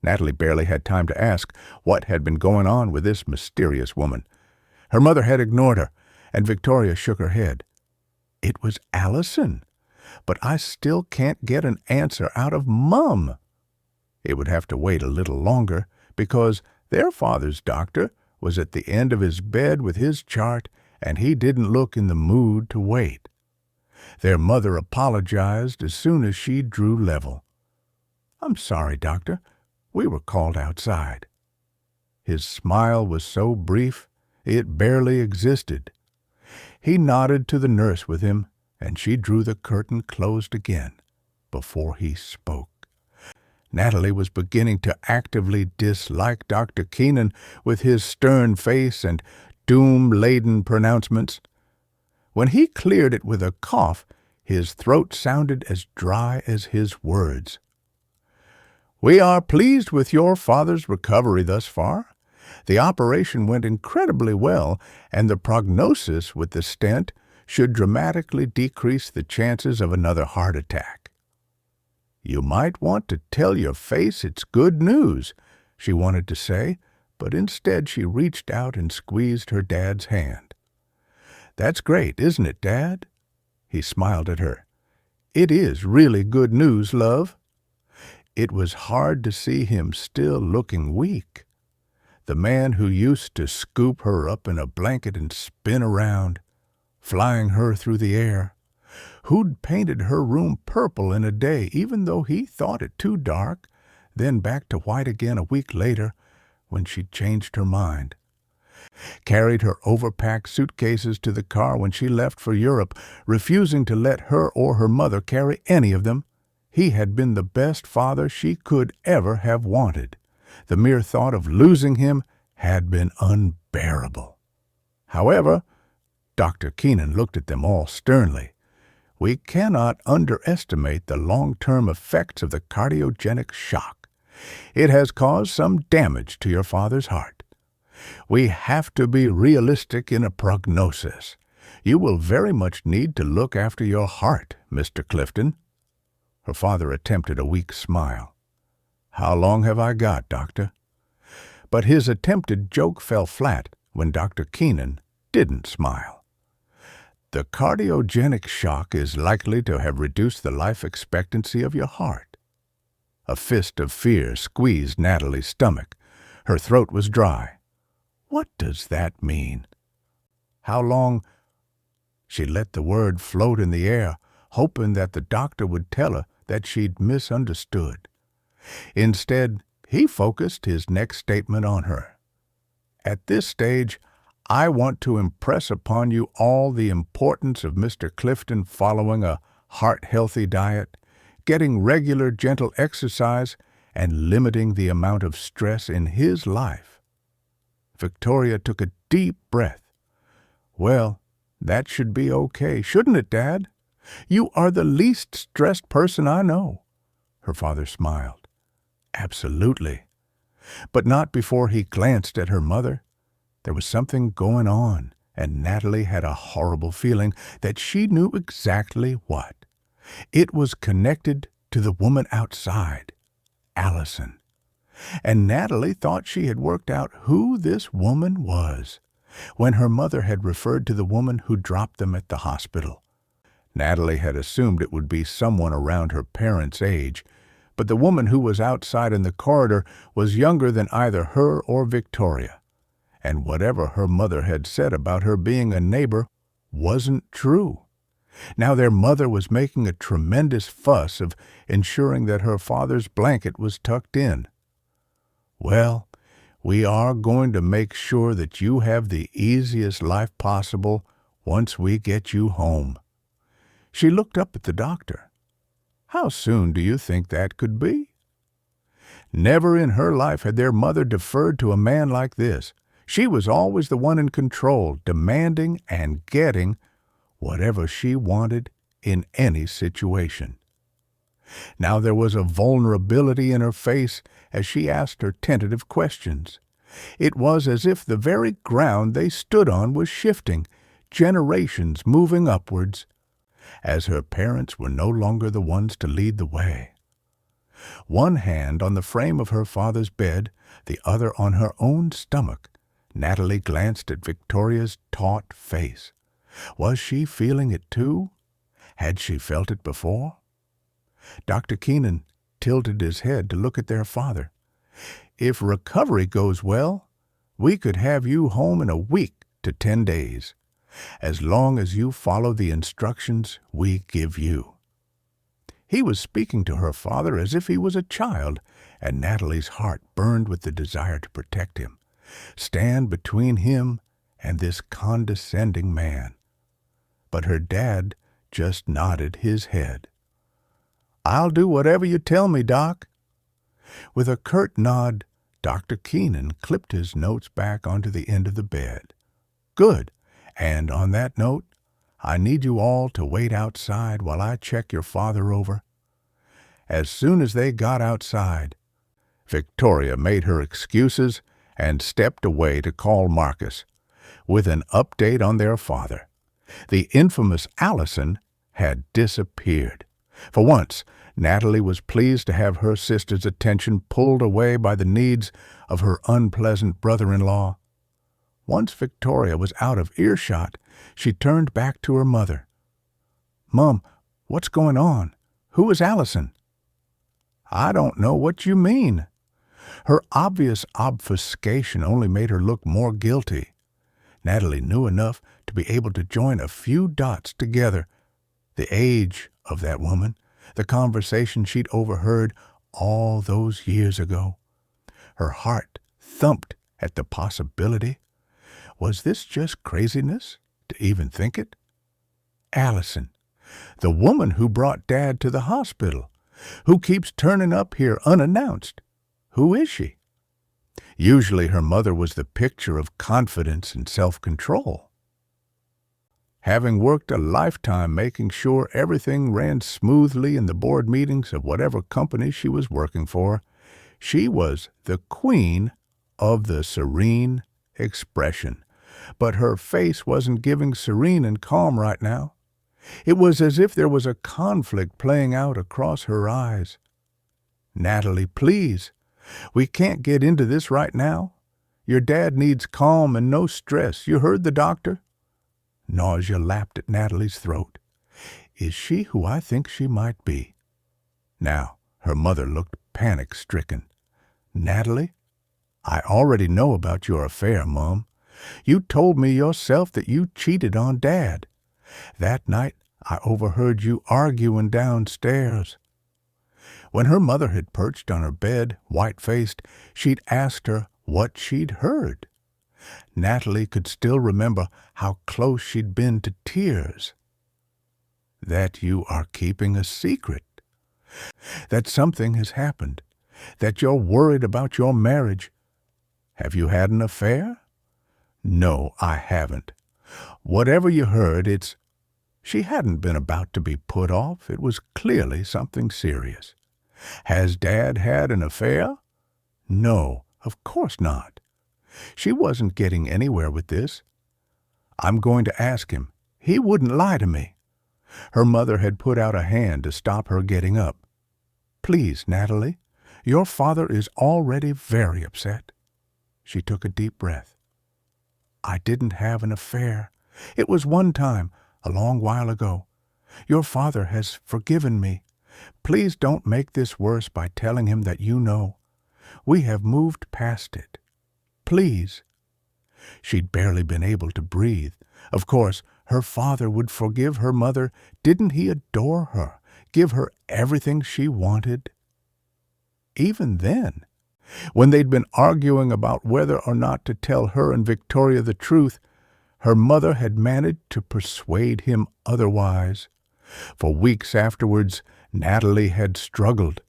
Natalie barely had time to ask what had been going on with this mysterious woman. Her mother had ignored her, and Victoria shook her head. "It was Allison, but I still can't get an answer out of Mum." It would have to wait a little longer, because their father's doctor was at the end of his bed with his chart, and he didn't look in the mood to wait. Their mother apologized as soon as she drew level. "I'm sorry, doctor. We were called outside." His smile was so brief, it barely existed. He nodded to the nurse with him, and she drew the curtain closed again before he spoke. Natalie was beginning to actively dislike Dr. Keenan with his stern face and doom-laden pronouncements. When he cleared it with a cough, his throat sounded as dry as his words. "We are pleased with your father's recovery thus far. The operation went incredibly well, and the prognosis with the stent should dramatically decrease the chances of another heart attack." "You might want to tell your face it's good news," she wanted to say, but instead she reached out and squeezed her dad's hand. "That's great, isn't it, Dad?" He smiled at her. "It is really good news, love." It was hard to see him still looking weak. The man who used to scoop her up in a blanket and spin around, flying her through the air, who'd painted her room purple in a day even though he thought it too dark, then back to white again a week later when she'd changed her mind. Carried her overpacked suitcases to the car when she left for Europe, refusing to let her or her mother carry any of them. He had been the best father she could ever have wanted. The mere thought of losing him had been unbearable. However, Dr. Keenan looked at them all sternly. "We cannot underestimate the long-term effects of the cardiogenic shock. It has caused some damage to your father's heart. We have to be realistic in a prognosis. You will very much need to look after your heart, Mr. Clifton." Her father attempted a weak smile. "How long have I got, Doctor?" But his attempted joke fell flat when Dr. Keenan didn't smile. "The cardiogenic shock is likely to have reduced the life expectancy of your heart." A fist of fear squeezed Natalie's stomach. Her throat was dry. What does that mean? How long? She let the word float in the air, hoping that the doctor would tell her that she'd misunderstood. Instead, he focused his next statement on her. At this stage, I want to impress upon you all the importance of Mr. Clifton following a heart-healthy diet, getting regular gentle exercise, and limiting the amount of stress in his life. Victoria took a deep breath. Well, that should be okay, shouldn't it, Dad? You are the least stressed person I know. Her father smiled. Absolutely. But not before he glanced at her mother. There was something going on, and Natalie had a horrible feeling that she knew exactly what. It was connected to the woman outside, Allison. And Natalie thought she had worked out who this woman was when her mother had referred to the woman who dropped them at the hospital. Natalie had assumed it would be someone around her parents' age, but the woman who was outside in the corridor was younger than either her or Victoria. And whatever her mother had said about her being a neighbor wasn't true. Now their mother was making a tremendous fuss of ensuring that her father's blanket was tucked in. Well, we are going to make sure that you have the easiest life possible once we get you home. She looked up at the doctor. How soon do you think that could be? Never in her life had their mother deferred to a man like this. She was always the one in control, demanding and getting whatever she wanted in any situation. Now there was a vulnerability in her face as she asked her tentative questions. It was as if the very ground they stood on was shifting, generations moving upwards, as her parents were no longer the ones to lead the way. One hand on the frame of her father's bed, the other on her own stomach, Natalie glanced at Victoria's taut face. Was she feeling it too? Had she felt it before? Dr. Keenan tilted his head to look at their father. If recovery goes well, we could have you home in a week to 10 days, as long as you follow the instructions we give you. He was speaking to her father as if he was a child, and Natalie's heart burned with the desire to protect him, stand between him and this condescending man. But her dad just nodded his head. I'll do whatever you tell me, Doc. With a curt nod, Dr. Keenan clipped his notes back onto the end of the bed. Good. And on that note, I need you all to wait outside while I check your father over. As soon as they got outside, Victoria made her excuses and stepped away to call Marcus, with an update on their father. The infamous Allison had disappeared. For once, Natalie was pleased to have her sister's attention pulled away by the needs of her unpleasant brother-in-law. Once Victoria was out of earshot, she turned back to her mother. Mom, what's going on? Who is Allison? I don't know what you mean. Her obvious obfuscation only made her look more guilty. Natalie knew enough to be able to join a few dots together. The age of that woman, the conversation she'd overheard all those years ago. Her heart thumped at the possibility. Was this just craziness to even think it? Allison, the woman who brought Dad to the hospital, who keeps turning up here unannounced. Who is she? Usually her mother was the picture of confidence and self-control. Having worked a lifetime making sure everything ran smoothly in the board meetings of whatever company she was working for, she was the queen of the serene expression. But her face wasn't giving serene and calm right now. It was as if there was a conflict playing out across her eyes. Natalie, please. We can't get into this right now. Your dad needs calm and no stress. You heard the doctor? Nausea lapped at Natalie's throat. Is she who I think she might be? Now, Her mother looked panic-stricken. "Natalie, I already know about your affair, Mum. You told me yourself that you cheated on Dad. That night I overheard you arguing downstairs." When her mother had perched on her bed, white-faced, she'd asked her what she'd heard. Natalie could still remember how close she'd been to tears. "That you are keeping a secret. That something has happened. That you're worried about your marriage. Have you had an affair?" "No, I haven't." "Whatever you heard, it's—" She hadn't been about to be put off. It was clearly something serious. "Has Dad had an affair?" "No, of course not." She wasn't getting anywhere with this. "I'm going to ask him. He wouldn't lie to me." Her mother had put out a hand to stop her getting up. "Please, Natalie, your father is already very upset." She took a deep breath. "I didn't have an affair. It was one time, a long while ago. Your father has forgiven me. Please don't make this worse by telling him that you know. We have moved past it. Please." She'd barely been able to breathe. Of course, her father would forgive her mother. Didn't he adore her, give her everything she wanted? Even then, when they'd been arguing about whether or not to tell her and Victoria the truth, her mother had managed to persuade him otherwise. For weeks afterwards, Natalie had struggled,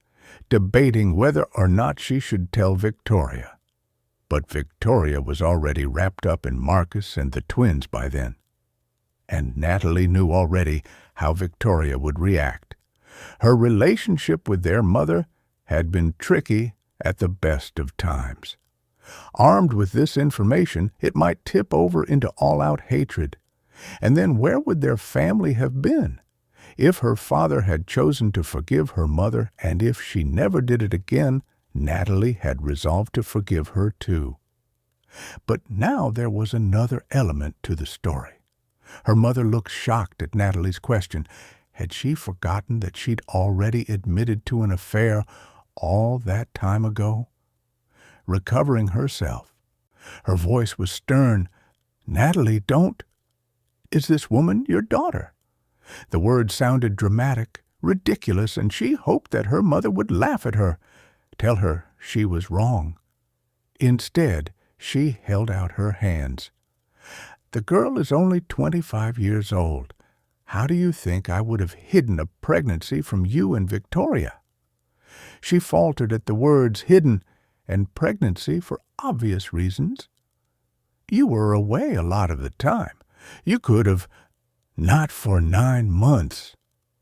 debating whether or not she should tell Victoria. But Victoria was already wrapped up in Marcus and the twins by then. And Natalie knew already how Victoria would react. Her relationship with their mother had been tricky at the best of times. Armed with this information, it might tip over into all-out hatred. And then where would their family have been? If her father had chosen to forgive her mother, and if she never did it again, Natalie had resolved to forgive her too. But now there was another element to the story. Her mother looked shocked at Natalie's question. Had she forgotten that she'd already admitted to an affair all that time ago? Recovering herself, her voice was stern. "Natalie, don't— Is this woman your daughter?" The words sounded dramatic, ridiculous, and she hoped that her mother would laugh at her, tell her she was wrong. Instead, she held out her hands. "The girl is only 25 years old. How do you think I would have hidden a pregnancy from you and Victoria?" She faltered at the words hidden and pregnancy for obvious reasons. "You were away a lot of the time. You could have—" "Not for 9 months."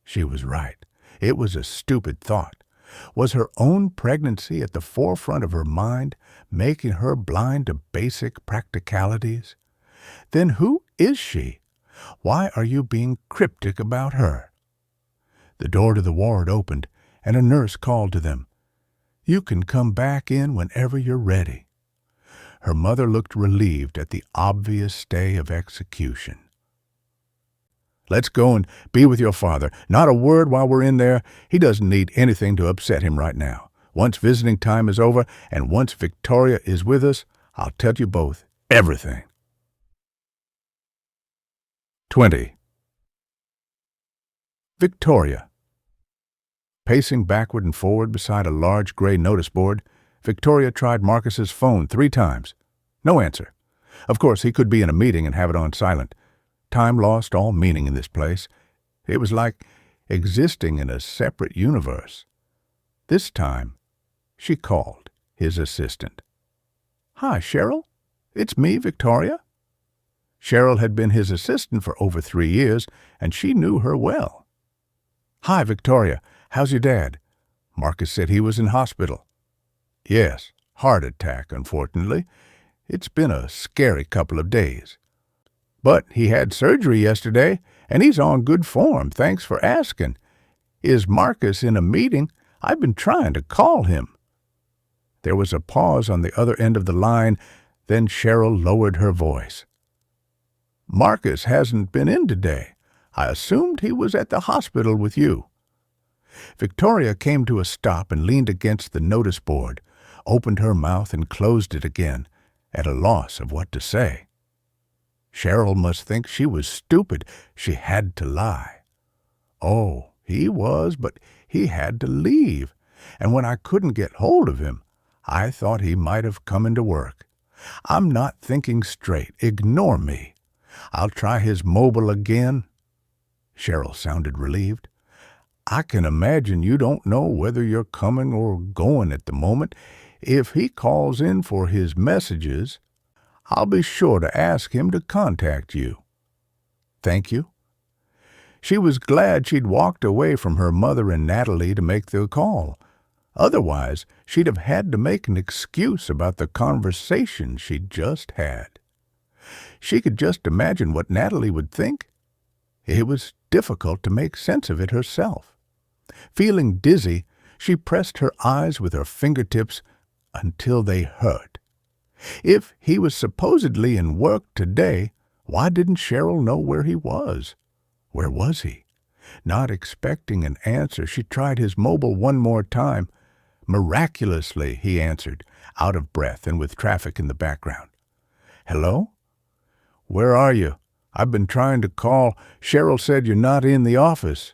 She was right. It was a stupid thought. Was her own pregnancy at the forefront of her mind, making her blind to basic practicalities? Then who is she? Why are you being cryptic about her? The door to the ward opened, and a nurse called to them. "You can come back in whenever you're ready." Her mother looked relieved at the obvious stay of execution. "Let's go and be with your father. Not a word while we're in there. He doesn't need anything to upset him right now. Once visiting time is over, and once Victoria is with us, I'll tell you both everything." 20. Victoria. Pacing backward and forward beside a large gray notice board, Victoria tried Marcus's phone 3 times. No answer. Of course, he could be in a meeting and have it on silent. Time lost all meaning in this place. It was like existing in a separate universe. This time, she called his assistant. "Hi, Cheryl. It's me, Victoria." Cheryl had been his assistant for over 3 years, and she knew her well. "Hi, Victoria. How's your dad?" Marcus said he was in hospital. "Yes, heart attack, unfortunately. It's been a scary couple of days. But he had surgery yesterday, and he's on good form. Thanks for asking. Is Marcus in a meeting? I've been trying to call him." There was a pause on the other end of the line, then Cheryl lowered her voice. "Marcus hasn't been in today. I assumed he was at the hospital with you." Victoria came to a stop and leaned against the notice board, opened her mouth and closed it again, at a loss of what to say. Cheryl must think she was stupid. She had to lie. Oh, he was, but he had to leave, and when I couldn't get hold of him, I thought he might have come into work. I'm not thinking straight. Ignore me. I'll try his mobile again. Cheryl sounded relieved. I can imagine you don't know whether you're coming or going at the moment. If he calls in for his messages, I'll be sure to ask him to contact you. Thank you. She was glad she'd walked away from her mother and Natalie to make the call. Otherwise, she'd have had to make an excuse about the conversation she'd just had. She could just imagine what Natalie would think. It was difficult to make sense of it herself. Feeling dizzy, she pressed her eyes with her fingertips until they hurt. If he was supposedly in work today, why didn't Cheryl know where he was? Where was he? Not expecting an answer, she tried his mobile one more time. Miraculously, he answered, out of breath and with traffic in the background. Hello? Where are you? I've been trying to call. Cheryl said you're not in the office.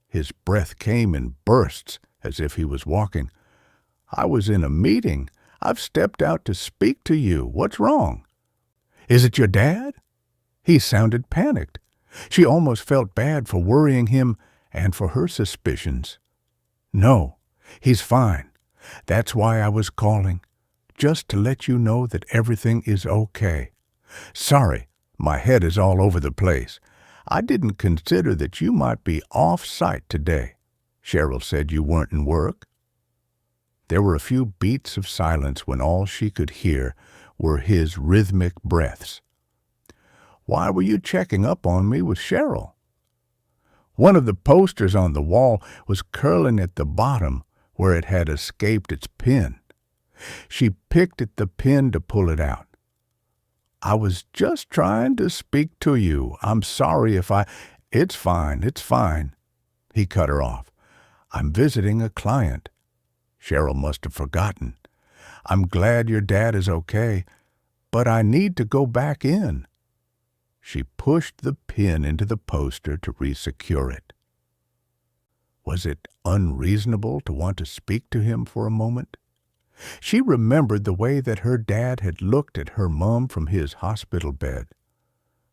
His breath came in bursts, as if he was walking. I was in a meeting. I've stepped out to speak to you. What's wrong? Is it your dad? He sounded panicked. She almost felt bad for worrying him and for her suspicions. No, he's fine. That's why I was calling, just to let you know that everything is okay. Sorry, my head is all over the place. I didn't consider that you might be off-site today. Cheryl said you weren't in work. There were a few beats of silence when all she could hear were his rhythmic breaths. Why were you checking up on me with Cheryl? One of the posters on the wall was curling at the bottom where it had escaped its pin. She picked at the pin to pull it out. I was just trying to speak to you. I'm sorry if I... It's fine. He cut her off. I'm visiting a client. Cheryl must have forgotten. I'm glad your dad is okay, but I need to go back in. She pushed the pin into the poster to resecure it. Was it unreasonable to want to speak to him for a moment? She remembered the way that her dad had looked at her mom from his hospital bed.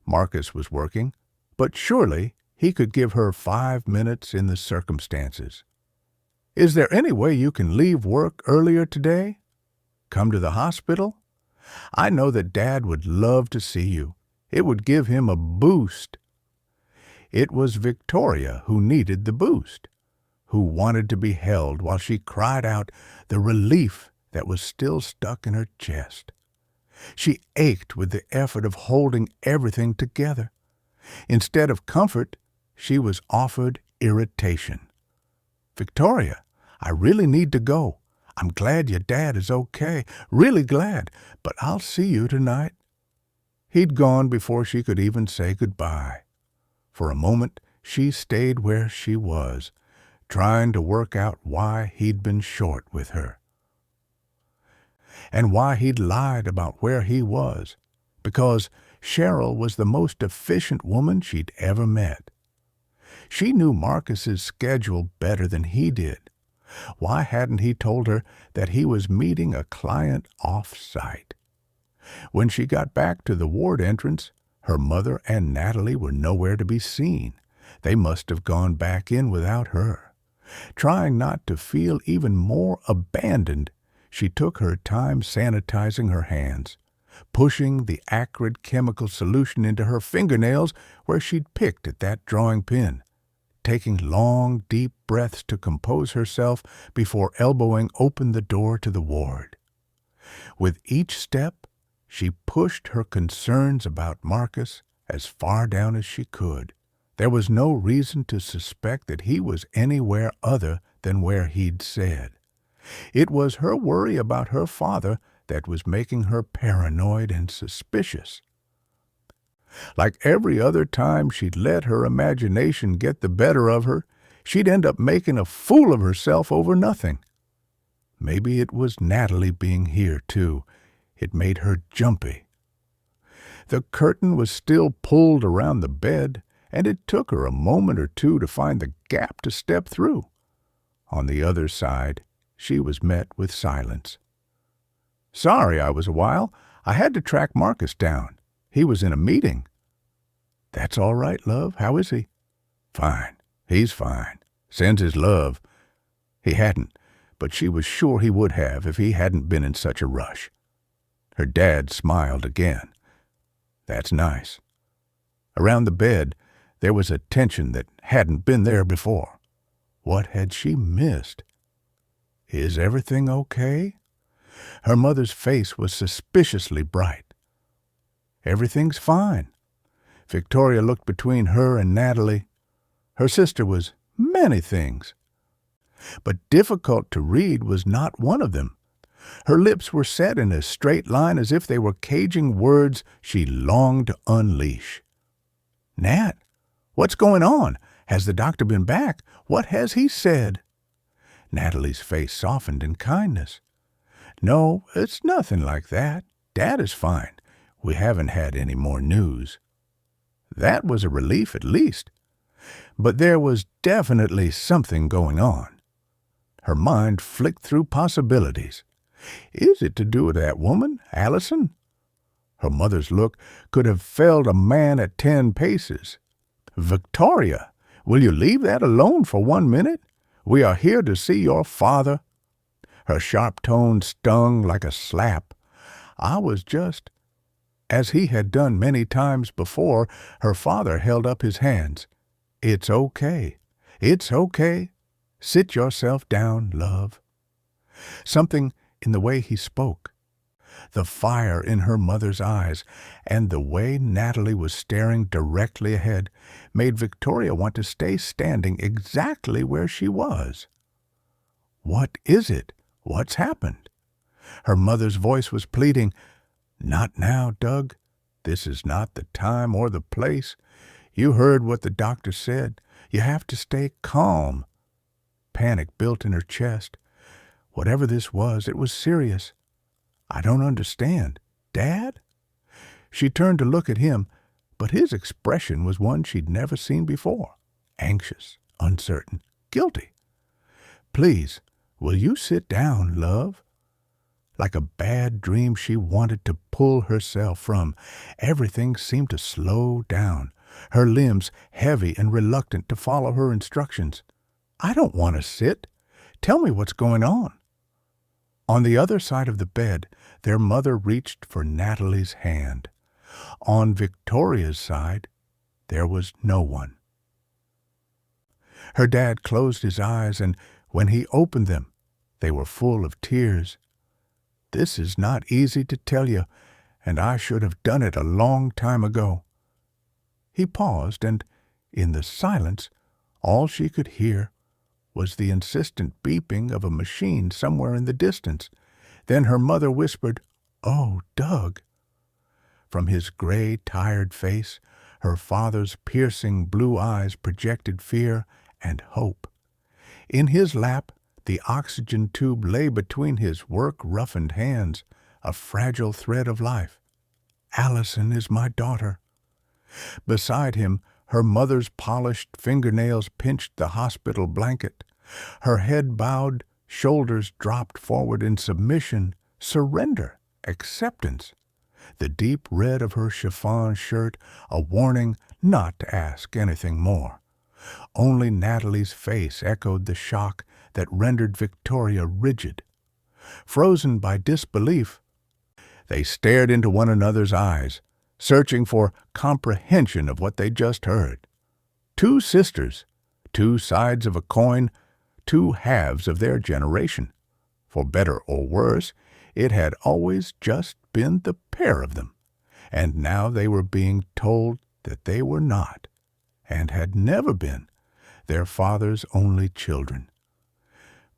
Marcus was working, but surely he could give her 5 minutes in the circumstances. Is there any way you can leave work earlier today? Come to the hospital? I know that Dad would love to see you. It would give him a boost. It was Victoria who needed the boost, who wanted to be held while she cried out the relief that was still stuck in her chest. She ached with the effort of holding everything together. Instead of comfort, she was offered irritation. Victoria, I really need to go. I'm glad your dad is okay, really glad, but I'll see you tonight. He'd gone before she could even say goodbye. For a moment, she stayed where she was, trying to work out why he'd been short with her. And why he'd lied about where he was, because Cheryl was the most efficient woman she'd ever met. She knew Marcus's schedule better than he did. Why hadn't he told her that he was meeting a client off-site? When she got back to the ward entrance, her mother and Natalie were nowhere to be seen. They must have gone back in without her. Trying not to feel even more abandoned, she took her time sanitizing her hands, pushing the acrid chemical solution into her fingernails where she'd picked at that drawing pin, taking long, deep breaths to compose herself before elbowing open the door to the ward. With each step, she pushed her concerns about Marcus as far down as she could. There was no reason to suspect that he was anywhere other than where he'd said. It was her worry about her father that was making her paranoid and suspicious. Like every other time she'd let her imagination get the better of her, She'd end up making a fool of herself over nothing. Maybe it was Natalie being here, too. It made her jumpy. The curtain was still pulled around the bed, and it took her a moment or two to find the gap to step through. On the other side, she was met with silence. "Sorry I was a while. I had to track Marcus down. He was in a meeting." "That's all right, love. How is he?" "Fine. He's fine. Sends his love." He hadn't, but she was sure he would have if he hadn't been in such a rush. Her dad smiled again. "That's nice." Around the bed, there was a tension that hadn't been there before. What had she missed? "Is everything okay?" Her mother's face was suspiciously bright. "Everything's fine." Victoria looked between her and Natalie. Her sister was many things, but difficult to read was not one of them. Her lips were set in a straight line as if they were caging words she longed to unleash. "Nat, what's going on? Has the doctor been back? What has he said?" Natalie's face softened in kindness. "No, it's nothing like that. Dad is fine. We haven't had any more news." That was a relief at least. But there was definitely something going on. Her mind flicked through possibilities. Is it to do with that woman, Allison? Her mother's look could have felled a man at 10 paces. "Victoria, will you leave that alone for 1 minute? We are here to see your father." Her sharp tone stung like a slap. I was just... As he had done many times before, her father held up his hands. "It's okay. It's okay. Sit yourself down, love." Something in the way he spoke, the fire in her mother's eyes, and the way Natalie was staring directly ahead made Victoria want to stay standing exactly where she was. "What is it? What's happened?" Her mother's voice was pleading. "Not now, Doug. This is not the time or the place. You heard what the doctor said. You have to stay calm." Panic built in her chest. Whatever this was, it was serious. "I don't understand. Dad?" She turned to look at him, but his expression was one she'd never seen before. Anxious, uncertain, guilty. "Please, will you sit down, love?" Like a bad dream she wanted to pull herself from, everything seemed to slow down, her limbs heavy and reluctant to follow her instructions. "I don't want to sit. Tell me what's going on." On the other side of the bed, their mother reached for Natalie's hand. On Victoria's side, there was no one. Her dad closed his eyes, and when he opened them, they were full of tears. "This is not easy to tell you, and I should have done it a long time ago." He paused, and in the silence, all she could hear was the insistent beeping of a machine somewhere in the distance. Then her mother whispered, "Oh, Doug." From his gray, tired face, her father's piercing blue eyes projected fear and hope. In his lap, the oxygen tube lay between his work-roughened hands, a fragile thread of life. "Allison is my daughter." Beside him, her mother's polished fingernails pinched the hospital blanket. Her head bowed, shoulders dropped forward in submission, surrender, acceptance. The deep red of her chiffon shirt, a warning not to ask anything more. Only Natalie's face echoed the shock that rendered Victoria rigid. Frozen by disbelief, they stared into one another's eyes, searching for comprehension of what they just heard. Two sisters, two sides of a coin, two halves of their generation. For better or worse, it had always just been the pair of them, and now they were being told that they were not, and had never been, their father's only children.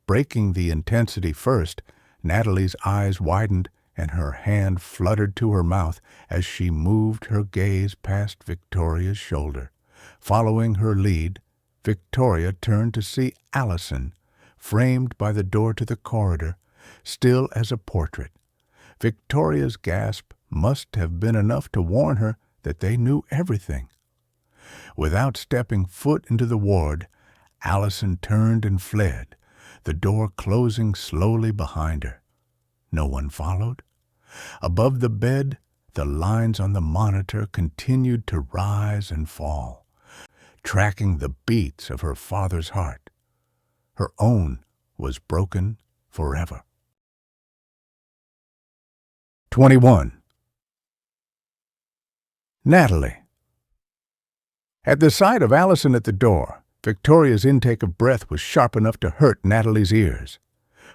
Breaking the intensity first, Natalie's eyes widened and her hand fluttered to her mouth as she moved her gaze past Victoria's shoulder. Following her lead, Victoria turned to see Allison, framed by the door to the corridor, still as a portrait. Victoria's gasp must have been enough to warn her that they knew everything. Without stepping foot into the ward, Allison turned and fled, the door closing slowly behind her. No one followed. Above the bed, the lines on the monitor continued to rise and fall, tracking the beats of her father's heart. Her own was broken forever. 21. Natalie. At the sight of Allison at the door, Victoria's intake of breath was sharp enough to hurt Natalie's ears.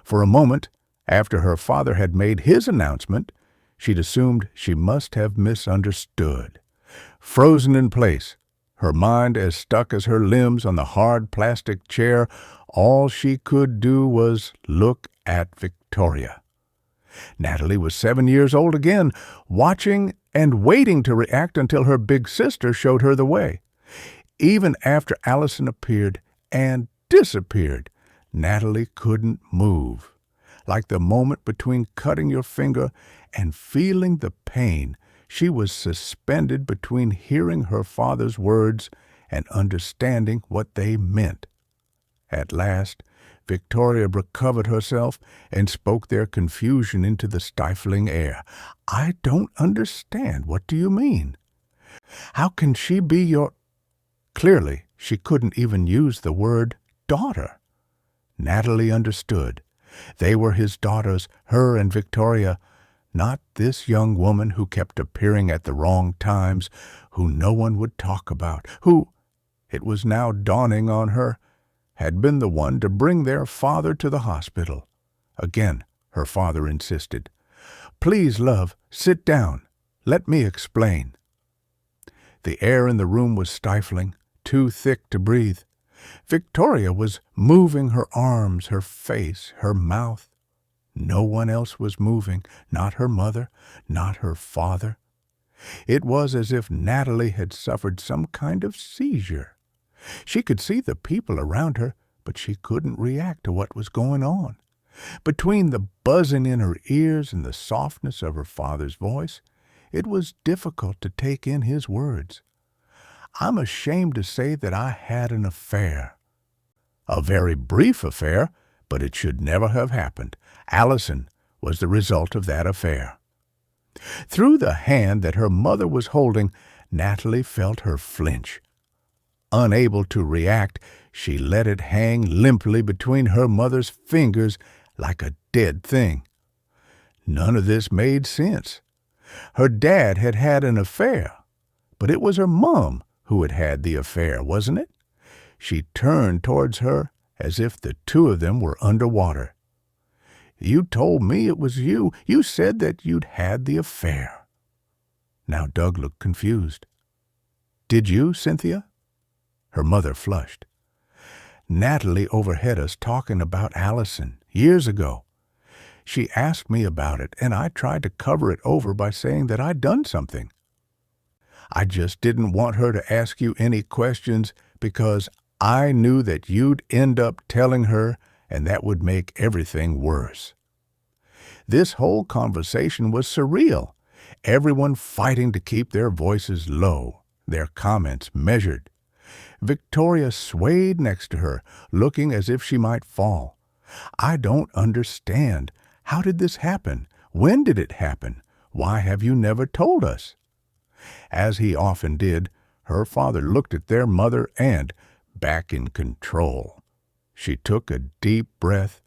For a moment, after her father had made his announcement, she'd assumed she must have misunderstood. Frozen in place, her mind as stuck as her limbs on the hard plastic chair, all she could do was look at Victoria. Natalie was 7 years old again, watching and waiting to react until her big sister showed her the way. Even after Allison appeared and disappeared, Natalie couldn't move. Like the moment between cutting your finger and feeling the pain, she was suspended between hearing her father's words and understanding what they meant. At last, Victoria recovered herself and spoke their confusion into the stifling air. "I don't understand. What do you mean? How can she be your—" Clearly, she couldn't even use the word daughter. Natalie understood. They were his daughters, her and Victoria, not this young woman who kept appearing at the wrong times, who no one would talk about, who, it was now dawning on her, had been the one to bring their father to the hospital. Again, her father insisted. "Please, love, sit down. Let me explain." The air in the room was stifling, too thick to breathe. Victoria was moving her arms, her face, her mouth. No one else was moving, not her mother, not her father. It was as if Natalie had suffered some kind of seizure. She could see the people around her, but she couldn't react to what was going on. Between the buzzing in her ears and the softness of her father's voice, it was difficult to take in his words. "I'm ashamed to say that I had an affair." A very brief affair, but it should never have happened. Allison was the result of that affair. Through the hand that her mother was holding, Natalie felt her flinch. Unable to react, she let it hang limply between her mother's fingers like a dead thing. None of this made sense. Her dad had had an affair, but it was her mom who had had the affair, wasn't it? She turned towards her as if the two of them were underwater. "You told me it was you. You said that you'd had the affair." Now Doug looked confused. "Did you, Cynthia?" Her mother flushed. "Natalie overheard us talking about Allison years ago. She asked me about it, and I tried to cover it over by saying that I'd done something. I just didn't want her to ask you any questions because I knew that you'd end up telling her, and that would make everything worse." This whole conversation was surreal, everyone fighting to keep their voices low, their comments measured. Victoria swayed next to her, looking as if she might fall. "I don't understand. How did this happen? When did it happen? Why have you never told us?" As he often did, her father looked at their mother and, back in control. She took a deep breath,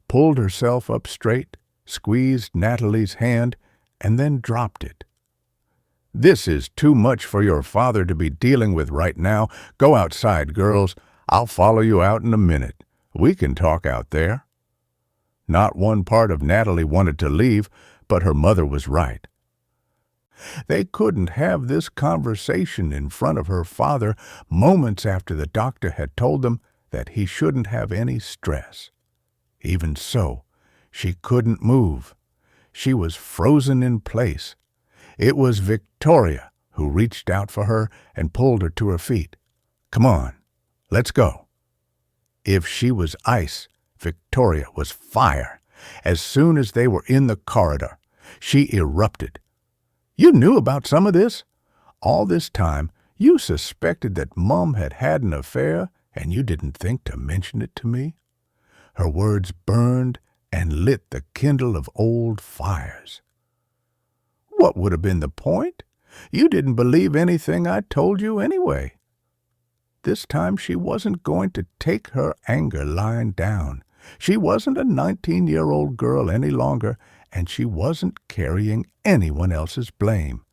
pulled herself up straight, squeezed Natalie's hand, and then dropped it. "This is too much for your father to be dealing with right now. Go outside, girls. I'll follow you out in a minute. We can talk out there." Not one part of Natalie wanted to leave, but her mother was right. They couldn't have this conversation in front of her father moments after the doctor had told them that he shouldn't have any stress. Even so, she couldn't move. She was frozen in place. It was Victoria who reached out for her and pulled her to her feet. "Come on, Let's go." If she was ice, Victoria was fire. As soon as they were in the corridor, she erupted. "You knew about some of this? All this time, you suspected that Mum had had an affair, and you didn't think to mention it to me?" Her words burned and lit the kindle of old fires. "What would have been the point? You didn't believe anything I told you anyway." This time she wasn't going to take her anger lying down. She wasn't a 19-year-old girl any longer, and she wasn't carrying anyone else's blame.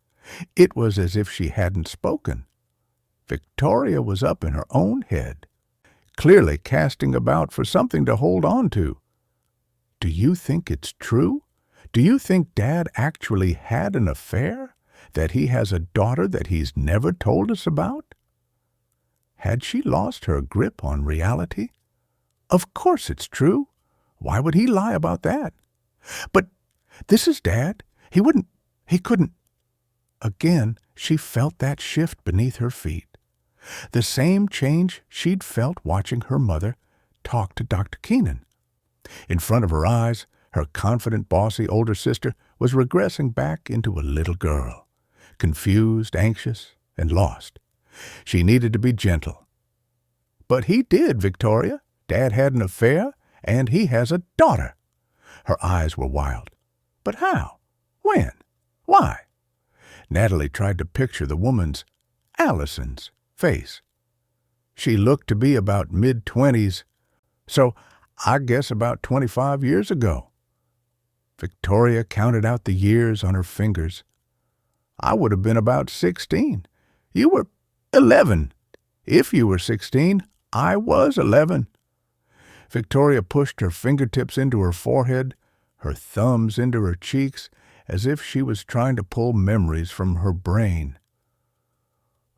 It was as if she hadn't spoken. Victoria was up in her own head, clearly casting about for something to hold on to. "Do you think it's true? Do you think Dad actually had an affair? That he has a daughter that he's never told us about?" Had she lost her grip on reality? Of course it's true. Why would he lie about that? "But this is Dad. He couldn't." Again, she felt that shift beneath her feet. The same change she'd felt watching her mother talk to Dr. Keenan. In front of her eyes, her confident, bossy older sister was regressing back into a little girl, confused, anxious, and lost. She needed to be gentle. "But he did, Victoria. Dad had an affair, and he has a daughter." Her eyes were wild. "But how? When? Why?" Natalie tried to picture the woman's, Allison's, face. She looked to be about mid-20s, so I guess about 25 years ago. Victoria counted out the years on her fingers. "I would have been about 16. You were 11. If you were 16, I was 11. Victoria pushed her fingertips into her forehead, her thumbs into her cheeks, as if she was trying to pull memories from her brain.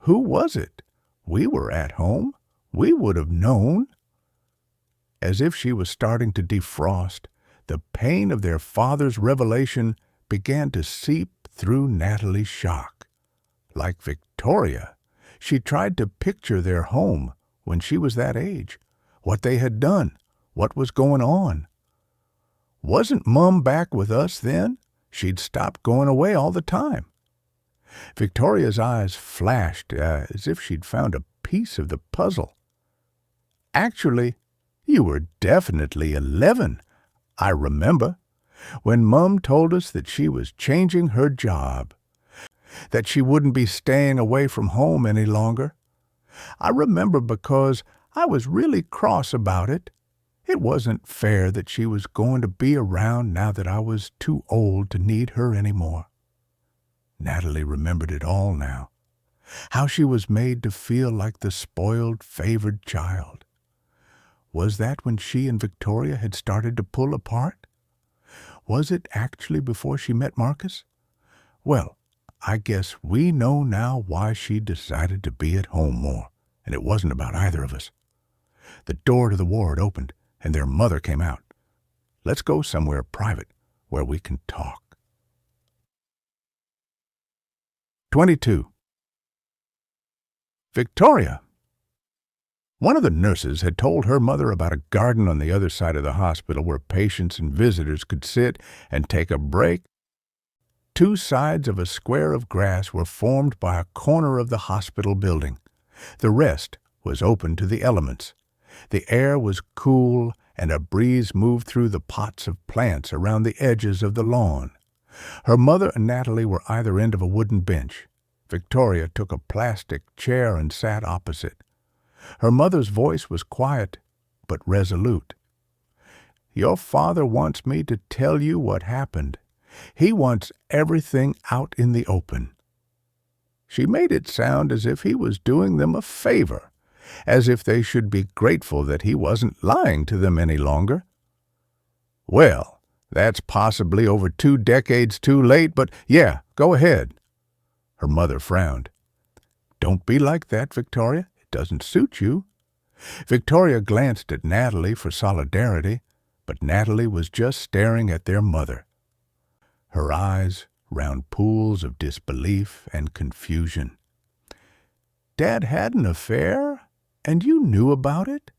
"Who was it? We were at home. We would have known." As if she was starting to defrost, the pain of their father's revelation began to seep through Natalie's shock. Like Victoria, she tried to picture their home when she was that age, what they had done, what was going on. Wasn't Mum back with us then? She'd stopped going away all the time. Victoria's eyes flashed as if she'd found a piece of the puzzle. "Actually, you were definitely 11. I remember when Mum told us that she was changing her job, that she wouldn't be staying away from home any longer. I remember because I was really cross about it. It wasn't fair that she was going to be around now that I was too old to need her anymore." Natalie remembered it all now. How she was made to feel like the spoiled, favored child. Was that when she and Victoria had started to pull apart? Was it actually before she met Marcus? Well, I guess we know now why she decided to be at home more, and it wasn't about either of us. The door to the ward opened, and their mother came out. "Let's go somewhere private where we can talk." 22. Victoria. One of the nurses had told her mother about a garden on the other side of the hospital where patients and visitors could sit and take a break. 2 sides of a square of grass were formed by a corner of the hospital building. The rest was open to the elements. The air was cool, and a breeze moved through the pots of plants around the edges of the lawn. Her mother and Natalie were either end of a wooden bench. Victoria took a plastic chair and sat opposite. Her mother's voice was quiet, but resolute. "Your father wants me to tell you what happened. He wants everything out in the open." She made it sound as if he was doing them a favor, as if they should be grateful that he wasn't lying to them any longer. "Well, that's possibly over 2 decades too late, but yeah, go ahead." Her mother frowned. "Don't be like that, Victoria. It doesn't suit you." Victoria glanced at Natalie for solidarity, but Natalie was just staring at their mother. Her eyes round pools of disbelief and confusion. "Dad had an affair, And you knew about it?"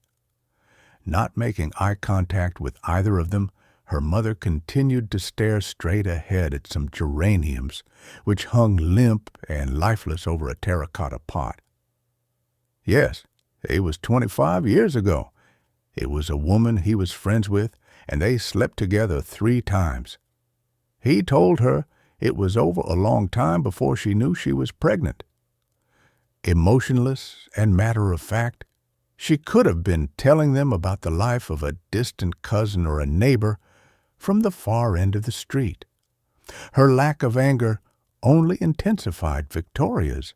Not making eye contact with either of them, her mother continued to stare straight ahead at some geraniums, which hung limp and lifeless over a terracotta pot. "Yes, it was 25 years ago. It was a woman he was friends with, and they slept together 3 times. He told her it was over a long time before she knew she was pregnant." Emotionless and matter-of-fact, she could have been telling them about the life of a distant cousin or a neighbor from the far end of the street. Her lack of anger only intensified Victoria's.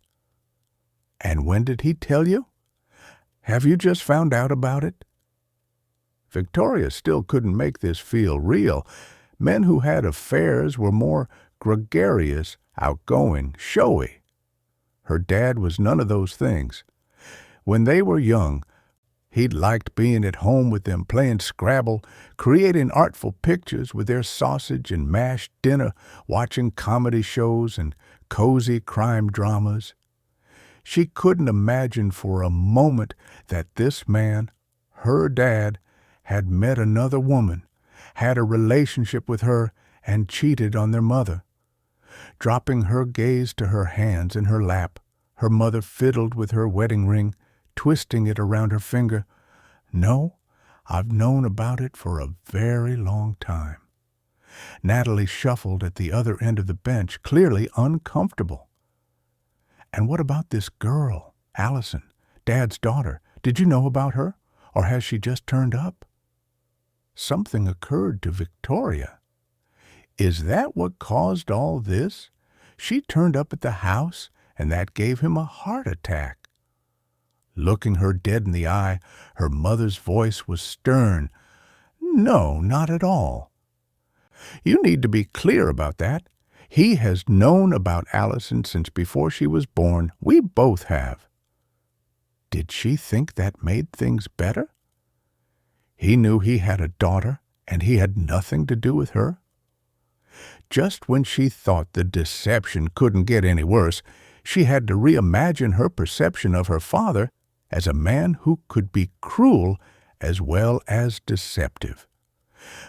"And when did he tell you? Have you just found out about it?" Victoria still couldn't make this feel real. Men who had affairs were more gregarious, outgoing, showy. Her dad was none of those things. When they were young, he'd liked being at home with them playing Scrabble, creating artful pictures with their sausage and mashed dinner, watching comedy shows and cozy crime dramas. She couldn't imagine for a moment that this man, her dad, had met another woman, had a relationship with her, and cheated on their mother. Dropping her gaze to her hands in her lap, her mother fiddled with her wedding ring, twisting it around her finger. "No, I've known about it for a very long time." Natalie shuffled at the other end of the bench, clearly uncomfortable. "And what about this girl, Allison, Dad's daughter? Did you know about her, or has she just turned up?" Something occurred to Victoria. Is that what caused all this? She turned up at the house, and that gave him a heart attack. Looking her dead in the eye, her mother's voice was stern. "No, not at all. You need to be clear about that. He has known about Allison since before she was born. We both have." Did she think that made things better? He knew he had a daughter, and he had nothing to do with her. Just when she thought the deception couldn't get any worse, she had to reimagine her perception of her father as a man who could be cruel as well as deceptive.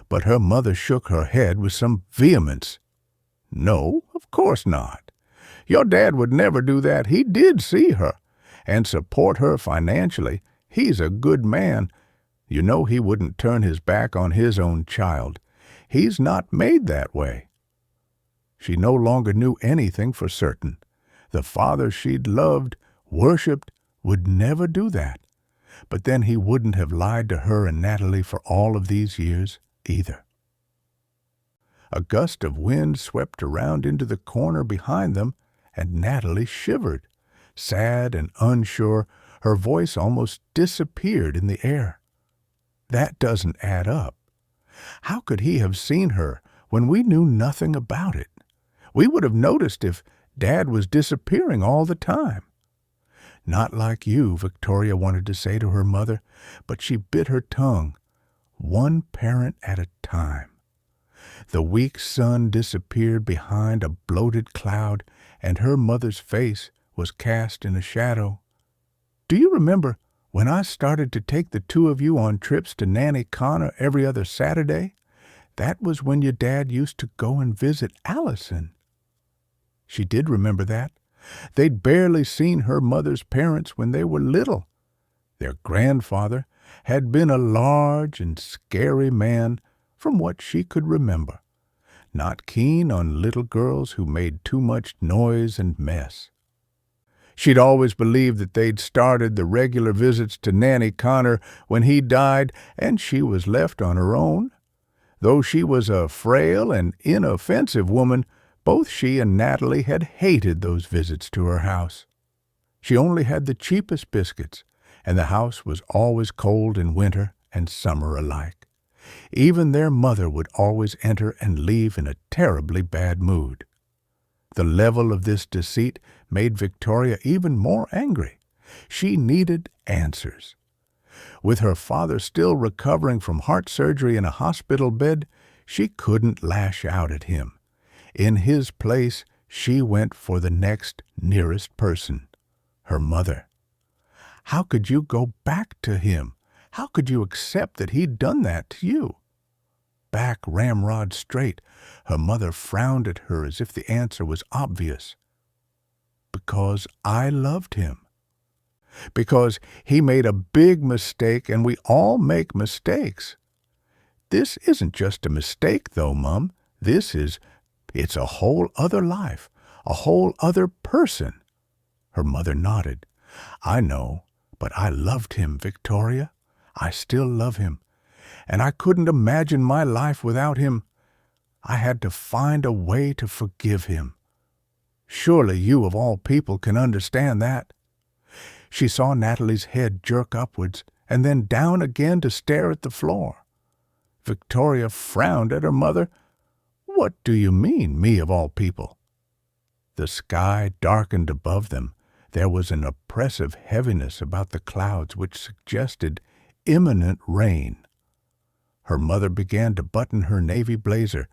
But her mother shook her head with some vehemence. "No, of course not. Your dad would never do that. He did see her and support her financially. He's a good man. You know he wouldn't turn his back on his own child. He's not made that way." She no longer knew anything for certain. The father she'd loved, worshipped, would never do that. But then he wouldn't have lied to her and Natalie for all of these years either. A gust of wind swept around into the corner behind them, and Natalie shivered. Sad and unsure, her voice almost disappeared in the air. That doesn't add up. How could he have seen her when we knew nothing about it? We would have noticed if Dad was disappearing all the time. "Not like you," Victoria wanted to say to her mother, but she bit her tongue. One parent at a time. The weak sun disappeared behind a bloated cloud, and her mother's face was cast in a shadow. "Do you remember when I started to take the 2 of you on trips to Nanny Connor every other Saturday? That was when your dad used to go and visit Allison." She did remember that. They'd barely seen her mother's parents when they were little. Their grandfather had been a large and scary man from what she could remember, not keen on little girls who made too much noise and mess. She'd always believed that they'd started the regular visits to Nanny Connor when he died, and she was left on her own. Though she was a frail and inoffensive woman, both she and Natalie had hated those visits to her house. She only had the cheapest biscuits, and the house was always cold in winter and summer alike. Even their mother would always enter and leave in a terribly bad mood. The level of this deceit made Victoria even more angry. She needed answers. With her father still recovering from heart surgery in a hospital bed, she couldn't lash out at him. In his place, she went for the next nearest person, her mother. How could you go back to him? How could you accept that he'd done that to you? Back ramrod straight, her mother frowned at her as if the answer was obvious. Because I loved him. Because he made a big mistake, and we all make mistakes. This isn't just a mistake, though, Mum. It's a whole other life, a whole other person. Her mother nodded. I know, but I loved him, Victoria. I still love him, and I couldn't imagine my life without him. I had to find a way to forgive him. Surely you, of all people, can understand that. She saw Natalie's head jerk upwards and then down again to stare at the floor. Victoria frowned at her mother. What do you mean, me of all people? The sky darkened above them. There was an oppressive heaviness about the clouds which suggested imminent rain. Her mother began to button her navy blazer.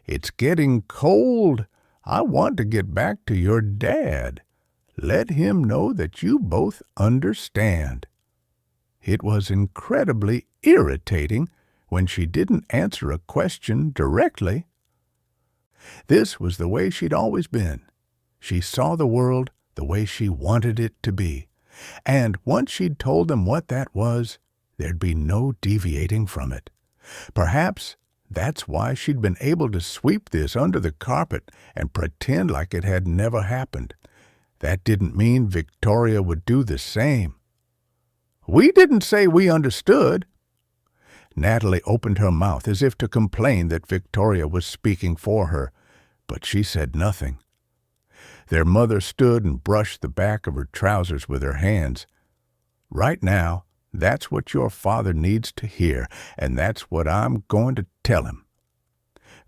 It's getting cold. I want to get back to your dad. Let him know that you both understand. It was incredibly irritating when she didn't answer a question directly. This was the way she'd always been. She saw the world the way she wanted it to be, and once she'd told them what that was, there'd be no deviating from it. Perhaps that's why she'd been able to sweep this under the carpet and pretend like it had never happened. That didn't mean Victoria would do the same. We didn't say we understood. Natalie opened her mouth as if to complain that Victoria was speaking for her, but she said nothing. Their mother stood and brushed the back of her trousers with her hands. Right now, that's what your father needs to hear, and that's what I'm going to tell him.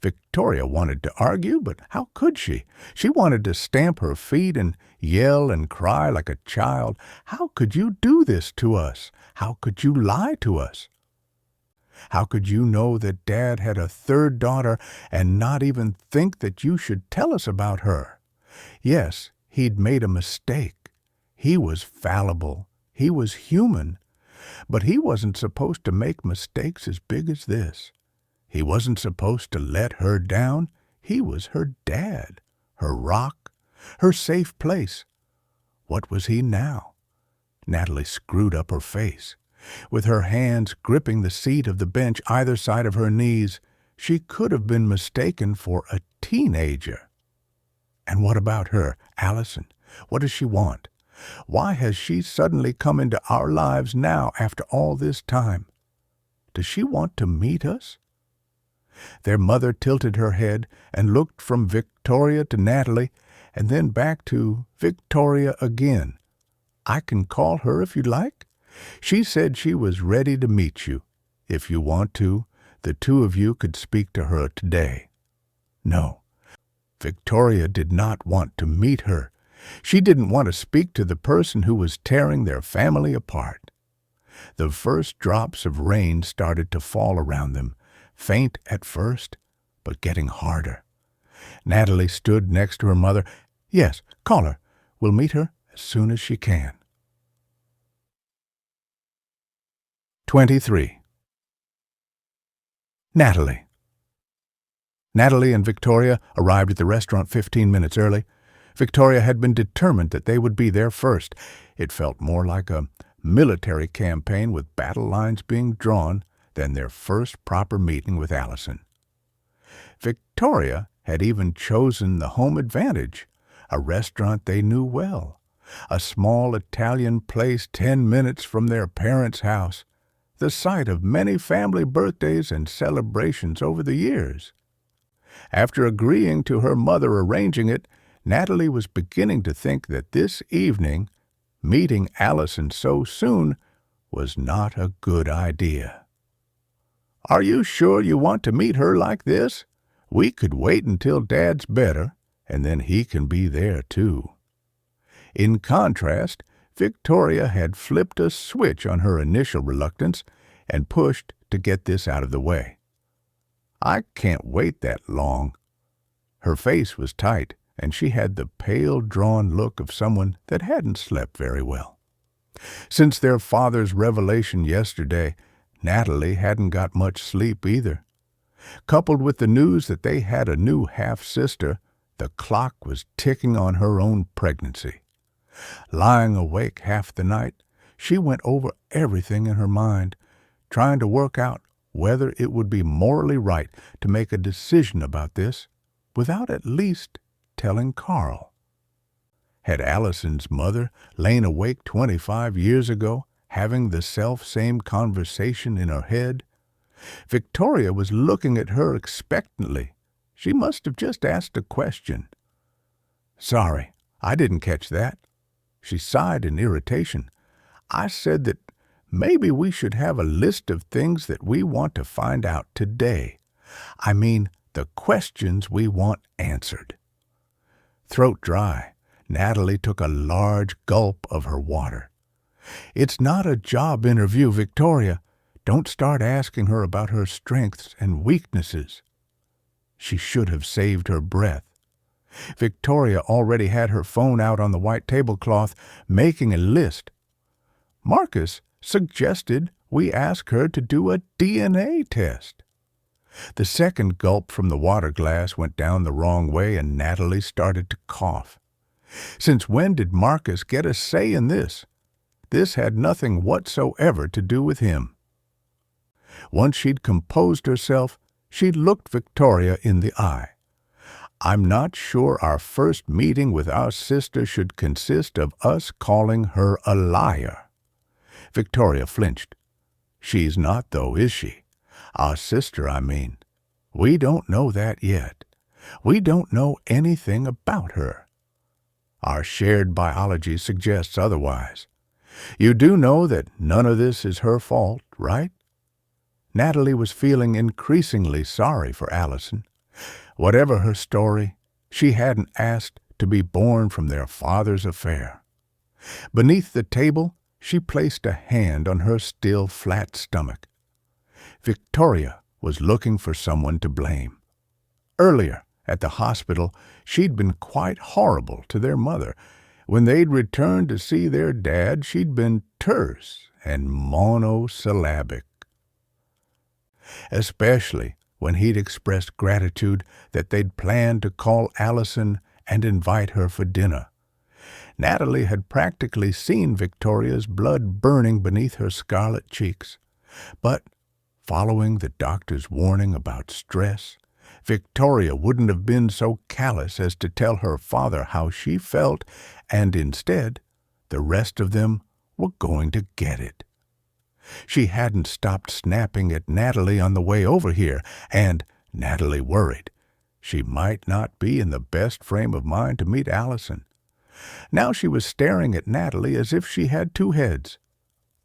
Victoria wanted to argue, but how could she? She wanted to stamp her feet and yell and cry like a child. How could you do this to us? How could you lie to us? How could you know that Dad had a third daughter and not even think that you should tell us about her? Yes, he'd made a mistake. He was fallible. He was human. But he wasn't supposed to make mistakes as big as this. He wasn't supposed to let her down. He was her dad, her rock, her safe place. What was he now? Natalie screwed up her face. With her hands gripping the seat of the bench either side of her knees, she could have been mistaken for a teenager. And what about her, Allison? What does she want? Why has she suddenly come into our lives now after all this time? Does she want to meet us? Their mother tilted her head and looked from Victoria to Natalie and then back to Victoria again. I can call her if you'd like. She said she was ready to meet you. If you want to, the two of you could speak to her today. No, Victoria did not want to meet her. She didn't want to speak to the person who was tearing their family apart. The first drops of rain started to fall around them, faint at first, but getting harder. Natalie stood next to her mother. Yes, call her. We'll meet her as soon as she can. 23. Natalie. Natalie and Victoria arrived at the restaurant 15 minutes early. Victoria had been determined that they would be there first. It felt more like a military campaign with battle lines being drawn than their first proper meeting with Allison. Victoria had even chosen the home advantage, a restaurant they knew well, a small Italian place 10 minutes from their parents' house, the site of many family birthdays and celebrations over the years. After agreeing to her mother arranging it, Natalie was beginning to think that this evening, meeting Allison so soon, was not a good idea. Are you sure you want to meet her like this? We could wait until Dad's better, and then he can be there too. In contrast, Victoria had flipped a switch on her initial reluctance and pushed to get this out of the way. I can't wait that long. Her face was tight, and she had the pale, drawn look of someone that hadn't slept very well. Since their father's revelation yesterday, Natalie hadn't got much sleep either. Coupled with the news that they had a new half-sister, the clock was ticking on her own pregnancy. Lying awake half the night, she went over everything in her mind, trying to work out whether it would be morally right to make a decision about this without at least telling Carl. Had Allison's mother lain awake 25 years ago, having the self-same conversation in her head? Victoria was looking at her expectantly. She must have just asked a question. "Sorry, I didn't catch that." She sighed in irritation. "I said that maybe we should have a list of things that we want to find out today. I mean, the questions we want answered." Throat dry, Natalie took a large gulp of her water. "It's not a job interview, Victoria. Don't start asking her about her strengths and weaknesses." She should have saved her breath. Victoria already had her phone out on the white tablecloth, making a list. Marcus suggested we ask her to do a DNA test. The second gulp from the water glass went down the wrong way, and Natalie started to cough. Since when did Marcus get a say in this? This had nothing whatsoever to do with him. Once she'd composed herself, she looked Victoria in the eye. "I'm not sure our first meeting with our sister should consist of us calling her a liar." Victoria flinched. "She's not, though, is she? Our sister, I mean. We don't know that yet. We don't know anything about her. Our shared biology suggests otherwise. You do know that none of this is her fault, right?" Natalie was feeling increasingly sorry for Allison. Whatever her story, she hadn't asked to be born from their father's affair. Beneath the table, she placed a hand on her still flat stomach. Victoria was looking for someone to blame. Earlier, at the hospital, she'd been quite horrible to their mother. When they'd returned to see their dad, she'd been terse and monosyllabic. Especially when he'd expressed gratitude that they'd planned to call Allison and invite her for dinner. Natalie had practically seen Victoria's blood burning beneath her scarlet cheeks. But, following the doctor's warning about stress, Victoria wouldn't have been so callous as to tell her father how she felt, and instead, the rest of them were going to get it. She hadn't stopped snapping at Natalie on the way over here, and Natalie worried. She might not be in the best frame of mind to meet Allison. Now she was staring at Natalie as if she had two heads.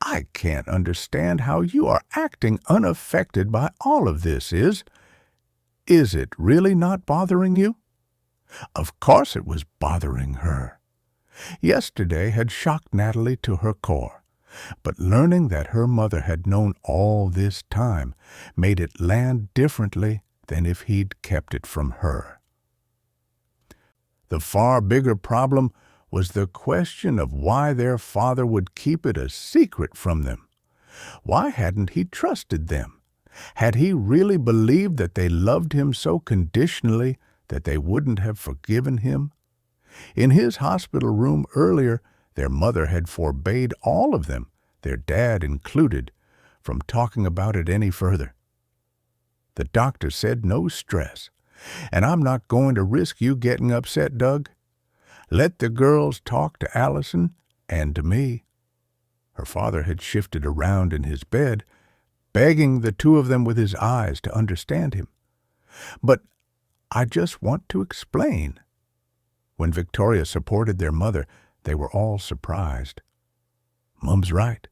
"I can't understand how you are acting unaffected by all of this, Is it really not bothering you?" Of course it was bothering her. Yesterday had shocked Natalie to her core, but learning that her mother had known all this time made it land differently than if he'd kept it from her. The far bigger problem was the question of why their father would keep it a secret from them. Why hadn't he trusted them? Had he really believed that they loved him so conditionally that they wouldn't have forgiven him? In his hospital room earlier, their mother had forbade all of them, their dad included, from talking about it any further. The doctor said no stress, and I'm not going to risk you getting upset, Doug. Let the girls talk to Allison and to me. Her father had shifted around in his bed, begging the two of them with his eyes to understand him. But I just want to explain. When Victoria supported their mother, they were all surprised. Mum's right.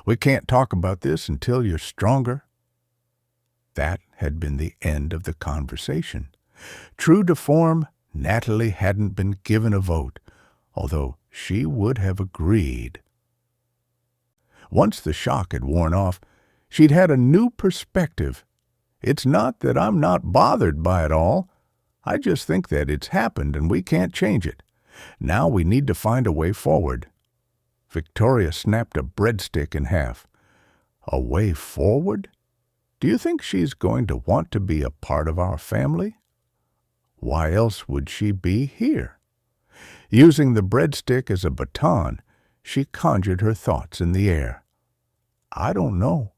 We can't talk about this until you're stronger. That had been the end of the conversation. True to form, Natalie hadn't been given a vote, although she would have agreed. Once the shock had worn off, she'd had a new perspective. It's not that I'm not bothered by it all. I just think that it's happened and we can't change it. Now we need to find a way forward. Victoria snapped a breadstick in half. A way forward? Do you think she's going to want to be a part of our family? Why else would she be here? Using the breadstick as a baton, she conjured her thoughts in the air. I don't know,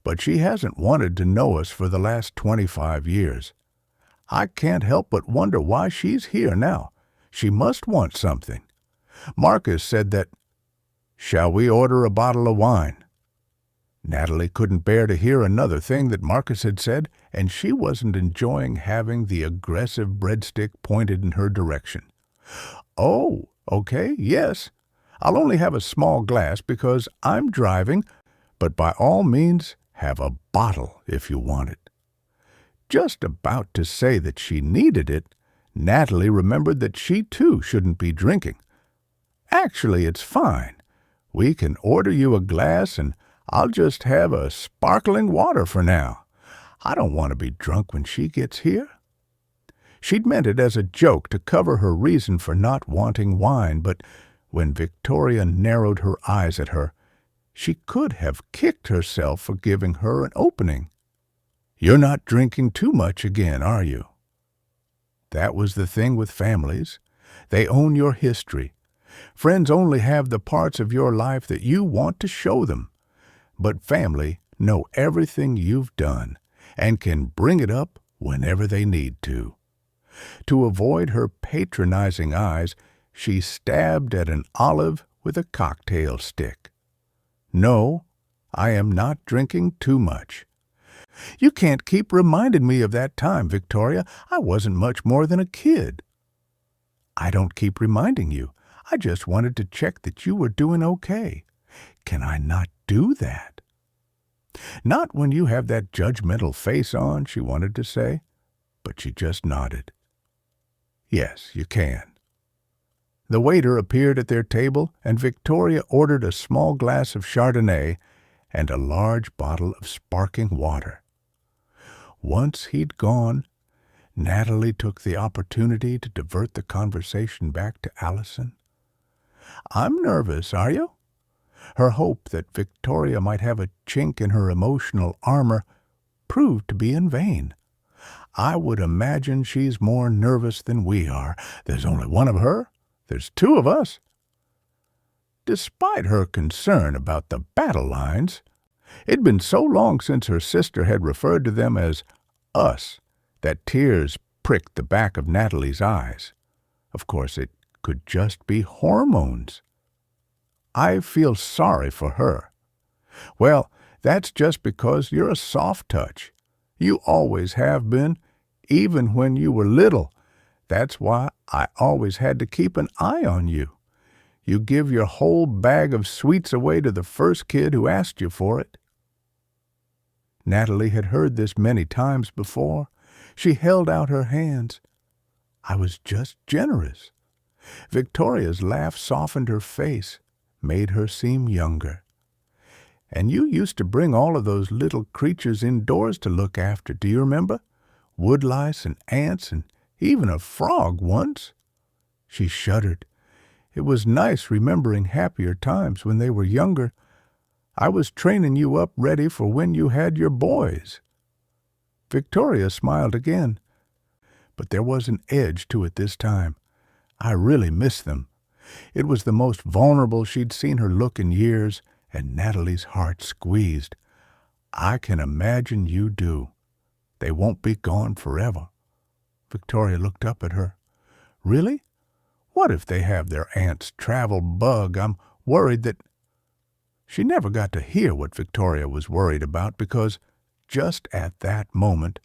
but she hasn't wanted to know us for the last 25 years. I can't help but wonder why she's here now. She must want something. Marcus said that, "Shall we order a bottle of wine?" Natalie couldn't bear to hear another thing that Marcus had said, and she wasn't enjoying having the aggressive breadstick pointed in her direction. "Oh, okay, yes. I'll only have a small glass because I'm driving, but by all means, have a bottle if you want it." Just about to say that she needed it, Natalie remembered that she too shouldn't be drinking. "Actually, it's fine. We can order you a glass and I'll just have a sparkling water for now. I don't want to be drunk when she gets here." She'd meant it as a joke to cover her reason for not wanting wine, but when Victoria narrowed her eyes at her, she could have kicked herself for giving her an opening. "You're not drinking too much again, are you?" That was the thing with families. They own your history. Friends only have the parts of your life that you want to show them. But family know everything you've done and can bring it up whenever they need to. To avoid her patronizing eyes, she stabbed at an olive with a cocktail stick. "No, I am not drinking too much." "You can't keep reminding me of that time, Victoria. I wasn't much more than a kid." "I don't keep reminding you. I just wanted to check that you were doing okay. Can I not do that?" "Not when you have that judgmental face on," she wanted to say, but she just nodded. "Yes, you can." The waiter appeared at their table, and Victoria ordered a small glass of Chardonnay and a large bottle of sparkling water. Once he'd gone, Natalie took the opportunity to divert the conversation back to Allison. "I'm nervous, are you?" Her hope that Victoria might have a chink in her emotional armor proved to be in vain. "I would imagine she's more nervous than we are. There's only one of her. There's two of us." Despite her concern about the battle lines, it'd been so long since her sister had referred to them as us that tears pricked the back of Natalie's eyes. Of course, it could just be hormones. "I feel sorry for her." "Well, that's just because you're a soft touch. You always have been, even when you were little. That's why I always had to keep an eye on you. You give your whole bag of sweets away to the first kid who asked you for it." Natalie had heard this many times before. She held out her hands. "I was just generous." Victoria's laugh softened her face, made her seem younger. "And you used to bring all of those little creatures indoors to look after, do you remember? Woodlice and ants and even a frog once." She shuddered. It was nice remembering happier times when they were younger. "I was training you up ready for when you had your boys." Victoria smiled again, but there was an edge to it this time. "I really miss them." It was the most vulnerable she'd seen her look in years, and Natalie's heart squeezed. "I can imagine you do. They won't be gone forever." Victoria looked up at her. "Really? What if they have their aunt's travel bug? I'm worried that—" She never got to hear what Victoria was worried about because just at that moment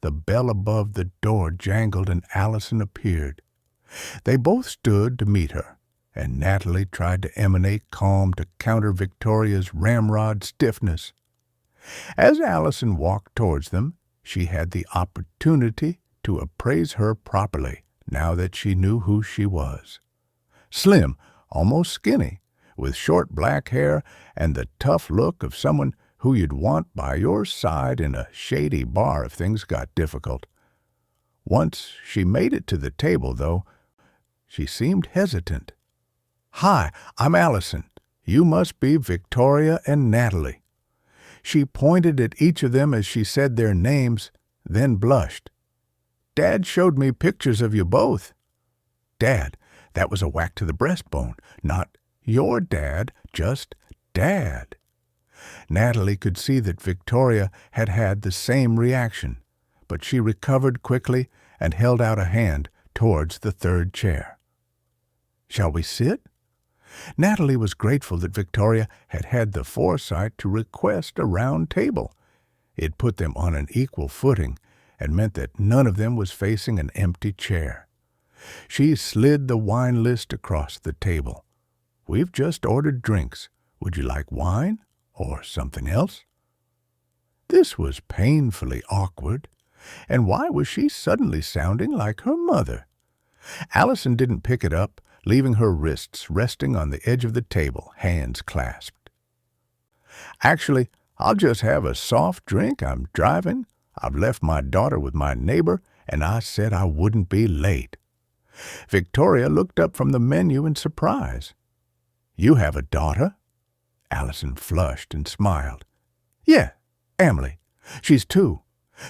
the bell above the door jangled and Allison appeared. They both stood to meet her, and Natalie tried to emanate calm to counter Victoria's ramrod stiffness. As Allison walked towards them, she had the opportunity to appraise her properly, now that she knew who she was. Slim, almost skinny, with short black hair and the tough look of someone who you'd want by your side in a shady bar if things got difficult. Once she made it to the table, though, she seemed hesitant. "Hi, I'm Allison." You must be Victoria and Natalie." She pointed at each of them as she said their names, then blushed. "Dad showed me pictures of you both." "Dad," that was a whack to the breastbone. Not your dad, just Dad. Natalie could see that Victoria had had the same reaction, but she recovered quickly and held out a hand towards the third chair. "Shall we sit?" Natalie was grateful that Victoria had had the foresight to request a round table. It put them on an equal footing and meant that none of them was facing an empty chair. She slid the wine list across the table. "We've just ordered drinks. Would you like wine or something else?" This was painfully awkward. And why was she suddenly sounding like her mother? Allison didn't pick it up, leaving her wrists resting on the edge of the table, hands clasped. "Actually, I'll just have a soft drink. I'm driving. I've left my daughter with my neighbor, and I said I wouldn't be late." Victoria looked up from the menu in surprise. "You have a daughter?" Allison flushed and smiled. "Yeah, Emily. She's 2.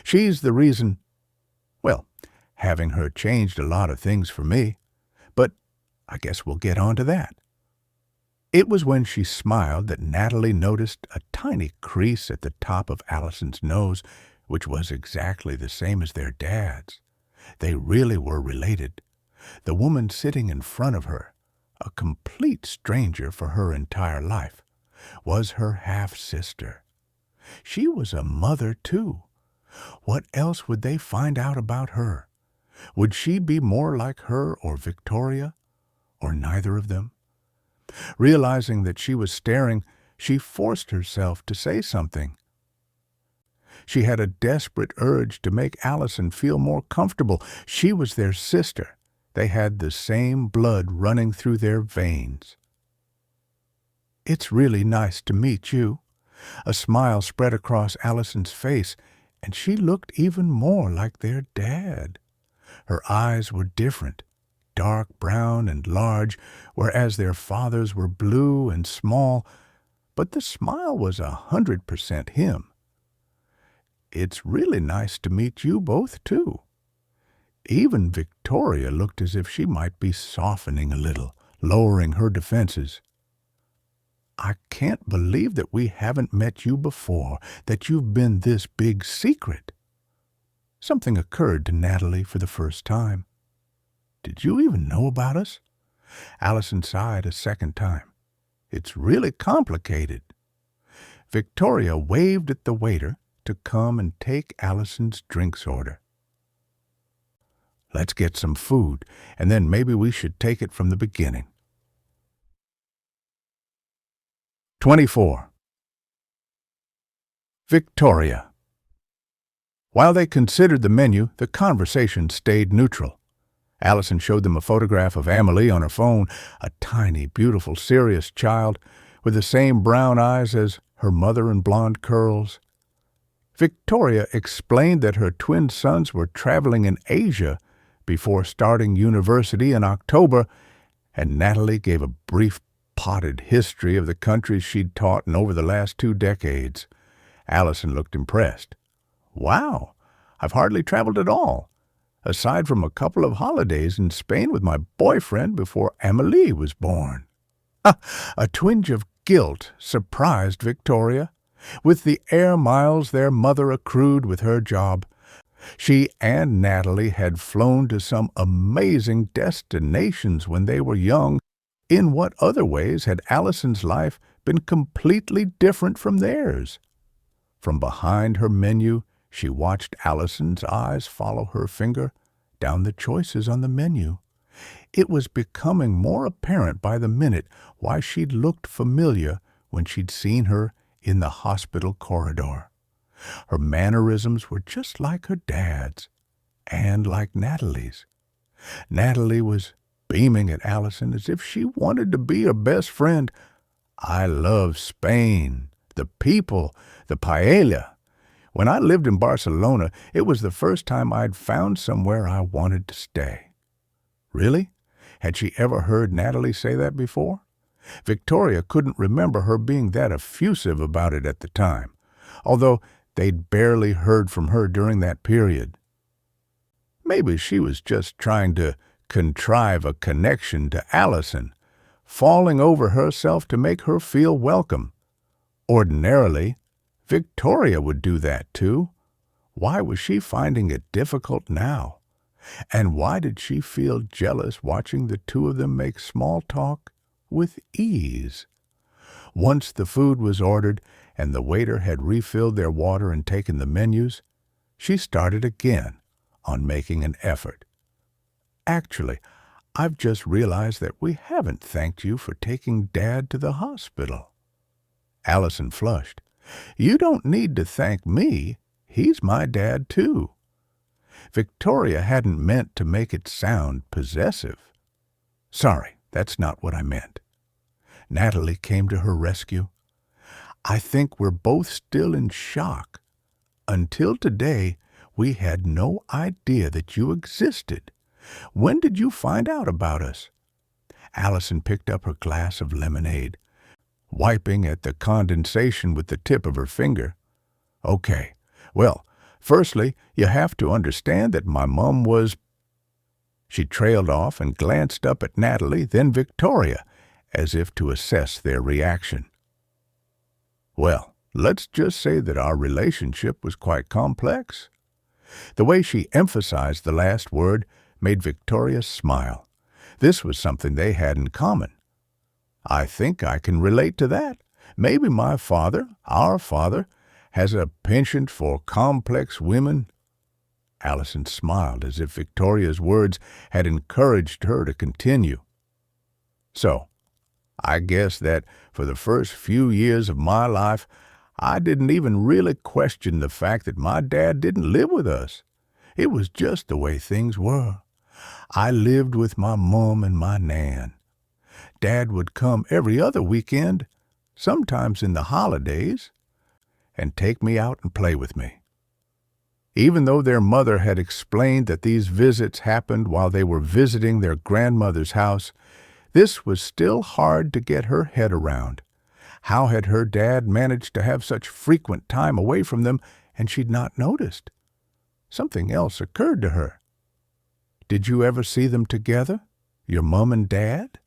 She's the reason, well, having her changed a lot of things for me. But I guess we'll get on to that." It was when she smiled that Natalie noticed a tiny crease at the top of Allison's nose, which was exactly the same as their dad's. They really were related. The woman sitting in front of her, a complete stranger for her entire life, was her half-sister. She was a mother, too. What else would they find out about her? Would she be more like her or Victoria, or neither of them? Realizing that she was staring, she forced herself to say something. She had a desperate urge to make Allison feel more comfortable. She was their sister. They had the same blood running through their veins. "It's really nice to meet you." A smile spread across Allison's face, and she looked even more like their dad. Her eyes were different, dark brown and large, whereas their father's were blue and small, but the smile was 100% him. "It's really nice to meet you both, too." Even Victoria looked as if she might be softening a little, lowering her defenses. "I can't believe that we haven't met you before, that you've been this big secret." Something occurred to Natalie for the first time. "Did you even know about us?" Allison sighed a second time. "It's really complicated." Victoria waved at the waiter to come and take Allison's drinks order. "Let's get some food, and then maybe we should take it from the beginning." 24. Victoria. While they considered the menu, the conversation stayed neutral. Allison showed them a photograph of Amelie on her phone, a tiny, beautiful, serious child with the same brown eyes as her mother and blonde curls. Victoria explained that her twin sons were traveling in Asia before starting university in October, and Natalie gave a brief potted history of the countries she'd taught in over the last 2 decades. Allison looked impressed. "Wow, I've hardly traveled at all, aside from a couple of holidays in Spain with my boyfriend before Amelie was born." A twinge of guilt surprised Victoria. With the air miles their mother accrued with her job, she and Natalie had flown to some amazing destinations when they were young. In what other ways had Allison's life been completely different from theirs? From behind her menu, she watched Allison's eyes follow her finger down the choices on the menu. It was becoming more apparent by the minute why she'd looked familiar when she'd seen her in the hospital corridor. Her mannerisms were just like her dad's, and like Natalie's. Natalie was beaming at Allison as if she wanted to be her best friend. "I love Spain, the people, the paella. When I lived in Barcelona, it was the first time I'd found somewhere I wanted to stay." Really? Had she ever heard Natalie say that before? Victoria couldn't remember her being that effusive about it at the time, although they'd barely heard from her during that period. Maybe she was just trying to contrive a connection to Allison, falling over herself to make her feel welcome. Ordinarily, Victoria would do that too. Why was she finding it difficult now? And why did she feel jealous watching the two of them make small talk with ease? Once the food was ordered and the waiter had refilled their water and taken the menus, she started again on making an effort. Actually, I've just realized that we haven't thanked you for taking Dad to the hospital. Allison flushed. You don't need to thank me. He's my dad, too. Victoria hadn't meant to make it sound possessive. Sorry, that's not what I meant. Natalie came to her rescue. I think we're both still in shock. Until today, we had no idea that you existed. When did you find out about us? Allison picked up her glass of lemonade, wiping at the condensation with the tip of her finger. Okay, well, firstly, you have to understand that my mom was... She trailed off and glanced up at Natalie, then Victoria, as if to assess their reaction. Well, let's just say that our relationship was quite complex. The way she emphasized the last word made Victoria smile. This was something they had in common. I think I can relate to that. Maybe my father, our father, has a penchant for complex women. Allison smiled as if Victoria's words had encouraged her to continue. So, I guess that for the first few years of my life, I didn't even really question the fact that my dad didn't live with us. It was just the way things were. I lived with my mom and my nan. Dad would come every other weekend, sometimes in the holidays, and take me out and play with me. Even though their mother had explained that these visits happened while they were visiting their grandmother's house, this was still hard to get her head around. How had her dad managed to have such frequent time away from them and she'd not noticed? Something else occurred to her. Did you ever see them together, your mom and dad?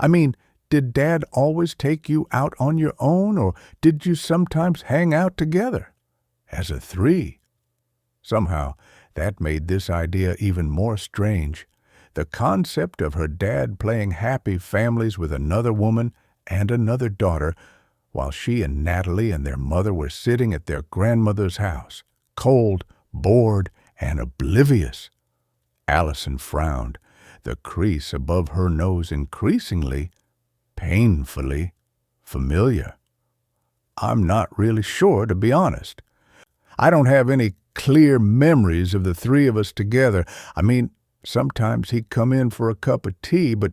I mean, did Dad always take you out on your own, or did you sometimes hang out together? As a three. Somehow, that made this idea even more strange. The concept of her dad playing happy families with another woman and another daughter, while she and Natalie and their mother were sitting at their grandmother's house, cold, bored, and oblivious. Allison frowned, the crease above her nose increasingly, painfully familiar. I'm not really sure, to be honest. I don't have any clear memories of the three of us together. I mean, sometimes he'd come in for a cup of tea, but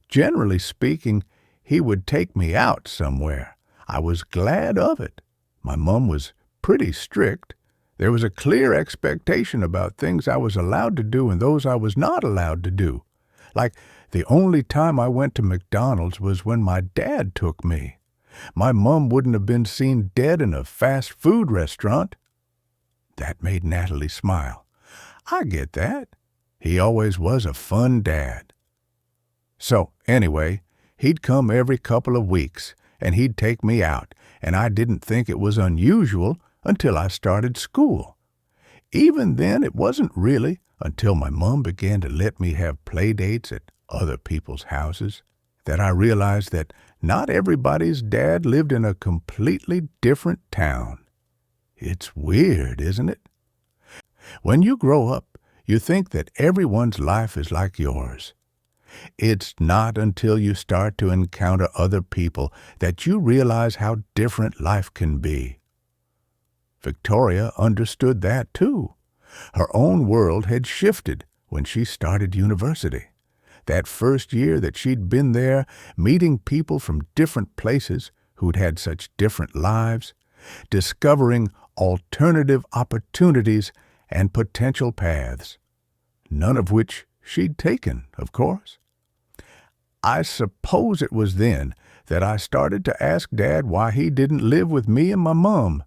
generally speaking, he would take me out somewhere. I was glad of it. My mom was pretty strict. There was a clear expectation about things I was allowed to do and those I was not allowed to do. Like, the only time I went to McDonald's was when my dad took me. My mom wouldn't have been seen dead in a fast food restaurant. That made Natalie smile. I get that. He always was a fun dad. So, anyway, he'd come every couple of weeks, and he'd take me out, and I didn't think it was unusual until I started school. Even then, it wasn't really until my mom began to let me have play dates at other people's houses that I realized that not everybody's dad lived in a completely different town. It's weird, isn't it? When you grow up, you think that everyone's life is like yours. It's not until you start to encounter other people that you realize how different life can be. Victoria understood that too. Her own world had shifted when she started university. That first year that she'd been there, meeting people from different places who'd had such different lives, discovering alternative opportunities and potential paths, none of which she'd taken, of course. I suppose it was then that I started to ask Dad why he didn't live with me and my Mom.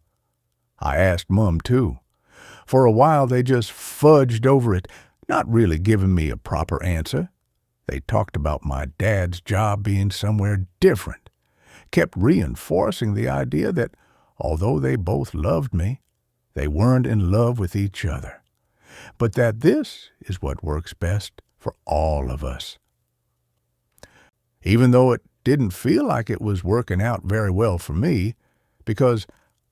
I asked Mom, too. For a while, they just fudged over it, not really giving me a proper answer. They talked about my dad's job being somewhere different, kept reinforcing the idea that, although they both loved me, they weren't in love with each other, but that this is what works best for all of us. Even though it didn't feel like it was working out very well for me, because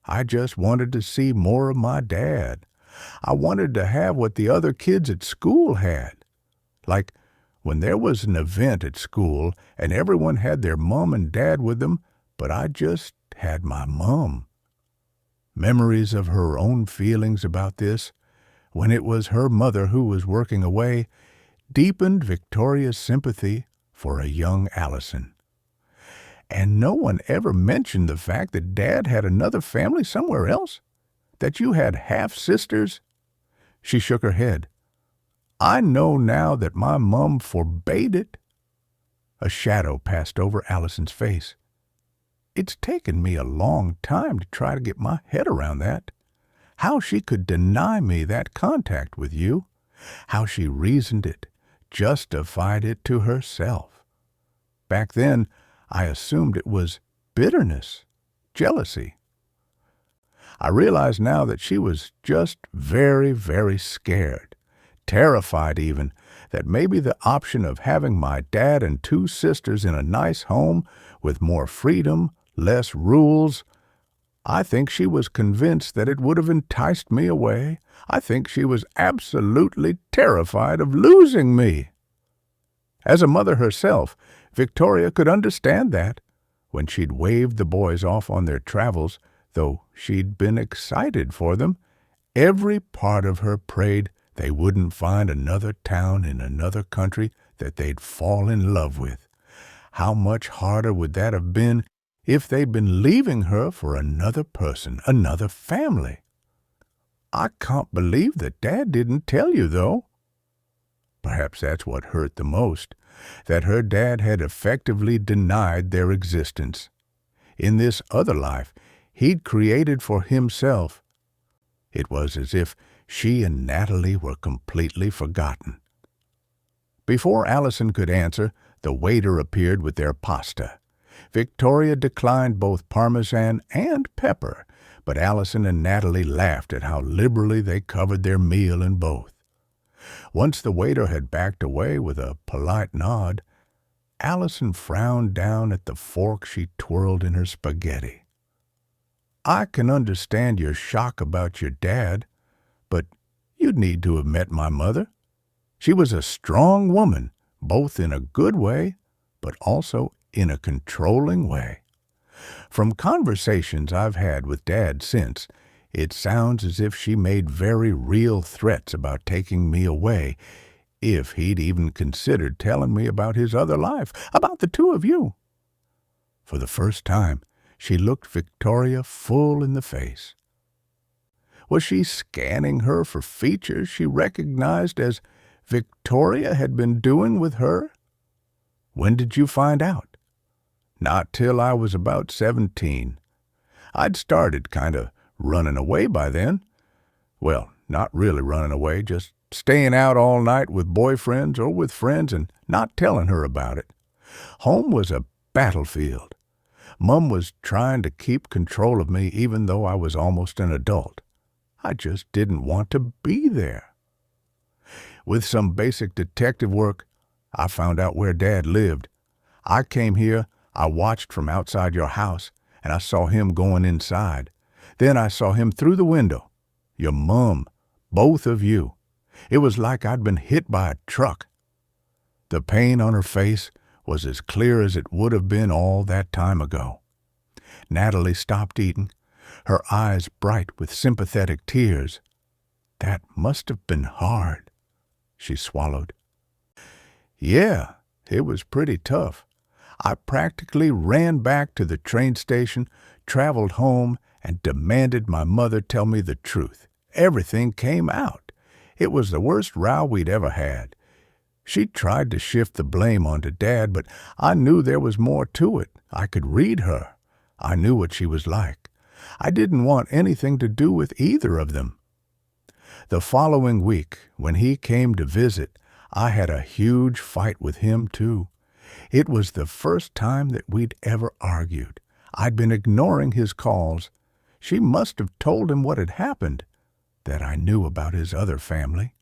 I just wanted to see more of my dad. I wanted to have what the other kids at school had. Like when there was an event at school and everyone had their mom and dad with them, but I just had my mom. Memories of her own feelings about this, when it was her mother who was working away, deepened Victoria's sympathy for a young Allison. And no one ever mentioned the fact that Dad had another family somewhere else? That you had half-sisters? She shook her head. I know now that my mom forbade it. A shadow passed over Allison's face. It's taken me a long time to try to get my head around that. How she could deny me that contact with you. How she reasoned it, justified it to herself. Back then, I assumed it was bitterness, jealousy. I realize now that she was just very, very scared, terrified even, that maybe the option of having my dad and two sisters in a nice home with more freedom, less rules, I think she was convinced that it would have enticed me away. I think she was absolutely terrified of losing me. As a mother herself, Victoria could understand that. When she'd waved the boys off on their travels, though she'd been excited for them, every part of her prayed they wouldn't find another town in another country that they'd fall in love with. How much harder would that have been if they'd been leaving her for another person, another family? I can't believe that Dad didn't tell you, though. Perhaps that's what hurt the most, that her dad had effectively denied their existence. In this other life he'd created for himself, it was as if she and Natalie were completely forgotten. Before Allison could answer, the waiter appeared with their pasta. Victoria declined both Parmesan and pepper, but Allison and Natalie laughed at how liberally they covered their meal in both. Once the waiter had backed away with a polite nod, Allison frowned down at the fork she twirled in her spaghetti. I can understand your shock about your dad, but you'd need to have met my mother. She was a strong woman, both in a good way, but also in a controlling way. From conversations I've had with Dad since, it sounds as if she made very real threats about taking me away, if he'd even considered telling me about his other life, about the two of you. For the first time, she looked Victoria full in the face. Was she scanning her for features she recognized as Victoria had been doing with her? When did you find out? Not till I was about 17. I'd started kind of running away by then. Well, not really running away, just staying out all night with boyfriends or with friends and not telling her about it. Home was a battlefield. Mom was trying to keep control of me even though I was almost an adult. I just didn't want to be there. With some basic detective work, I found out where Dad lived. I came here, I watched from outside your house, and I saw him going inside. Then I saw him through the window. Your mom, both of you. It was like I'd been hit by a truck. The pain on her face was as clear as it would have been all that time ago. Natalie stopped eating, her eyes bright with sympathetic tears. That must have been hard, she swallowed. Yeah, it was pretty tough. I practically ran back to the train station, traveled home, and demanded my mother tell me the truth. Everything came out. It was the worst row we'd ever had. She tried to shift the blame onto Dad, but I knew there was more to it. I could read her. I knew what she was like. I didn't want anything to do with either of them. The following week, when he came to visit, I had a huge fight with him, too. It was the first time that we'd ever argued. I'd been ignoring his calls. She must have told him what had happened, that I knew about his other family.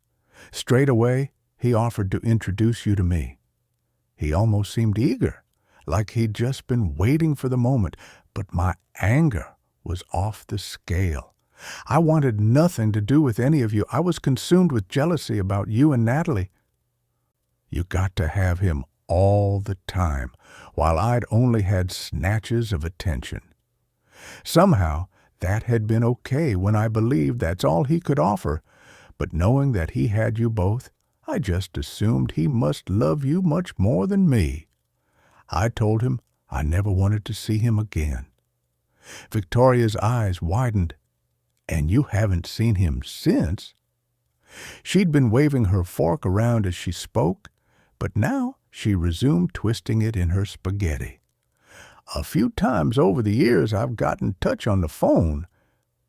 Straight away, he offered to introduce you to me. He almost seemed eager, like he'd just been waiting for the moment, but my anger was off the scale. I wanted nothing to do with any of you. I was consumed with jealousy about you and Natalie. You got to have him all the time, while I'd only had snatches of attention. Somehow, that had been okay when I believed that's all he could offer, but knowing that he had you both, I just assumed he must love you much more than me. I told him I never wanted to see him again. Victoria's eyes widened. And you haven't seen him since? She'd been waving her fork around as she spoke, but now she resumed twisting it in her spaghetti. A few times over the years I've gotten in touch on the phone,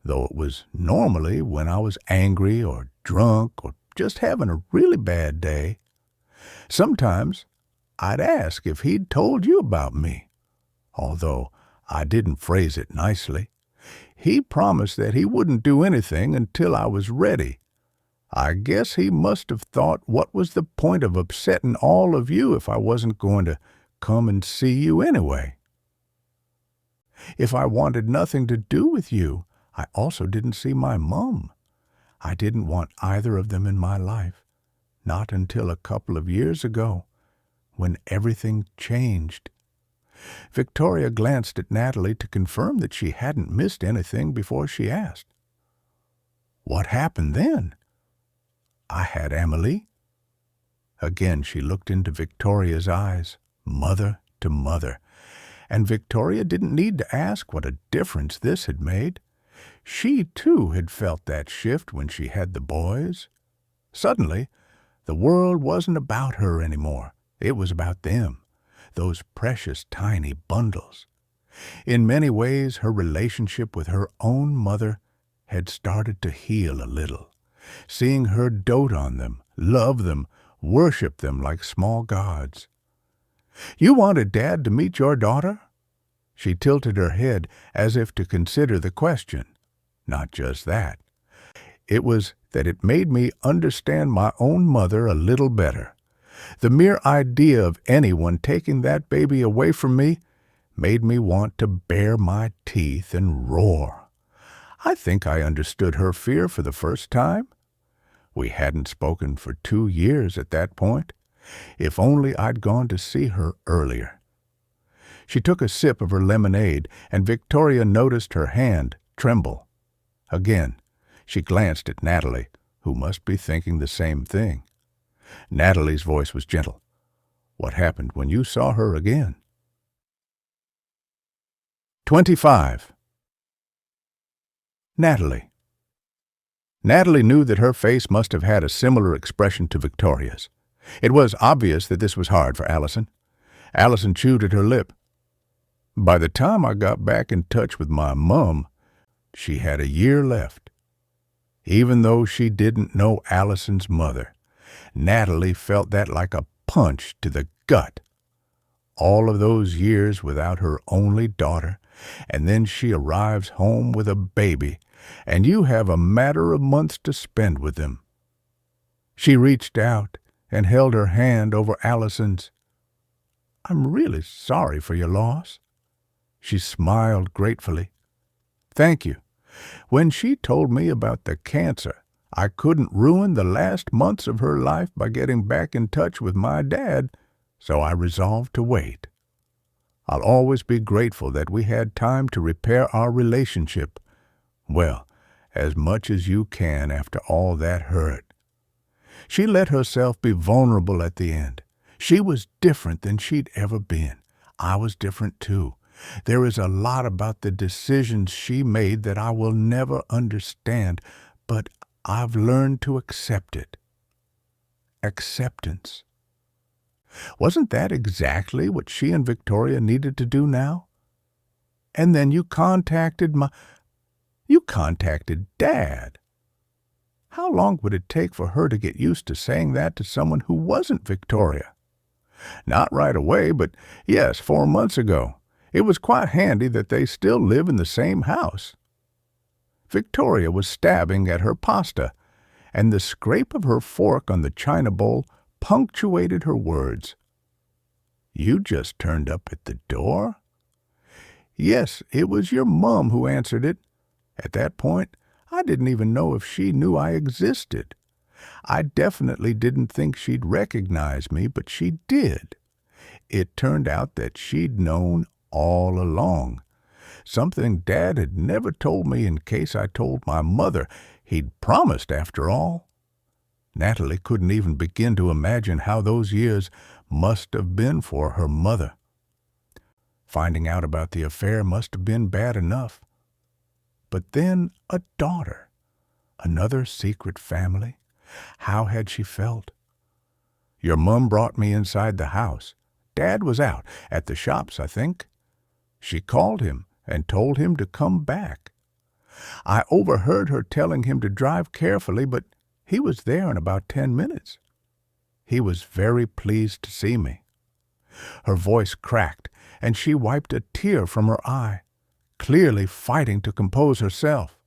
though it was normally when I was angry or drunk or just having a really bad day. Sometimes I'd ask if he'd told you about me, although I didn't phrase it nicely. He promised that he wouldn't do anything until I was ready. I guess he must have thought, what was the point of upsetting all of you if I wasn't going to come and see you anyway? If I wanted nothing to do with you, I also didn't see my mom. I didn't want either of them in my life, not until a couple of years ago, when everything changed. Victoria glanced at Natalie to confirm that she hadn't missed anything before she asked, "What happened then?" "I had Amelie." Again she looked into Victoria's eyes, mother to mother, and Victoria didn't need to ask what a difference this had made. She, too, had felt that shift when she had the boys. Suddenly, the world wasn't about her anymore. It was about them, those precious tiny bundles. In many ways, her relationship with her own mother had started to heal a little. Seeing her dote on them, love them, worship them like small gods. "You wanted Dad to meet your daughter?" She tilted her head as if to consider the question. Not just that. It was that it made me understand my own mother a little better. The mere idea of anyone taking that baby away from me made me want to bare my teeth and roar. I think I understood her fear for the first time. We hadn't spoken for 2 years at that point. If only I'd gone to see her earlier. She took a sip of her lemonade, and Victoria noticed her hand tremble. Again, she glanced at Natalie, who must be thinking the same thing. Natalie's voice was gentle. "What happened when you saw her again?" 25. Natalie. Natalie knew that her face must have had a similar expression to Victoria's. It was obvious that this was hard for Allison. Allison chewed at her lip. By the time I got back in touch with my mom, she had a year left. Even though she didn't know Allison's mother, Natalie felt that like a punch to the gut. All of those years without her only daughter, and then she arrives home with a baby, and you have a matter of months to spend with them. She reached out and held her hand over Allison's. "I'm really sorry for your loss." She smiled gratefully. "Thank you. When she told me about the cancer, I couldn't ruin the last months of her life by getting back in touch with my dad, so I resolved to wait. I'll always be grateful that we had time to repair our relationship. Well, as much as you can after all that hurt." She let herself be vulnerable at the end. She was different than she'd ever been. I was different too. There is a lot about the decisions she made that I will never understand, but I've learned to accept it. Acceptance. Wasn't that exactly what she and Victoria needed to do now? And then you contacted Dad. How long would it take for her to get used to saying that to someone who wasn't Victoria? Not right away, but yes, 4 months ago. It was quite handy that they still live in the same house. Victoria was stabbing at her pasta, and the scrape of her fork on the china bowl punctuated her words. You just turned up at the door? Yes, it was your mum who answered it. At that point, I didn't even know if she knew I existed. I definitely didn't think she'd recognize me, but she did. It turned out that she'd known all along. Something Dad had never told me in case I told my mother. He'd promised, after all. Natalie couldn't even begin to imagine how those years must have been for her mother. Finding out about the affair must have been bad enough. But then a daughter, another secret family. How had she felt? Your mum brought me inside the house. Dad was out, at the shops, I think. She called him and told him to come back. I overheard her telling him to drive carefully, but he was there in about 10 minutes. He was very pleased to see me. Her voice cracked, and she wiped a tear from her eye, clearly fighting to compose herself.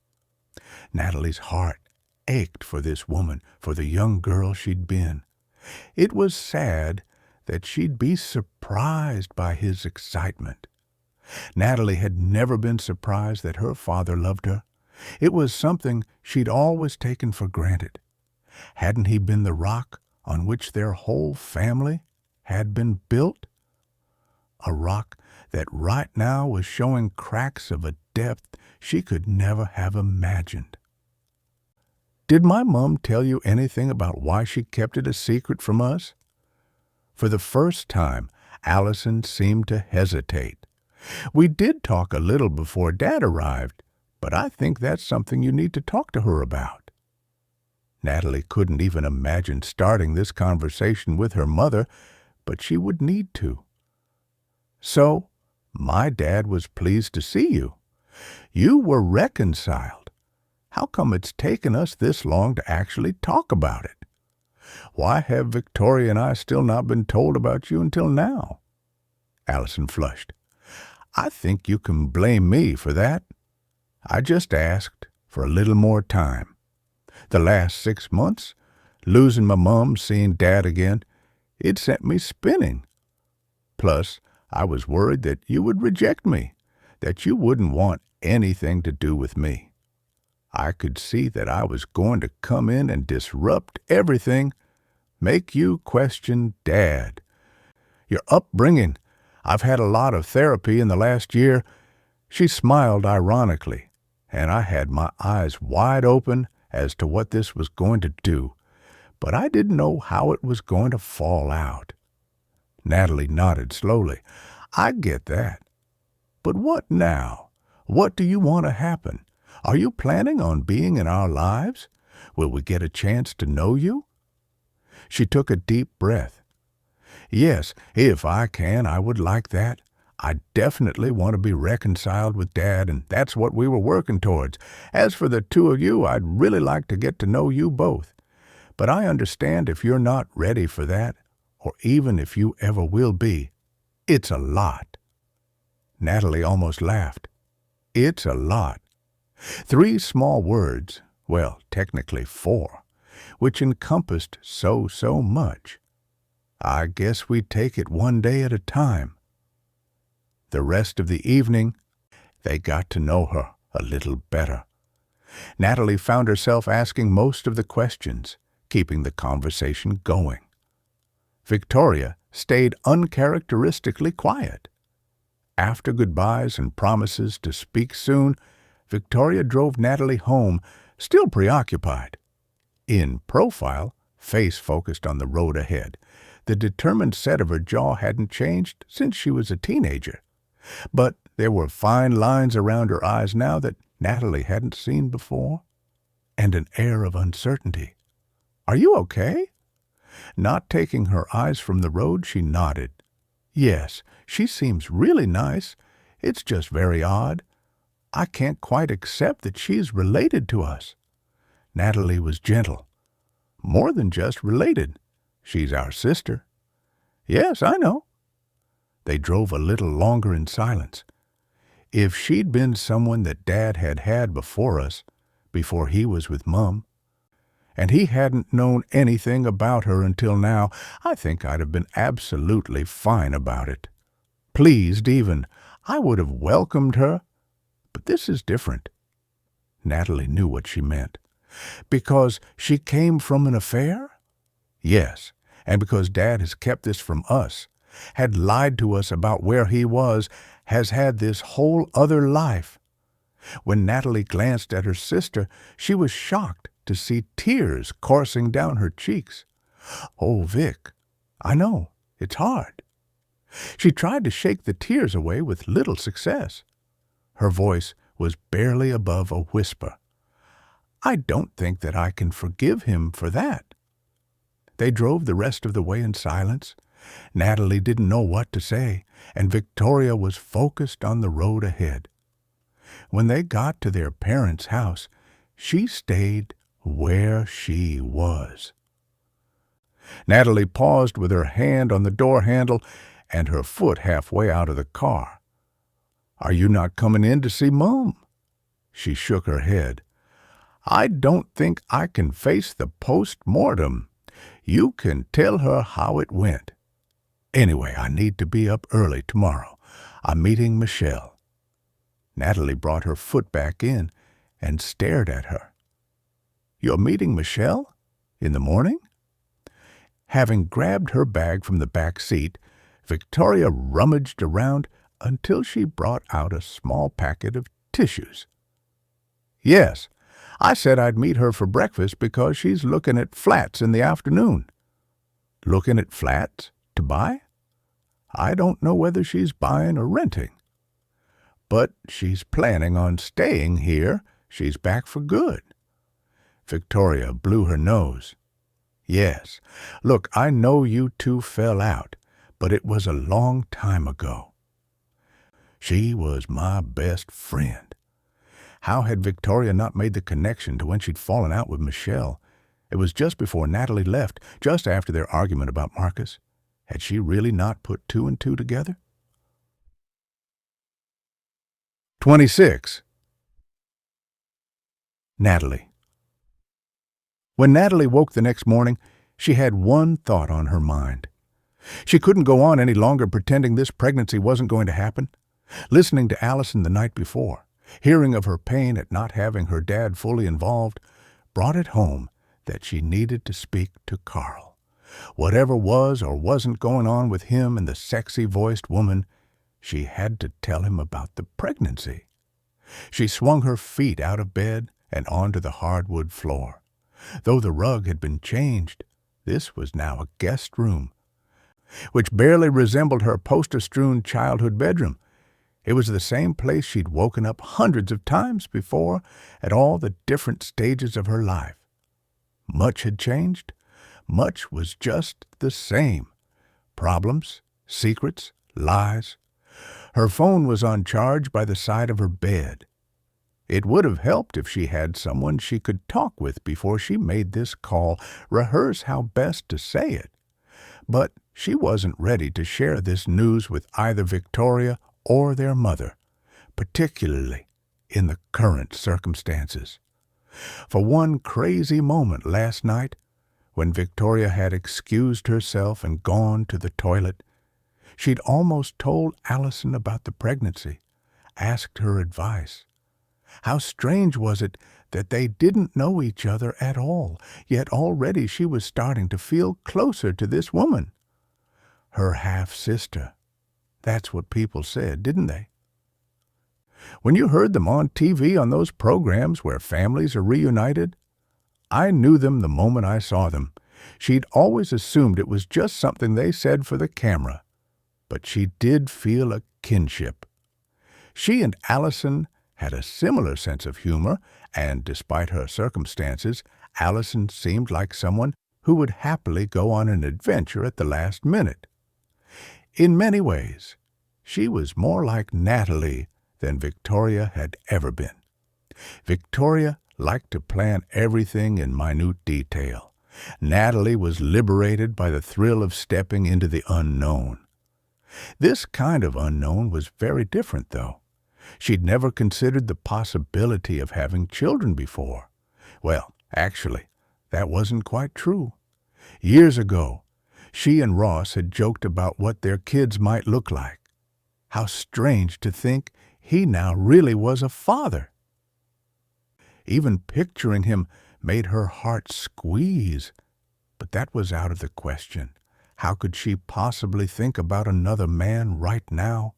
Natalie's heart ached for this woman, for the young girl she'd been. It was sad that she'd be surprised by his excitement. Natalie had never been surprised that her father loved her. It was something she'd always taken for granted. Hadn't he been the rock on which their whole family had been built? A rock that right now was showing cracks of a depth she could never have imagined. Did my mum tell you anything about why she kept it a secret from us? For the first time, Allison seemed to hesitate. We did talk a little before Dad arrived, but I think that's something you need to talk to her about. Natalie couldn't even imagine starting this conversation with her mother, but she would need to. So, my dad was pleased to see you. You were reconciled. How come it's taken us this long to actually talk about it? Why have Victoria and I still not been told about you until now? Allison flushed. I think you can blame me for that. I just asked for a little more time. The last 6 months, losing my mum, seeing Dad again, it sent me spinning. Plus, I was worried that you would reject me, that you wouldn't want anything to do with me. I could see that I was going to come in and disrupt everything, make you question Dad. Your upbringing. I've had a lot of therapy in the last year. She smiled ironically, and I had my eyes wide open as to what this was going to do, but I didn't know how it was going to fall out. Natalie nodded slowly. I get that. But what now? What do you want to happen? Are you planning on being in our lives? Will we get a chance to know you? She took a deep breath. Yes, if I can, I would like that. I definitely want to be reconciled with Dad, and that's what we were working towards. As for the two of you, I'd really like to get to know you both. But I understand if you're not ready for that, or even if you ever will be. It's a lot. Natalie almost laughed. It's a lot. 3 small words, well, technically 4, which encompassed so much. I guess we'd take it one day at a time. The rest of the evening, they got to know her a little better. Natalie found herself asking most of the questions, keeping the conversation going. Victoria stayed uncharacteristically quiet. After goodbyes and promises to speak soon, Victoria drove Natalie home, still preoccupied. In profile, face focused on the road ahead. The determined set of her jaw hadn't changed since she was a teenager. But there were fine lines around her eyes now that Natalie hadn't seen before, and an air of uncertainty. Are you okay? Not taking her eyes from the road, she nodded. Yes, she seems really nice. It's just very odd. I can't quite accept that she's related to us. Natalie was gentle. More than just related. She's our sister. Yes, I know. They drove a little longer in silence. If she'd been someone that Dad had had before us, before he was with Mum, and he hadn't known anything about her until now, I think I'd have been absolutely fine about it. Pleased, even. I would have welcomed her. But this is different. Natalie knew what she meant. Because she came from an affair? Yes, and because Dad has kept this from us, had lied to us about where he was, has had this whole other life. When Natalie glanced at her sister, she was shocked to see tears coursing down her cheeks. Oh, Vic, I know, it's hard. She tried to shake the tears away with little success. Her voice was barely above a whisper. I don't think that I can forgive him for that. They drove the rest of the way in silence. Natalie didn't know what to say, and Victoria was focused on the road ahead. When they got to their parents' house, she stayed where she was. Natalie paused with her hand on the door handle and her foot halfway out of the car. Are you not coming in to see Mum? She shook her head. I don't think I can face the post-mortem. You can tell her how it went. Anyway, I need to be up early tomorrow. I'm meeting Michelle. Natalie brought her foot back in and stared at her. You're meeting Michelle? In the morning? Having grabbed her bag from the back seat, Victoria rummaged around until she brought out a small packet of tissues. Yes, I said I'd meet her for breakfast because she's looking at flats in the afternoon. Looking at flats? To buy? I don't know whether she's buying or renting. But she's planning on staying here. She's back for good. Victoria blew her nose. Yes, look, I know you two fell out, but it was a long time ago. She was my best friend. How had Victoria not made the connection to when she'd fallen out with Michelle? It was just before Natalie left, just after their argument about Marcus. Had she really not put two and two together? 26. Natalie. When Natalie woke the next morning, she had one thought on her mind. She couldn't go on any longer pretending this pregnancy wasn't going to happen. Listening to Allison the night before, hearing of her pain at not having her dad fully involved, brought it home that she needed to speak to Carl. Whatever was or wasn't going on with him and the sexy-voiced woman, she had to tell him about the pregnancy. She swung her feet out of bed and onto the hardwood floor. Though the rug had been changed, this was now a guest room, which barely resembled her poster-strewn childhood bedroom. It was the same place she'd woken up hundreds of times before at all the different stages of her life. Much had changed. Much was just the same. Problems, secrets, lies. Her phone was on charge by the side of her bed. It would have helped if she had someone she could talk with before she made this call, rehearse how best to say it. But she wasn't ready to share this news with either Victoria or their mother, particularly in the current circumstances. For one crazy moment last night, when Victoria had excused herself and gone to the toilet, she'd almost told Allison about the pregnancy, asked her advice. How strange was it that they didn't know each other at all, yet already she was starting to feel closer to this woman. Her half-sister. That's what people said, didn't they? When you heard them on TV on those programs where families are reunited, I knew them the moment I saw them. She'd always assumed it was just something they said for the camera, but she did feel a kinship. She and Allison had a similar sense of humor, and despite her circumstances, Allison seemed like someone who would happily go on an adventure at the last minute. In many ways, she was more like Natalie than Victoria had ever been. Victoria liked to plan everything in minute detail. Natalie was liberated by the thrill of stepping into the unknown. This kind of unknown was very different, though. She'd never considered the possibility of having children before. Well, actually, that wasn't quite true. Years ago, she and Ross had joked about what their kids might look like. How strange to think he now really was a father. Even picturing him made her heart squeeze. But that was out of the question. How could she possibly think about another man right now,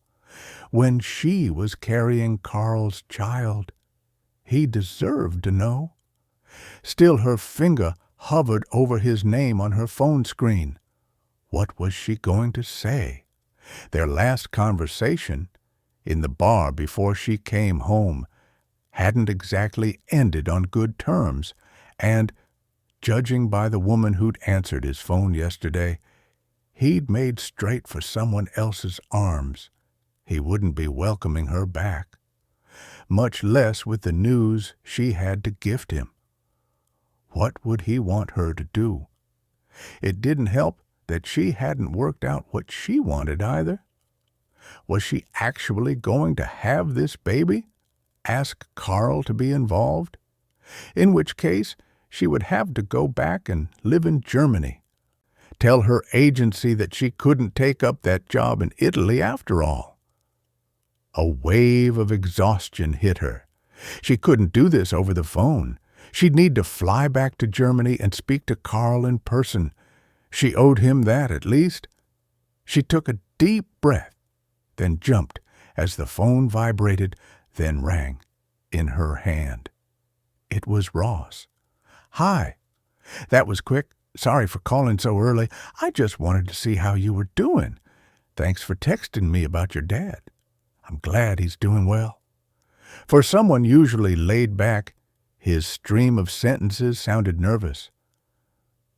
when she was carrying Carl's child? He deserved to know. Still, her finger hovered over his name on her phone screen. What was she going to say? Their last conversation, in the bar before she came home, hadn't exactly ended on good terms, and, judging by the woman who'd answered his phone yesterday, he'd made straight for someone else's arms. He wouldn't be welcoming her back, much less with the news she had to gift him. What would he want her to do? It didn't help that she hadn't worked out what she wanted either. Was she actually going to have this baby? Ask Carl to be involved? In which case, she would have to go back and live in Germany. Tell her agency that she couldn't take up that job in Italy after all. A wave of exhaustion hit her. She couldn't do this over the phone. She'd need to fly back to Germany and speak to Carl in person. She owed him that, at least. She took a deep breath, then jumped as the phone vibrated, then rang in her hand. It was Ross. "Hi. That was quick. Sorry for calling so early. I just wanted to see how you were doing. Thanks for texting me about your dad. I'm glad he's doing well." For someone usually laid back, his stream of sentences sounded nervous.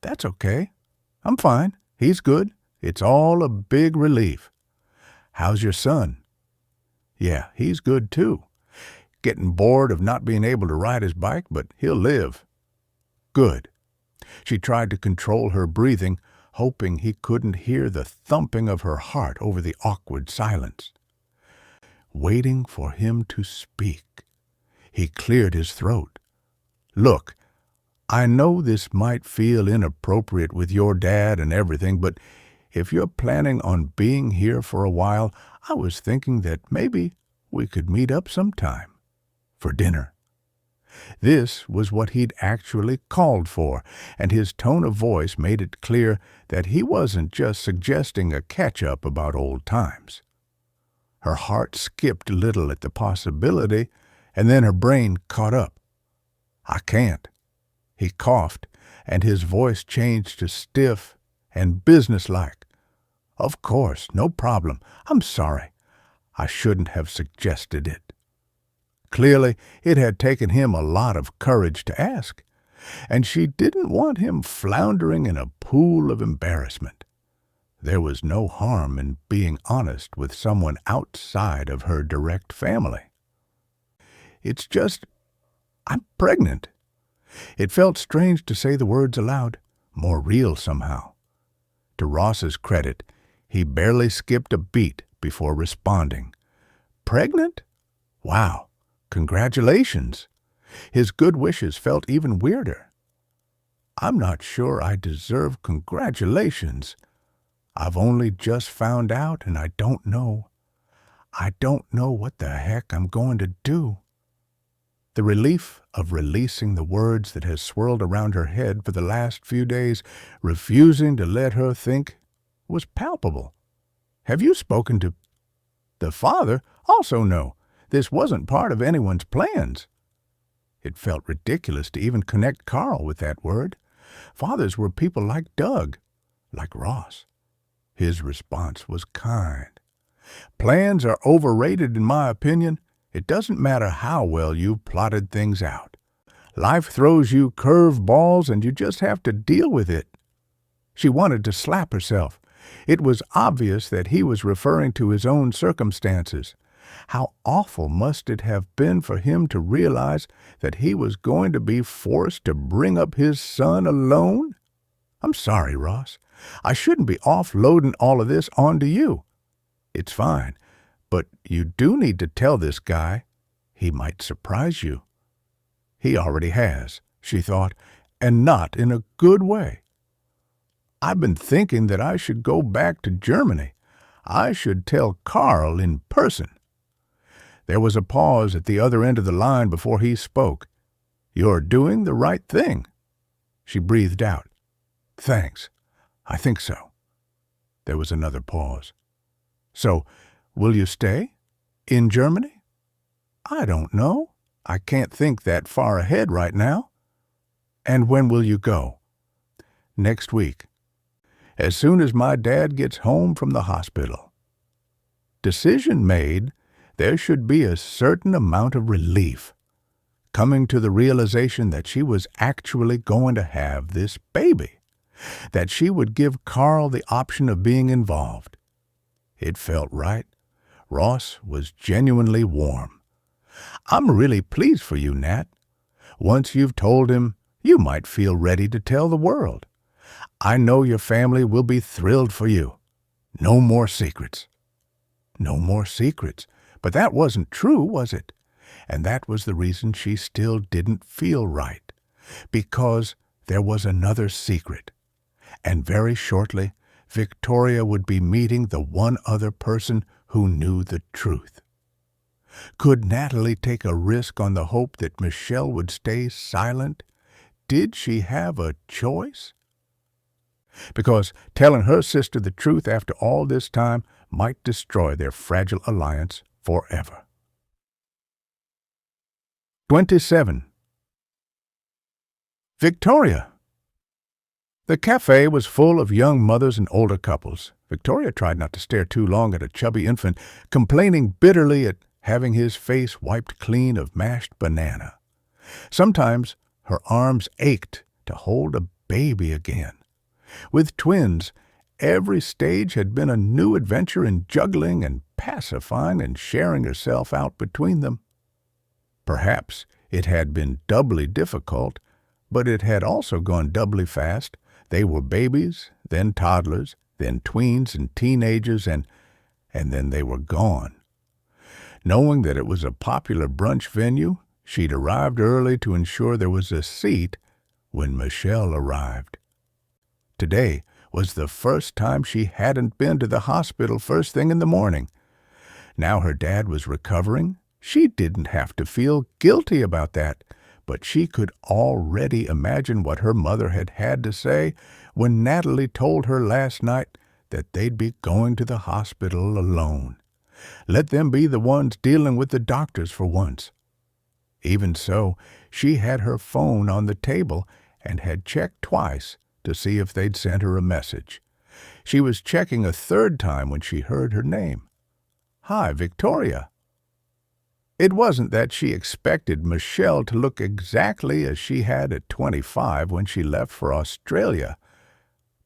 "That's okay. I'm fine. He's good. It's all a big relief. How's your son?" "Yeah, he's good too. Getting bored of not being able to ride his bike, but he'll live." "Good." She tried to control her breathing, hoping he couldn't hear the thumping of her heart over the awkward silence. Waiting for him to speak, he cleared his throat. "Look, I know this might feel inappropriate with your dad and everything, but if you're planning on being here for a while, I was thinking that maybe we could meet up sometime for dinner." This was what he'd actually called for, and his tone of voice made it clear that he wasn't just suggesting a catch-up about old times. Her heart skipped a little at the possibility, and then her brain caught up. "I can't." He coughed, and his voice changed to stiff and businesslike. "Of course, no problem. I'm sorry. I shouldn't have suggested it." Clearly, it had taken him a lot of courage to ask, and she didn't want him floundering in a pool of embarrassment. There was no harm in being honest with someone outside of her direct family. "It's just, I'm pregnant." It felt strange to say the words aloud, more real somehow. To Ross's credit, he barely skipped a beat before responding. "Pregnant? Wow, congratulations." His good wishes felt even weirder. "I'm not sure I deserve congratulations. I've only just found out, and I don't know. I don't know what the heck I'm going to do." The relief of releasing the words that had swirled around her head for the last few days, refusing to let her think, was palpable. "Have you spoken to—" "The father? Also no. This wasn't part of anyone's plans." It felt ridiculous to even connect Carl with that word. Fathers were people like Doug, like Ross. His response was kind. "Plans are overrated in my opinion. It doesn't matter how well you've plotted things out. Life throws you curve balls and you just have to deal with it. She wanted to slap herself. It was obvious that he was referring to his own circumstances. How awful must it have been for him to realize that he was going to be forced to bring up his son alone? I'm sorry, Ross. I shouldn't be offloading all of this onto you. It's fine, but you do need to tell this guy. He might surprise you. He already has, she thought, and not in a good way. I've been thinking that I should go back to Germany. I should tell Carl in person. There was a pause at the other end of the line before he spoke. You're doing the right thing. She breathed out. Thanks. I think so. There was another pause. So, will you stay? In Germany? I don't know. I can't think that far ahead right now. And when will you go? Next week. As soon as my dad gets home from the hospital. Decision made, there should be a certain amount of relief. Coming to the realization that she was actually going to have this baby. That she would give Carl the option of being involved. It felt right. Ross was genuinely warm. I'm really pleased for you, Nat. Once you've told him, you might feel ready to tell the world. I know your family will be thrilled for you. No more secrets. No more secrets. But that wasn't true, was it? And that was the reason she still didn't feel right. Because there was another secret. And very shortly, Victoria would be meeting the one other person who knew the truth. Could Natalie take a risk on the hope that Michelle would stay silent? Did she have a choice? Because telling her sister the truth after all this time might destroy their fragile alliance forever. 27. Victoria. The cafe was full of young mothers and older couples. Victoria tried not to stare too long at a chubby infant, complaining bitterly at having his face wiped clean of mashed banana. Sometimes her arms ached to hold a baby again. With twins, every stage had been a new adventure in juggling and pacifying and sharing herself out between them. Perhaps it had been doubly difficult, but it had also gone doubly fast. They were babies, then toddlers, then tweens and teenagers, and then they were gone. Knowing that it was a popular brunch venue, she'd arrived early to ensure there was a seat when Michelle arrived. Today was the first time she hadn't been to the hospital first thing in the morning. Now her dad was recovering. She didn't have to feel guilty about that, but she could already imagine what her mother had had to say when Natalie told her last night that they'd be going to the hospital alone. Let them be the ones dealing with the doctors for once. Even so, she had her phone on the table and had checked twice to see if they'd sent her a message. She was checking a third time when she heard her name. Hi, Victoria. It wasn't that she expected Michelle to look exactly as she had at 25 when she left for Australia,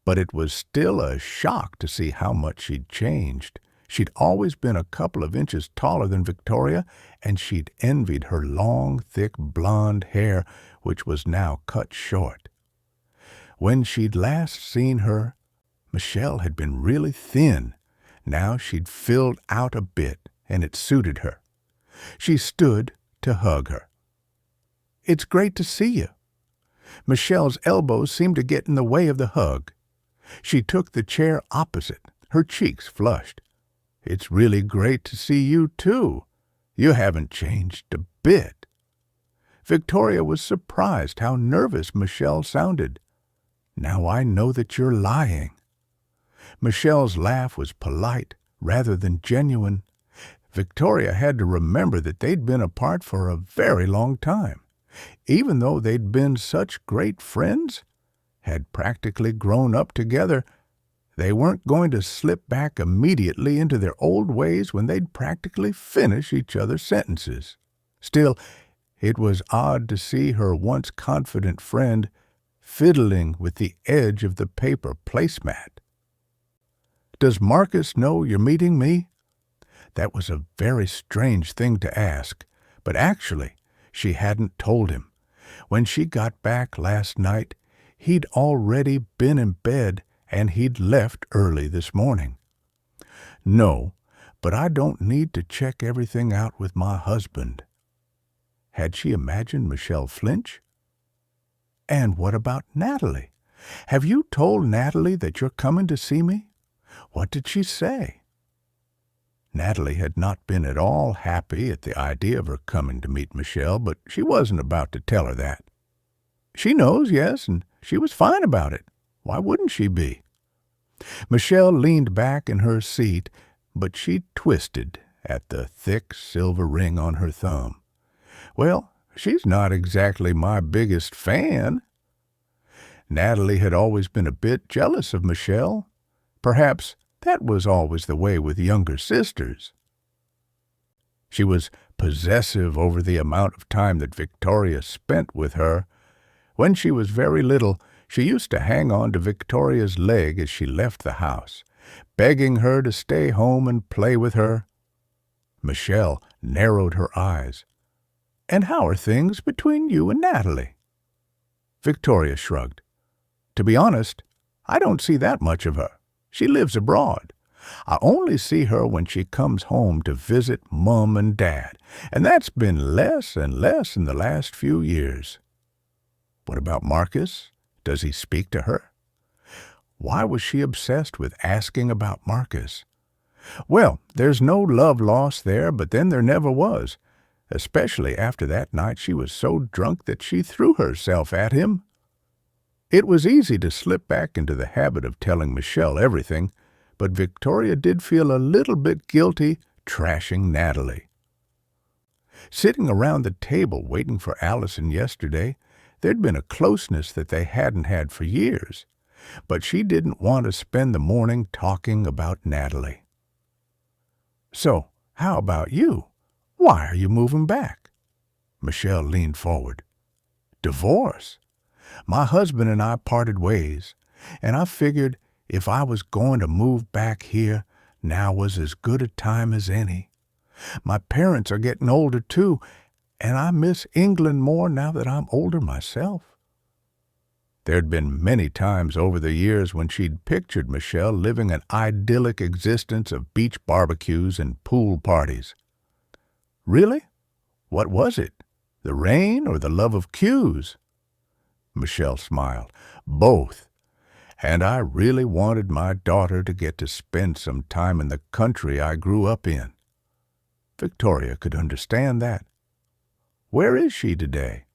but it was still a shock to see how much she'd changed. She'd always been a couple of inches taller than Victoria, and she'd envied her long, thick blonde hair, which was now cut short. When she'd last seen her, Michelle had been really thin. Now she'd filled out a bit, and it suited her. She stood to hug her. It's great to see you. Michelle's elbows seemed to get in the way of the hug. She took the chair opposite, her cheeks flushed. It's really great to see you, too. You haven't changed a bit. Victoria was surprised how nervous Michelle sounded. Now I know that you're lying. Michelle's laugh was polite rather than genuine. Victoria had to remember that they'd been apart for a very long time. Even though they'd been such great friends, had practically grown up together, they weren't going to slip back immediately into their old ways when they'd practically finish each other's sentences. Still, it was odd to see her once confident friend fiddling with the edge of the paper placemat. "Does Marcus know you're meeting me?" That was a very strange thing to ask, but actually she hadn't told him. When she got back last night, he'd already been in bed and he'd left early this morning. "No, but I don't need to check everything out with my husband." Had she imagined Michelle flinch? "And what about Natalie? Have you told Natalie that you're coming to see me? What did she say?" Natalie had not been at all happy at the idea of her coming to meet Michelle, but she wasn't about to tell her that. "She knows, yes, and she was fine about it. Why wouldn't she be?" Michelle leaned back in her seat, but she twisted at the thick silver ring on her thumb. "Well, she's not exactly my biggest fan." Natalie had always been a bit jealous of Michelle. Perhaps that was always the way with younger sisters. She was possessive over the amount of time that Victoria spent with her. When she was very little, she used to hang on to Victoria's leg as she left the house, begging her to stay home and play with her. Michelle narrowed her eyes. "And how are things between you and Natalie?" Victoria shrugged. "To be honest, I don't see that much of her. She lives abroad. I only see her when she comes home to visit Mum and Dad, and that's been less and less in the last few years." What about Marcus? Does he speak to her? Why was she obsessed with asking about Marcus? Well, there's no love lost there, but then there never was, especially after that night she was so drunk that she threw herself at him. It was easy to slip back into the habit of telling Michelle everything, but Victoria did feel a little bit guilty trashing Natalie. Sitting around the table waiting for Allison yesterday, there'd been a closeness that they hadn't had for years, but she didn't want to spend the morning talking about Natalie. "So, how about you? Why are you moving back?" Michelle leaned forward. "Divorce. My husband and I parted ways, and I figured if I was going to move back here, now was as good a time as any. My parents are getting older, too, and I miss England more now that I'm older myself." There'd been many times over the years when she'd pictured Michelle living an idyllic existence of beach barbecues and pool parties. "Really? What was it? The rain or the love of cues?" Michelle smiled. "Both. And I really wanted my daughter to get to spend some time in the country I grew up in." Victoria could understand that. "Where is she today?"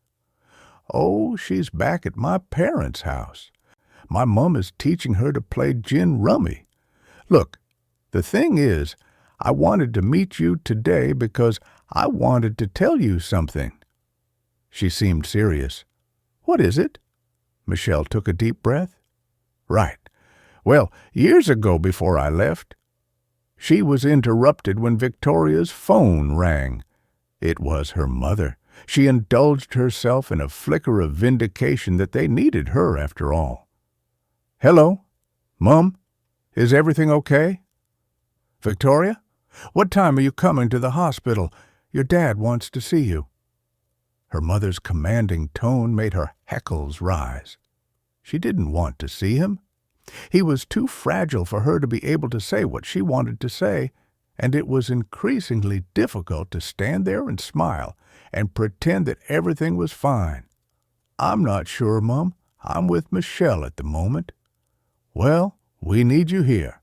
"Oh, she's back at my parents' house. My mum is teaching her to play gin rummy. Look, the thing is, I wanted to meet you today because I wanted to tell you something." She seemed serious. "What is it?" Michelle took a deep breath. "Right. Well, years ago before I left." She was interrupted when Victoria's phone rang. It was her mother. She indulged herself in a flicker of vindication that they needed her after all. "Hello? Mum? Is everything okay?" "Victoria? What time are you coming to the hospital? Your dad wants to see you." Her mother's commanding tone made her hackles rise. She didn't want to see him. He was too fragile for her to be able to say what she wanted to say, and it was increasingly difficult to stand there and smile and pretend that everything was fine. "I'm not sure, Mum. I'm with Michelle at the moment." "Well, we need you here.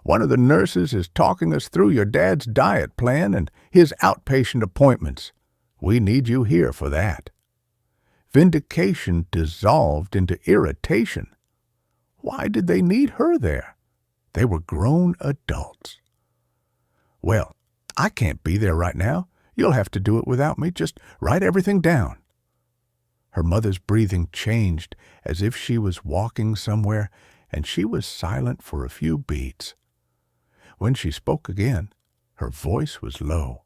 One of the nurses is talking us through your dad's diet plan and his outpatient appointments. We need you here for that." Vindication dissolved into irritation. Why did they need her there? They were grown adults. "Well, I can't be there right now. You'll have to do it without me. Just write everything down." Her mother's breathing changed as if she was walking somewhere, and she was silent for a few beats. When she spoke again, her voice was low.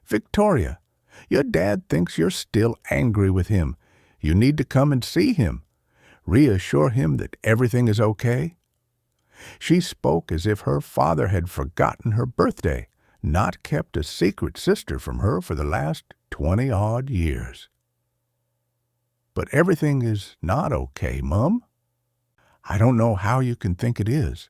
"Victoria, your dad thinks you're still angry with him. You need to come and see him. reassure him that everything is okay. She spoke as if her father had forgotten her birthday, not kept a secret sister from her for the last 20-odd years. But everything is not okay, Mum. I don't know how you can think it is.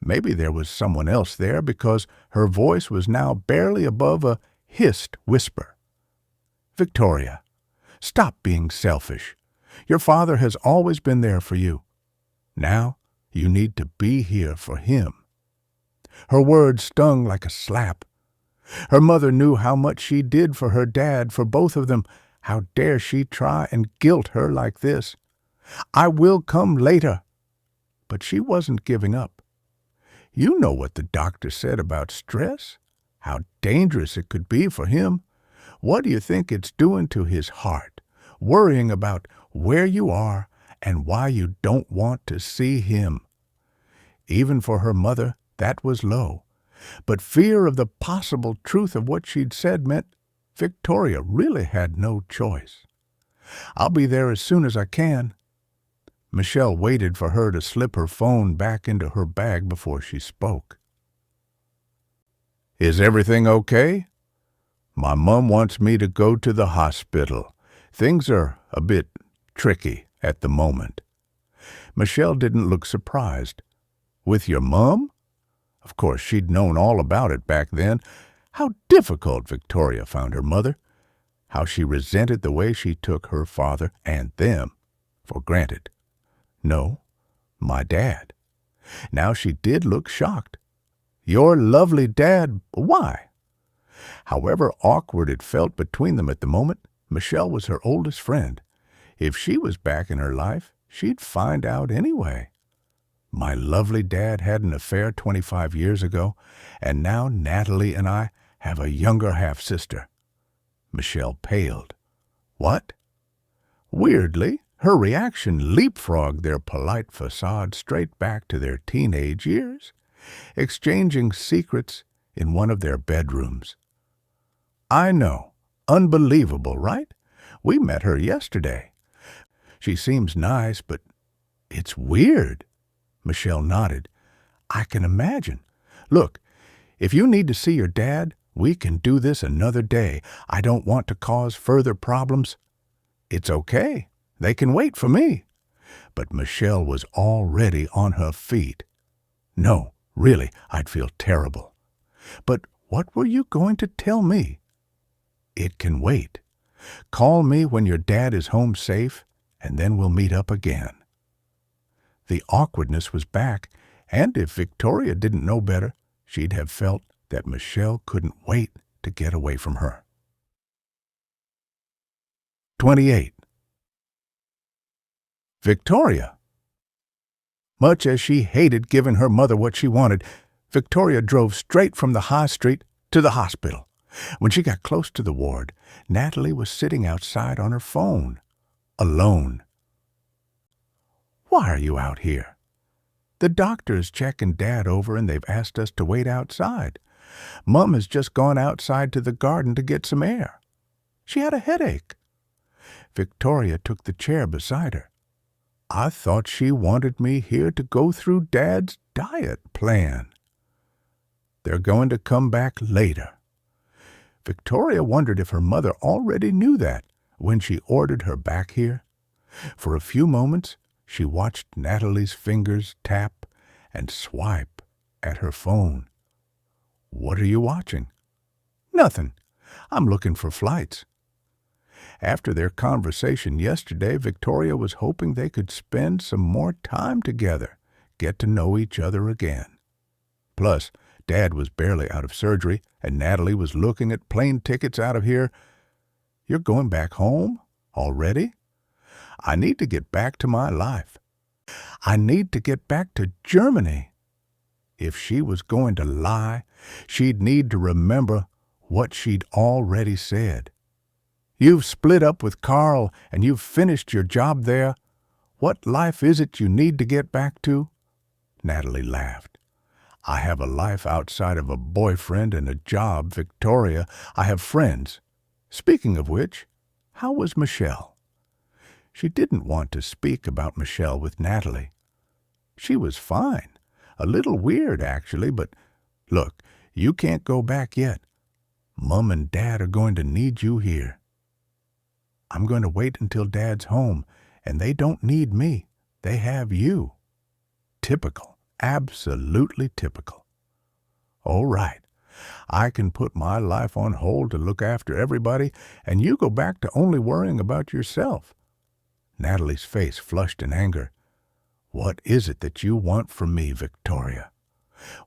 Maybe there was someone else there, because her voice was now barely above a hissed whisper. Victoria, stop being selfish. Your father has always been there for you. Now you need to be here for him. Her words stung like a slap. Her mother knew how much she did for her dad, for both of them. How dare she try and guilt her like this? I will come later. But she wasn't giving up. You know what the doctor said about stress, how dangerous it could be for him. What do you think it's doing to his heart, worrying about where you are and why you don't want to see him? Even for her mother, that was low. But fear of the possible truth of what she'd said meant Victoria really had no choice. I'll be there as soon as I can. Michelle waited for her to slip her phone back into her bag before she spoke. Is everything okay? My mom wants me to go to the hospital. Things are a bit tricky at the moment. Michelle didn't look surprised. With your mom? Of course, she'd known all about it back then. How difficult Victoria found her mother. How she resented the way she took her father and them for granted. No, my dad. Now she did look shocked. Your lovely dad, why? However awkward it felt between them at the moment, Michelle was her oldest friend. If she was back in her life, she'd find out anyway. My lovely dad had an affair 25 years ago, and now Natalie and I have a younger half-sister. Michelle paled. What? Weirdly, her reaction leapfrogged their polite facade straight back to their teenage years, exchanging secrets in one of their bedrooms. I know. Unbelievable, right? We met her yesterday. She seems nice, but it's weird. Michelle nodded. I can imagine. Look, if you need to see your dad, we can do this another day. I don't want to cause further problems. It's okay. They can wait for me. But Michelle was already on her feet. No, really, I'd feel terrible. But what were you going to tell me? It can wait. Call me when your dad is home safe, and then we'll meet up again. The awkwardness was back, and if Victoria didn't know better, she'd have felt that Michelle couldn't wait to get away from her. 28. Victoria. Much as she hated giving her mother what she wanted, Victoria drove straight from the high street to the hospital. When she got close to the ward, Natalie was sitting outside on her phone, alone. Why are you out here? The doctor's checking Dad over, and they've asked us to wait outside. Mum has just gone outside to the garden to get some air. She had a headache. Victoria took the chair beside her. I thought she wanted me here to go through Dad's diet plan. They're going to come back later. Victoria wondered if her mother already knew that when she ordered her back here. For a few moments, she watched Natalie's fingers tap and swipe at her phone. What are you watching? Nothing. I'm looking for flights. After their conversation yesterday, Victoria was hoping they could spend some more time together, get to know each other again. Plus, Dad was barely out of surgery, and Natalie was looking at plane tickets out of here. You're going back home? Already? I need to get back to my life. I need to get back to Germany. If she was going to lie, she'd need to remember what she'd already said. You've split up with Carl, and you've finished your job there. What life is it you need to get back to? Natalie laughed. I have a life outside of a boyfriend and a job, Victoria. I have friends. Speaking of which, how was Michelle? She didn't want to speak about Michelle with Natalie. She was fine. A little weird, actually, but look, you can't go back yet. Mom and Dad are going to need you here. I'm going to wait until Dad's home, and they don't need me. They have you. Typical. Absolutely typical. All right. I can put my life on hold to look after everybody, and you go back to only worrying about yourself. Natalie's face flushed in anger. What is it that you want from me, Victoria?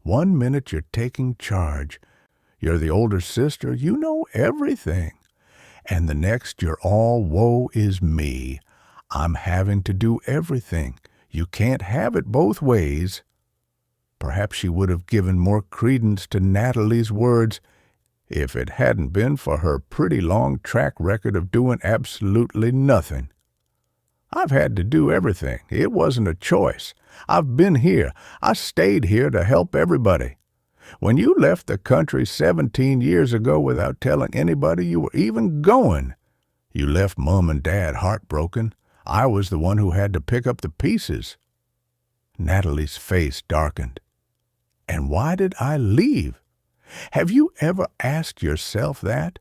1 minute you're taking charge. You're the older sister. You know everything. And the next you're all woe is me. I'm having to do everything. You can't have it both ways. Perhaps she would have given more credence to Natalie's words if it hadn't been for her pretty long track record of doing absolutely nothing. I've had to do everything. It wasn't a choice. I've been here. I stayed here to help everybody. When you left the country 17 years ago without telling anybody you were even going, you left Mom and Dad heartbroken. I was the one who had to pick up the pieces. Natalie's face darkened. And why did I leave? Have you ever asked yourself that?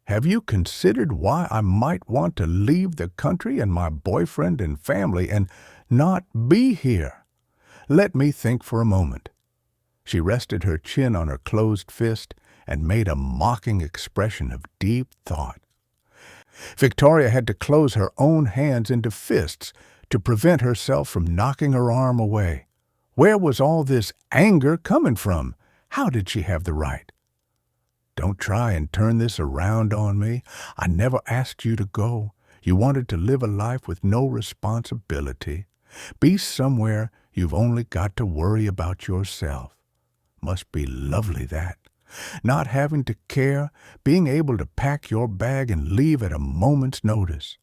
Have you considered why I might want to leave the country and my boyfriend and family and not be here? Let me think for a moment. She rested her chin on her closed fist and made a mocking expression of deep thought. Victoria had to close her own hands into fists to prevent herself from knocking her arm away. Where was all this anger coming from? How did she have the right? Don't try and turn this around on me. I never asked you to go. You wanted to live a life with no responsibility. Be somewhere you've only got to worry about yourself. Must be lovely, that. Not having to care, being able to pack your bag and leave at a moment's notice.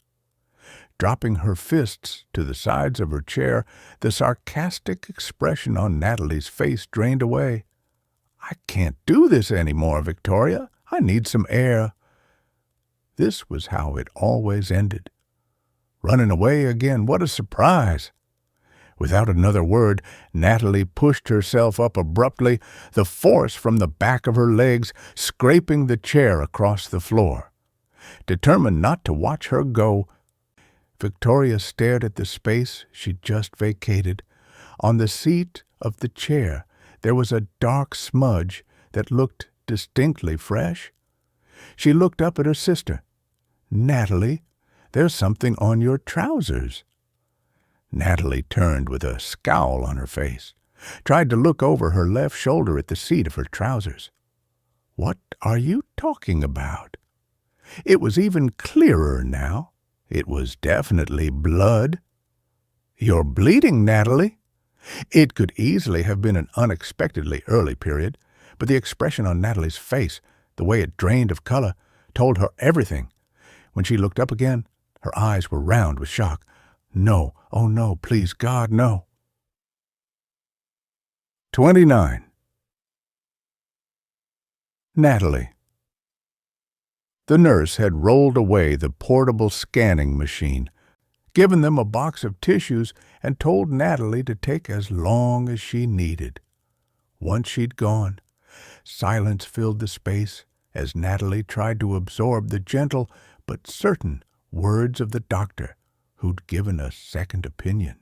Dropping her fists to the sides of her chair, the sarcastic expression on Natalie's face drained away. I can't do this anymore, Victoria. I need some air. This was how it always ended. Running away again, what a surprise! Without another word, Natalie pushed herself up abruptly, the force from the back of her legs scraping the chair across the floor. Determined not to watch her go, Victoria stared at the space she'd just vacated. On the seat of the chair, there was a dark smudge that looked distinctly fresh. She looked up at her sister. "Natalie, there's something on your trousers." Natalie turned with a scowl on her face, tried to look over her left shoulder at the seat of her trousers. "What are you talking about?" It was even clearer now. It was definitely blood. "You're bleeding, Natalie." It could easily have been an unexpectedly early period, but the expression on Natalie's face, the way it drained of color, told her everything. When she looked up again, her eyes were round with shock. "No, oh no, please God, no." 29. Natalie. The nurse had rolled away the portable scanning machine, given them a box of tissues, and told Natalie to take as long as she needed. Once she'd gone, silence filled the space as Natalie tried to absorb the gentle but certain words of the doctor who'd given a second opinion.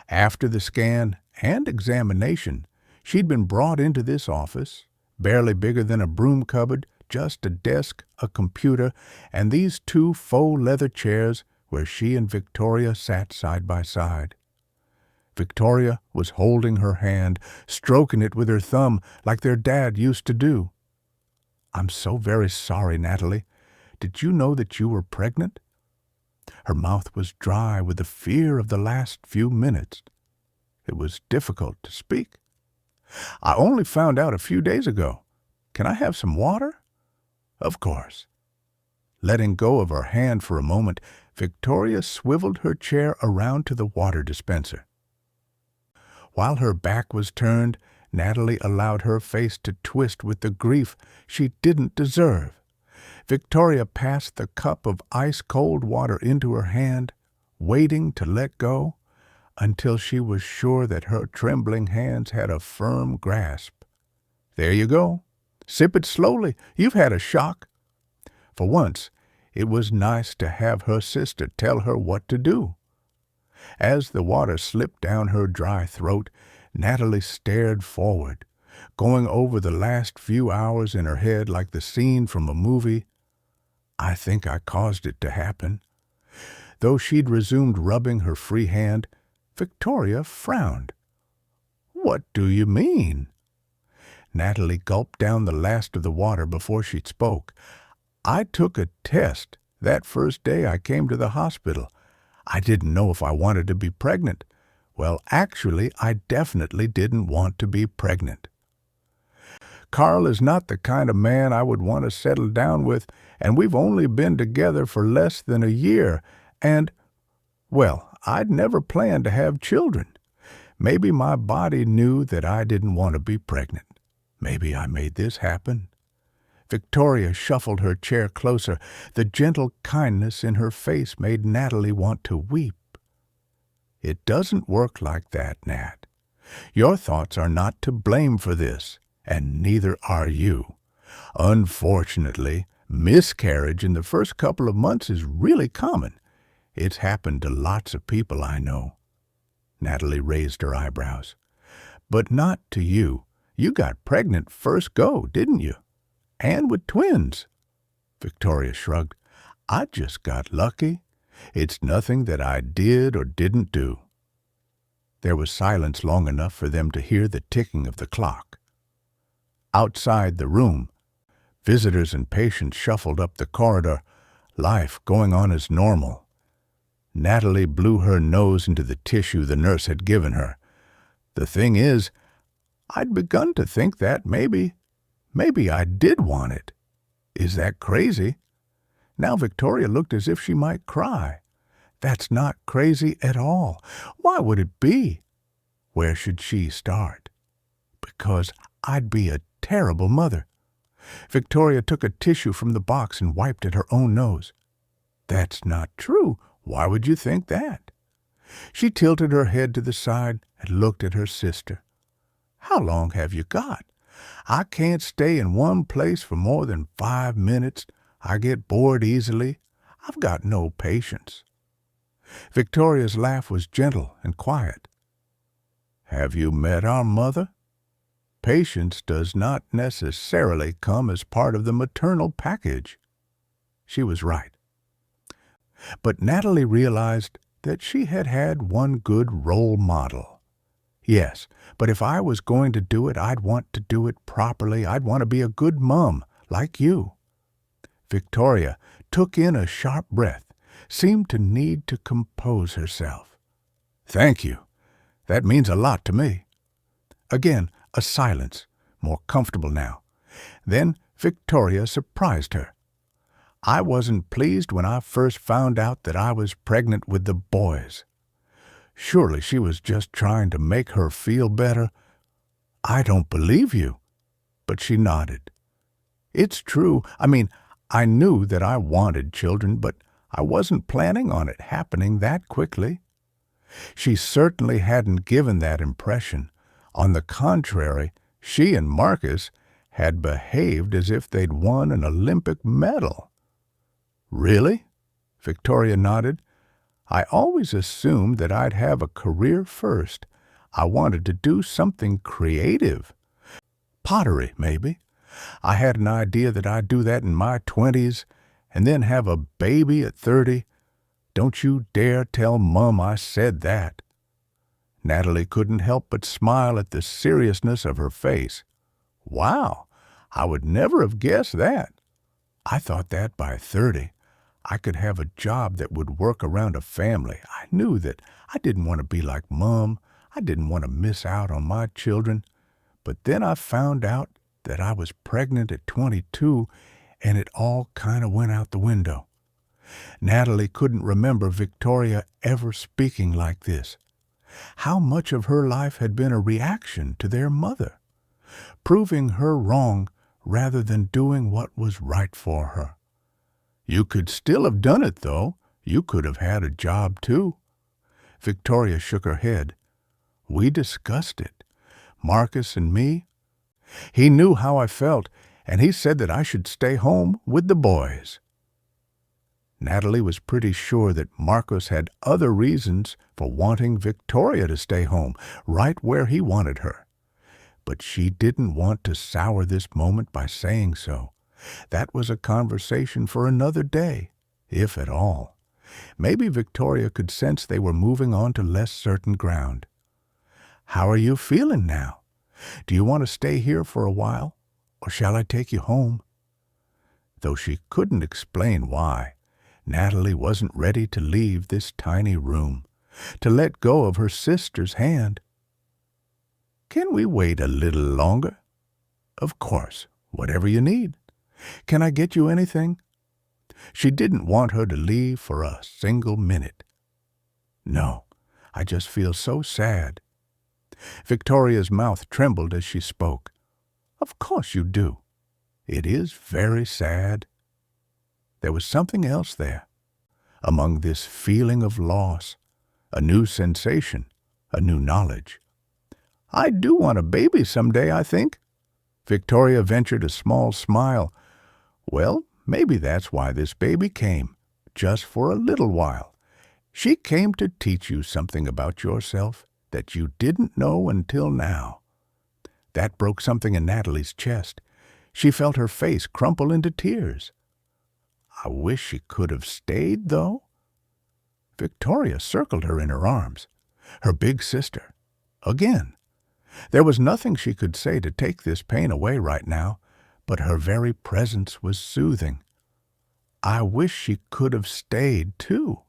After the scan and examination, she'd been brought into this office, barely bigger than a broom cupboard, just a desk, a computer, and these two faux leather chairs where she and Victoria sat side by side. Victoria was holding her hand, stroking it with her thumb like their dad used to do. "I'm so very sorry, Natalie. Did you know that you were pregnant?" Her mouth was dry with the fear of the last few minutes. It was difficult to speak. "I only found out a few days ago. Can I have some water?" "Of course." Letting go of her hand for a moment, Victoria swiveled her chair around to the water dispenser. While her back was turned, Natalie allowed her face to twist with the grief she didn't deserve. Victoria passed the cup of ice-cold water into her hand, waiting to let go until she was sure that her trembling hands had a firm grasp. There you go. Sip it slowly. You've had a shock. For once, it was nice to have her sister tell her what to do. As the water slipped down her dry throat, Natalie stared forward, going over the last few hours in her head like the scene from a movie. I think I caused it to happen. Though she'd resumed rubbing her free hand, Victoria frowned. What do you mean? Natalie gulped down the last of the water before she spoke. I took a test that first day I came to the hospital. I didn't know if I wanted to be pregnant. Well, actually, I definitely didn't want to be pregnant. Carl is not the kind of man I would want to settle down with, and we've only been together for less than a year, and, well, I'd never planned to have children. Maybe my body knew that I didn't want to be pregnant. Maybe I made this happen. Victoria shuffled her chair closer. The gentle kindness in her face made Natalie want to weep. It doesn't work like that, Nat. Your thoughts are not to blame for this, and neither are you. Unfortunately, miscarriage in the first couple of months is really common. It's happened to lots of people I know. Natalie raised her eyebrows. But not to you. You got pregnant first go, didn't you? And with twins. Victoria shrugged. I just got lucky. It's nothing that I did or didn't do. There was silence long enough for them to hear the ticking of the clock. Outside the room, visitors and patients shuffled up the corridor, life going on as normal. Natalie blew her nose into the tissue the nurse had given her. The thing is, I'd begun to think that maybe I did want it. Is that crazy? Now Victoria looked as if she might cry. That's not crazy at all. Why would it be? Where should she start? Because I'd be a terrible mother. Victoria took a tissue from the box and wiped at her own nose. That's not true. Why would you think that? She tilted her head to the side and looked at her sister. How long have you got? I can't stay in one place for more than 5 minutes. I get bored easily. I've got no patience. Victoria's laugh was gentle and quiet. Have you met our mother? Patience does not necessarily come as part of the maternal package. She was right. But Natalie realized that she had had one good role model. Yes, but if I was going to do it, I'd want to do it properly. I'd want to be a good mom, like you. Victoria took in a sharp breath, seemed to need to compose herself. Thank you. That means a lot to me. Again, a silence, more comfortable now. Then Victoria surprised her. I wasn't pleased when I first found out that I was pregnant with the boys. Surely she was just trying to make her feel better. I don't believe you. But she nodded. It's true. I knew that I wanted children, but I wasn't planning on it happening that quickly. She certainly hadn't given that impression. On the contrary, she and Marcus had behaved as if they'd won an Olympic medal. Really? Victoria nodded. I always assumed that I'd have a career first. I wanted to do something creative. Pottery, maybe. I had an idea that I'd do that in my 20s and then have a baby at 30. Don't you dare tell Mum I said that. Natalie couldn't help but smile at the seriousness of her face. Wow, I would never have guessed that. I thought that by 30. I could have a job that would work around a family. I knew that I didn't want to be like Mom. I didn't want to miss out on my children. But then I found out that I was pregnant at 22, and it all kind of went out the window. Natalie couldn't remember Victoria ever speaking like this. How much of her life had been a reaction to their mother, proving her wrong rather than doing what was right for her. You could still have done it, though. You could have had a job, too. Victoria shook her head. We discussed it, Marcus and me. He knew how I felt, and he said that I should stay home with the boys. Natalie was pretty sure that Marcus had other reasons for wanting Victoria to stay home, right where he wanted her. But she didn't want to sour this moment by saying so. That was a conversation for another day, if at all. Maybe Victoria could sense they were moving on to less certain ground. How are you feeling now? Do you want to stay here for a while, or shall I take you home? Though she couldn't explain why, Natalie wasn't ready to leave this tiny room, to let go of her sister's hand. Can we wait a little longer? Of course, whatever you need. Can I get you anything? She didn't want her to leave for a single minute. No, I just feel so sad. Victoria's mouth trembled as she spoke. Of course you do. It is very sad. There was something else there, among this feeling of loss, a new sensation, a new knowledge. I do want a baby someday, I think. Victoria ventured a small smile. Well, maybe that's why this baby came, just for a little while. She came to teach you something about yourself that you didn't know until now. That broke something in Natalie's chest. She felt her face crumple into tears. I wish she could have stayed, though. Victoria circled her in her arms, her big sister, again. There was nothing she could say to take this pain away right now, but her very presence was soothing. I wish she could have stayed, too.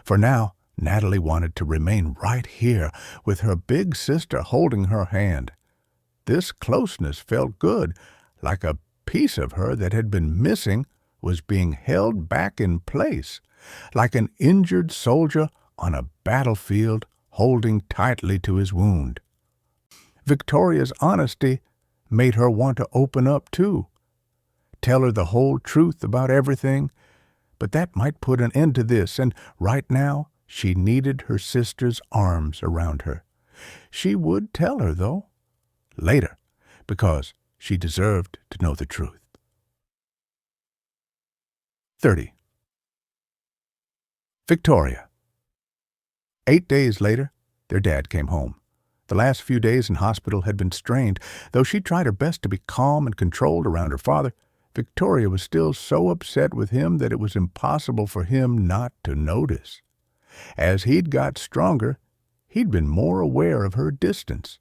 For now, Natalie wanted to remain right here with her big sister holding her hand. This closeness felt good, like a piece of her that had been missing was being held back in place, like an injured soldier on a battlefield holding tightly to his wound. Victoria's honesty made her want to open up too, tell her the whole truth about everything, but that might put an end to this, and right now she needed her sister's arms around her. She would tell her, though, later, because she deserved to know the truth. 30. Victoria. 8 days later, their dad came home. The last few days in hospital had been strained. Though she tried her best to be calm and controlled around her father, Victoria was still so upset with him that it was impossible for him not to notice. As he'd got stronger, he'd been more aware of her distance.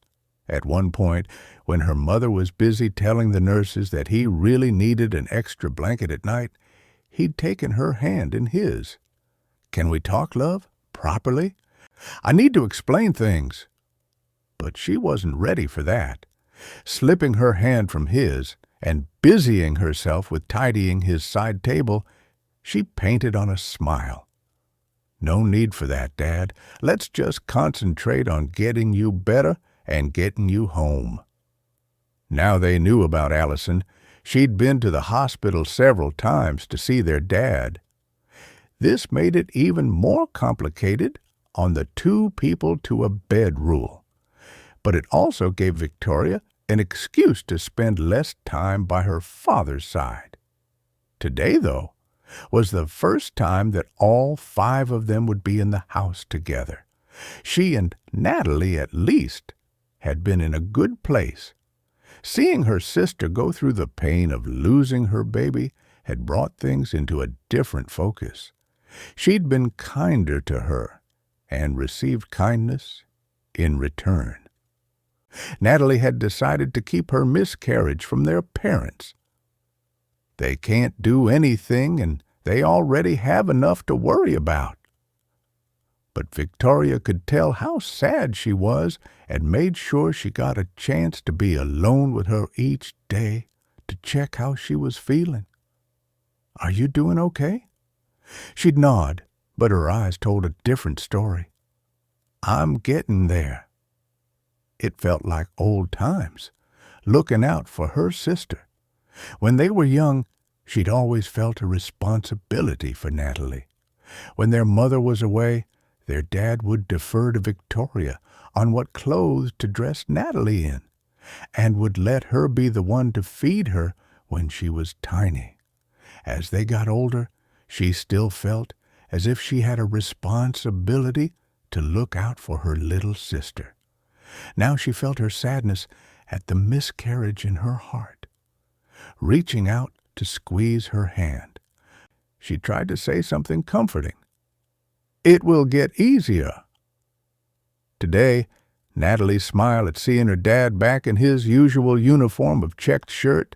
At one point, when her mother was busy telling the nurses that he really needed an extra blanket at night, he'd taken her hand in his. Can we talk, love? Properly? I need to explain things. But she wasn't ready for that. Slipping her hand from his and busying herself with tidying his side table, she painted on a smile. No need for that, Dad. Let's just concentrate on getting you better and getting you home. Now they knew about Allison. She'd been to the hospital several times to see their dad. This made it even more complicated on the 2 people to a bed rule. But it also gave Victoria an excuse to spend less time by her father's side. Today, though, was the first time that all 5 of them would be in the house together. She and Natalie, at least, had been in a good place. Seeing her sister go through the pain of losing her baby had brought things into a different focus. She'd been kinder to her and received kindness in return. Natalie had decided to keep her miscarriage from their parents. They can't do anything, and they already have enough to worry about. But Victoria could tell how sad she was and made sure she got a chance to be alone with her each day to check how she was feeling. Are you doing okay? She'd nod, but her eyes told a different story. I'm getting there. It felt like old times, looking out for her sister. When they were young, She'd always felt a responsibility for Natalie. When their mother was away, their dad would defer to Victoria on what clothes to dress Natalie in, and would let her be the one to feed her when she was tiny. As they got older, she still felt as if she had a responsibility to look out for her little sister. Now she felt her sadness at the miscarriage in her heart. Reaching out to squeeze her hand, she tried to say something comforting. "It will get easier." Today, Natalie's smile at seeing her dad back in his usual uniform of checked shirt,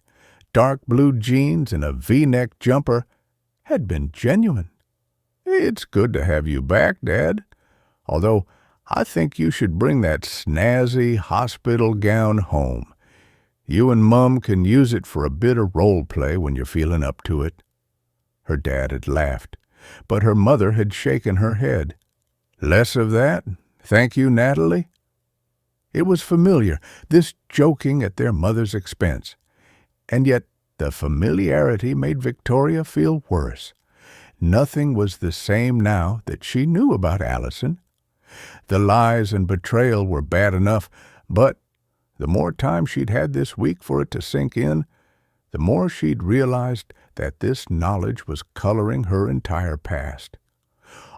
dark blue jeans, and a V-neck jumper had been genuine. "It's good to have you back, Dad. Although I think you should bring that snazzy hospital gown home. You and Mum can use it for a bit of role play when you're feeling up to it." Her dad had laughed, but her mother had shaken her head. "Less of that, thank you, Natalie." It was familiar, this joking at their mother's expense, and yet the familiarity made Victoria feel worse. Nothing was the same now that she knew about Allison. The lies and betrayal were bad enough, but the more time she'd had this week for it to sink in, the more she'd realized that this knowledge was coloring her entire past.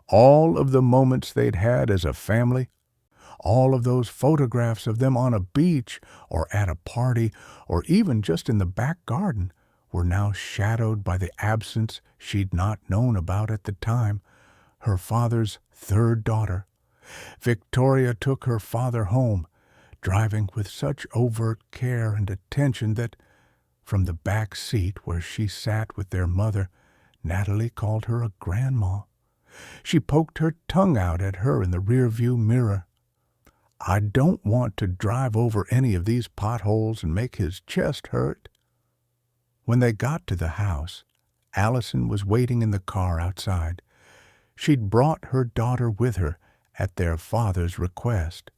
All of the moments they'd had as a family, all of those photographs of them on a beach or at a party or even just in the back garden, were now shadowed by the absence she'd not known about at the time, her father's third daughter. Victoria took her father home, driving with such overt care and attention that, from the back seat where she sat with their mother, Natalie called her a grandma. She poked her tongue out at her in the rearview mirror. "I don't want to drive over any of these potholes and make his chest hurt." When they got to the house, Allison was waiting in the car outside. She'd brought her daughter with her at their father's request.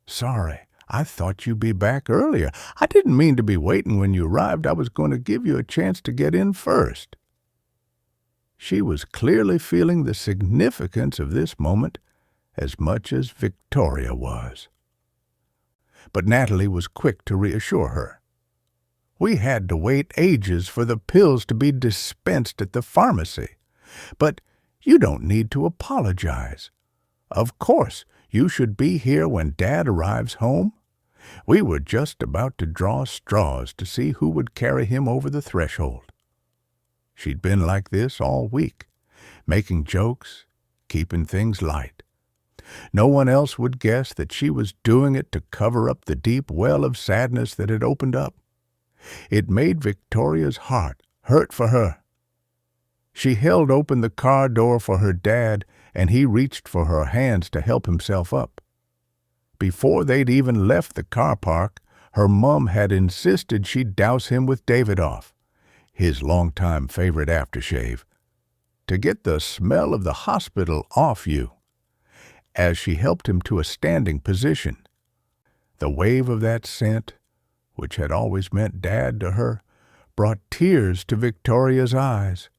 "Sorry, I thought you'd be back earlier. I didn't mean to be waiting when you arrived. I was going to give you a chance to get in first." She was clearly feeling the significance of this moment as much as Victoria was. But Natalie was quick to reassure her. "We had to wait ages for the pills to be dispensed at the pharmacy. But you don't need to apologize. Of course, you should be here when Dad arrives home. We were just about to draw straws to see who would carry him over the threshold." She'd been like this all week, making jokes, keeping things light. No one else would guess that she was doing it to cover up the deep well of sadness that had opened up. It made Victoria's heart hurt for her. She held open the car door for her dad, and he reached for her hands to help himself up. Before they'd even left the car park, her mum had insisted she'd douse him with Davidoff, his longtime favorite aftershave, to get the smell of the hospital off you. As she helped him to a standing position, the wave of that scent, which had always meant Dad to her, brought tears to Victoria's eyes.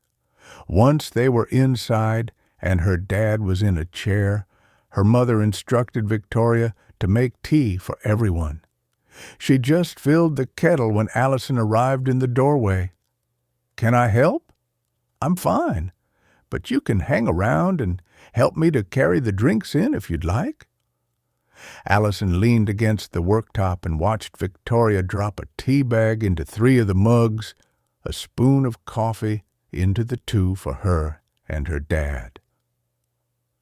Once they were inside and her dad was in a chair, her mother instructed Victoria to make tea for everyone. She just filled the kettle when Allison arrived in the doorway. "Can I help?" "I'm fine, but you can hang around and help me to carry the drinks in if you'd like." Allison leaned against the worktop and watched Victoria drop a tea bag into 3 of the mugs, a spoon of coffee into the 2 for her and her dad.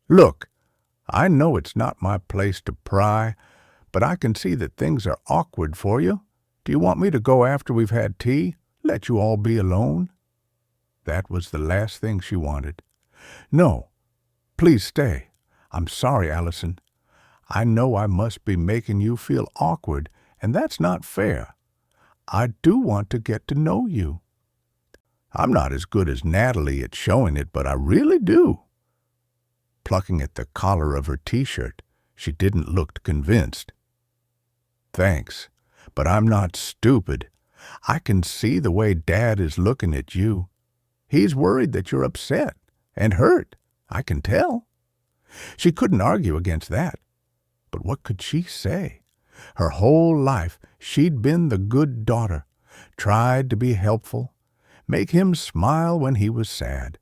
"Look, I know it's not my place to pry, but I can see that things are awkward for you. Do you want me to go after we've had tea? Let you all be alone?" That was the last thing she wanted. "No, please stay. I'm sorry, Allison. I know I must be making you feel awkward, and that's not fair. I do want to get to know you. I'm not as good as Natalie at showing it, but I really do." Plucking at the collar of her t-shirt, she didn't look convinced. "Thanks, but I'm not stupid. I can see the way Dad is looking at you. He's worried that you're upset and hurt. I can tell." She couldn't argue against that. But what could she say? Her whole life she'd been the good daughter, tried to be helpful, make him smile when he was sad.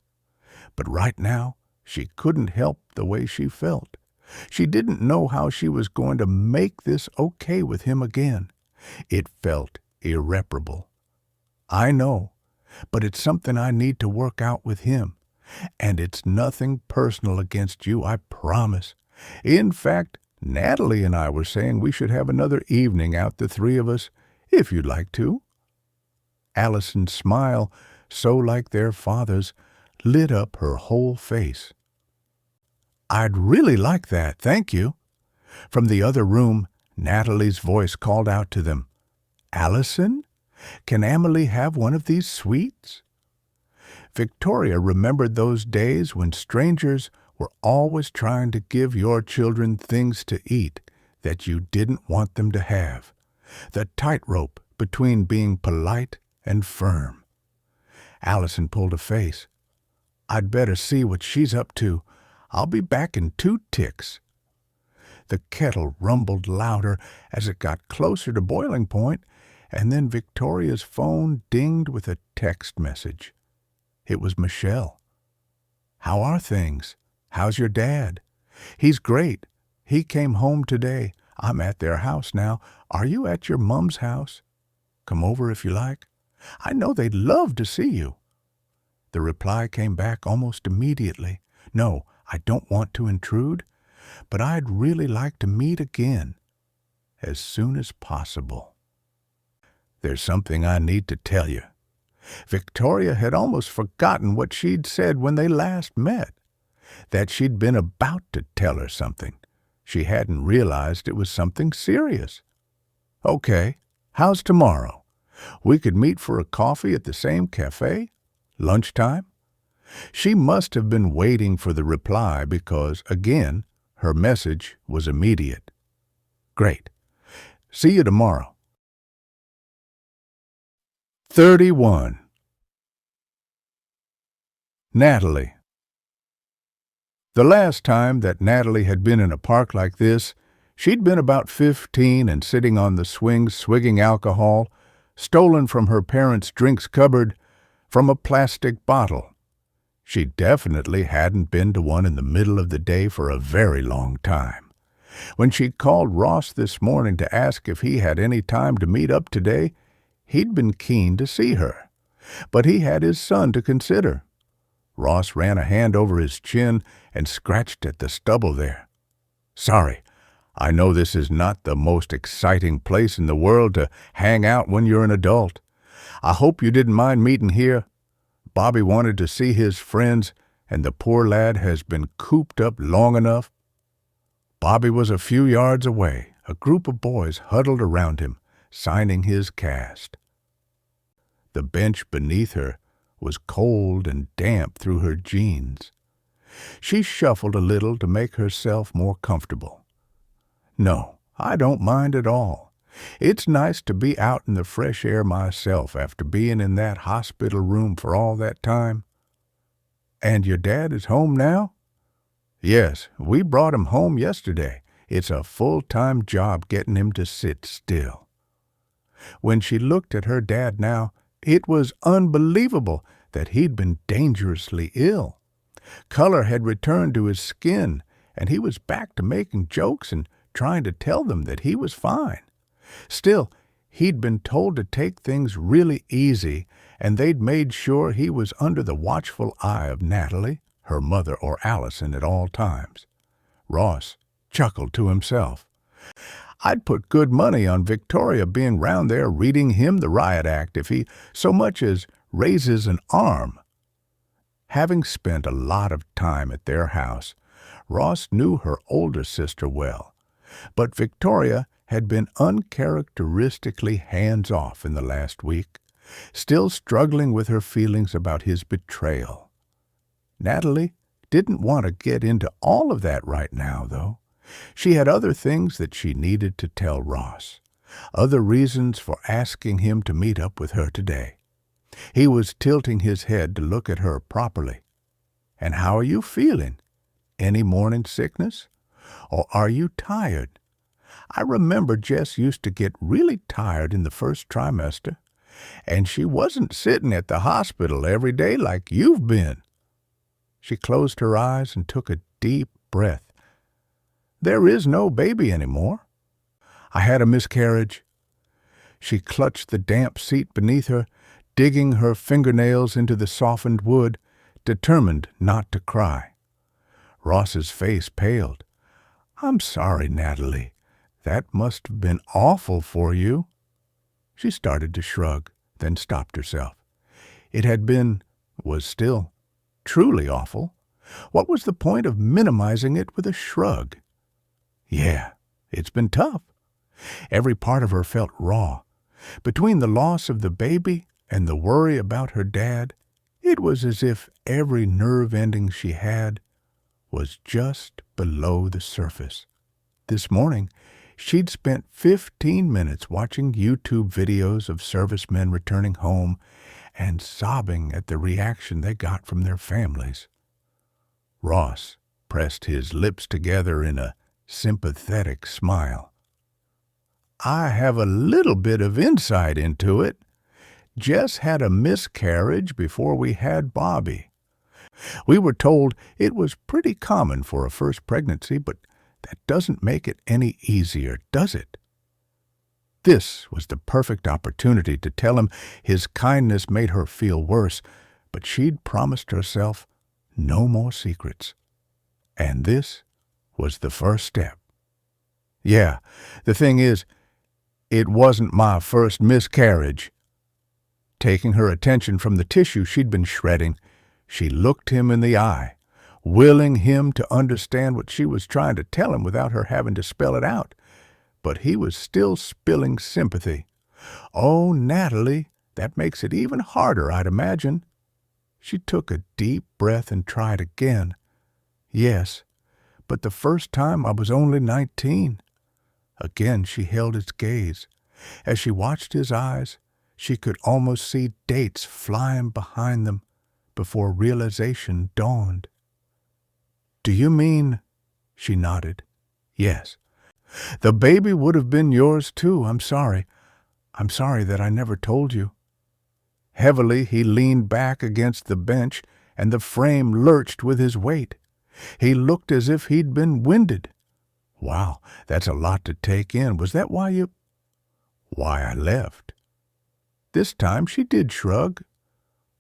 But right now, she couldn't help the way she felt. She didn't know how she was going to make this okay with him again. It felt irreparable. "I know, but it's something I need to work out with him. And it's nothing personal against you, I promise. In fact, Natalie and I were saying we should have another evening out, the three of us, if you'd like to." Allison's smile, so like their father's, lit up her whole face. "I'd really like that, thank you." From the other room, Natalie's voice called out to them, "Allison, can Emily have one of these sweets?" Victoria remembered those days when strangers were always trying to give your children things to eat that you didn't want them to have. The tightrope between being polite and firm. Allison pulled a face. "I'd better see what she's up to. I'll be back in 2 ticks." The kettle rumbled louder as it got closer to boiling point, and then Victoria's phone dinged with a text message. It was Michelle. "How are things? How's your dad?" "He's great. He came home today. I'm at their house now. Are you at your mum's house? Come over if you like. I know they'd love to see you." The reply came back almost immediately. "No, I don't want to intrude, but I'd really like to meet again, as soon as possible. There's something I need to tell you." Victoria had almost forgotten what she'd said when they last met, that she'd been about to tell her something. She hadn't realized it was something serious. "Okay, how's tomorrow? We could meet for a coffee at the same cafe? Lunchtime?" She must have been waiting for the reply because, again, her message was immediate. "Great. See you tomorrow." 31. Natalie. The last time that Natalie had been in a park like this, she'd been about 15 and sitting on the swings swigging alcohol, stolen from her parents' drinks cupboard, from a plastic bottle. She definitely hadn't been to one in the middle of the day for a very long time. When she called Ross this morning to ask if he had any time to meet up today, he'd been keen to see her. But he had his son to consider. Ross ran a hand over his chin and scratched at the stubble there. "Sorry, I know this is not the most exciting place in the world to hang out when you're an adult. I hope you didn't mind meeting here. Bobby wanted to see his friends, and the poor lad has been cooped up long enough." Bobby was a few yards away, a group of boys huddled around him, signing his cast. The bench beneath her was cold and damp through her jeans. She shuffled a little to make herself more comfortable. "No, I don't mind at all. It's nice to be out in the fresh air myself after being in that hospital room for all that time." "And your dad is home now?" "Yes, we brought him home yesterday. It's a full-time job getting him to sit still." When she looked at her dad now, it was unbelievable that he'd been dangerously ill. Color had returned to his skin, and he was back to making jokes and trying to tell them that he was fine. Still, he'd been told to take things really easy, and they'd made sure he was under the watchful eye of Natalie, her mother, or Allison at all times. Ross chuckled to himself. "I'd put good money on Victoria being round there reading him the riot act if he so much as raises an arm." Having spent a lot of time at their house, Ross knew her older sister well, but Victoria had been uncharacteristically hands-off in the last week, still struggling with her feelings about his betrayal. Natalie didn't want to get into all of that right now, though. She had other things that she needed to tell Ross. other reasons for asking him to meet up with her today. He was tilting his head to look at her properly. "And how are you feeling? Any morning sickness? Or are you tired? I remember Jess used to get really tired in the first trimester, and she wasn't sitting at the hospital every day like you've been." She closed her eyes and took a deep breath. "There is no baby anymore. I had a miscarriage." She clutched the damp seat beneath her, digging her fingernails into the softened wood, determined not to cry. Ross's face paled. "I'm sorry, Natalie. That must have been awful for you." She started to shrug, then stopped herself. It had been, was still, truly awful. What was the point of minimizing it with a shrug? "Yeah, it's been tough." Every part of her felt raw. Between the loss of the baby and the worry about her dad, it was as if every nerve ending she had was just below the surface. This morning, she'd spent 15 minutes watching YouTube videos of servicemen returning home and sobbing at the reaction they got from their families. Ross pressed his lips together in a sympathetic smile. "I have a little bit of insight into it. Jess had a miscarriage before we had Bobby. We were told it was pretty common for a first pregnancy, but that doesn't make it any easier, does it?" This was the perfect opportunity to tell him his kindness made her feel worse, but she'd promised herself no more secrets. And this was the first step. "Yeah, the thing is, it wasn't my first miscarriage." Taking her attention from the tissue she'd been shredding, she looked him in the eye, willing him to understand what she was trying to tell him without her having to spell it out. But he was still spilling sympathy. "Oh, Natalie, that makes it even harder, I'd imagine." She took a deep breath and tried again. "Yes, but the first time I was only 19. Again she held his gaze. As she watched his eyes, she could almost see dates flying behind them before realization dawned. "Do you mean—" She nodded. "Yes. The baby would have been yours too. I'm sorry. I'm sorry that I never told you." Heavily he leaned back against the bench, and the frame lurched with his weight. He looked as if he'd been winded. "Wow, that's a lot to take in. Was that why you—" "Why I left." This time she did shrug.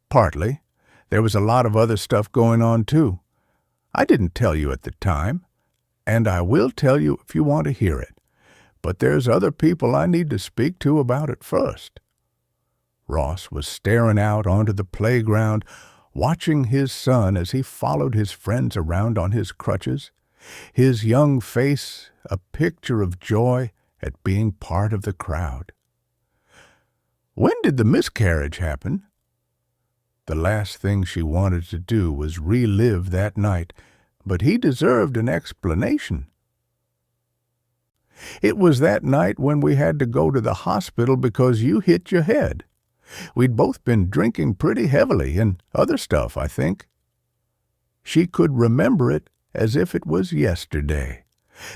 "Partly. There was a lot of other stuff going on, too. I didn't tell you at the time, and I will tell you if you want to hear it. But there's other people I need to speak to about it first." Ross was staring out onto the playground, watching his son as he followed his friends around on his crutches, his young face a picture of joy at being part of the crowd. "When did the miscarriage happen?" The last thing she wanted to do was relive that night, but he deserved an explanation. "It was that night when we had to go to the hospital because you hit your head. We'd both been drinking pretty heavily and other stuff, I think." She could remember it as if it was yesterday.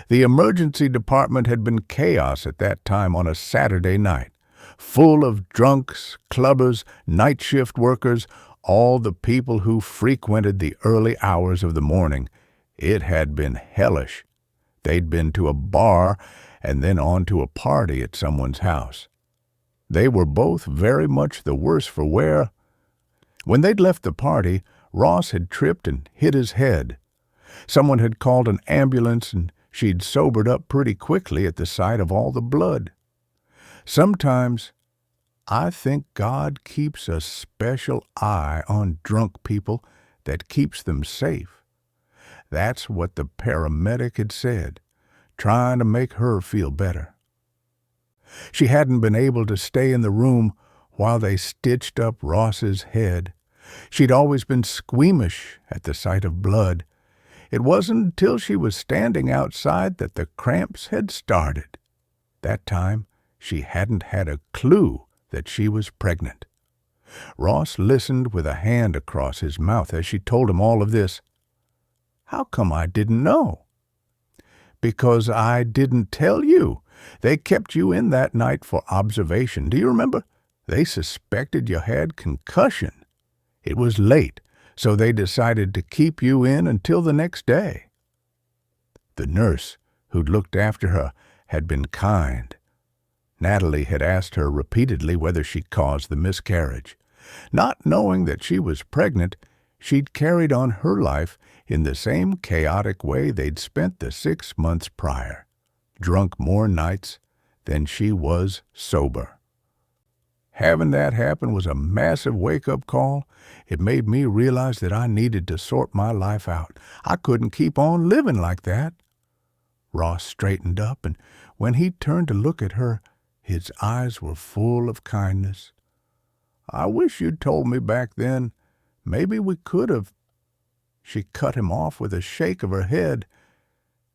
The emergency department had been chaos at that time on a Saturday night, full of drunks, clubbers, night shift workers, all the people who frequented the early hours of the morning. It had been hellish. They'd been to a bar and then on to a party at someone's house. They were both very much the worse for wear. When they'd left the party, Ross had tripped and hit his head. Someone had called an ambulance, and she'd sobered up pretty quickly at the sight of all the blood. Sometimes I think God keeps a special eye on drunk people that keeps them safe. That's what the paramedic had said, trying to make her feel better. She hadn't been able to stay in the room while they stitched up Ross's head. She'd always been squeamish at the sight of blood. It wasn't until she was standing outside that the cramps had started. That time, she hadn't had a clue that she was pregnant. Ross listened with a hand across his mouth as she told him all of this. "How come I didn't know?" "Because I didn't tell you. They kept you in that night for observation. Do you remember? They suspected you had concussion. It was late, so they decided to keep you in until the next day." The nurse who'd looked after her had been kind. Natalie had asked her repeatedly whether she caused the miscarriage. Not knowing that she was pregnant, she'd carried on her life in the same chaotic way they'd spent the 6 months prior, drunk more nights than she was sober. Having that happen was a massive wake-up call. It made me realize that I needed to sort my life out. I couldn't keep on living like that. Ross straightened up, and when he turned to look at her, his eyes were full of kindness. "I wish you'd told me back then. Maybe we could have—" She cut him off with a shake of her head.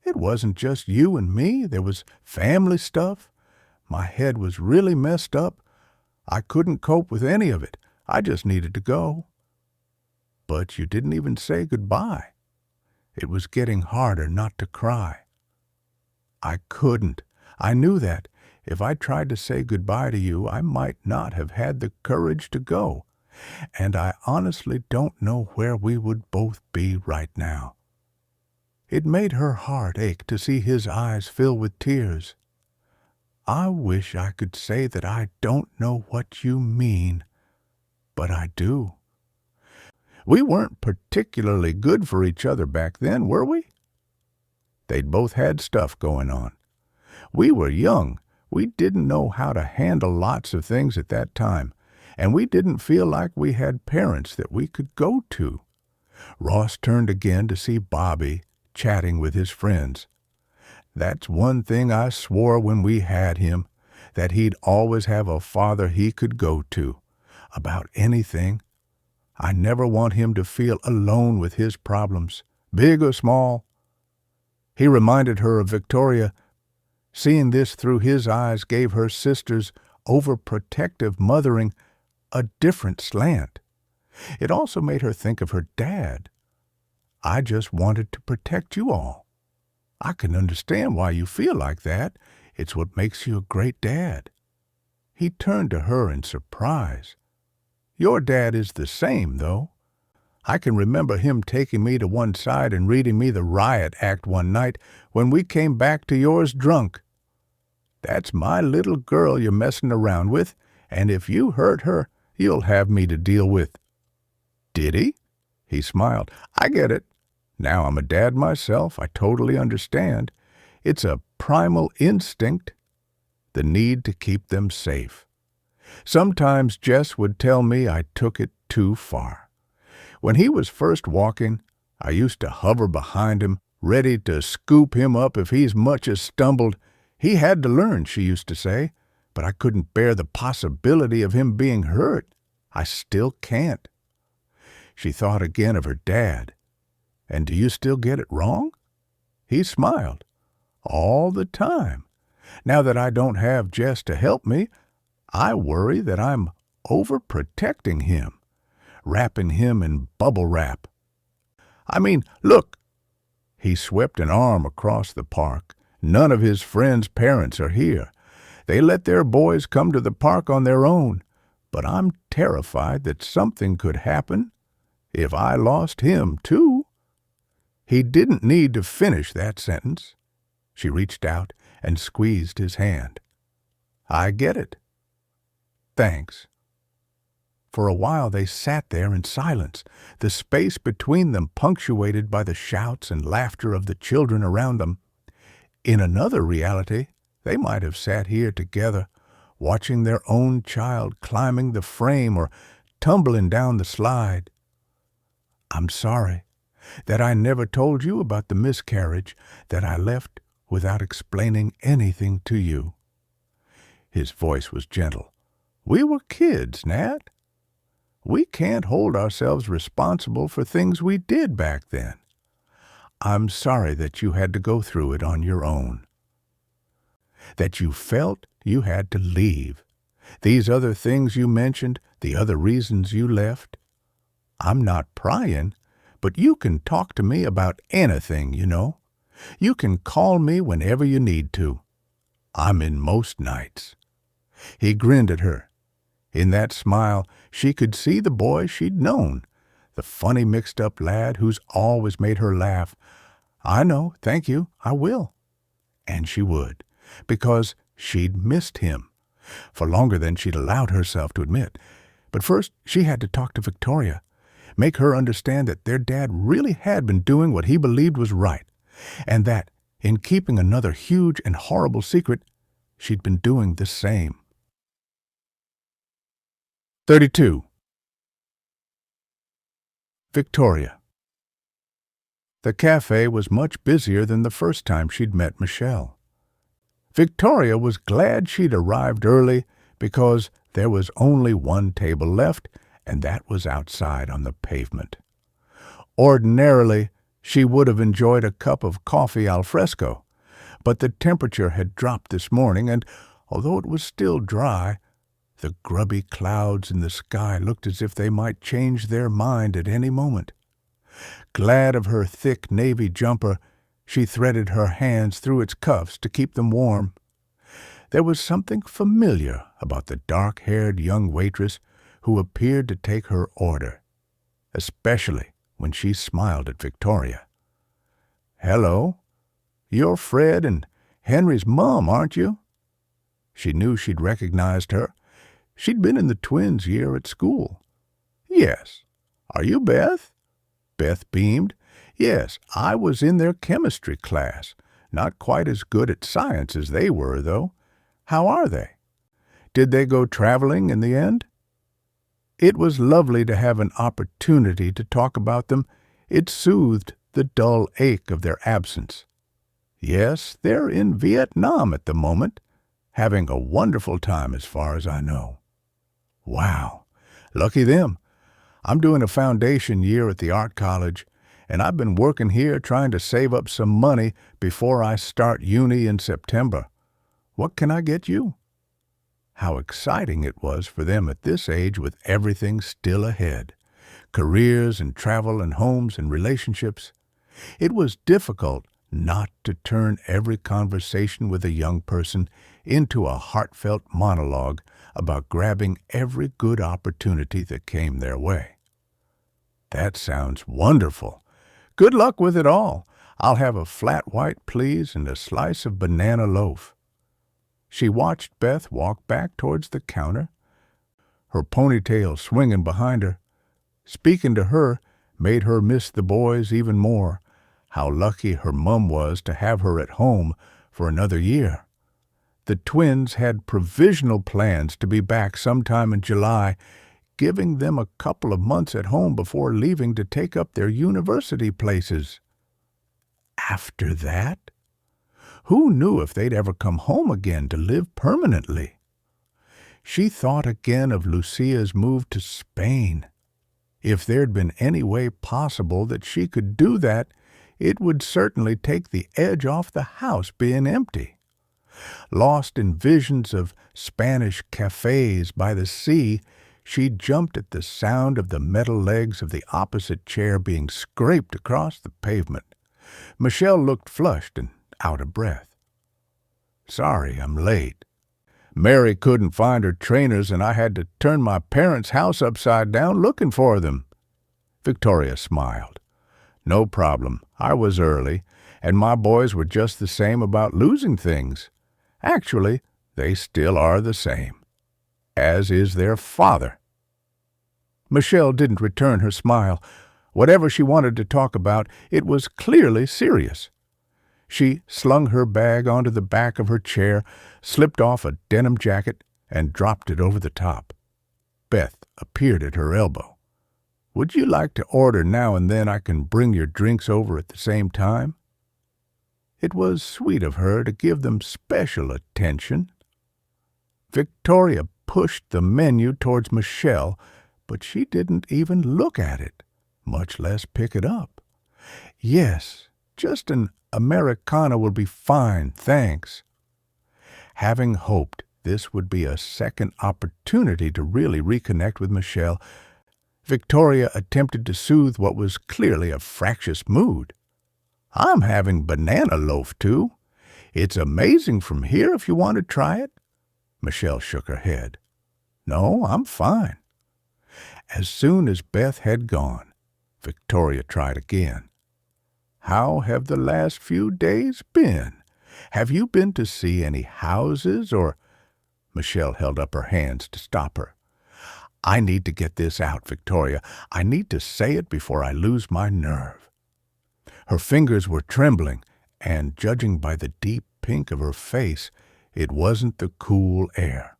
"It wasn't just you and me. There was family stuff. My head was really messed up. I couldn't cope with any of it. I just needed to go." "But you didn't even say goodbye." It was getting harder not to cry. "I couldn't. I knew that. If I tried to say goodbye to you, I might not have had the courage to go. And I honestly don't know where we would both be right now." It made her heart ache to see his eyes fill with tears. "I wish I could say that I don't know what you mean, but I do. We weren't particularly good for each other back then, were we?" They'd both had stuff going on. We were young. We didn't know how to handle lots of things at that time, and we didn't feel like we had parents that we could go to. Ross turned again to see Bobby chatting with his friends. "That's one thing I swore when we had him, that he'd always have a father he could go to, about anything. I never want him to feel alone with his problems, big or small." He reminded her of Victoria. Seeing this through his eyes gave her sister's overprotective mothering a different slant. It also made her think of her dad. "I just wanted to protect you all. I can understand why you feel like that. It's what makes you a great dad." He turned to her in surprise. "Your dad is the same, though. I can remember him taking me to one side and reading me the riot act one night when we came back to yours drunk. 'That's my little girl you're messing around with, and if you hurt her, you'll have me to deal with.'" "Did he?" He smiled. "I get it. Now I'm a dad myself. I totally understand. It's a primal instinct, the need to keep them safe. Sometimes Jess would tell me I took it too far. When he was first walking, I used to hover behind him, ready to scoop him up if he's much as stumbled. He had to learn, she used to say, but I couldn't bear the possibility of him being hurt. I still can't." She thought again of her dad. "And do you still get it wrong?" He smiled. "All the time. Now that I don't have Jess to help me, I worry that I'm overprotecting him, wrapping him in bubble wrap. I mean, look." He swept an arm across the park. "None of his friends' parents are here. They let their boys come to the park on their own. But I'm terrified that something could happen if I lost him, too." He didn't need to finish that sentence. She reached out and squeezed his hand. "I get it. Thanks." For a while they sat there in silence, the space between them punctuated by the shouts and laughter of the children around them. In another reality, they might have sat here together, watching their own child climbing the frame or tumbling down the slide. "I'm sorry that I never told you about the miscarriage, that I left without explaining anything to you." His voice was gentle. "We were kids, Nat. We can't hold ourselves responsible for things we did back then. I'm sorry that you had to go through it on your own." that you felt you had to leave. These other things you mentioned, the other reasons you left. I'm not prying, but you can talk to me about anything, you know. You can call me whenever you need to. I'm in most nights." He grinned at her. In that smile, she could see the boy she'd known, the funny mixed-up lad who's always made her laugh. "I know, thank you, I will." And she would, because she'd missed him, for longer than she'd allowed herself to admit. But first, she had to talk to Victoria, make her understand that their dad really had been doing what he believed was right, and that, in keeping another huge and horrible secret, she'd been doing the same. 32. Victoria. The cafe was much busier than the first time she'd met Michelle. Victoria was glad she'd arrived early because there was only one table left, and that was outside on the pavement. Ordinarily, she would have enjoyed a cup of coffee al fresco, but the temperature had dropped this morning, and although it was still dry, the grubby clouds in the sky looked as if they might change their mind at any moment. Glad of her thick navy jumper, she threaded her hands through its cuffs to keep them warm. There was something familiar about the dark-haired young waitress who appeared to take her order, especially when she smiled at Victoria. "Hello. You're Fred and Henry's mom, aren't you?" She knew she'd recognized her. She'd been in the twins' year at school. "Yes. Are you Beth?" Beth beamed. "Yes, I was in their chemistry class. Not quite as good at science as they were, though. How are they? Did they go traveling in the end?" It was lovely to have an opportunity to talk about them. It soothed the dull ache of their absence. "Yes, they're in Vietnam at the moment, having a wonderful time as far as I know." "Wow, lucky them. I'm doing a foundation year at the art college, and I've been working here trying to save up some money before I start uni in September. What can I get you?" How exciting it was for them at this age with everything still ahead. Careers and travel and homes and relationships. It was difficult not to turn every conversation with a young person into a heartfelt monologue about grabbing every good opportunity that came their way. "That sounds wonderful. Good luck with it all. I'll have a flat white, please, and a slice of banana loaf." She watched Beth walk back towards the counter, her ponytail swinging behind her. Speaking to her made her miss the boys even more. How lucky her mum was to have her at home for another year. The twins had provisional plans to be back sometime in July, giving them a couple of months at home before leaving to take up their university places. After that? Who knew if they'd ever come home again to live permanently? She thought again of Lucia's move to Spain. If there'd been any way possible that she could do that, it would certainly take the edge off the house being empty. Lost in visions of Spanish cafes by the sea, she jumped at the sound of the metal legs of the opposite chair being scraped across the pavement. Michelle looked flushed and out of breath. "Sorry, I'm late. Mary couldn't find her trainers, and I had to turn my parents' house upside down looking for them." Victoria smiled. "No problem. I was early, and my boys were just the same about losing things. Actually, they still are the same. As is their father." Michelle didn't return her smile. Whatever she wanted to talk about, it was clearly serious. She slung her bag onto the back of her chair, slipped off a denim jacket, and dropped it over the top. Beth appeared at her elbow. "Would you like to order now and then I can bring your drinks over at the same time?" It was sweet of her to give them special attention. Victoria pushed the menu towards Michelle, but she didn't even look at it, much less pick it up. "Yes, just an Americana will be fine, thanks." Having hoped this would be a second opportunity to really reconnect with Michelle, Victoria attempted to soothe what was clearly a fractious mood. "I'm having banana loaf, too. It's amazing from here if you want to try it." Michelle shook her head. "No, I'm fine." As soon as Beth had gone, Victoria tried again. "How have the last few days been? Have you been to see any houses or—" Michelle held up her hands to stop her. "I need to get this out, Victoria. I need to say it before I lose my nerve." Her fingers were trembling, and judging by the deep pink of her face, it wasn't the cool air.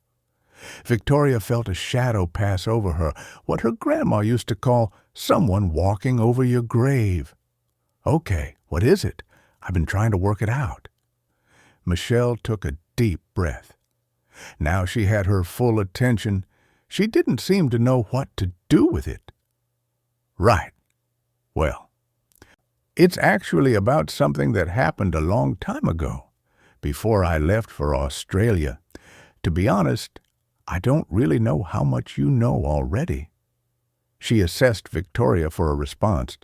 Victoria felt a shadow pass over her, what her grandma used to call someone walking over your grave. "Okay, what is it? I've been trying to work it out." Michelle took a deep breath. Now she had her full attention. She didn't seem to know what to do with it. "Right. Well, it's actually about something that happened a long time ago, before I left for Australia. To be honest, I don't really know how much you know already." She assessed Victoria for a response.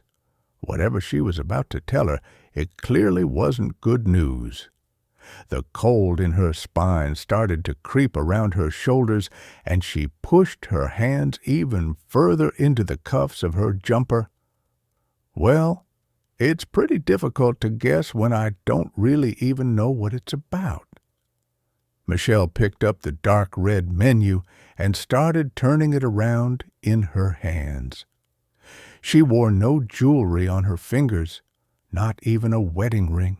Whatever she was about to tell her, it clearly wasn't good news. The cold in her spine started to creep around her shoulders, and she pushed her hands even further into the cuffs of her jumper. "Well, it's pretty difficult to guess when I don't really even know what it's about." Michelle picked up the dark red menu and started turning it around in her hands. She wore no jewelry on her fingers, not even a wedding ring.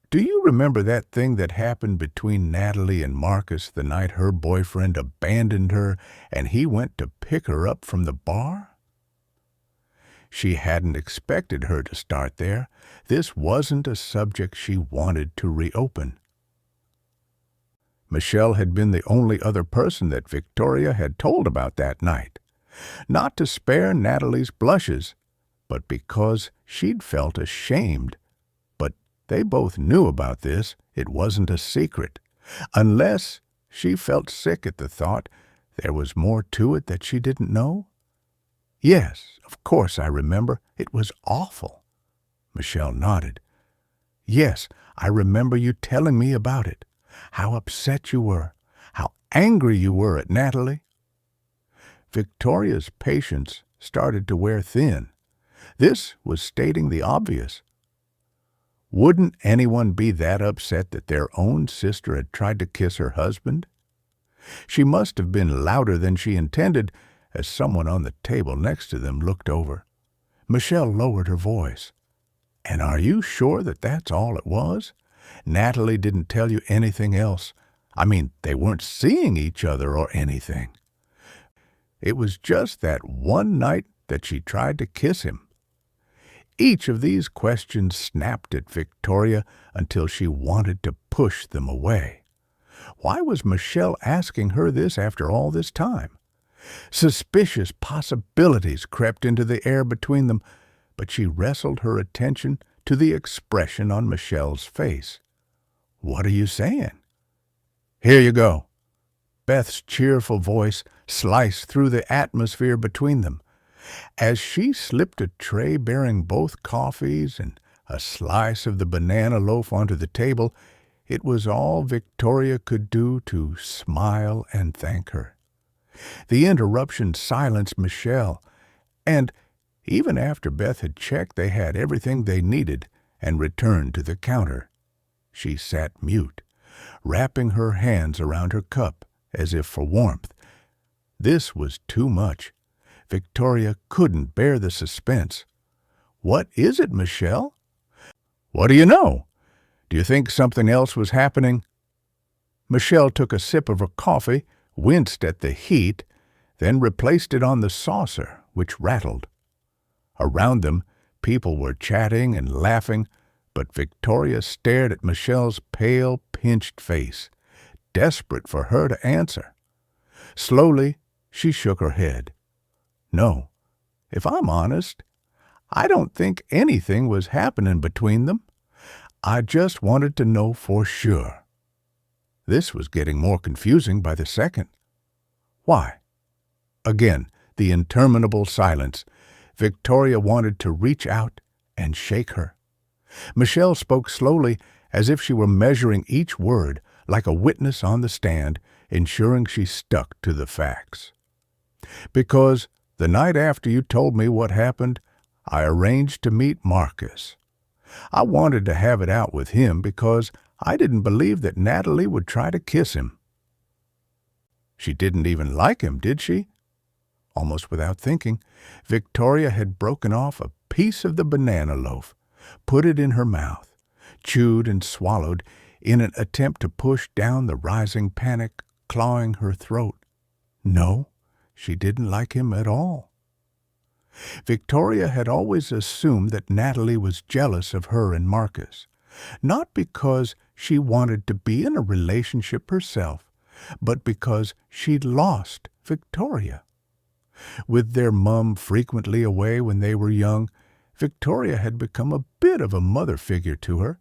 "Do you remember that thing that happened between Natalie and Marcus the night her boyfriend abandoned her and he went to pick her up from the bar?" She hadn't expected her to start there. This wasn't a subject she wanted to reopen. Michelle had been the only other person that Victoria had told about that night. Not to spare Natalie's blushes, but because she'd felt ashamed. But they both knew about this. It wasn't a secret. Unless she felt sick at the thought there was more to it that she didn't know. "Yes, of course I remember. It was awful." Michelle nodded. "Yes, I remember you telling me about it. How upset you were. How angry you were at Natalie." Victoria's patience started to wear thin. This was stating the obvious. Wouldn't anyone be that upset that their own sister had tried to kiss her husband? She must have been louder than she intended, as someone on the table next to them looked over. Michelle lowered her voice. "And are you sure that that's all it was? Natalie didn't tell you anything else. I mean, they weren't seeing each other or anything. It was just that one night that she tried to kiss him." Each of these questions snapped at Victoria until she wanted to push them away. Why was Michelle asking her this after all this time? Suspicious possibilities crept into the air between them, but she wrestled her attention to the expression on Michelle's face. "What are you saying?" "Here you go." Beth's cheerful voice sliced through the atmosphere between them. As she slipped a tray bearing both coffees and a slice of the banana loaf onto the table, it was all Victoria could do to smile and thank her. The interruption silenced Michelle, and even after Beth had checked they had everything they needed and returned to the counter, she sat mute, wrapping her hands around her cup as if for warmth. This was too much. Victoria couldn't bear the suspense. "What is it, Michelle?" "What do you know? Do you think something else was happening?" Michelle took a sip of her coffee, winced at the heat, then replaced it on the saucer, which rattled. Around them, people were chatting and laughing, but Victoria stared at Michelle's pale, pinched face, desperate for her to answer. Slowly, she shook her head. "No, if I'm honest, I don't think anything was happening between them. I just wanted to know for sure." This was getting more confusing by the second. Why? Again, the interminable silence. Victoria wanted to reach out and shake her. Michelle spoke slowly, as if she were measuring each word, like a witness on the stand, ensuring she stuck to the facts. Because the night after you told me what happened, I arranged to meet Marcus. I wanted to have it out with him because I didn't believe that Natalie would try to kiss him. She didn't even like him, did she? Almost without thinking, Victoria had broken off a piece of the banana loaf, put it in her mouth, chewed and swallowed in an attempt to push down the rising panic clawing her throat. No, she didn't like him at all. Victoria had always assumed that Natalie was jealous of her and Marcus, not because she wanted to be in a relationship herself, but because she'd lost Victoria. With their mum frequently away when they were young, Victoria had become a bit of a mother figure to her.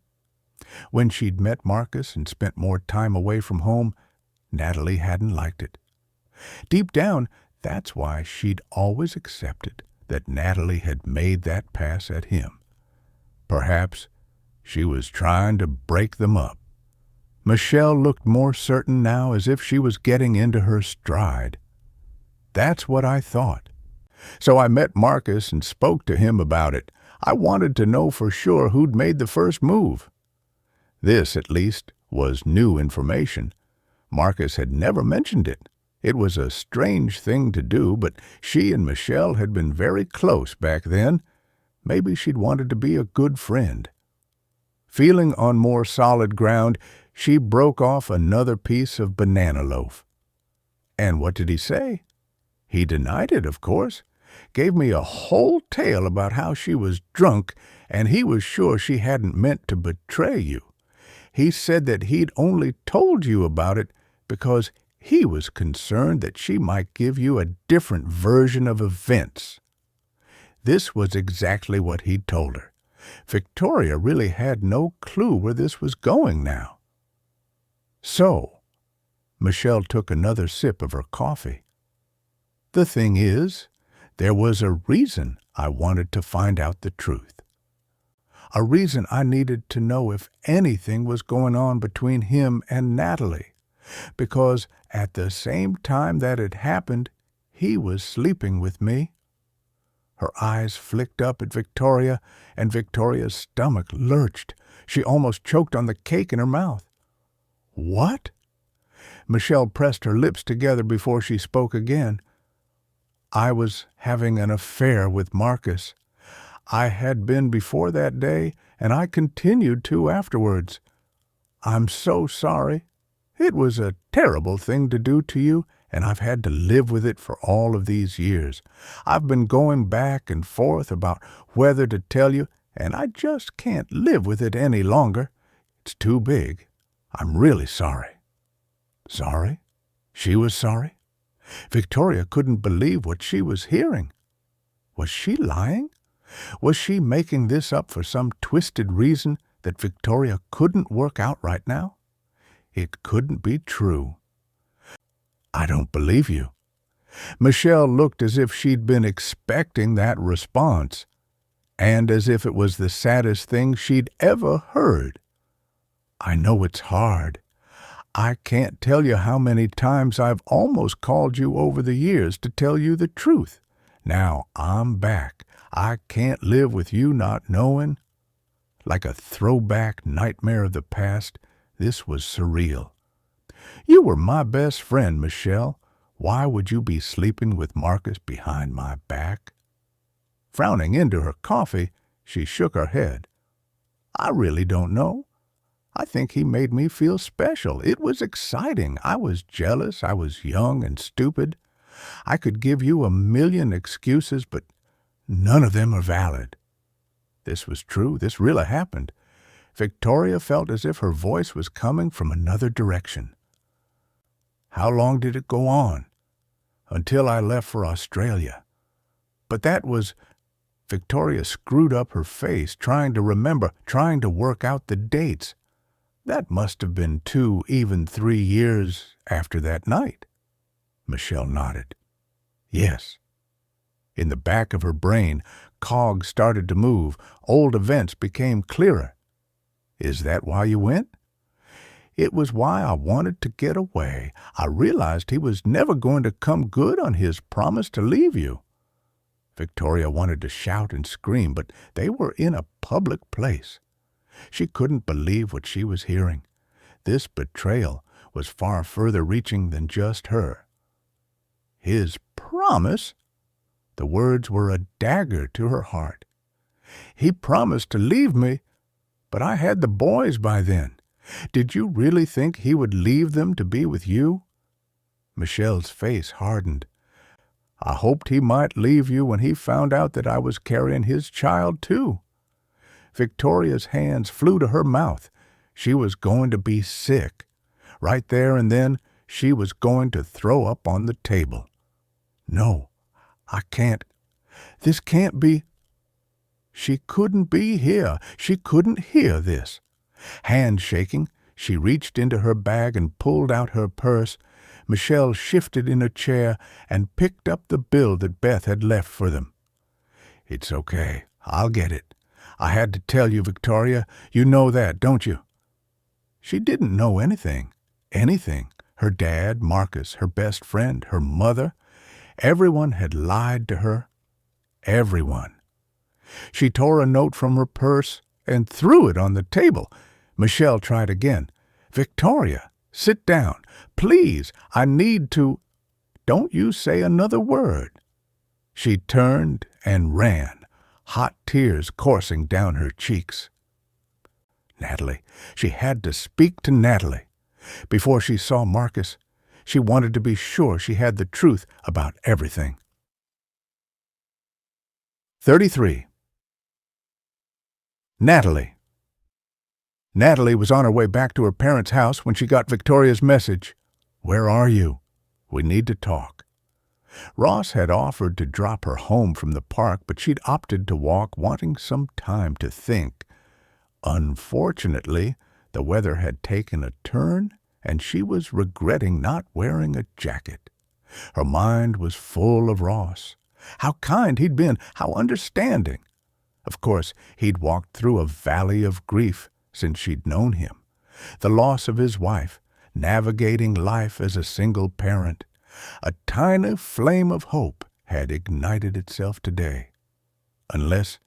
When she'd met Marcus and spent more time away from home, Natalie hadn't liked it. Deep down, that's why she'd always accepted that Natalie had made that pass at him. Perhaps she was trying to break them up. Michelle looked more certain now, as if she was getting into her stride. That's what I thought. So I met Marcus and spoke to him about it. I wanted to know for sure who'd made the first move. This, at least, was new information. Marcus had never mentioned it. It was a strange thing to do, but she and Michelle had been very close back then. Maybe she'd wanted to be a good friend. Feeling on more solid ground, she broke off another piece of banana loaf. And what did he say? He denied it, of course. Gave me a whole tale about how she was drunk, and he was sure she hadn't meant to betray you. He said that he'd only told you about it because he was concerned that she might give you a different version of events. This was exactly what he'd told her. Victoria really had no clue where this was going now. So, Michelle took another sip of her coffee. The thing is, there was a reason I wanted to find out the truth. A reason I needed to know if anything was going on between him and Natalie. Because at the same time that it happened, he was sleeping with me. Her eyes flicked up at Victoria, and Victoria's stomach lurched. She almost choked on the cake in her mouth. What? Michelle pressed her lips together before she spoke again. I was having an affair with Marcus. I had been before that day, and I continued to afterwards. I'm so sorry. It was a terrible thing to do to you, and I've had to live with it for all of these years. I've been going back and forth about whether to tell you, and I just can't live with it any longer. It's too big. I'm really sorry. Sorry? She was sorry? Victoria couldn't believe what she was hearing. Was she lying? Was she making this up for some twisted reason that Victoria couldn't work out right now? It couldn't be true. I don't believe you. Michelle looked as if she'd been expecting that response, and as if it was the saddest thing she'd ever heard. I know it's hard. I can't tell you how many times I've almost called you over the years to tell you the truth. Now I'm back. I can't live with you not knowing. Like a throwback nightmare of the past, this was surreal. You were my best friend, Michelle. Why would you be sleeping with Marcus behind my back? Frowning into her coffee, she shook her head. I really don't know. I think he made me feel special. It was exciting. I was jealous. I was young and stupid. I could give you a million excuses, but none of them are valid. This was true. This really happened. Victoria felt as if her voice was coming from another direction. How long did it go on? Until I left for Australia. But that was... Victoria screwed up her face, trying to remember, trying to work out the dates. That must have been 2, even 3 years after that night. Michelle nodded. Yes. In the back of her brain, cogs started to move. Old events became clearer. Is that why you went? It was why I wanted to get away. I realized he was never going to come good on his promise to leave you. Victoria wanted to shout and scream, but they were in a public place. She couldn't believe what she was hearing. This betrayal was far further reaching than just her. His promise? The words were a dagger to her heart. He promised to leave me, but I had the boys by then. Did you really think he would leave them to be with you? Michelle's face hardened. I hoped he might leave you when he found out that I was carrying his child, too. Victoria's hands flew to her mouth. She was going to be sick. Right there and then, she was going to throw up on the table. No, I can't. This can't be. She couldn't be here. She couldn't hear this. Hand shaking, she reached into her bag and pulled out her purse. Michelle shifted in her chair and picked up the bill that Beth had left for them. It's okay. I'll get it. I had to tell you, Victoria. You know that, don't you? She didn't know anything. Anything. Her dad, Marcus, her best friend, her mother. Everyone had lied to her. Everyone. She tore a note from her purse and threw it on the table. Michelle tried again. Victoria, sit down. Please, I need to. Don't you say another word. She turned and ran, hot tears coursing down her cheeks. Natalie. She had to speak to Natalie. Before she saw Marcus, she wanted to be sure she had the truth about everything. 33. Natalie. Natalie was on her way back to her parents' house when she got Victoria's message. Where are you? We need to talk. Ross had offered to drop her home from the park, but she'd opted to walk, wanting some time to think. Unfortunately, the weather had taken a turn, and she was regretting not wearing a jacket. Her mind was full of Ross. How kind he'd been, how understanding. Of course, he'd walked through a valley of grief since she'd known him. The loss of his wife, navigating life as a single parent. A tiny flame of hope had ignited itself today. Unless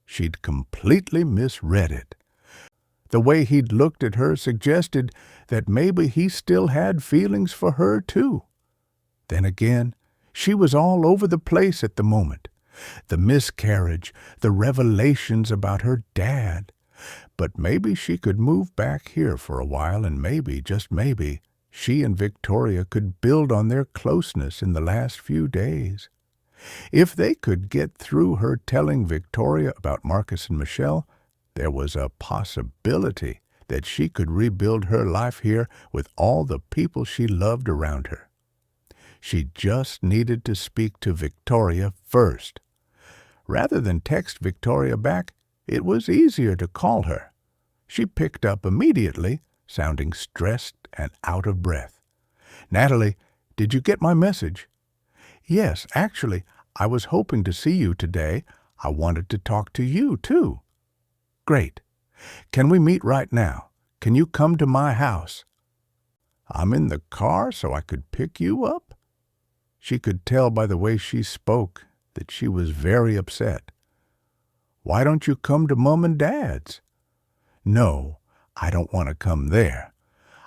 she'd completely misread it. The way he'd looked at her suggested that maybe he still had feelings for her, too. Then again, she was all over the place at the moment. The miscarriage, the revelations about her dad. But maybe she could move back here for a while, and maybe, just maybe, she and Victoria could build on their closeness in the last few days. If they could get through her telling Victoria about Marcus and Michelle, there was a possibility that she could rebuild her life here with all the people she loved around her. She just needed to speak to Victoria first. Rather than text Victoria back, it was easier to call her. She picked up immediately, sounding stressed and out of breath. Natalie, did you get my message? Yes, actually, I was hoping to see you today. I wanted to talk to you, too. Great. Can we meet right now? Can you come to my house? I'm in the car so I could pick you up? She could tell by the way she spoke that she was very upset. Why don't you come to Mom and Dad's? No, I don't want to come there.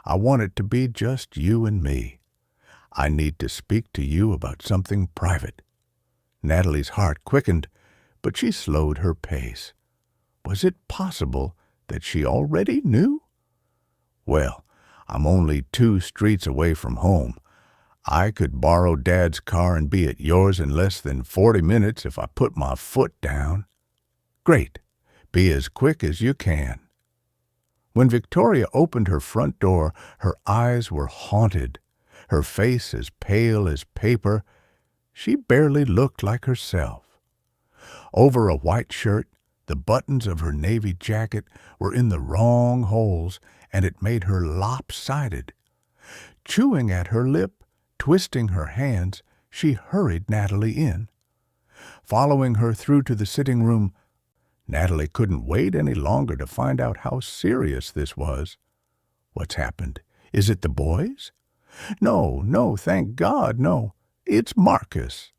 I want it to be just you and me. I need to speak to you about something private. Natalie's heart quickened, but she slowed her pace. Was it possible that she already knew? Well, I'm only 2 streets away from home. I could borrow Dad's car and be at yours in less than 40 minutes if I put my foot down. Great. Be as quick as you can. When Victoria opened her front door, her eyes were haunted, her face as pale as paper. She barely looked like herself. Over a white shirt, the buttons of her navy jacket were in the wrong holes, and it made her lopsided. Chewing at her lip, twisting her hands, she hurried Natalie in. Following her through to the sitting room, Natalie couldn't wait any longer to find out how serious this was. "What's happened? Is it the boys?" No, thank God, no. It's Marcus."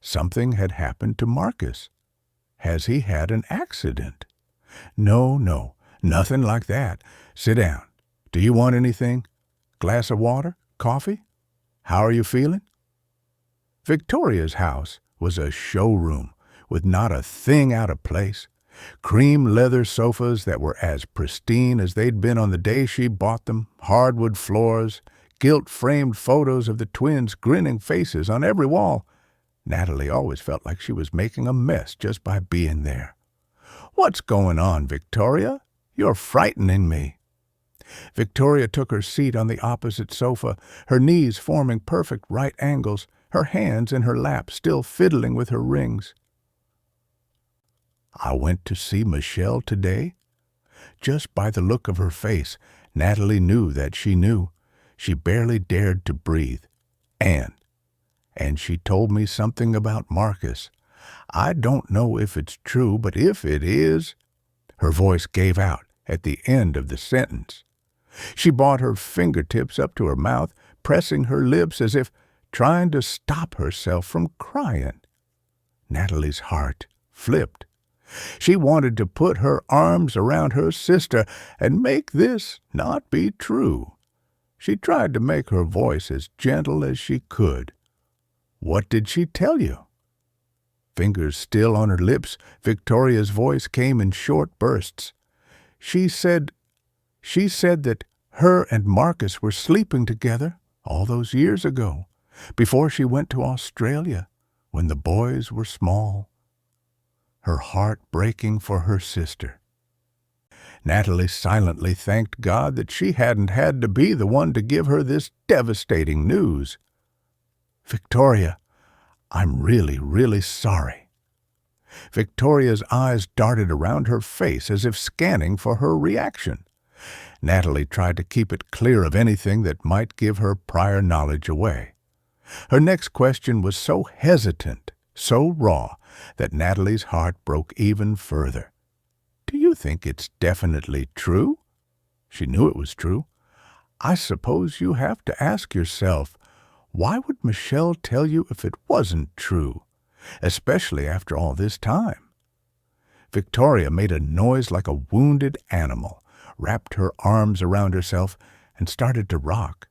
Something had happened to Marcus. Has he had an accident? No, nothing like that. Sit down. Do you want anything? Glass of water? Coffee? How are you feeling? Victoria's house was a showroom with not a thing out of place. Cream leather sofas that were as pristine as they'd been on the day she bought them, hardwood floors, gilt-framed photos of the twins' grinning faces on every wall. Natalie always felt like she was making a mess just by being there. "What's going on, Victoria? You're frightening me." Victoria took her seat on the opposite sofa, her knees forming perfect right angles, her hands in her lap, still fiddling with her rings. "I went to see Michelle today." Just by the look of her face, Natalie knew that she knew. She barely dared to breathe. And she told me something about Marcus. I don't know if it's true, but if it is—" Her voice gave out at the end of the sentence. She brought her fingertips up to her mouth, pressing her lips as if trying to stop herself from crying. Natalie's heart flipped. She wanted to put her arms around her sister and make this not be true. She tried to make her voice as gentle as she could. "What did she tell you?" Fingers still on her lips, Victoria's voice came in short bursts. She said that her and Marcus were sleeping together all those years ago, before she went to Australia, when the boys were small. Her heart breaking for her sister. Natalie silently thanked God that she hadn't had to be the one to give her this devastating news. "Victoria, I'm really sorry." Victoria's eyes darted around her face as if scanning for her reaction. Natalie tried to keep it clear of anything that might give her prior knowledge away. Her next question was so hesitant, so raw, that Natalie's heart broke even further. "Do you think it's definitely true?" She knew it was true. "I suppose you have to ask yourself, why would Michelle tell you if it wasn't true, especially after all this time?" Victoria made a noise like a wounded animal, wrapped her arms around herself, and started to rock.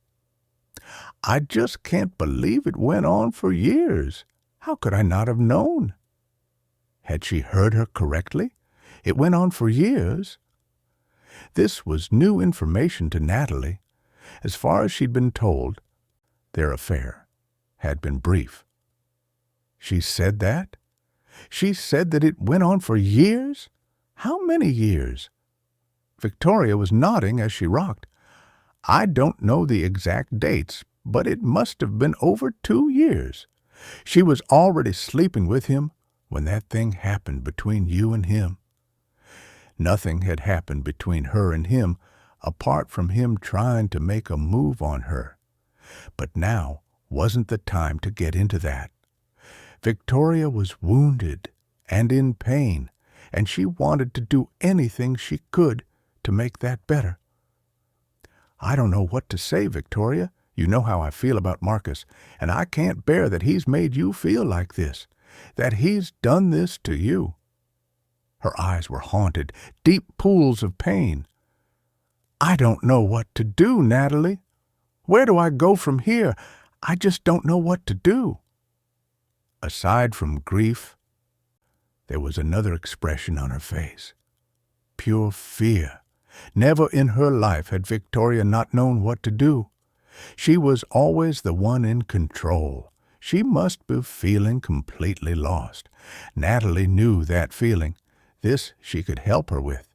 "I just can't believe it went on for years. How could I not have known?" Had she heard her correctly? It went on for years. This was new information to Natalie. As far as she'd been told, their affair had been brief. She said that? She said that it went on for years? How many years? Victoria was nodding as she rocked. "I don't know the exact dates, but it must have been over 2 years. She was already sleeping with him when that thing happened between you and him." Nothing had happened between her and him apart from him trying to make a move on her. But now wasn't the time to get into that. Victoria was wounded and in pain, and she wanted to do anything she could to make that better. "I don't know what to say, Victoria. You know how I feel about Marcus, and I can't bear that he's made you feel like this, that he's done this to you." Her eyes were haunted, deep pools of pain. "I don't know what to do, Natalie. Where do I go from here? I just don't know what to do." Aside from grief, there was another expression on her face. Pure fear. Never in her life had Victoria not known what to do. She was always the one in control. She must be feeling completely lost. Natalie knew that feeling. This she could help her with.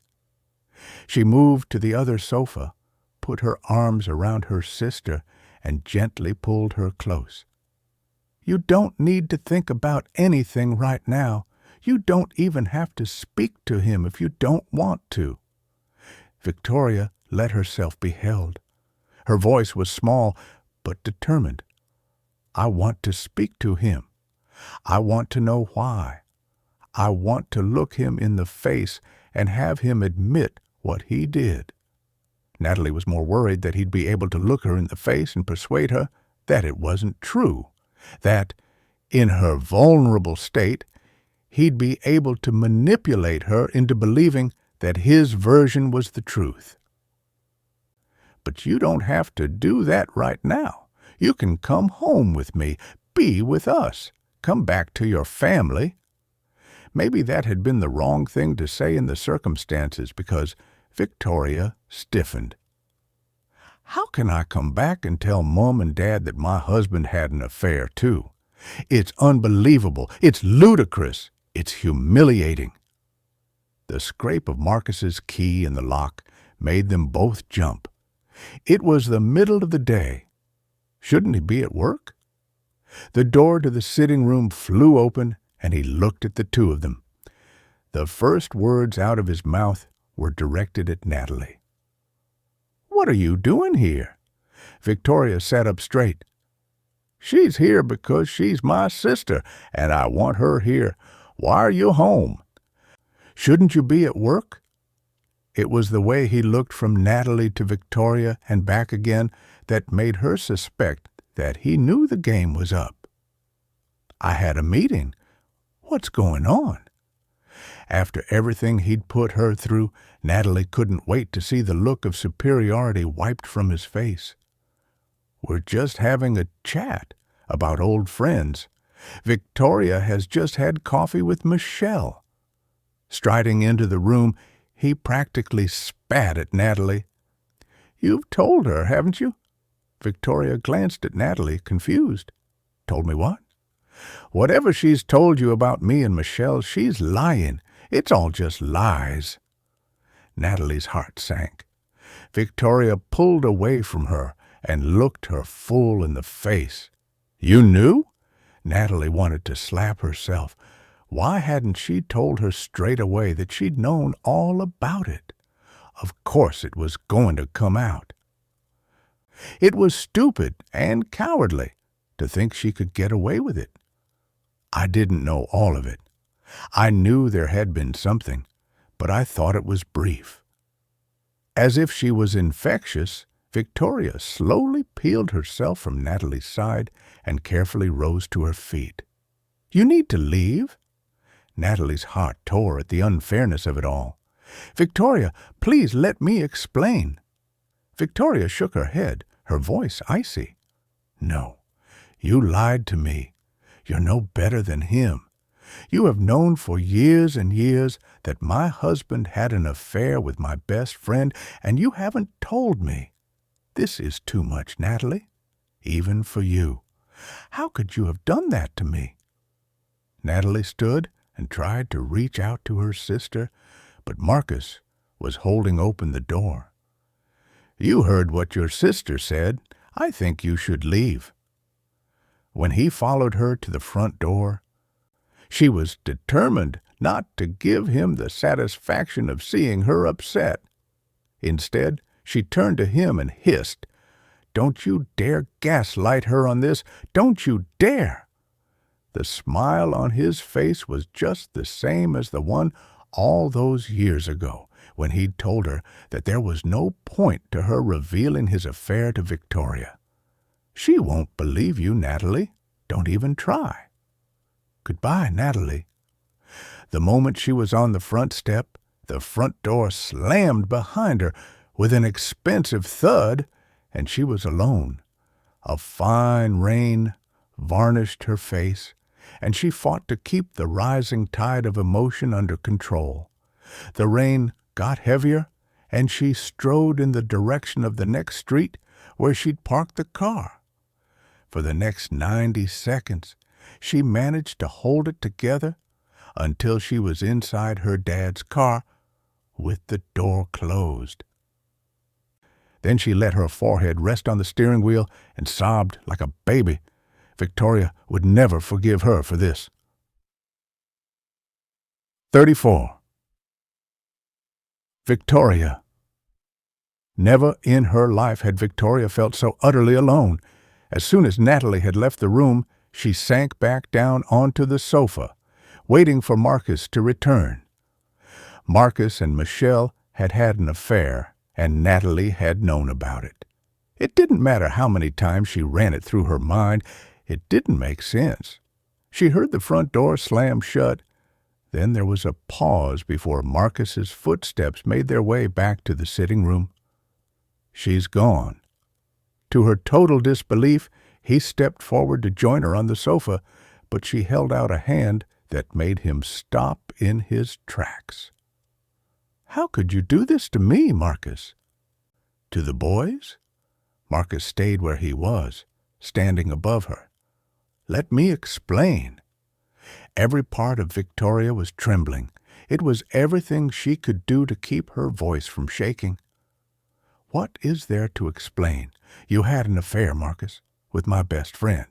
She moved to the other sofa, put her arms around her sister, and gently pulled her close. "You don't need to think about anything right now. You don't even have to speak to him if you don't want to." Victoria let herself be held. Her voice was small but determined. I want to speak to him. I want to know why. I want to look him in the face and have him admit what he did. Natalie was more worried that he'd be able to look her in the face and persuade her that it wasn't true, that, in her vulnerable state, he'd be able to manipulate her into believing that his version was the truth. But you don't have to do that right now. You can come home with me, be with us, come back to your family. Maybe that had been the wrong thing to say in the circumstances because Victoria stiffened. How can I come back and tell Mom and Dad that my husband had an affair, too? It's unbelievable. It's ludicrous. It's humiliating. The scrape of Marcus's key in the lock made them both jump. It was the middle of the day. Shouldn't he be at work? The door to the sitting room flew open, and he looked at the two of them. The first words out of his mouth were directed at Natalie. "What are you doing here?" Victoria sat up straight. "She's here because she's my sister, and I want her here. Why are you home?" "Shouldn't you be at work?" It was the way he looked from Natalie to Victoria and back again that made her suspect that he knew the game was up. "I had a meeting. What's going on?" After everything he'd put her through, Natalie couldn't wait to see the look of superiority wiped from his face. "We're just having a chat about old friends. Victoria has just had coffee with Michelle." Striding into the room, he practically spat at Natalie. "You've told her, haven't you?" Victoria glanced at Natalie, confused. "Told me what?" "Whatever she's told you about me and Michelle, she's lying. It's all just lies." Natalie's heart sank. Victoria pulled away from her and looked her full in the face. "You knew?" Natalie wanted to slap herself. Why hadn't she told her straight away that she'd known all about it? Of course it was going to come out. It was stupid and cowardly to think she could get away with it. "I didn't know all of it. I knew there had been something, but I thought it was brief." As if she was infectious, Victoria slowly peeled herself from Natalie's side and carefully rose to her feet. "You need to leave?" Natalie's heart tore at the unfairness of it all. "Victoria, please let me explain." Victoria shook her head, her voice icy. "No, you lied to me. You're no better than him. You have known for years and years that my husband had an affair with my best friend, and you haven't told me. This is too much, Natalie, even for you. How could you have done that to me?" Natalie stood and tried to reach out to her sister, but Marcus was holding open the door. "You heard what your sister said. I think you should leave." When he followed her to the front door, she was determined not to give him the satisfaction of seeing her upset. Instead, she turned to him and hissed, "Don't you dare gaslight her on this! Don't you dare!" The smile on his face was just the same as the one all those years ago, when he'd told her that there was no point to her revealing his affair to Victoria. "She won't believe you, Natalie. Don't even try." "Goodbye, Natalie." The moment she was on the front step, the front door slammed behind her with an expensive thud, and she was alone. A fine rain varnished her face, and she fought to keep the rising tide of emotion under control. The rain got heavier, and she strode in the direction of the next street where she'd parked the car. For the next 90 seconds, she managed to hold it together until she was inside her dad's car with the door closed. Then she let her forehead rest on the steering wheel and sobbed like a baby. Victoria would never forgive her for this. 34. Victoria. Never in her life had Victoria felt so utterly alone. As soon as Natalie had left the room, she sank back down onto the sofa, waiting for Marcus to return. Marcus and Michelle had had an affair, and Natalie had known about it. It didn't matter how many times she ran it through her mind, it didn't make sense. She heard the front door slam shut. Then there was a pause before Marcus's footsteps made their way back to the sitting room. "She's gone." To her total disbelief, he stepped forward to join her on the sofa, but she held out a hand that made him stop in his tracks. "How could you do this to me, Marcus?" "To the boys?" Marcus stayed where he was, standing above her. "Let me explain." Every part of Victoria was trembling. It was everything she could do to keep her voice from shaking. "What is there to explain? You had an affair, Marcus, with my best friend."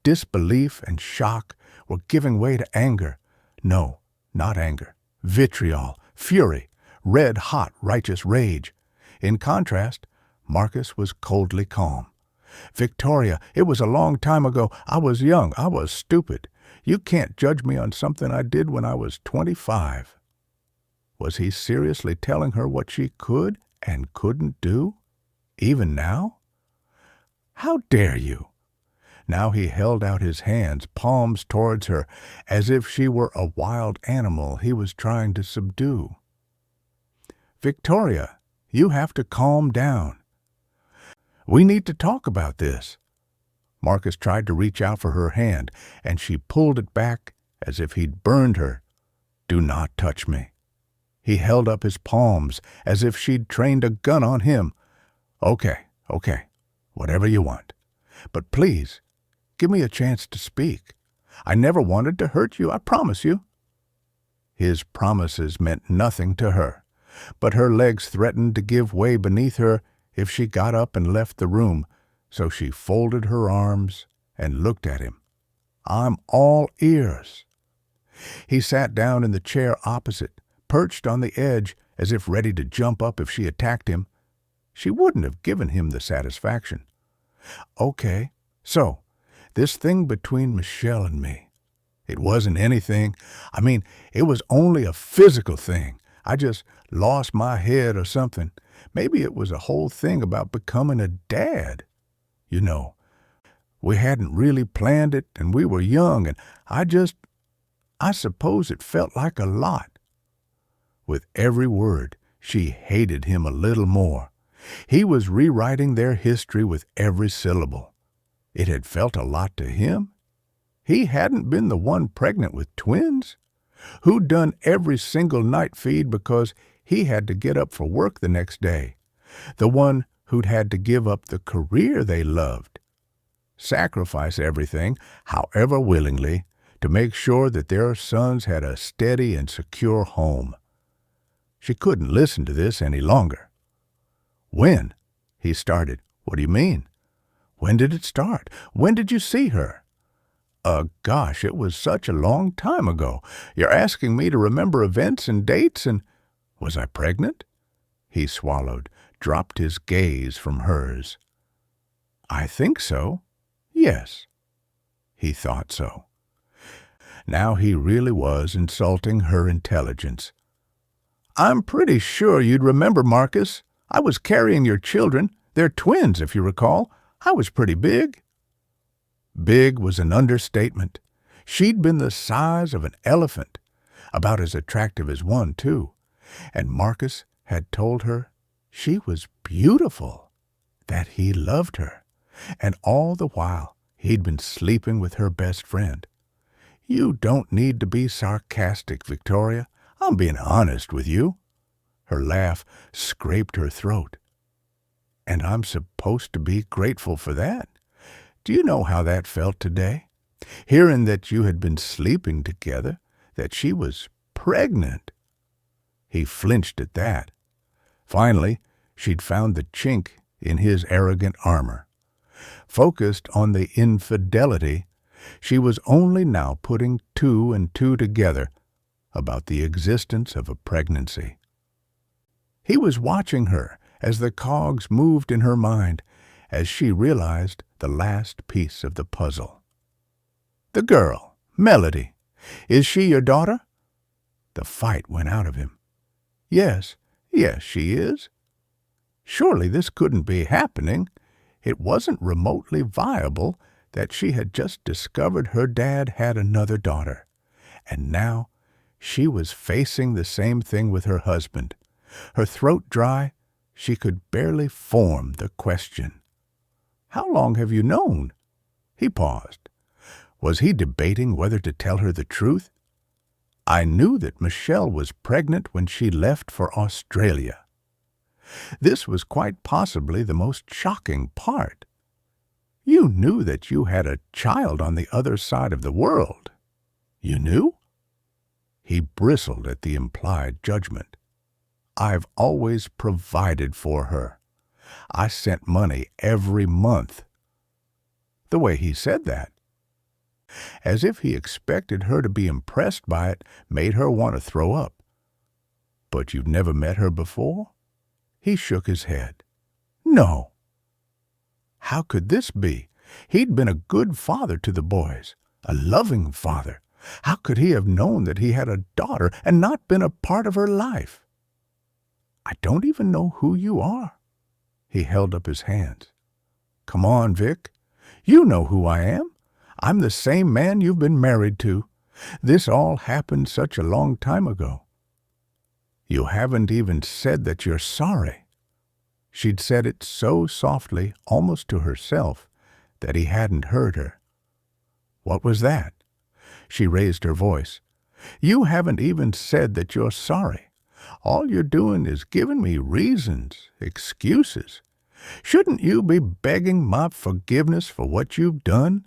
Disbelief and shock were giving way to anger. No, not anger. Vitriol, fury, red-hot righteous rage. In contrast, Marcus was coldly calm. "Victoria, it was a long time ago. I was young. I was stupid. You can't judge me on something I did when I was 25. Was he seriously telling her what she could and couldn't do? Even now? "How dare you?" Now he held out his hands, palms towards her, as if she were a wild animal he was trying to subdue. "Victoria, you have to calm down. We need to talk about this." Marcus tried to reach out for her hand, and she pulled it back as if he'd burned her. "Do not touch me." He held up his palms as if she'd trained a gun on him. Okay, whatever you want. But please, give me a chance to speak. I never wanted to hurt you, I promise you." His promises meant nothing to her, but her legs threatened to give way beneath her if she got up and left the room, so she folded her arms and looked at him. "I'm all ears." He sat down in the chair opposite, perched on the edge as if ready to jump up if she attacked him. She wouldn't have given him the satisfaction. "Okay, so this thing between Michelle and me, it wasn't anything. I mean, it was only a physical thing. I just lost my head or something. Maybe it was a whole thing about becoming a dad. You know, we hadn't really planned it, and we were young, and I suppose it felt like a lot." With every word, she hated him a little more. He was rewriting their history with every syllable. It had felt a lot to him. He hadn't been the one pregnant with twins, who'd done every single night feed because he had to get up for work the next day, the one who'd had to give up the career they loved, sacrifice everything, however willingly, to make sure that their sons had a steady and secure home. She couldn't listen to this any longer. "When?" he started. "What do you mean? When did it start? When did you see her?" Gosh, it was such a long time ago. You're asking me to remember events and dates and... Was I pregnant?" He swallowed, dropped his gaze from hers. "I think so. Yes." He thought so. Now he really was insulting her intelligence. "I'm pretty sure you'd remember, Marcus. I was carrying your children. They're twins, if you recall. I was pretty big." Big was an understatement. She'd been the size of an elephant, about as attractive as one, too, and Marcus had told her she was beautiful, that he loved her, and all the while he'd been sleeping with her best friend. "You don't need to be sarcastic, Victoria. I'm being honest with you." Her laugh scraped her throat. "And I'm supposed to be grateful for that. Do you know how that felt today? Hearing that you had been sleeping together, that she was pregnant." He flinched at that. Finally, she'd found the chink in his arrogant armor. Focused on the infidelity, she was only now putting two and two together about the existence of a pregnancy. He was watching her as the cogs moved in her mind as she realized the last piece of the puzzle. The girl, Melody, is she your daughter? The fight went out of him. Yes, she is. Surely this couldn't be happening. It wasn't remotely viable that she had just discovered her dad had another daughter, and now she was facing the same thing with her husband. Her throat dry, she could barely form the question. How long have you known? He paused. Was he debating whether to tell her the truth? I knew that Michelle was pregnant when she left for Australia. This was quite possibly the most shocking part. You knew that you had a child on the other side of the world. You knew? He bristled at the implied judgment. I've always provided for her. I sent money every month. The way he said that, as if he expected her to be impressed by it, made her want to throw up. But you've never met her before? He shook his head. No. How could this be? He'd been a good father to the boys, a loving father. How could he have known that he had a daughter and not been a part of her life? I don't even know who you are. He held up his hands. Come on, Vic. You know who I am. I'm the same man you've been married to. This all happened such a long time ago. You haven't even said that you're sorry. She'd said it so softly, almost to herself, that he hadn't heard her. What was that? She raised her voice. You haven't even said that you're sorry. All you're doing is giving me reasons, excuses. Shouldn't you be begging my forgiveness for what you've done?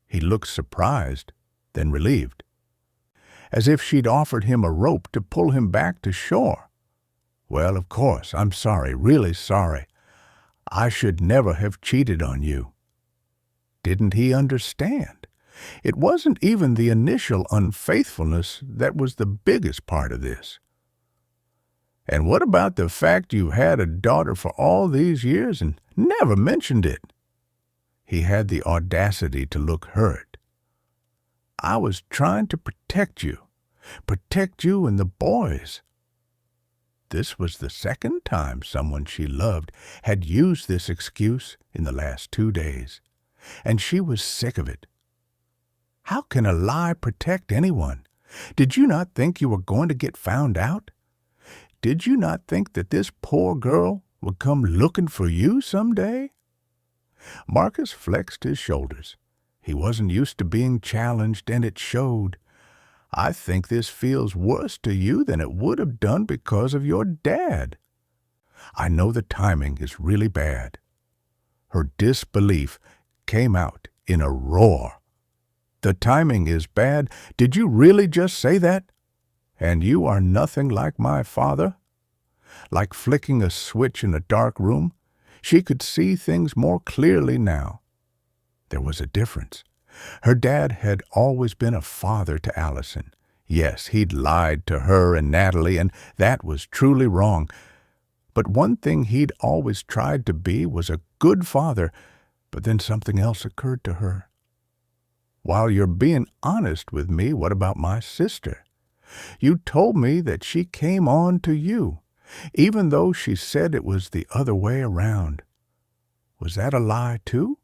He looked surprised, then relieved, as if she'd offered him a rope to pull him back to shore. Well, of course, I'm sorry, really sorry. I should never have cheated on you. Didn't he understand? It wasn't even the initial unfaithfulness that was the biggest part of this. And what about the fact you had a daughter for all these years and never mentioned it? He had the audacity to look hurt. I was trying to protect you and the boys. This was the second time someone she loved had used this excuse in the last 2 days, and she was sick of it. How can a lie protect anyone? Did you not think you were going to get found out? Did you not think that this poor girl would come looking for you someday? Marcus flexed his shoulders. He wasn't used to being challenged, and it showed. I think this feels worse to you than it would have done because of your dad. I know the timing is really bad. Her disbelief came out in a roar. The timing is bad? Did you really just say that? And you are nothing like my father? Like flicking a switch in a dark room? She could see things more clearly now. There was a difference. Her dad had always been a father to Allison. Yes, he'd lied to her and Natalie, and that was truly wrong. But one thing he'd always tried to be was a good father. But then something else occurred to her. While you're being honest with me, what about my sister? You told me that she came on to you, even though she said it was the other way around. Was that a lie, too?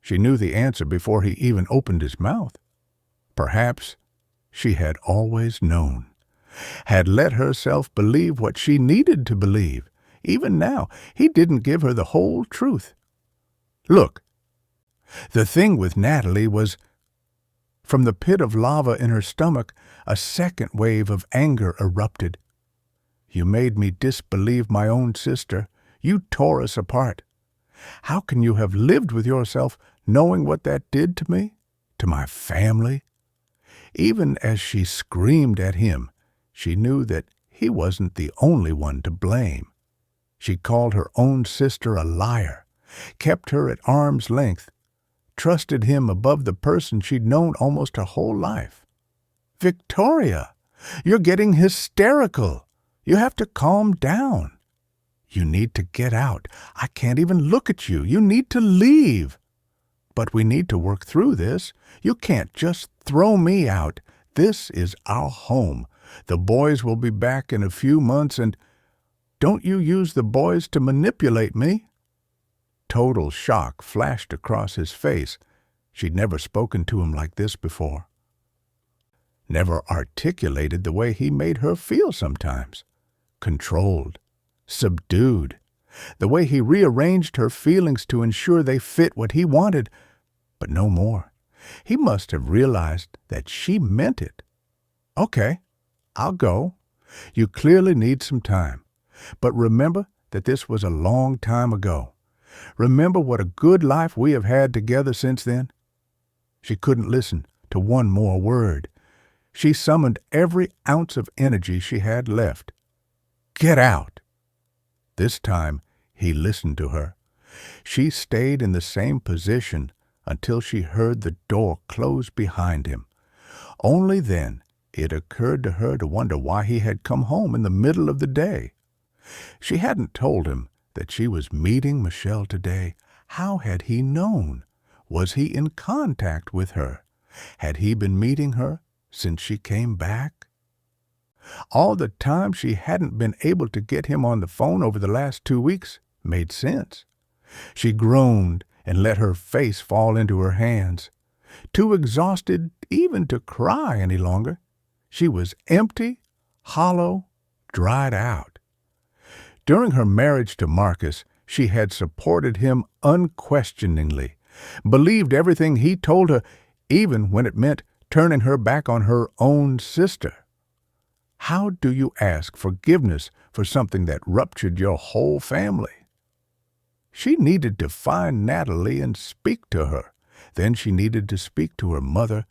She knew the answer before he even opened his mouth. Perhaps she had always known, had let herself believe what she needed to believe. Even now, he didn't give her the whole truth. Look, the thing with Natalie was, from the pit of lava in her stomach, a second wave of anger erupted. You made me disbelieve my own sister. You tore us apart. How can you have lived with yourself knowing what that did to me, to my family? Even as she screamed at him, she knew that he wasn't the only one to blame. She called her own sister a liar, kept her at arm's length, trusted him above the person she'd known almost her whole life. Victoria, you're getting hysterical. You have to calm down. You need to get out. I can't even look at you. You need to leave. But we need to work through this. You can't just throw me out. This is our home. The boys will be back in a few months, and don't you use the boys to manipulate me." Total shock flashed across his face. She'd never spoken to him like this before. Never articulated the way he made her feel sometimes. Controlled, subdued. The way he rearranged her feelings to ensure they fit what he wanted, but no more. He must have realized that she meant it. "Okay, I'll go. You clearly need some time. But remember that this was a long time ago. Remember what a good life we have had together since then." She couldn't listen to one more word. She summoned every ounce of energy she had left. "Get out!" This time he listened to her. She stayed in the same position until she heard the door close behind him. Only then it occurred to her to wonder why he had come home in the middle of the day. She hadn't told him that she was meeting Michelle today. How had he known? Was he in contact with her? Had he been meeting her since she came back? All the time she hadn't been able to get him on the phone over the last 2 weeks made sense. She groaned and let her face fall into her hands. Too exhausted even to cry any longer. She was empty, hollow, dried out. During her marriage to Marcus, she had supported him unquestioningly, believed everything he told her, even when it meant turning her back on her own sister. How do you ask forgiveness for something that ruptured your whole family? She needed to find Natalie and speak to her. Then she needed to speak to her mother,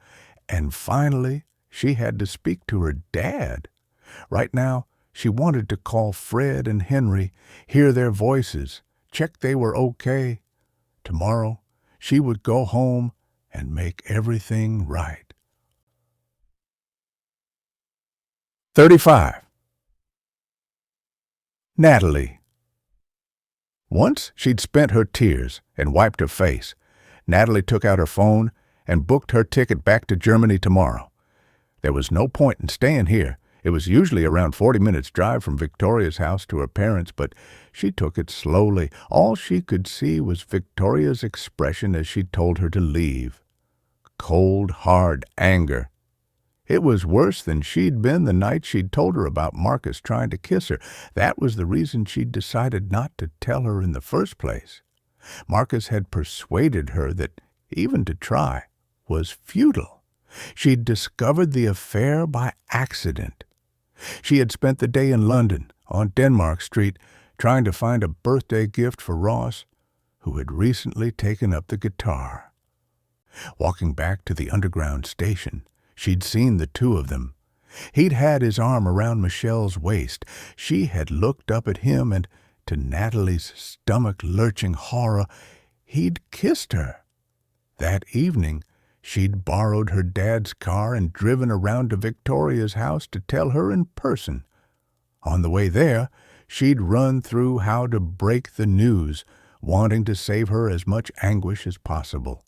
and finally she had to speak to her dad. Right now, she wanted to call Fred and Henry, hear their voices, check they were okay. Tomorrow, she would go home and make everything right. 35. Natalie. Once she'd spent her tears and wiped her face, Natalie took out her phone and booked her ticket back to Germany tomorrow. There was no point in staying here. It was usually around 40 minutes' drive from Victoria's house to her parents', but she took it slowly. All she could see was Victoria's expression as she told her to leave. Cold, hard anger. It was worse than she'd been the night she'd told her about Marcus trying to kiss her. That was the reason she'd decided not to tell her in the first place. Marcus had persuaded her that even to try was futile. She'd discovered the affair by accident. She had spent the day in London, on Denmark Street, trying to find a birthday gift for Ross, who had recently taken up the guitar. Walking back to the underground station, she'd seen the two of them. He'd had his arm around Michelle's waist. She had looked up at him, and to Natalie's stomach-lurching horror, he'd kissed her. That evening, she'd borrowed her dad's car and driven around to Victoria's house to tell her in person. On the way there, she'd run through how to break the news, wanting to save her as much anguish as possible.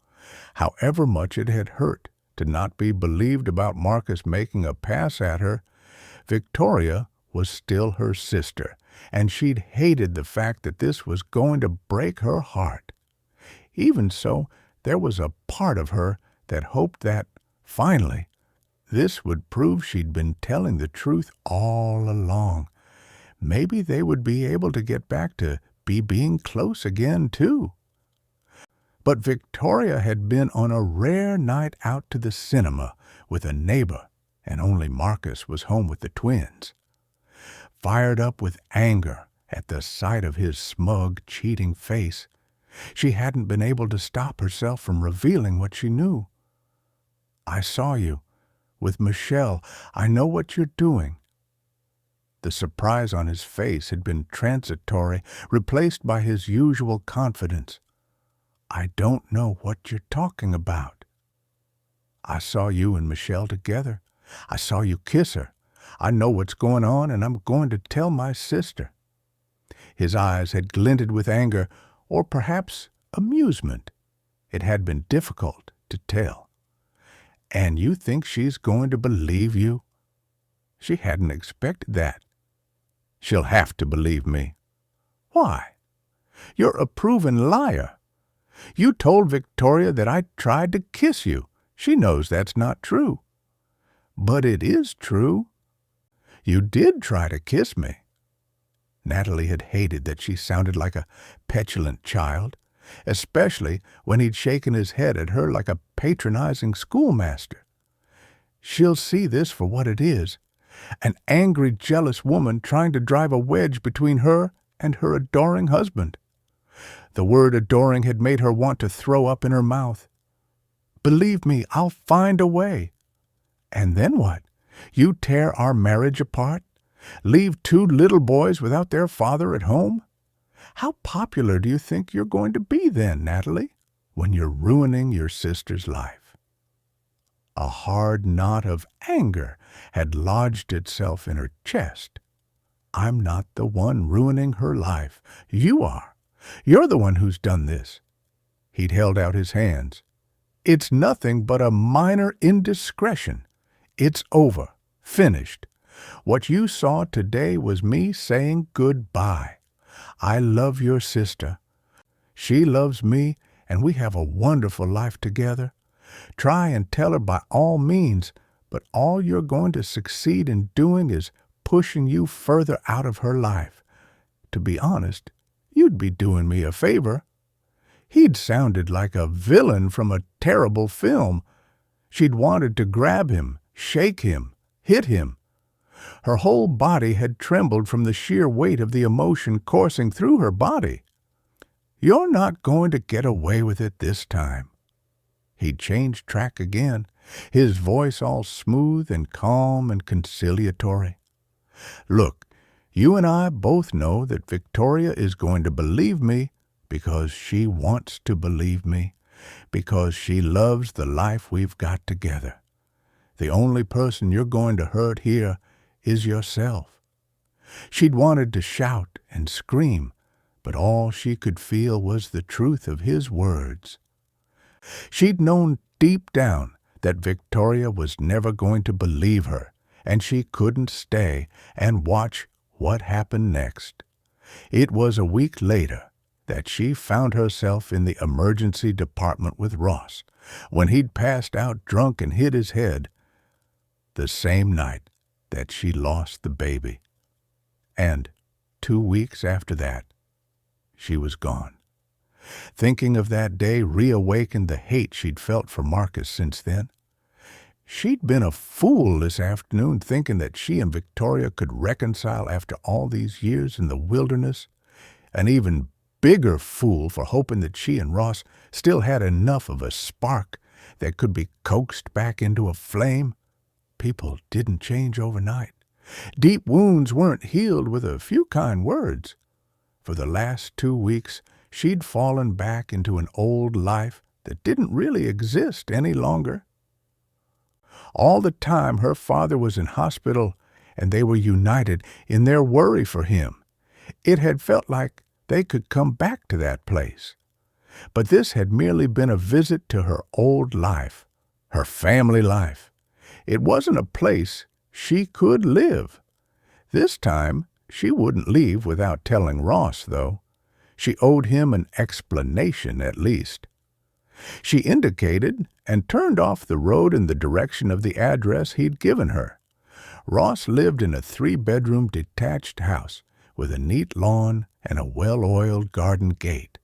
However much it had hurt to not be believed about Marcus making a pass at her, Victoria was still her sister, and she'd hated the fact that this was going to break her heart. Even so, there was a part of her that hoped that, finally, this would prove she'd been telling the truth all along. Maybe they would be able to get back to being close again, too. But Victoria had been on a rare night out to the cinema with a neighbor, and only Marcus was home with the twins. Fired up with anger at the sight of his smug, cheating face, she hadn't been able to stop herself from revealing what she knew. "I saw you. With Michelle. I know what you're doing." The surprise on his face had been transitory, replaced by his usual confidence. "I don't know what you're talking about." "I saw you and Michelle together. I saw you kiss her. I know what's going on, and I'm going to tell my sister." His eyes had glinted with anger, or perhaps amusement. It had been difficult to tell. "And you think she's going to believe you?" She hadn't expected that. "She'll have to believe me." "Why? You're a proven liar. You told Victoria that I tried to kiss you. She knows that's not true." "But it is true. You did try to kiss me." Natalie had hated that she sounded like a petulant child, especially when he'd shaken his head at her like a patronizing schoolmaster. She'll see this for what it is, an angry, jealous woman trying to drive a wedge between her and her adoring husband. The word adoring had made her want to throw up in her mouth. "Believe me, I'll find a way." "And then what? You tear our marriage apart? Leave 2 little boys without their father at home? How popular do you think you're going to be then, Natalie, when you're ruining your sister's life?" A hard knot of anger had lodged itself in her chest. "I'm not the one ruining her life. You are. You're the one who's done this." He'd held out his hands. "It's nothing but a minor indiscretion. It's over. Finished. What you saw today was me saying goodbye. I love your sister. She loves me, and we have a wonderful life together. Try and tell her by all means, but all you're going to succeed in doing is pushing you further out of her life. To be honest, you'd be doing me a favor." He'd sounded like a villain from a terrible film. She'd wanted to grab him, shake him, hit him. Her whole body had trembled from the sheer weight of the emotion coursing through her body. "You're not going to get away with it this time." He'd changed track again, his voice all smooth and calm and conciliatory. "Look, you and I both know that Victoria is going to believe me because she wants to believe me, because she loves the life we've got together. The only person you're going to hurt here is yourself." She'd wanted to shout and scream, but all she could feel was the truth of his words. She'd known deep down that Victoria was never going to believe her, and she couldn't stay and watch what happened next. It was a week later that she found herself in the emergency department with Ross, when he'd passed out drunk and hit his head, the same night that she lost the baby. And 2 weeks after that, she was gone. Thinking of that day reawakened the hate she'd felt for Marcus since then. She'd been a fool this afternoon thinking that she and Victoria could reconcile after all these years in the wilderness. An even bigger fool for hoping that she and Ross still had enough of a spark that could be coaxed back into a flame. People didn't change overnight. Deep wounds weren't healed with a few kind words. For the last 2 weeks, she'd fallen back into an old life that didn't really exist any longer. All the time her father was in hospital, and they were united in their worry for him. It had felt like they could come back to that place. But this had merely been a visit to her old life, her family life. It wasn't a place she could live. This time, she wouldn't leave without telling Ross, though. She owed him an explanation, at least. She indicated and turned off the road in the direction of the address he'd given her. Ross lived in a 3-bedroom detached house with a neat lawn and a well-oiled garden gate.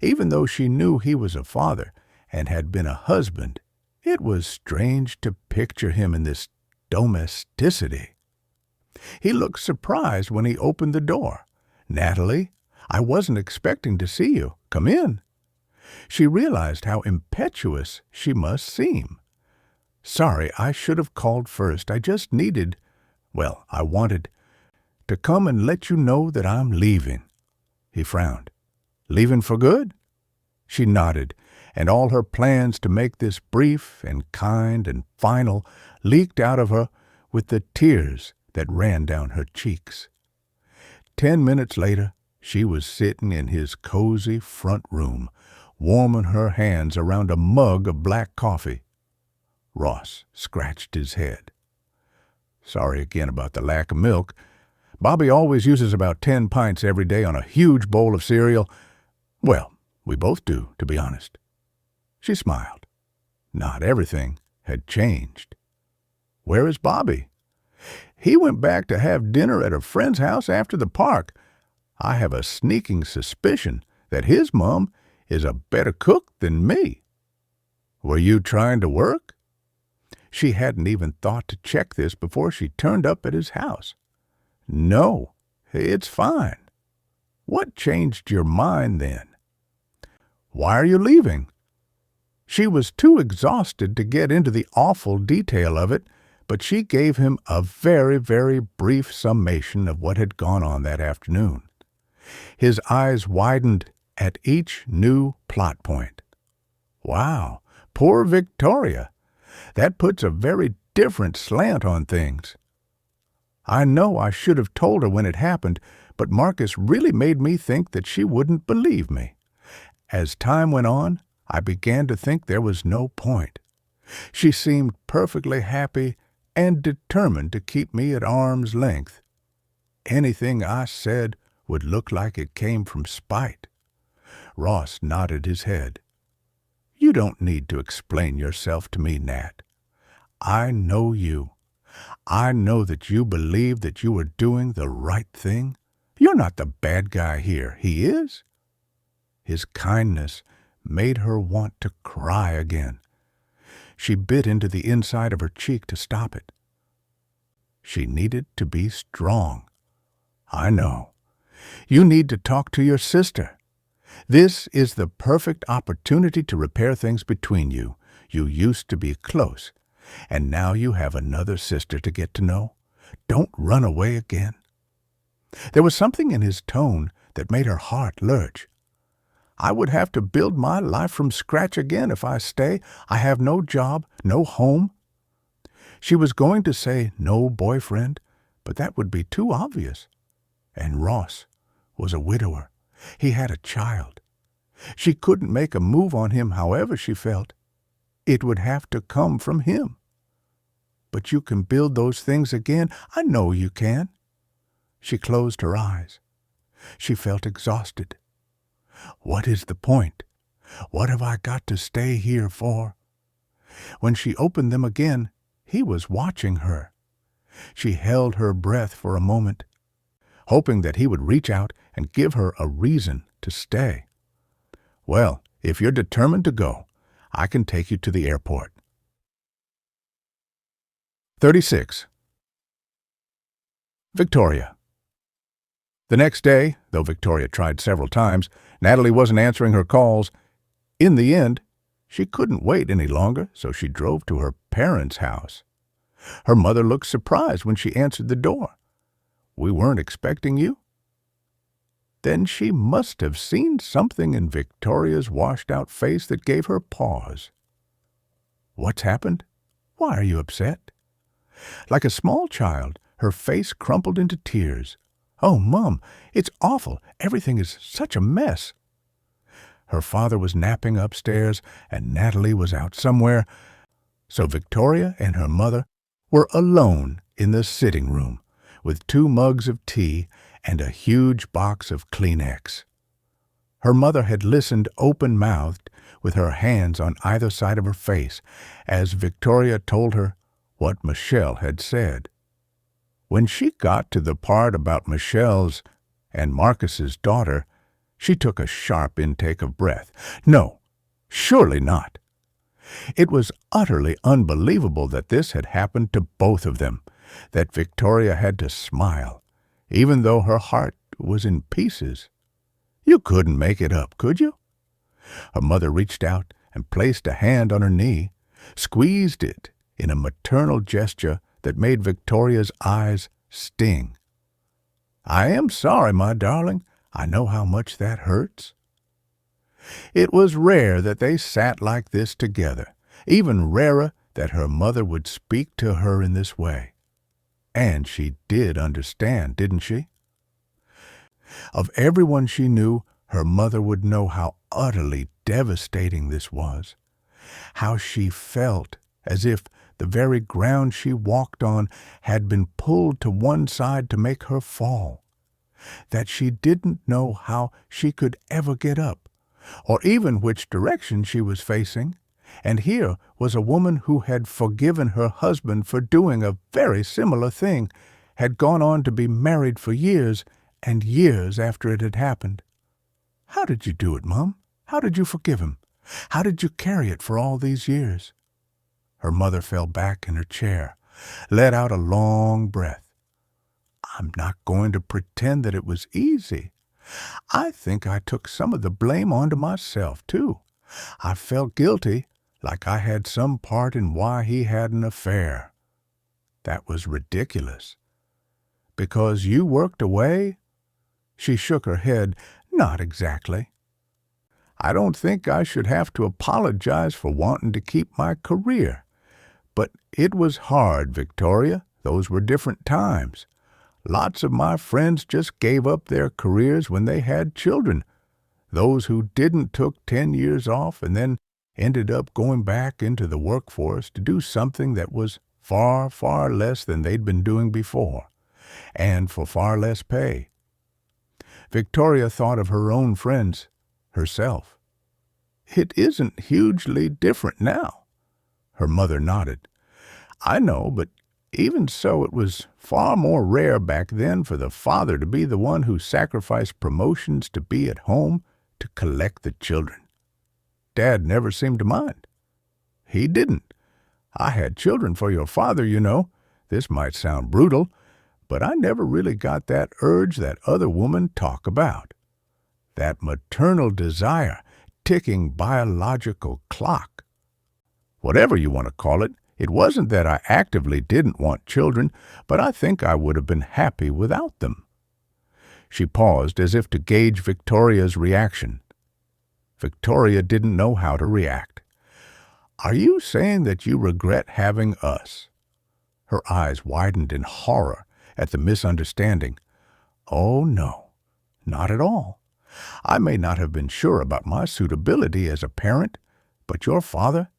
Even though she knew he was a father and had been a husband, it was strange to picture him in this domesticity. He looked surprised when he opened the door. "Natalie, I wasn't expecting to see you. Come in." She realized how impetuous she must seem. "Sorry, I should have called first. I just needed, I wanted to come and let you know that I'm leaving." He frowned. "Leaving for good?" She nodded, and all her plans to make this brief and kind and final leaked out of her with the tears that ran down her cheeks. 10 minutes later, She was sitting in his cozy front room, warming her hands around a mug of black coffee. Ross scratched his head. Sorry again about the lack of milk. Bobby always uses about 10 pints every day on a huge bowl of cereal. Well, we both do, to be honest. She smiled. Not everything had changed. Where is Bobby? He went back to have dinner at a friend's house after the park. I have a sneaking suspicion that his mom is a better cook than me. Were you trying to work? She hadn't even thought to check this before she turned up at his house. No, it's fine. What changed your mind then? Why are you leaving? She was too exhausted to get into the awful detail of it, but she gave him a very, very brief summation of what had gone on that afternoon. His eyes widened at each new plot point. Wow, poor Victoria. That puts a very different slant on things. I know I should have told her when it happened, but Marcus really made me think that she wouldn't believe me. As time went on, I began to think there was no point. She seemed perfectly happy and determined to keep me at arm's length. Anything I said would look like it came from spite. Ross nodded his head. You don't need to explain yourself to me, Nat. I know you. I know that you believe that you are doing the right thing. You're not the bad guy here. He is. His kindness made her want to cry again. She bit into the inside of her cheek to stop it. She needed to be strong. I know. You need to talk to your sister. This is the perfect opportunity to repair things between you. You used to be close, and now you have another sister to get to know. Don't run away again. There was something in his tone that made her heart lurch. I would have to build my life from scratch again if I stay. I have no job, no home. She was going to say no boyfriend, but that would be too obvious. And Ross was a widower. He had a child. She couldn't make a move on him however she felt. It would have to come from him. But you can build those things again. I know you can. She closed her eyes. She felt exhausted. What is the point? What have I got to stay here for? When she opened them again, he was watching her. She held her breath for a moment, hoping that he would reach out and give her a reason to stay. Well, if you're determined to go, I can take you to the airport. 36. Victoria. The next day, though Victoria tried several times, Natalie wasn't answering her calls. In the end, she couldn't wait any longer, so she drove to her parents' house. Her mother looked surprised when she answered the door. We weren't expecting you. Then she must have seen something in Victoria's washed-out face that gave her pause. What's happened? Why are you upset? Like a small child, her face crumpled into tears. Oh, Mom, it's awful. Everything is such a mess. Her father was napping upstairs, and Natalie was out somewhere, so Victoria and her mother were alone in the sitting room, with 2 mugs of tea and a huge box of Kleenex. Her mother had listened open-mouthed, with her hands on either side of her face, as Victoria told her what Michelle had said. When she got to the part about Michelle's and Marcus's daughter, she took a sharp intake of breath. No, surely not. It was utterly unbelievable that this had happened to both of them, that Victoria had to smile, even though her heart was in pieces. You couldn't make it up, could you? Her mother reached out and placed a hand on her knee, squeezed it in a maternal gesture that made Victoria's eyes sting. I am sorry, my darling. I know how much that hurts. It was rare that they sat like this together, even rarer that her mother would speak to her in this way. And she did understand, didn't she? Of everyone she knew, her mother would know how utterly devastating this was, how she felt as if the very ground she walked on had been pulled to one side to make her fall, that she didn't know how she could ever get up, or even which direction she was facing. And here was a woman who had forgiven her husband for doing a very similar thing, had gone on to be married for years and years after it had happened. How did you do it, Mom? How did you forgive him? How did you carry it for all these years? Her mother fell back in her chair, let out a long breath. I'm not going to pretend that it was easy. I think I took some of the blame onto myself, too. I felt guilty, like I had some part in why he had an affair. That was ridiculous. Because you worked away? She shook her head. Not exactly. I don't think I should have to apologize for wanting to keep my career. But it was hard, Victoria. Those were different times. Lots of my friends just gave up their careers when they had children. Those who didn't took 10 years off and then ended up going back into the workforce to do something that was far, far less than they'd been doing before, and for far less pay. Victoria thought of her own friends, herself. It isn't hugely different now. Her mother nodded. I know, but even so, it was far more rare back then for the father to be the one who sacrificed promotions to be at home to collect the children. Dad never seemed to mind. He didn't. I had children for your father, you know. This might sound brutal, but I never really got that urge that other women talk about. That maternal desire, ticking biological clock. Whatever you want to call it, it wasn't that I actively didn't want children, but I think I would have been happy without them. She paused as if to gauge Victoria's reaction. Victoria didn't know how to react. Are you saying that you regret having us? Her eyes widened in horror at the misunderstanding. Oh, no, not at all. I may not have been sure about my suitability as a parent, but your father,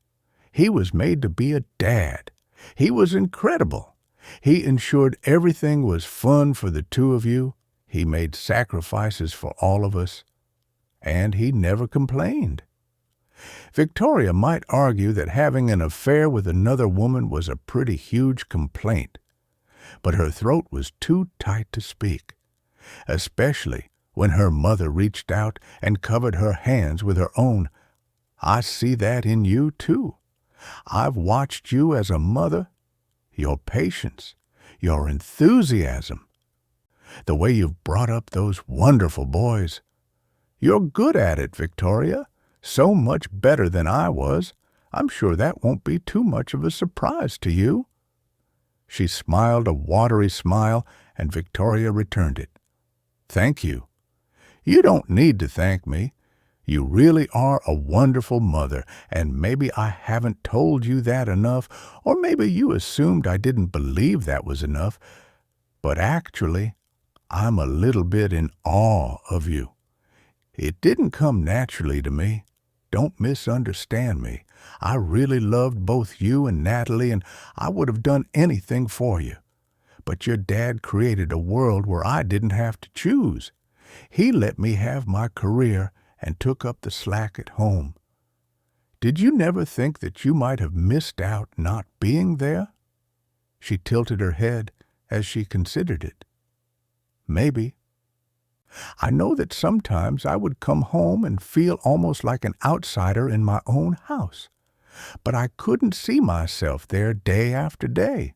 he was made to be a dad. He was incredible. He ensured everything was fun for the two of you. He made sacrifices for all of us. And he never complained. Victoria might argue that having an affair with another woman was a pretty huge complaint, but her throat was too tight to speak, especially when her mother reached out and covered her hands with her own. I see that in you, too. I've watched you as a mother, your patience, your enthusiasm, the way you've brought up those wonderful boys. You're good at it, Victoria, so much better than I was. I'm sure that won't be too much of a surprise to you. She smiled a watery smile, and Victoria returned it. Thank you. You don't need to thank me. You really are a wonderful mother, and maybe I haven't told you that enough, or maybe you assumed I didn't believe that was enough, but actually, I'm a little bit in awe of you. It didn't come naturally to me. Don't misunderstand me. I really loved both you and Natalie, and I would have done anything for you. But your dad created a world where I didn't have to choose. He let me have my career and took up the slack at home. Did you never think that you might have missed out not being there? She tilted her head as she considered it. Maybe. I know that sometimes I would come home and feel almost like an outsider in my own house, but I couldn't see myself there day after day.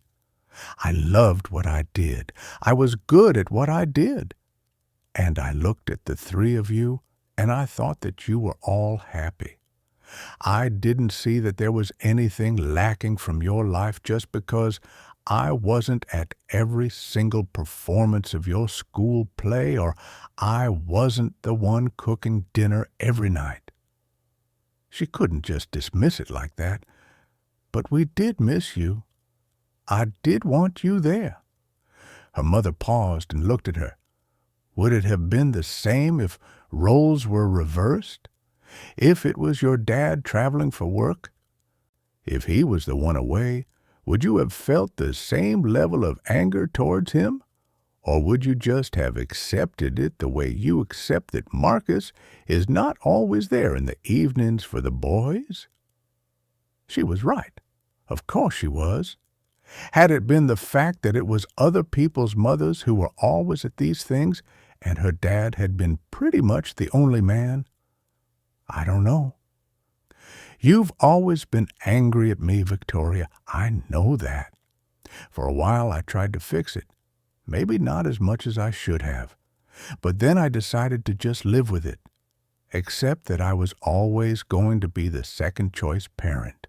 I loved what I did. I was good at what I did. And I looked at the three of you, and I thought that you were all happy. I didn't see that there was anything lacking from your life just because I wasn't at every single performance of your school play, or I wasn't the one cooking dinner every night. She couldn't just dismiss it like that. But we did miss you. I did want you there. Her mother paused and looked at her. Would it have been the same if roles were reversed? If it was your dad traveling for work? If he was the one away, would you have felt the same level of anger towards him? Or would you just have accepted it the way you accept that Marcus is not always there in the evenings for the boys? She was right. Of course she was. Had it been the fact that it was other people's mothers who were always at these things, and her dad had been pretty much the only man? I don't know. You've always been angry at me, Victoria. I know that. For a while I tried to fix it. Maybe not as much as I should have. But then I decided to just live with it, except that I was always going to be the second-choice parent.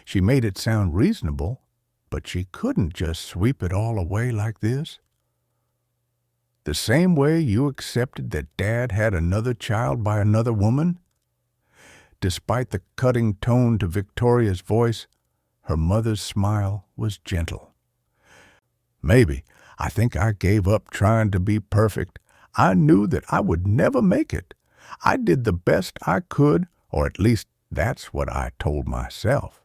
She made it sound reasonable, but she couldn't just sweep it all away like this. The same way you accepted that Dad had another child by another woman? Despite the cutting tone to Victoria's voice, her mother's smile was gentle. Maybe. I think I gave up trying to be perfect. I knew that I would never make it. I did the best I could, or at least that's what I told myself.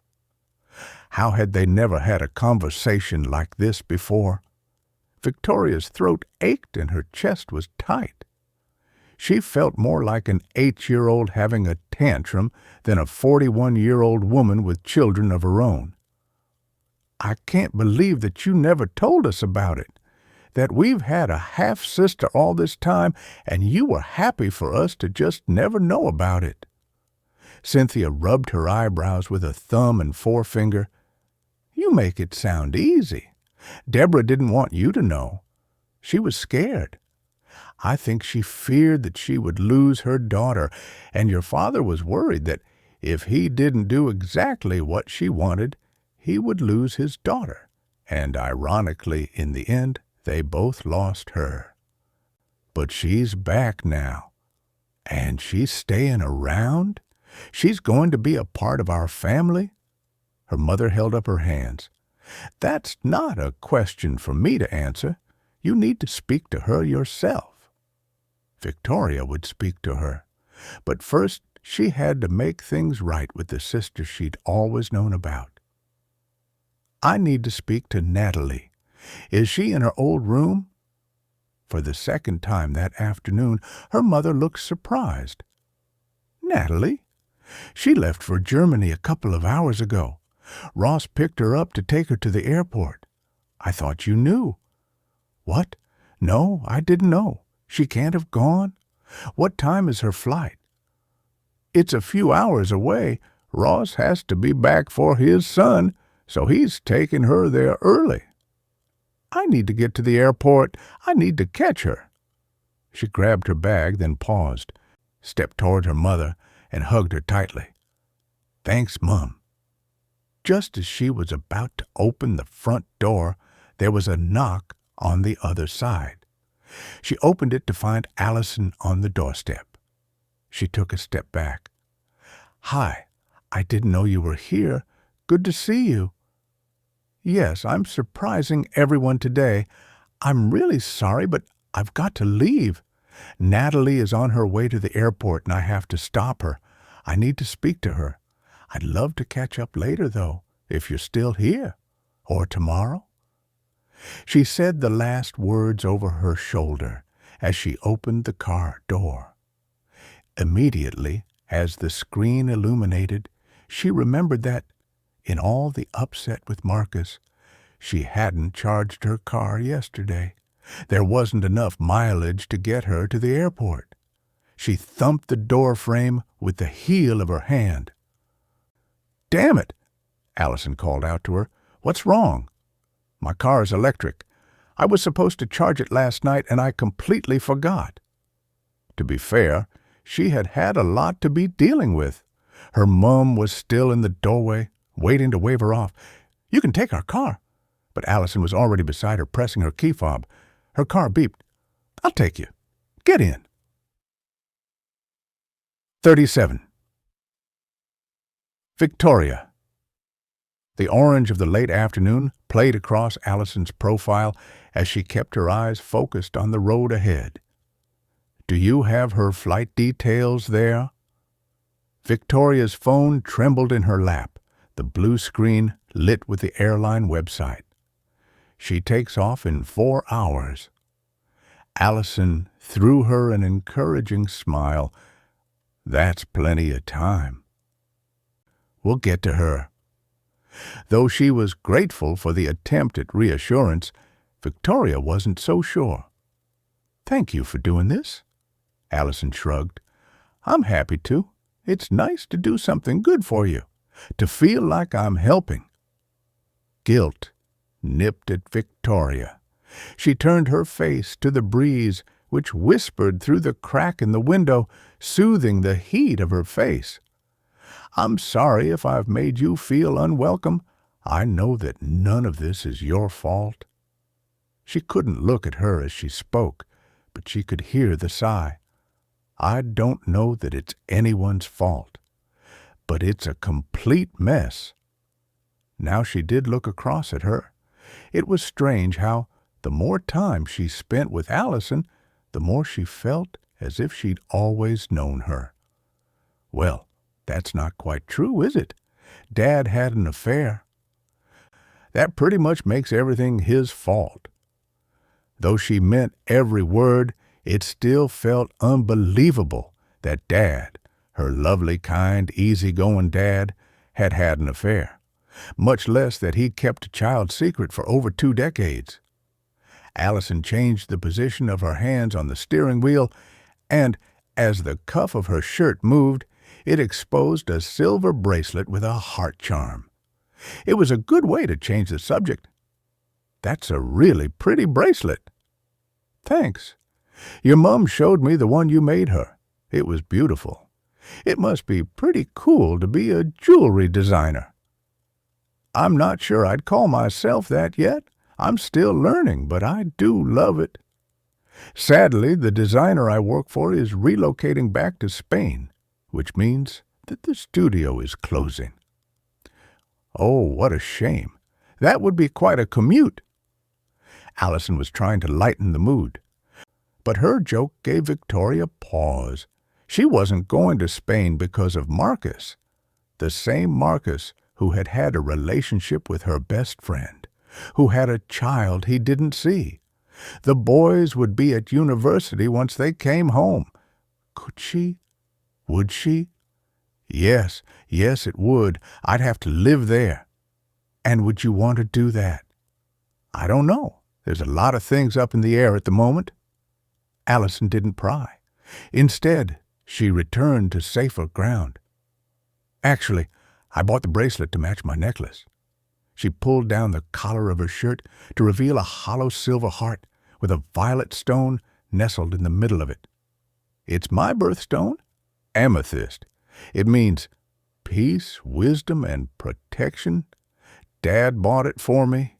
How had they never had a conversation like this before? Victoria's throat ached and her chest was tight. She felt more like an 8-year-old having a tantrum than a 41-year-old woman with children of her own. I can't believe that you never told us about it, that we've had a half-sister all this time, and you were happy for us to just never know about it. Cynthia rubbed her eyebrows with a thumb and forefinger. You make it sound easy. Deborah didn't want you to know. She was scared. I think she feared that she would lose her daughter, and your father was worried that if he didn't do exactly what she wanted, he would lose his daughter. And ironically, in the end, they both lost her. But she's back now. And she's staying around? She's going to be a part of our family? Her mother held up her hands. That's not a question for me to answer. You need to speak to her yourself. Victoria would speak to her. But first, she had to make things right with the sister she'd always known about. I need to speak to Natalie. Is she in her old room? For the second time that afternoon, her mother looked surprised. Natalie? She left for Germany a couple of hours ago. Ross picked her up to take her to the airport. I thought you knew. What? No, I didn't know. She can't have gone? What time is her flight? It's a few hours away. Ross has to be back for his son, so he's taking her there early. I need to get to the airport. I need to catch her. She grabbed her bag, then paused, stepped toward her mother, and hugged her tightly. Thanks, Mum. Just as she was about to open the front door, there was a knock on the other side. She opened it to find Allison on the doorstep. She took a step back. Hi, I didn't know you were here. Good to see you. Yes, I'm surprising everyone today. I'm really sorry, but I've got to leave. Natalie is on her way to the airport, and I have to stop her. I need to speak to her. I'd love to catch up later, though, if you're still here. Or tomorrow. She said the last words over her shoulder as she opened the car door. Immediately, as the screen illuminated, she remembered that, in all the upset with Marcus, she hadn't charged her car yesterday. There wasn't enough mileage to get her to the airport. She thumped the door frame with the heel of her hand. Damn it, Allison called out to her. What's wrong? My car is electric. I was supposed to charge it last night, and I completely forgot. To be fair, she had had a lot to be dealing with. Her mum was still in the doorway, waiting to wave her off. You can take our car. But Allison was already beside her, pressing her key fob. Her car beeped. I'll take you. Get in. 37. Victoria. The orange of the late afternoon played across Allison's profile as she kept her eyes focused on the road ahead. "Do you have her flight details there?" Victoria's phone trembled in her lap, the blue screen lit with the airline website. "She takes off in 4 hours. Allison threw her an encouraging smile. "That's plenty of time. We'll get to her." Though she was grateful for the attempt at reassurance, Victoria wasn't so sure. "Thank you for doing this." Allison shrugged. "I'm happy to. It's nice to do something good for you, to feel like I'm helping." Guilt nipped at Victoria. She turned her face to the breeze, which whispered through the crack in the window, soothing the heat of her face. "I'm sorry if I've made you feel unwelcome. I know that none of this is your fault." She couldn't look at her as she spoke, but she could hear the sigh. "I don't know that it's anyone's fault, but it's a complete mess." Now she did look across at her. It was strange how, the more time she spent with Allison, the more she felt as if she'd always known her. Well, that's not quite true, is it? Dad had an affair. That pretty much makes everything his fault. Though she meant every word, it still felt unbelievable that Dad, her lovely, kind, easy-going dad, had had an affair, much less that he'd kept a child's secret for over 2 decades. Allison changed the position of her hands on the steering wheel, and as the cuff of her shirt moved, it exposed a silver bracelet with a heart charm. It was a good way to change the subject. "That's a really pretty bracelet." "Thanks. Your mom showed me the one you made her. It was beautiful. It must be pretty cool to be a jewelry designer." "I'm not sure I'd call myself that yet. I'm still learning, but I do love it. Sadly, the designer I work for is relocating back to Spain, which means that the studio is closing." "Oh, what a shame. That would be quite a commute." Allison was trying to lighten the mood. But her joke gave Victoria pause. She wasn't going to Spain because of Marcus, the same Marcus who had had a relationship with her best friend, who had a child he didn't see. The boys would be at university once they came home. Could she? Would she? Yes, it would. I'd have to live there. And would you want to do that? I don't know. There's a lot of things up in the air at the moment. Allison didn't pry. Instead, she returned to safer ground. "Actually, I bought the bracelet to match my necklace." She pulled down the collar of her shirt to reveal a hollow silver heart with a violet stone nestled in the middle of it. "It's my birthstone, amethyst. It means peace, wisdom, and protection. Dad bought it for me."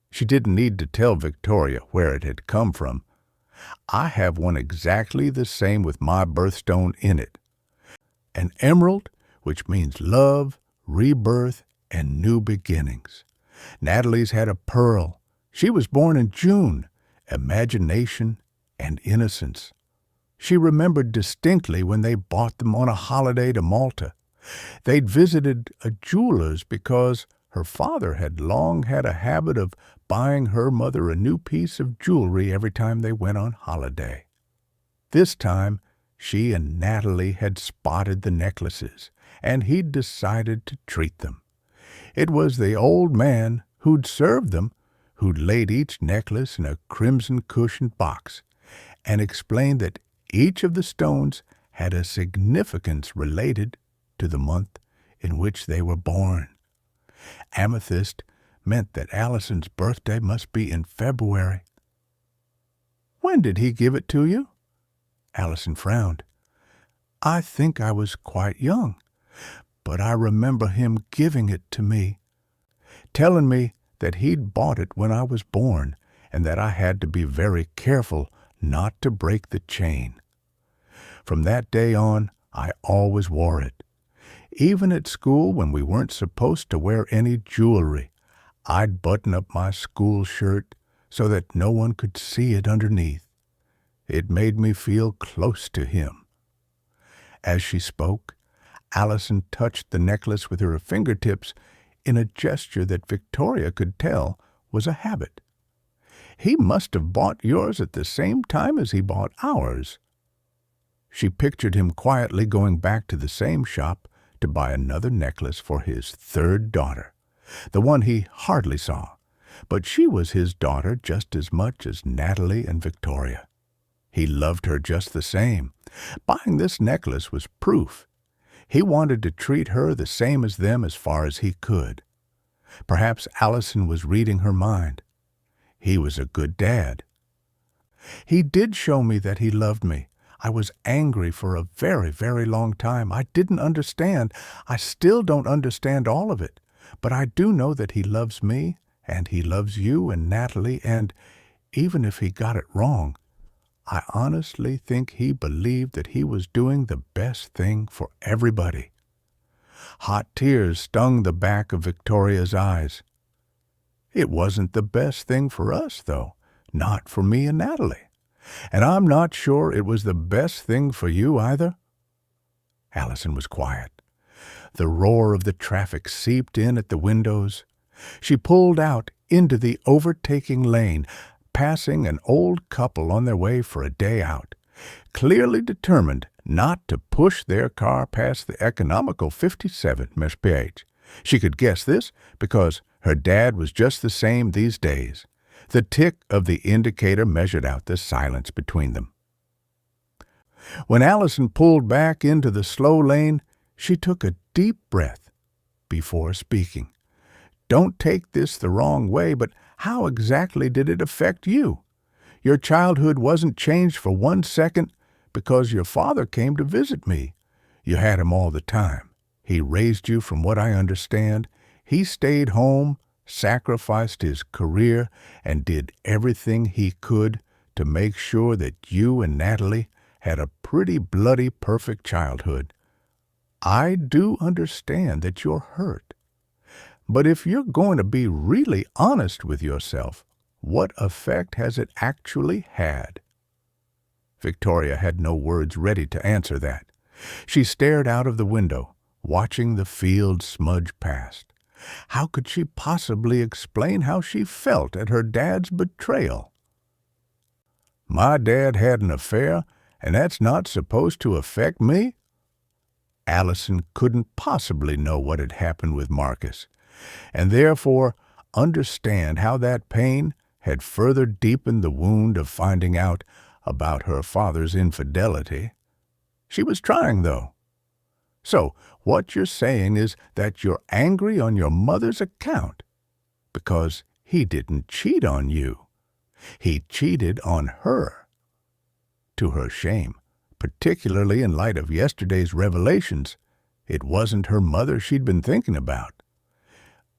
She didn't need to tell Victoria where it had come from. "I have one exactly the same with my birthstone in it. An emerald, which means love, rebirth, and new beginnings. Natalie's had a pearl. She was born in June. Imagination and innocence. She remembered distinctly when they bought them on a holiday to Malta. They'd visited a jeweler's because her father had long had a habit of buying her mother a new piece of jewelry every time they went on holiday. This time, she and Natalie had spotted the necklaces, and he'd decided to treat them. It was the old man who'd served them who'd laid each necklace in a crimson-cushioned box and explained that each of the stones had a significance related to the month in which they were born. Amethyst meant that Allison's birthday must be in February. "When did he give it to you?" Allison frowned. "I think I was quite young, but I remember him giving it to me, telling me that he'd bought it when I was born and that I had to be very careful not to break the chain. From that day on, I always wore it. Even at school, when we weren't supposed to wear any jewelry, I'd button up my school shirt so that no one could see it underneath. It made me feel close to him." As she spoke, Allison touched the necklace with her fingertips in a gesture that Victoria could tell was a habit. "He must have bought yours at the same time as he bought ours." She pictured him quietly going back to the same shop to buy another necklace for his third daughter, the one he hardly saw, but she was his daughter just as much as Natalie and Victoria. He loved her just the same. Buying this necklace was proof. He wanted to treat her the same as them as far as he could. Perhaps Allison was reading her mind. He was a good dad. "He did show me that he loved me. I was angry for a very, very long time. I didn't understand. I still don't understand all of it. But I do know that he loves me, and he loves you and Natalie, and even if he got it wrong, I honestly think he believed that he was doing the best thing for everybody." Hot tears stung the back of Victoria's eyes. "It wasn't the best thing for us, though. Not for me and Natalie. And I'm not sure it was the best thing for you either." Allison was quiet. The roar of the traffic seeped in at the windows. She pulled out into the overtaking lane, passing an old couple on their way for a day out, clearly determined not to push their car past the economical 57, Miss Page. She could guess this because her dad was just the same these days. The tick of the indicator measured out the silence between them. When Allison pulled back into the slow lane, she took a deep breath before speaking. "Don't take this the wrong way, but how exactly did it affect you? Your childhood wasn't changed for 1 second because your father came to visit me. You had him all the time. He raised you from what I understand. He stayed home, sacrificed his career, and did everything he could to make sure that you and Natalie had a pretty bloody perfect childhood. I do understand that you're hurt. But if you're going to be really honest with yourself, what effect has it actually had?" Victoria had no words ready to answer that. She stared out of the window, watching the field smudge past. How could she possibly explain how she felt at her dad's betrayal? "My dad had an affair, and that's not supposed to affect me?" Allison couldn't possibly know what had happened with Marcus, and therefore understand how that pain had further deepened the wound of finding out about her father's infidelity. She was trying, though. "So, what you're saying is that you're angry on your mother's account because he didn't cheat on you. He cheated on her." To her shame, particularly in light of yesterday's revelations, it wasn't her mother she'd been thinking about.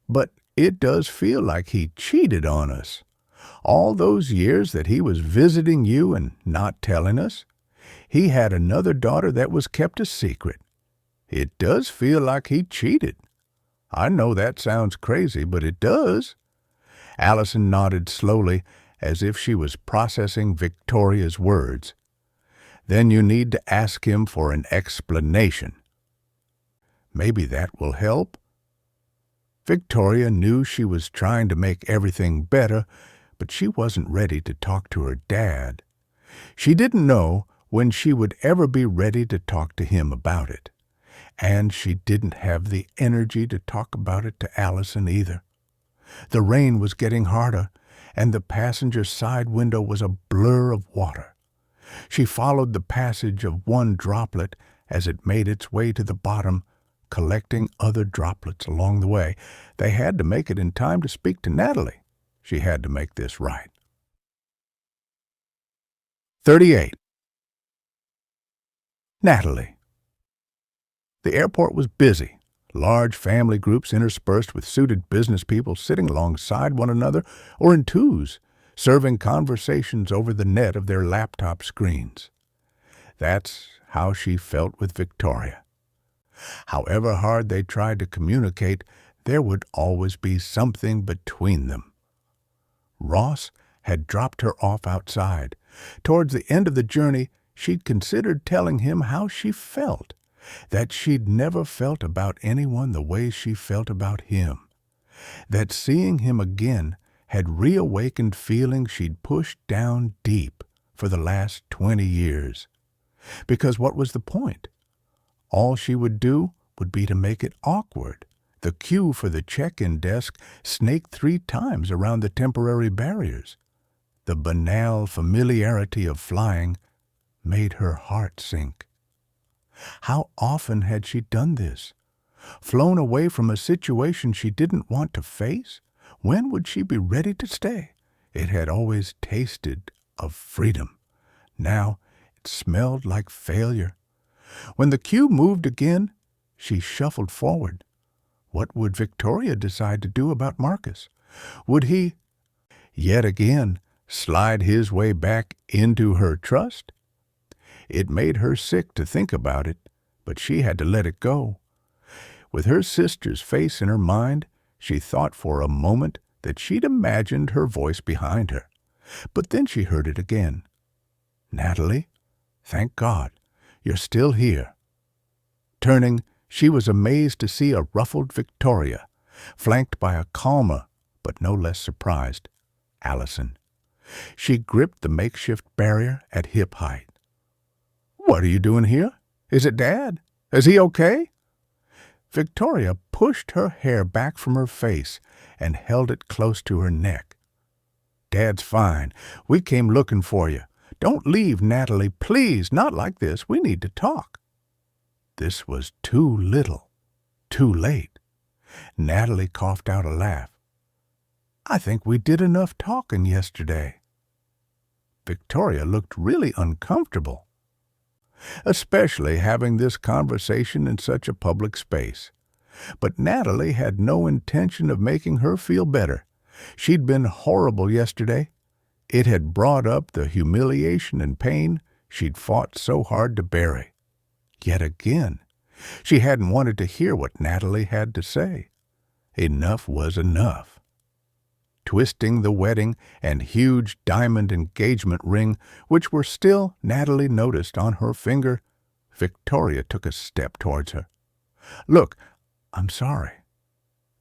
"But it does feel like he cheated on us. All those years that he was visiting you and not telling us, he had another daughter that was kept a secret. It does feel like he cheated. I know that sounds crazy, but it does." Allison nodded slowly, as if she was processing Victoria's words. "Then you need to ask him for an explanation." "Maybe that will help." Victoria knew she was trying to make everything better, but she wasn't ready to talk to her dad. She didn't know when she would ever be ready to talk to him about it. And she didn't have the energy to talk about it to Allison either. The rain was getting harder, and the passenger side window was a blur of water. She followed the passage of one droplet as it made its way to the bottom, collecting other droplets along the way. They had to make it in time to speak to Natalie. She had to make this right. 38. Natalie. The airport was busy. Large family groups interspersed with suited business people sitting alongside one another or in twos, serving conversations over the net of their laptop screens. That's how she felt with Victoria. However hard they tried to communicate, there would always be something between them. Ross had dropped her off outside. Towards the end of the journey, she'd considered telling him how she felt, that she'd never felt about anyone the way she felt about him, that seeing him again had reawakened feelings she'd pushed down deep for the last 20 years. Because what was the point? All she would do would be to make it awkward. The queue for the check-in desk snaked 3 times around the temporary barriers. The banal familiarity of flying made her heart sink. How often had she done this? Flown away from a situation she didn't want to face? When would she be ready to stay? It had always tasted of freedom. Now it smelled like failure. When the queue moved again, she shuffled forward. What would Victoria decide to do about Marcus? Would he, yet again, slide his way back into her trust? It made her sick to think about it, but she had to let it go. With her sister's face in her mind, she thought for a moment that she'd imagined her voice behind her. But then she heard it again. "Natalie, thank God, you're still here." Turning, she was amazed to see a ruffled Victoria, flanked by a calmer, but no less surprised, Allison. She gripped the makeshift barrier at hip height. "What are you doing here? Is it Dad? Is he okay?" Victoria pushed her hair back from her face and held it close to her neck. "Dad's fine. We came looking for you. Don't leave, Natalie, please, not like this. We need to talk." This was too little, too late. Natalie coughed out a laugh. "I think we did enough talking yesterday." Victoria looked really uncomfortable, especially having this conversation in such a public space. But Natalie had no intention of making her feel better. She'd been horrible yesterday. It had brought up the humiliation and pain she'd fought so hard to bury. Yet again, she hadn't wanted to hear what Natalie had to say. Enough was enough. Twisting the wedding and huge diamond engagement ring, which were still, Natalie noticed, on her finger, Victoria took a step towards her. "Look, I'm sorry.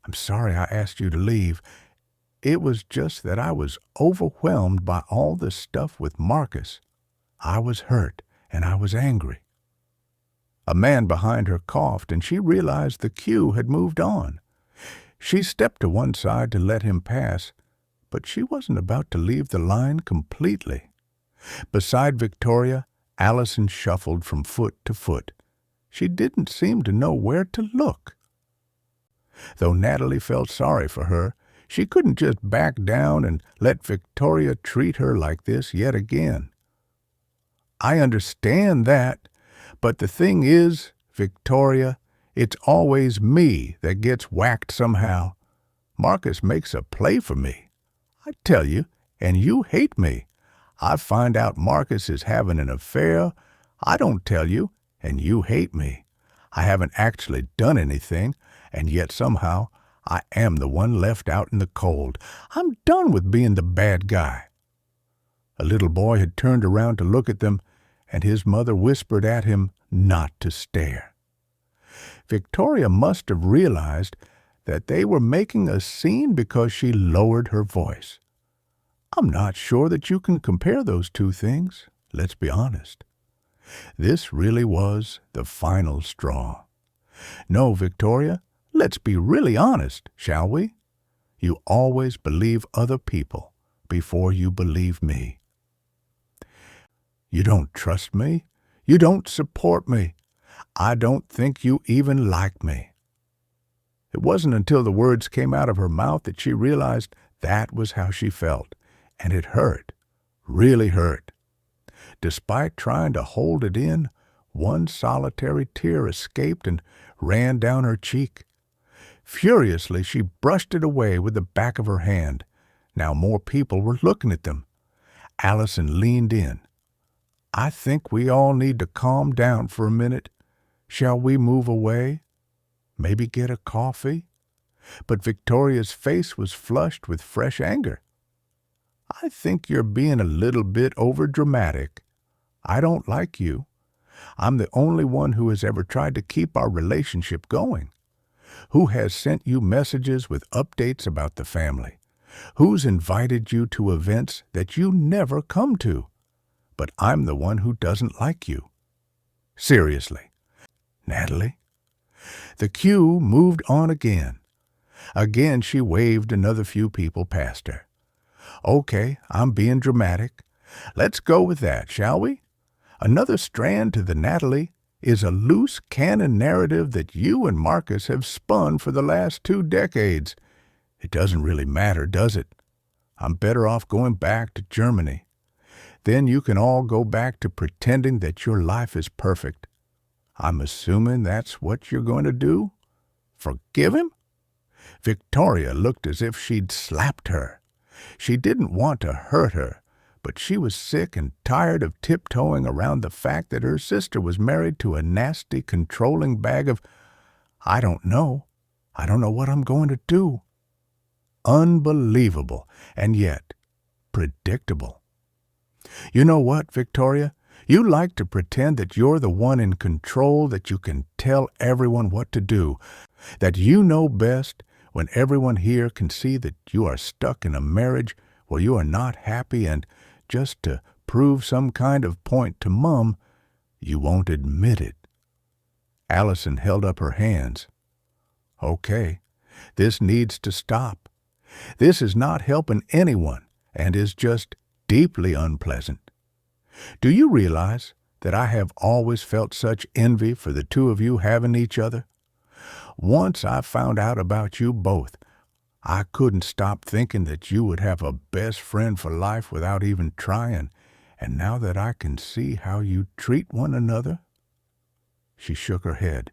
I'm sorry I asked you to leave. It was just that I was overwhelmed by all the stuff with Marcus. I was hurt and I was angry." A man behind her coughed, and she realized the queue had moved on. She stepped to one side to let him pass, but she wasn't about to leave the line completely. Beside Victoria, Allison shuffled from foot to foot. She didn't seem to know where to look. Though Natalie felt sorry for her, she couldn't just back down and let Victoria treat her like this yet again. "I understand that. But the thing is, Victoria, it's always me that gets whacked somehow. Marcus makes a play for me. I tell you, and you hate me. I find out Marcus is having an affair. I don't tell you, and you hate me. I haven't actually done anything, and yet somehow I am the one left out in the cold. I'm done with being the bad guy." A little boy had turned around to look at them, and his mother whispered at him not to stare. Victoria must have realized that they were making a scene because she lowered her voice. "I'm not sure that you can compare those two things, let's be honest." This really was the final straw. "No, Victoria, let's be really honest, shall we? You always believe other people before you believe me. You don't trust me. You don't support me. I don't think you even like me." It wasn't until the words came out of her mouth that she realized that was how she felt, and it hurt, really hurt. Despite trying to hold it in, one solitary tear escaped and ran down her cheek. Furiously, she brushed it away with the back of her hand. Now more people were looking at them. Allison leaned in. "I think we all need to calm down for a minute. Shall we move away? Maybe get a coffee?" But Victoria's face was flushed with fresh anger. "I think you're being a little bit overdramatic. I don't like you. I'm the only one who has ever tried to keep our relationship going. Who has sent you messages with updates about the family? Who's invited you to events that you never come to? But I'm the one who doesn't like you. Seriously, Natalie." The queue moved on again. Again she waved another few people past her. "Okay, I'm being dramatic. Let's go with that, shall we? Another strand to the Natalie is a loose cannon narrative that you and Marcus have spun for the last 2 decades. It doesn't really matter, does it? I'm better off going back to Germany. Then you can all go back to pretending that your life is perfect. I'm assuming that's what you're going to do? Forgive him?" Victoria looked as if she'd slapped her. She didn't want to hurt her, but she was sick and tired of tiptoeing around the fact that her sister was married to a nasty, controlling bag of, I don't know what I'm going to do." Unbelievable, and yet predictable. "You know what, Victoria? You like to pretend that you're the one in control, that you can tell everyone what to do, that you know best, when everyone here can see that you are stuck in a marriage where you are not happy, and just to prove some kind of point to Mum, you won't admit it." Allison held up her hands. "Okay, this needs to stop. This is not helping anyone and is just deeply unpleasant. Do you realize that I have always felt such envy for the two of you having each other? Once I found out about you both, I couldn't stop thinking that you would have a best friend for life without even trying, and now that I can see how you treat one another—" She shook her head.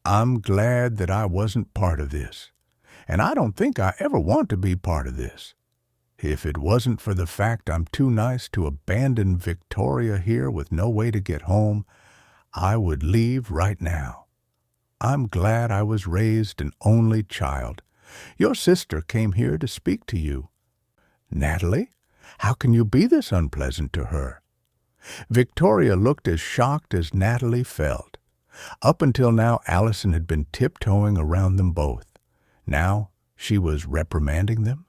"I'm glad that I wasn't part of this, and I don't think I ever want to be part of this. If it wasn't for the fact I'm too nice to abandon Victoria here with no way to get home, I would leave right now. I'm glad I was raised an only child. Your sister came here to speak to you. Natalie, how can you be this unpleasant to her?" Victoria looked as shocked as Natalie felt. Up until now, Allison had been tiptoeing around them both. Now she was reprimanding them.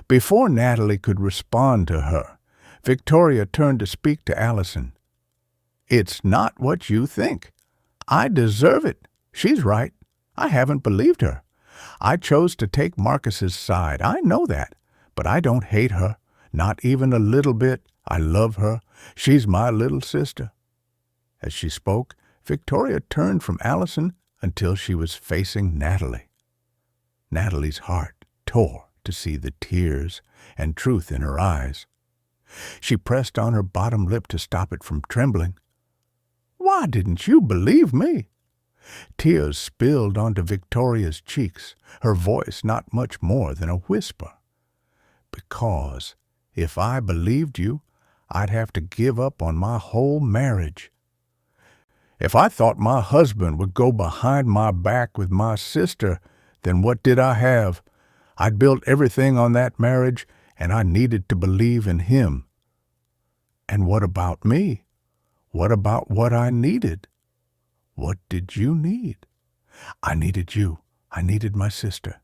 Before Natalie could respond to her, Victoria turned to speak to Allison. "It's not what you think. I deserve it. She's right. I haven't believed her. I chose to take Marcus's side. I know that. But I don't hate her. Not even a little bit. I love her. She's my little sister." As she spoke, Victoria turned from Allison until she was facing Natalie. Natalie's heart tore to see the tears and truth in her eyes. She pressed on her bottom lip to stop it from trembling. "Why didn't you believe me?" Tears spilled onto Victoria's cheeks, her voice not much more than a whisper. "Because if I believed you, I'd have to give up on my whole marriage. If I thought my husband would go behind my back with my sister, then what did I have? I'd built everything on that marriage, and I needed to believe in him. And what about me? What about what I needed? What did you need?" "I needed you. I needed my sister."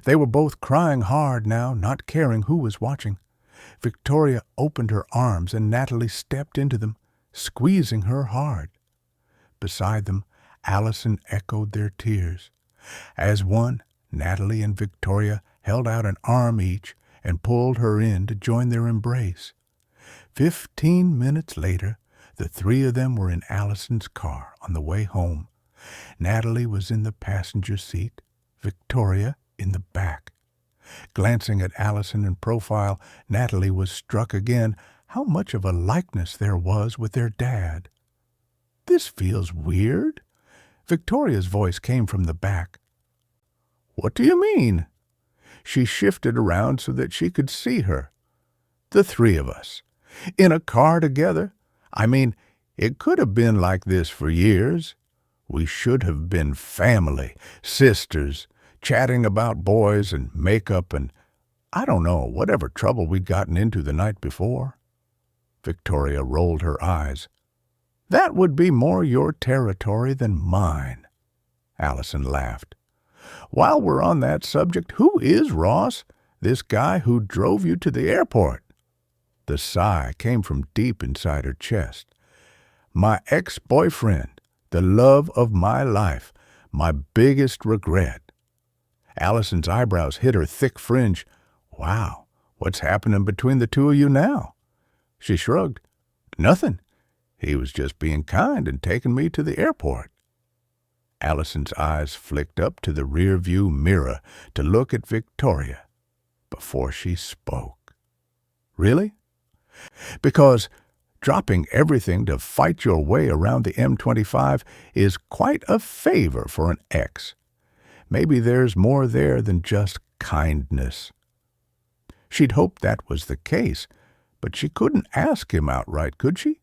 They were both crying hard now, not caring who was watching. Victoria opened her arms, and Natalie stepped into them, squeezing her hard. Beside them, Allison echoed their tears. As one, Natalie and Victoria held out an arm each and pulled her in to join their embrace. 15 minutes later, the three of them were in Allison's car on the way home. Natalie was in the passenger seat, Victoria in the back. Glancing at Allison in profile, Natalie was struck again how much of a likeness there was with their dad. "This feels weird." Victoria's voice came from the back. "What do you mean?" She shifted around so that she could see her. "The three of us. In a car together. I mean, It could have been like this for years. We should have been family, sisters, chatting about boys and makeup and, I don't know, whatever trouble we'd gotten into the night before. Victoria rolled her eyes. That would be more your territory than mine. Allison laughed. While we're on that subject, who is Ross, this guy who drove you to the airport? The sigh came from deep inside her chest. My ex-boyfriend, the love of my life, my biggest regret. Allison's eyebrows hit her thick fringe. Wow, what's happening between the two of you now? She shrugged. Nothing. He was just being kind and taking me to the airport. Allison's eyes flicked up to the rear-view mirror to look at Victoria before she spoke. Really? Because dropping everything to fight your way around the M25 is quite a favor for an ex. Maybe there's more there than just kindness. She'd hoped that was the case, but she couldn't ask him outright, could she?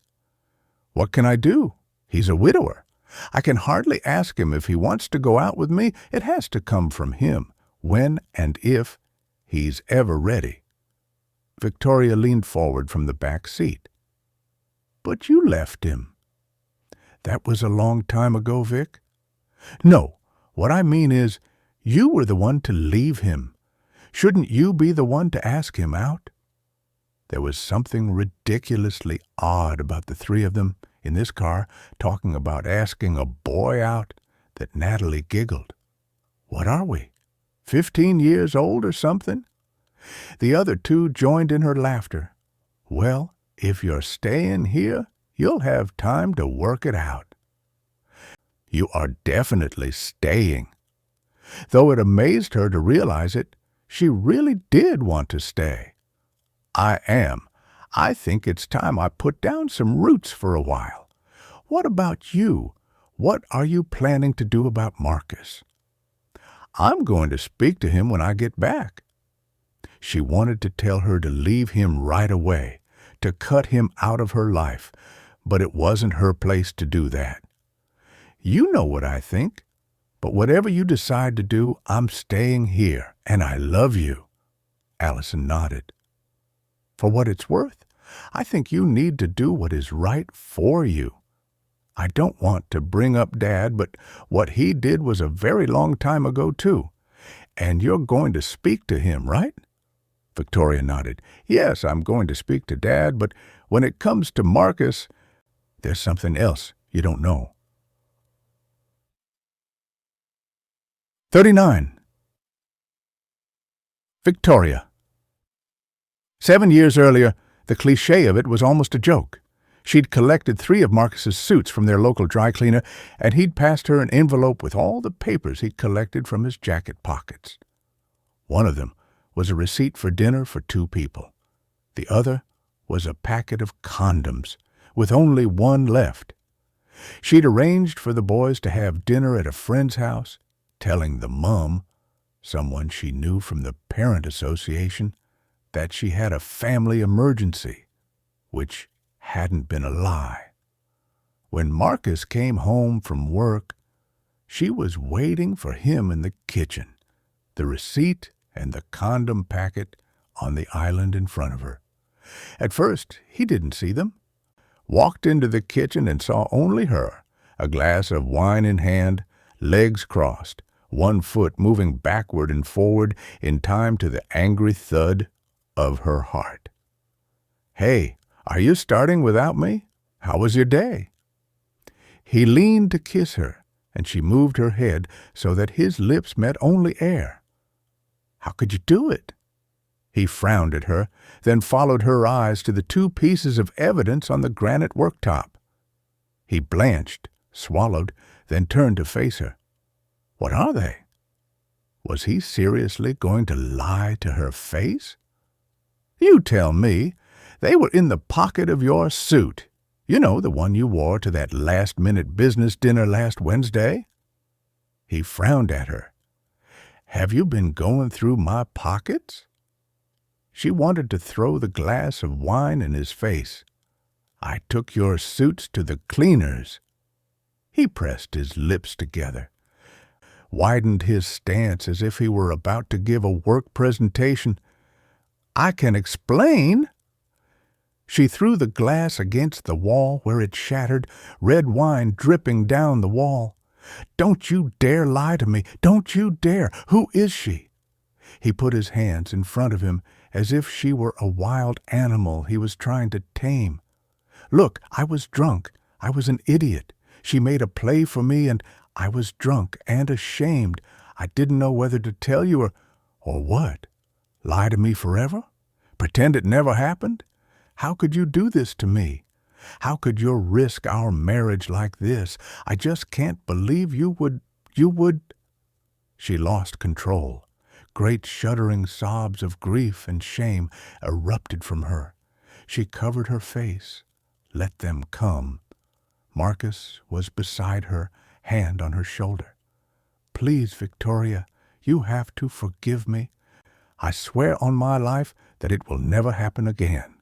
What can I do? He's a widower. I can hardly ask him if he wants to go out with me. It has to come from him, when and if he's ever ready. Victoria leaned forward from the back seat. But you left him. That was a long time ago, Vic. No, what I mean is, you were the one to leave him. Shouldn't you be the one to ask him out? There was something ridiculously odd about the three of them in this car talking about asking a boy out that Natalie giggled. What are we, 15 years old or something? The other two joined in her laughter. Well, if you're staying here, you'll have time to work it out. You are definitely staying. Though it amazed her to realize it, she really did want to stay. I am. I think it's time I put down some roots for a while. What about you? What are you planning to do about Marcus? I'm going to speak to him when I get back. She wanted to tell her to leave him right away, to cut him out of her life, but it wasn't her place to do that. You know what I think, but whatever you decide to do, I'm staying here, and I love you. Allison nodded. For what it's worth, I think you need to do what is right for you. I don't want to bring up Dad, but what he did was a very long time ago, too. And you're going to speak to him, right? Victoria nodded. Yes, I'm going to speak to Dad, but when it comes to Marcus, there's something else you don't know. 39. Victoria. 7 years earlier, the cliché of it was almost a joke. She'd collected 3 of Marcus's suits from their local dry cleaner, and he'd passed her an envelope with all the papers he'd collected from his jacket pockets. One of them was a receipt for dinner for 2 people. The other was a packet of condoms, with only one left. She'd arranged for the boys to have dinner at a friend's house, telling the mom, someone she knew from the parent association, that she had a family emergency, which hadn't been a lie. When Marcus came home from work, she was waiting for him in the kitchen, the receipt and the condom packet on the island in front of her. At first, he didn't see them. Walked into the kitchen and saw only her, a glass of wine in hand, legs crossed, one foot moving backward and forward in time to the angry thud of her heart. Hey, are you starting without me? How was your day? He leaned to kiss her, and she moved her head so that his lips met only air. How could you do it? He frowned at her, then followed her eyes to the 2 pieces of evidence on the granite worktop. He blanched, swallowed, then turned to face her. What are they? Was he seriously going to lie to her face? You tell me. They were in the pocket of your suit. You know, the one you wore to that last-minute business dinner last Wednesday? He frowned at her. Have you been going through my pockets? She wanted to throw the glass of wine in his face. I took your suits to the cleaners." He pressed his lips together, widened his stance as if he were about to give a work presentation. "I can explain." She threw the glass against the wall where it shattered, red wine dripping down the wall. "Don't you dare lie to me! Don't you dare! Who is she?" He put his hands in front of him as if she were a wild animal he was trying to tame. "Look, I was drunk. I was an idiot. She made a play for me, and I was drunk and ashamed. I didn't know whether to tell you or what. Lie to me forever? Pretend it never happened? How could you do this to me? How could you risk our marriage like this? I just can't believe you would. She lost control. Great shuddering sobs of grief and shame erupted from her. She covered her face. Let them come. Marcus was beside her, hand on her shoulder. "Please, Victoria, you have to forgive me. I swear on my life that it will never happen again."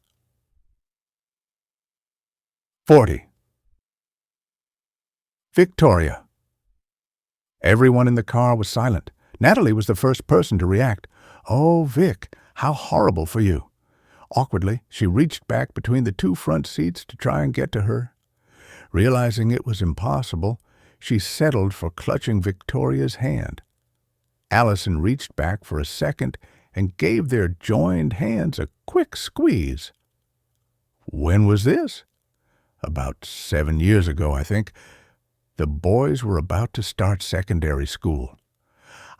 40. Victoria. Everyone in the car was silent. Natalie was the first person to react. "Oh, Vic, how horrible for you." Awkwardly, she reached back between the two front seats to try and get to her. Realizing it was impossible, she settled for clutching Victoria's hand. Allison reached back for a second and gave their joined hands a quick squeeze. "When was this?" "About 7 years ago, I think. The boys were about to start secondary school.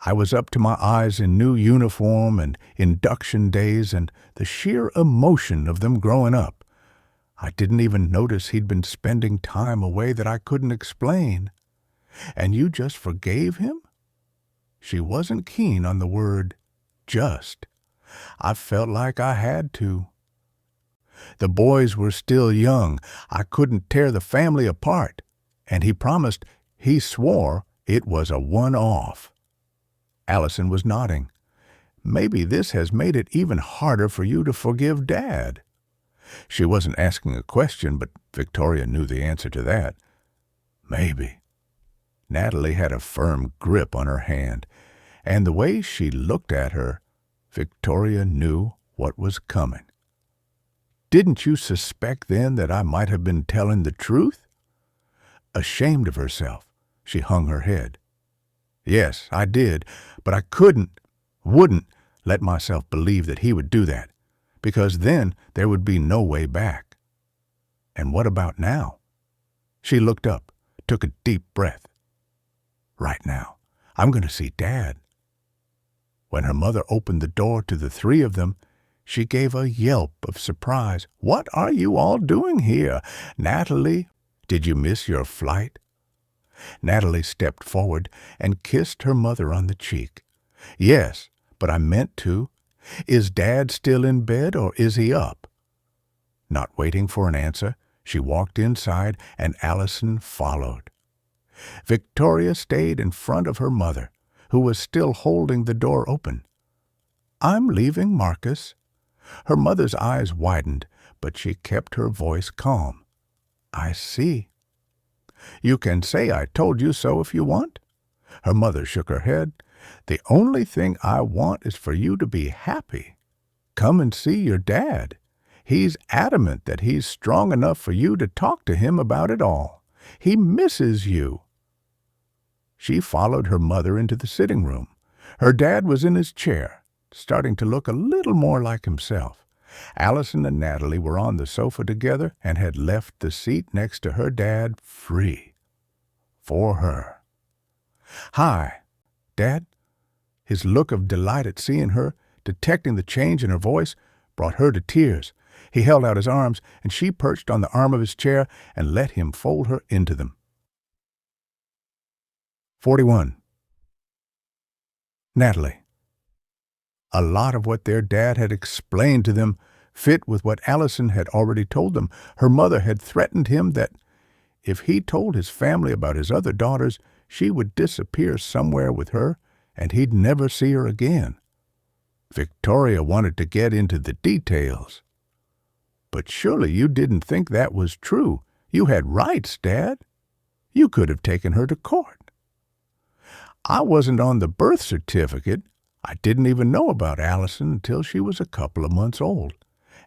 I was up to my eyes in new uniform and induction days and the sheer emotion of them growing up. I didn't even notice he'd been spending time away that I couldn't explain. And you just forgave him?" She wasn't keen on the word just. "I felt like I had to. The boys were still young. I couldn't tear the family apart. And he swore it was a one-off." Allison was nodding. "Maybe this has made it even harder for you to forgive Dad." She wasn't asking a question, but Victoria knew the answer to that. Maybe. Natalie had a firm grip on her hand, and the way she looked at her, Victoria knew what was coming. "Didn't you suspect then that I might have been telling the truth?" Ashamed of herself, she hung her head. "Yes, I did, but I wouldn't let myself believe that he would do that, because then there would be no way back." "And what about now?" She looked up, took a deep breath. "Right now, I'm going to see Dad." When her mother opened the door to the three of them, she gave a yelp of surprise. "What are you all doing here? Natalie, did you miss your flight?" Natalie stepped forward and kissed her mother on the cheek. "Yes, but I meant to. Is Dad still in bed or is he up?" Not waiting for an answer, she walked inside and Allison followed. Victoria stayed in front of her mother, who was still holding the door open. "I'm leaving, Marcus." Her mother's eyes widened, but she kept her voice calm. "I see." "You can say I told you so if you want." Her mother shook her head. "The only thing I want is for you to be happy. Come and see your dad. He's adamant that he's strong enough for you to talk to him about it all. He misses you." She followed her mother into the sitting room. Her dad was in his chair, starting to look a little more like himself. Allison and Natalie were on the sofa together and had left the seat next to her dad free. For her. "Hi, Dad." His look of delight at seeing her, detecting the change in her voice, brought her to tears. He held out his arms, and she perched on the arm of his chair and let him fold her into them. 41. Natalie. A lot of what their dad had explained to them fit with what Allison had already told them. Her mother had threatened him that if he told his family about his other daughters, she would disappear somewhere with her, and he'd never see her again. Victoria wanted to get into the details. But surely you didn't think that was true. You had rights, Dad. You could have taken her to court. I wasn't on the birth certificate. I didn't even know about Allison until she was a couple of months old.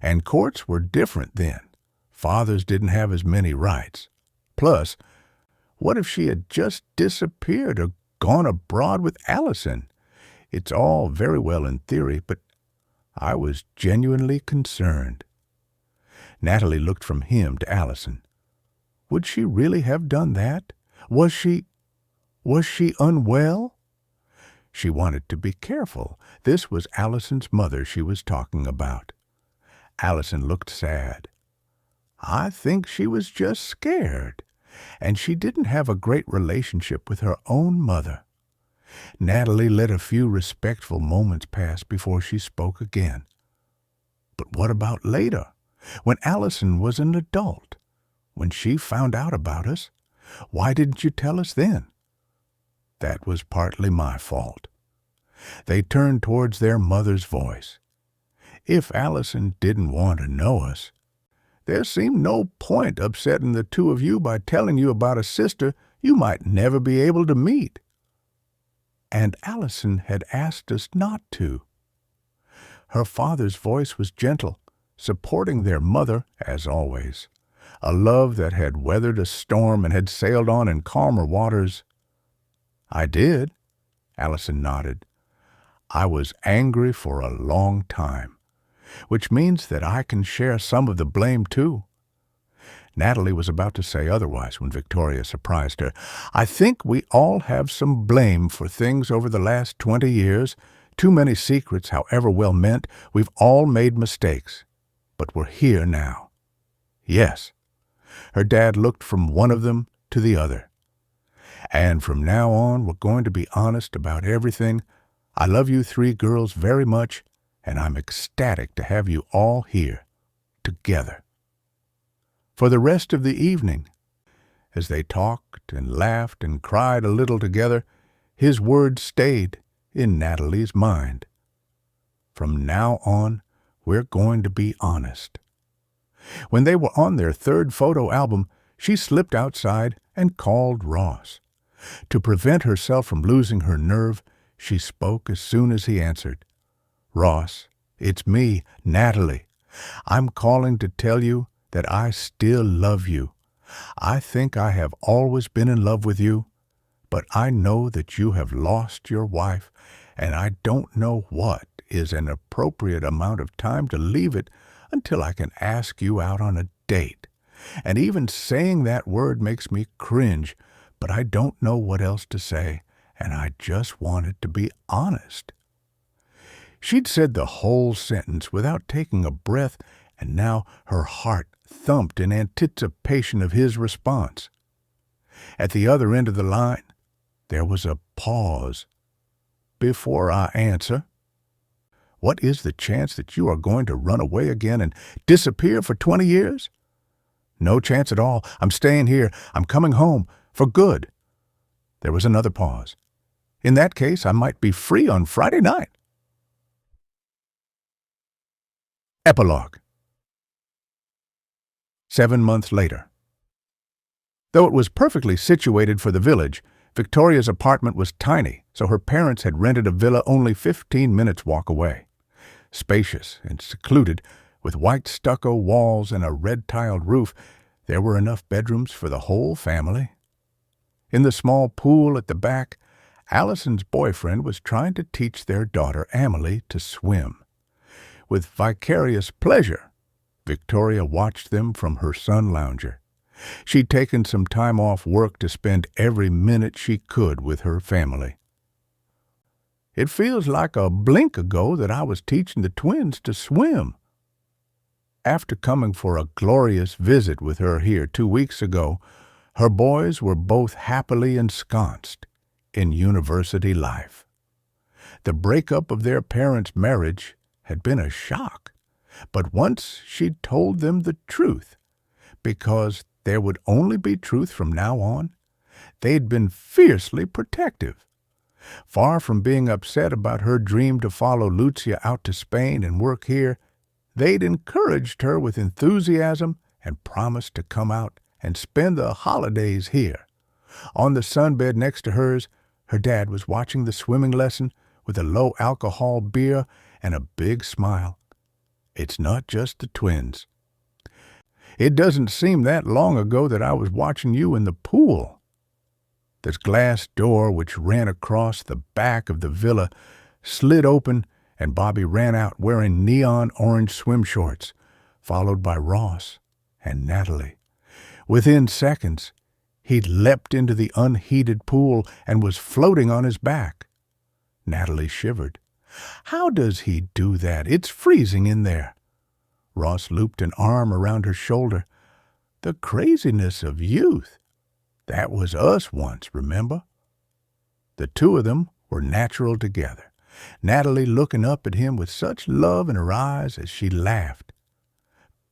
And courts were different then. Fathers didn't have as many rights. Plus, what if she had just disappeared or gone abroad with Allison? It's all very well in theory, but I was genuinely concerned. Natalie looked from him to Allison. Would she really have done that? Was she unwell? She wanted to be careful. This was Allison's mother she was talking about. Allison looked sad. I think she was just scared, and she didn't have a great relationship with her own mother. Natalie let a few respectful moments pass before she spoke again. But what about later, when Allison was an adult? When she found out about us? Why didn't you tell us then? That was partly my fault. They turned towards their mother's voice. If Allison didn't want to know us, there seemed no point upsetting the two of you by telling you about a sister you might never be able to meet. And Allison had asked us not to. Her father's voice was gentle, supporting their mother as always. A love that had weathered a storm and had sailed on in calmer waters. I did, Allison nodded. I was angry for a long time, which means that I can share some of the blame too. Natalie was about to say otherwise when Victoria surprised her. I think we all have some blame for things over the last 20 years. Too many secrets, however well meant. We've all made mistakes. But we're here now. Yes. Her dad looked from one of them to the other. And from now on, we're going to be honest about everything. I love you three girls very much, and I'm ecstatic to have you all here, together. For the rest of the evening, as they talked and laughed and cried a little together, his words stayed in Natalie's mind. From now on, we're going to be honest. When they were on their third photo album, she slipped outside and called Ross. To prevent herself from losing her nerve, she spoke as soon as he answered. Ross, it's me, Natalie. I'm calling to tell you that I still love you. I think I have always been in love with you, but I know that you have lost your wife, and I don't know what is an appropriate amount of time to leave it until I can ask you out on a date. And even saying that word makes me cringe, but I don't know what else to say, and I just wanted to be honest. She'd said the whole sentence without taking a breath, and now her heart thumped in anticipation of his response. At the other end of the line, there was a pause. Before I answer, what is the chance that you are going to run away again and disappear for 20 years? No chance at all. I'm staying here. I'm coming home. For good. There was another pause. In that case, I might be free on Friday night. Epilogue. 7 months later. Though it was perfectly situated for the village, Victoria's apartment was tiny, so her parents had rented a villa only 15 minutes' walk away. Spacious and secluded, with white stucco walls and a red-tiled roof, there were enough bedrooms for the whole family. In the small pool at the back, Allison's boyfriend was trying to teach their daughter Amelie to swim. With vicarious pleasure, Victoria watched them from her sun lounger. She'd taken some time off work to spend every minute she could with her family. It feels like a blink ago that I was teaching the twins to swim. After coming for a glorious visit with her here 2 weeks ago, her boys were both happily ensconced in university life. The breakup of their parents' marriage had been a shock, but once she'd told them the truth, because there would only be truth from now on, they'd been fiercely protective. Far from being upset about her dream to follow Lucia out to Spain and work here, They'd encouraged her with enthusiasm and promised to come out and spend the holidays here. On the sunbed next to hers, her dad was watching the swimming lesson with a low-alcohol beer and a big smile. It's not just the twins. It doesn't seem that long ago that I was watching you in the pool. The glass door which ran across the back of the villa slid open, and Bobby ran out wearing neon orange swim shorts, followed by Ross and Natalie. Within seconds, he'd leapt into the unheated pool and was floating on his back. Natalie shivered. How does he do that? It's freezing in there. Ross looped an arm around her shoulder. The craziness of youth. That was us once, remember? The two of them were natural together, Natalie looking up at him with such love in her eyes as she laughed.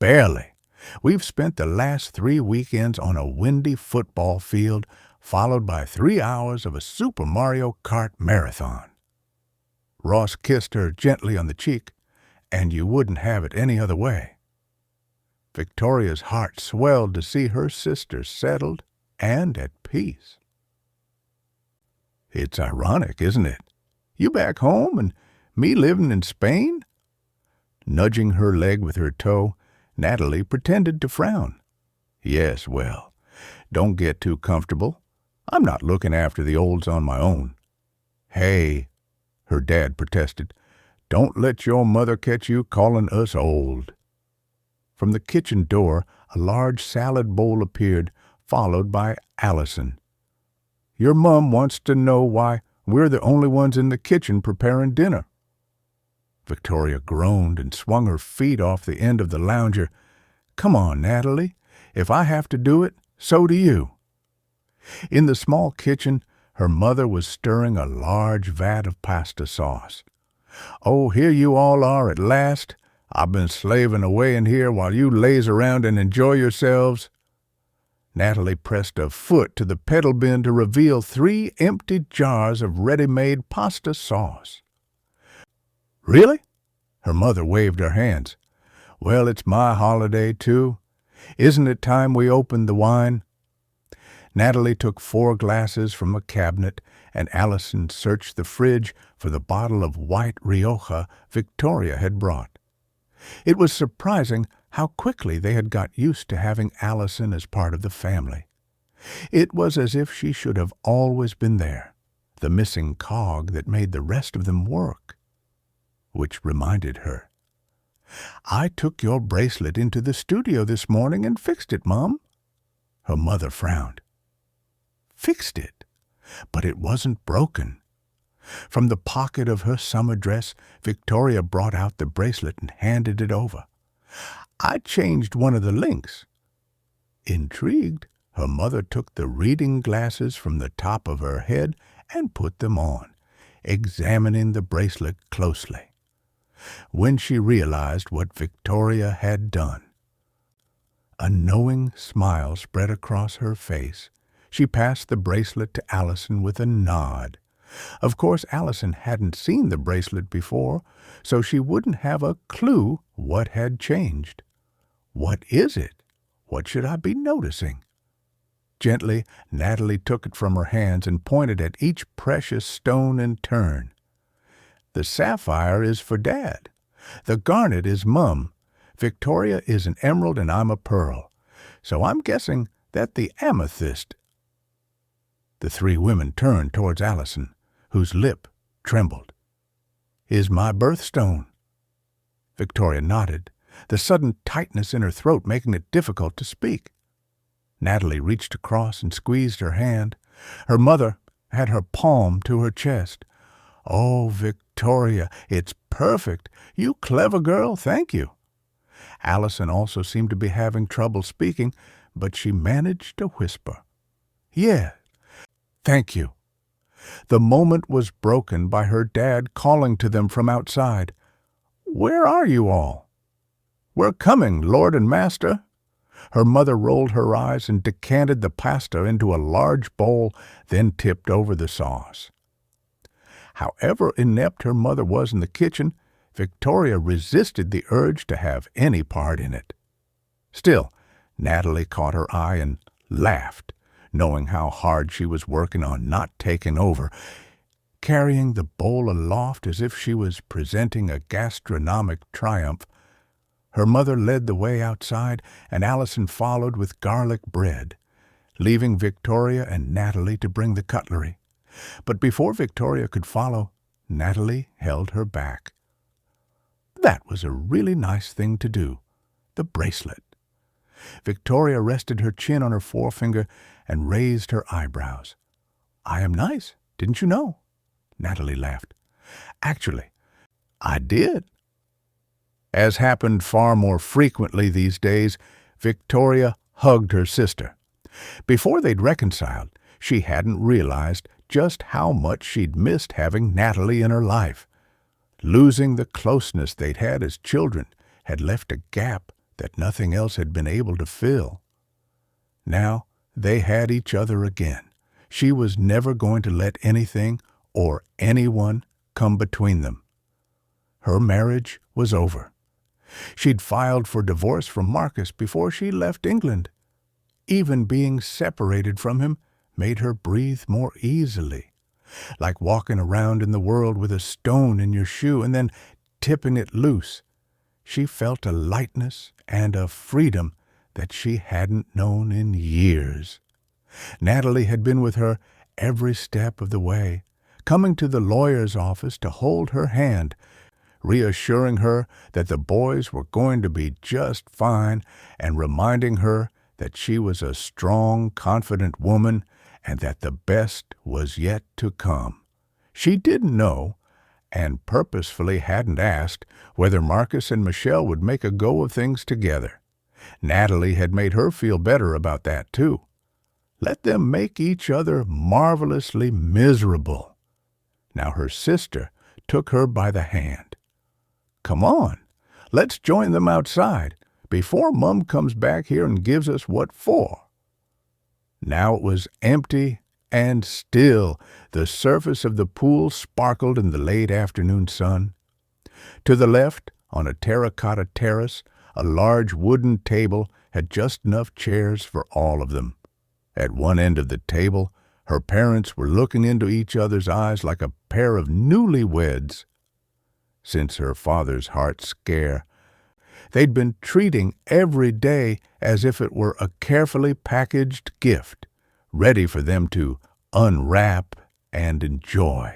Barely. We've spent the last 3 weekends on a windy football field, followed by 3 hours of a Super Mario Kart marathon. Ross kissed her gently on the cheek, and you wouldn't have it any other way. Victoria's heart swelled to see her sister settled and at peace. It's ironic, isn't it? You back home and me living in Spain? Nudging her leg with her toe, Natalie pretended to frown. Yes, well, don't get too comfortable. I'm not looking after the olds on my own. Hey, her dad protested, don't let your mother catch you calling us old. From the kitchen door, a large salad bowl appeared, followed by Allison. Your mum wants to know why we're the only ones in the kitchen preparing dinner. Victoria groaned and swung her feet off the end of the lounger. Come on, Natalie. If I have to do it, so do you. In the small kitchen, her mother was stirring a large vat of pasta sauce. Oh, here you all are at last. I've been slaving away in here while you laze around and enjoy yourselves. Natalie pressed a foot to the pedal bin to reveal 3 empty jars of ready-made pasta sauce. Really? Her mother waved her hands. Well, it's my holiday, too. Isn't it time we opened the wine? Natalie took 4 glasses from a cabinet, and Allison searched the fridge for the bottle of white Rioja Victoria had brought. It was surprising how quickly they had got used to having Allison as part of the family. It was as if she should have always been there, the missing cog that made the rest of them work. Which reminded her, I took your bracelet into the studio this morning and fixed it, Mom. Her mother frowned. Fixed it? But it wasn't broken. From the pocket of her summer dress, Victoria brought out the bracelet and handed it over. I changed one of the links. Intrigued, her mother took the reading glasses from the top of her head and put them on, examining the bracelet closely. When she realized what Victoria had done, a knowing smile spread across her face. She passed the bracelet to Allison with a nod. Of course, Allison hadn't seen the bracelet before, so she wouldn't have a clue what had changed. What is it? What should I be noticing? Gently, Natalie took it from her hands and pointed at each precious stone in turn. The sapphire is for Dad. The garnet is Mum. Victoria is an emerald and I'm a pearl. So I'm guessing that the amethyst. The 3 women turned towards Allison, whose lip trembled. Is my birthstone. Victoria nodded, the sudden tightness in her throat making it difficult to speak. Natalie reached across and squeezed her hand. Her mother had her palm to her chest. Oh, Victoria, it's perfect. You clever girl, thank you. Allison also seemed to be having trouble speaking, but she managed to whisper. Yeah, thank you. The moment was broken by her dad calling to them from outside. Where are you all? We're coming, Lord and Master. Her mother rolled her eyes and decanted the pasta into a large bowl, then tipped over the sauce. However inept her mother was in the kitchen, Victoria resisted the urge to have any part in it. Still, Natalie caught her eye and laughed, knowing how hard she was working on not taking over, carrying the bowl aloft as if she was presenting a gastronomic triumph. Her mother led the way outside, and Allison followed with garlic bread, leaving Victoria and Natalie to bring the cutlery. But before Victoria could follow, Natalie held her back. That was a really nice thing to do, the bracelet. Victoria rested her chin on her forefinger and raised her eyebrows. I am nice, didn't you know? Natalie laughed. Actually, I did. As happened far more frequently these days, Victoria hugged her sister. Before they'd reconciled, she hadn't realized just how much she'd missed having Natalie in her life. Losing the closeness they'd had as children had left a gap that nothing else had been able to fill. Now they had each other again. She was never going to let anything or anyone come between them. Her marriage was over. She'd filed for divorce from Marcus before she left England. Even being separated from him made her breathe more easily, like walking around in the world with a stone in your shoe and then tipping it loose. She felt a lightness and a freedom that she hadn't known in years. Natalie had been with her every step of the way, coming to the lawyer's office to hold her hand, reassuring her that the boys were going to be just fine and reminding her that she was a strong, confident woman and that the best was yet to come. She didn't know, and purposefully hadn't asked, whether Marcus and Michelle would make a go of things together. Natalie had made her feel better about that, too. Let them make each other marvelously miserable. Now her sister took her by the hand. Come on, let's join them outside before Mum comes back here and gives us what for. Now it was empty and still. The surface of the pool sparkled in the late afternoon sun. To the left, on a terracotta terrace, a large wooden table had just enough chairs for all of them. At one end of the table, her parents were looking into each other's eyes like a pair of newlyweds. Since her father's heart scare, they'd been treating every day as if it were a carefully packaged gift, ready for them to unwrap and enjoy.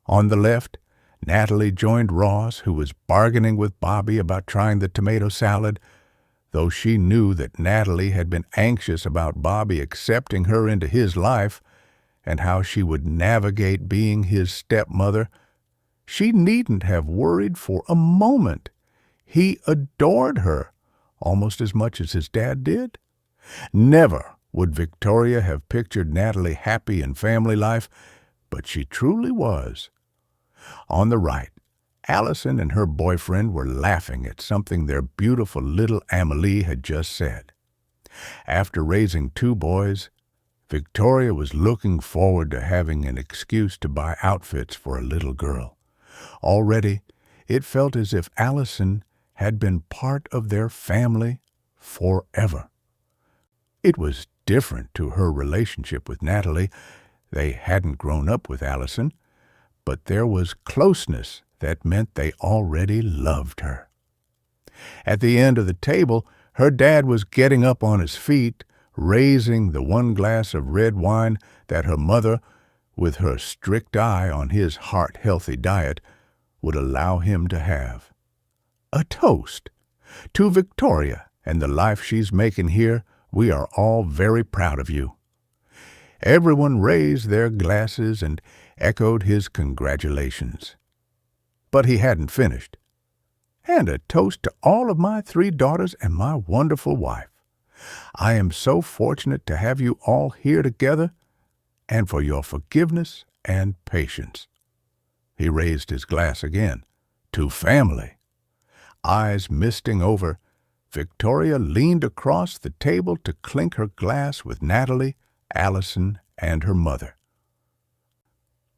On the left, Natalie joined Ross, who was bargaining with Bobby about trying the tomato salad, though she knew that Natalie had been anxious about Bobby accepting her into his life and how she would navigate being his stepmother. She needn't have worried for a moment. He adored her almost as much as his dad did. Never would Victoria have pictured Natalie happy in family life, but she truly was. On the right, Allison and her boyfriend were laughing at something their beautiful little Amelie had just said. After raising 2 boys, Victoria was looking forward to having an excuse to buy outfits for a little girl. Already, it felt as if Allison had been part of their family forever. It was different to her relationship with Natalie. They hadn't grown up with Allison, but there was closeness that meant they already loved her. At the end of the table, her dad was getting up on his feet, raising the 1 glass of red wine that her mother, with her strict eye on his heart-healthy diet, would allow him to have. A toast to Victoria and the life she's making here. We are all very proud of you. Everyone raised their glasses and echoed his congratulations. But he hadn't finished. And a toast to all of my 3 daughters and my wonderful wife. I am so fortunate to have you all here together, and for your forgiveness and patience. He raised his glass again. To family. Eyes misting over, Victoria leaned across the table to clink her glass with Natalie, Allison, and her mother.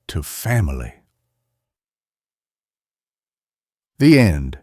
To family. The end.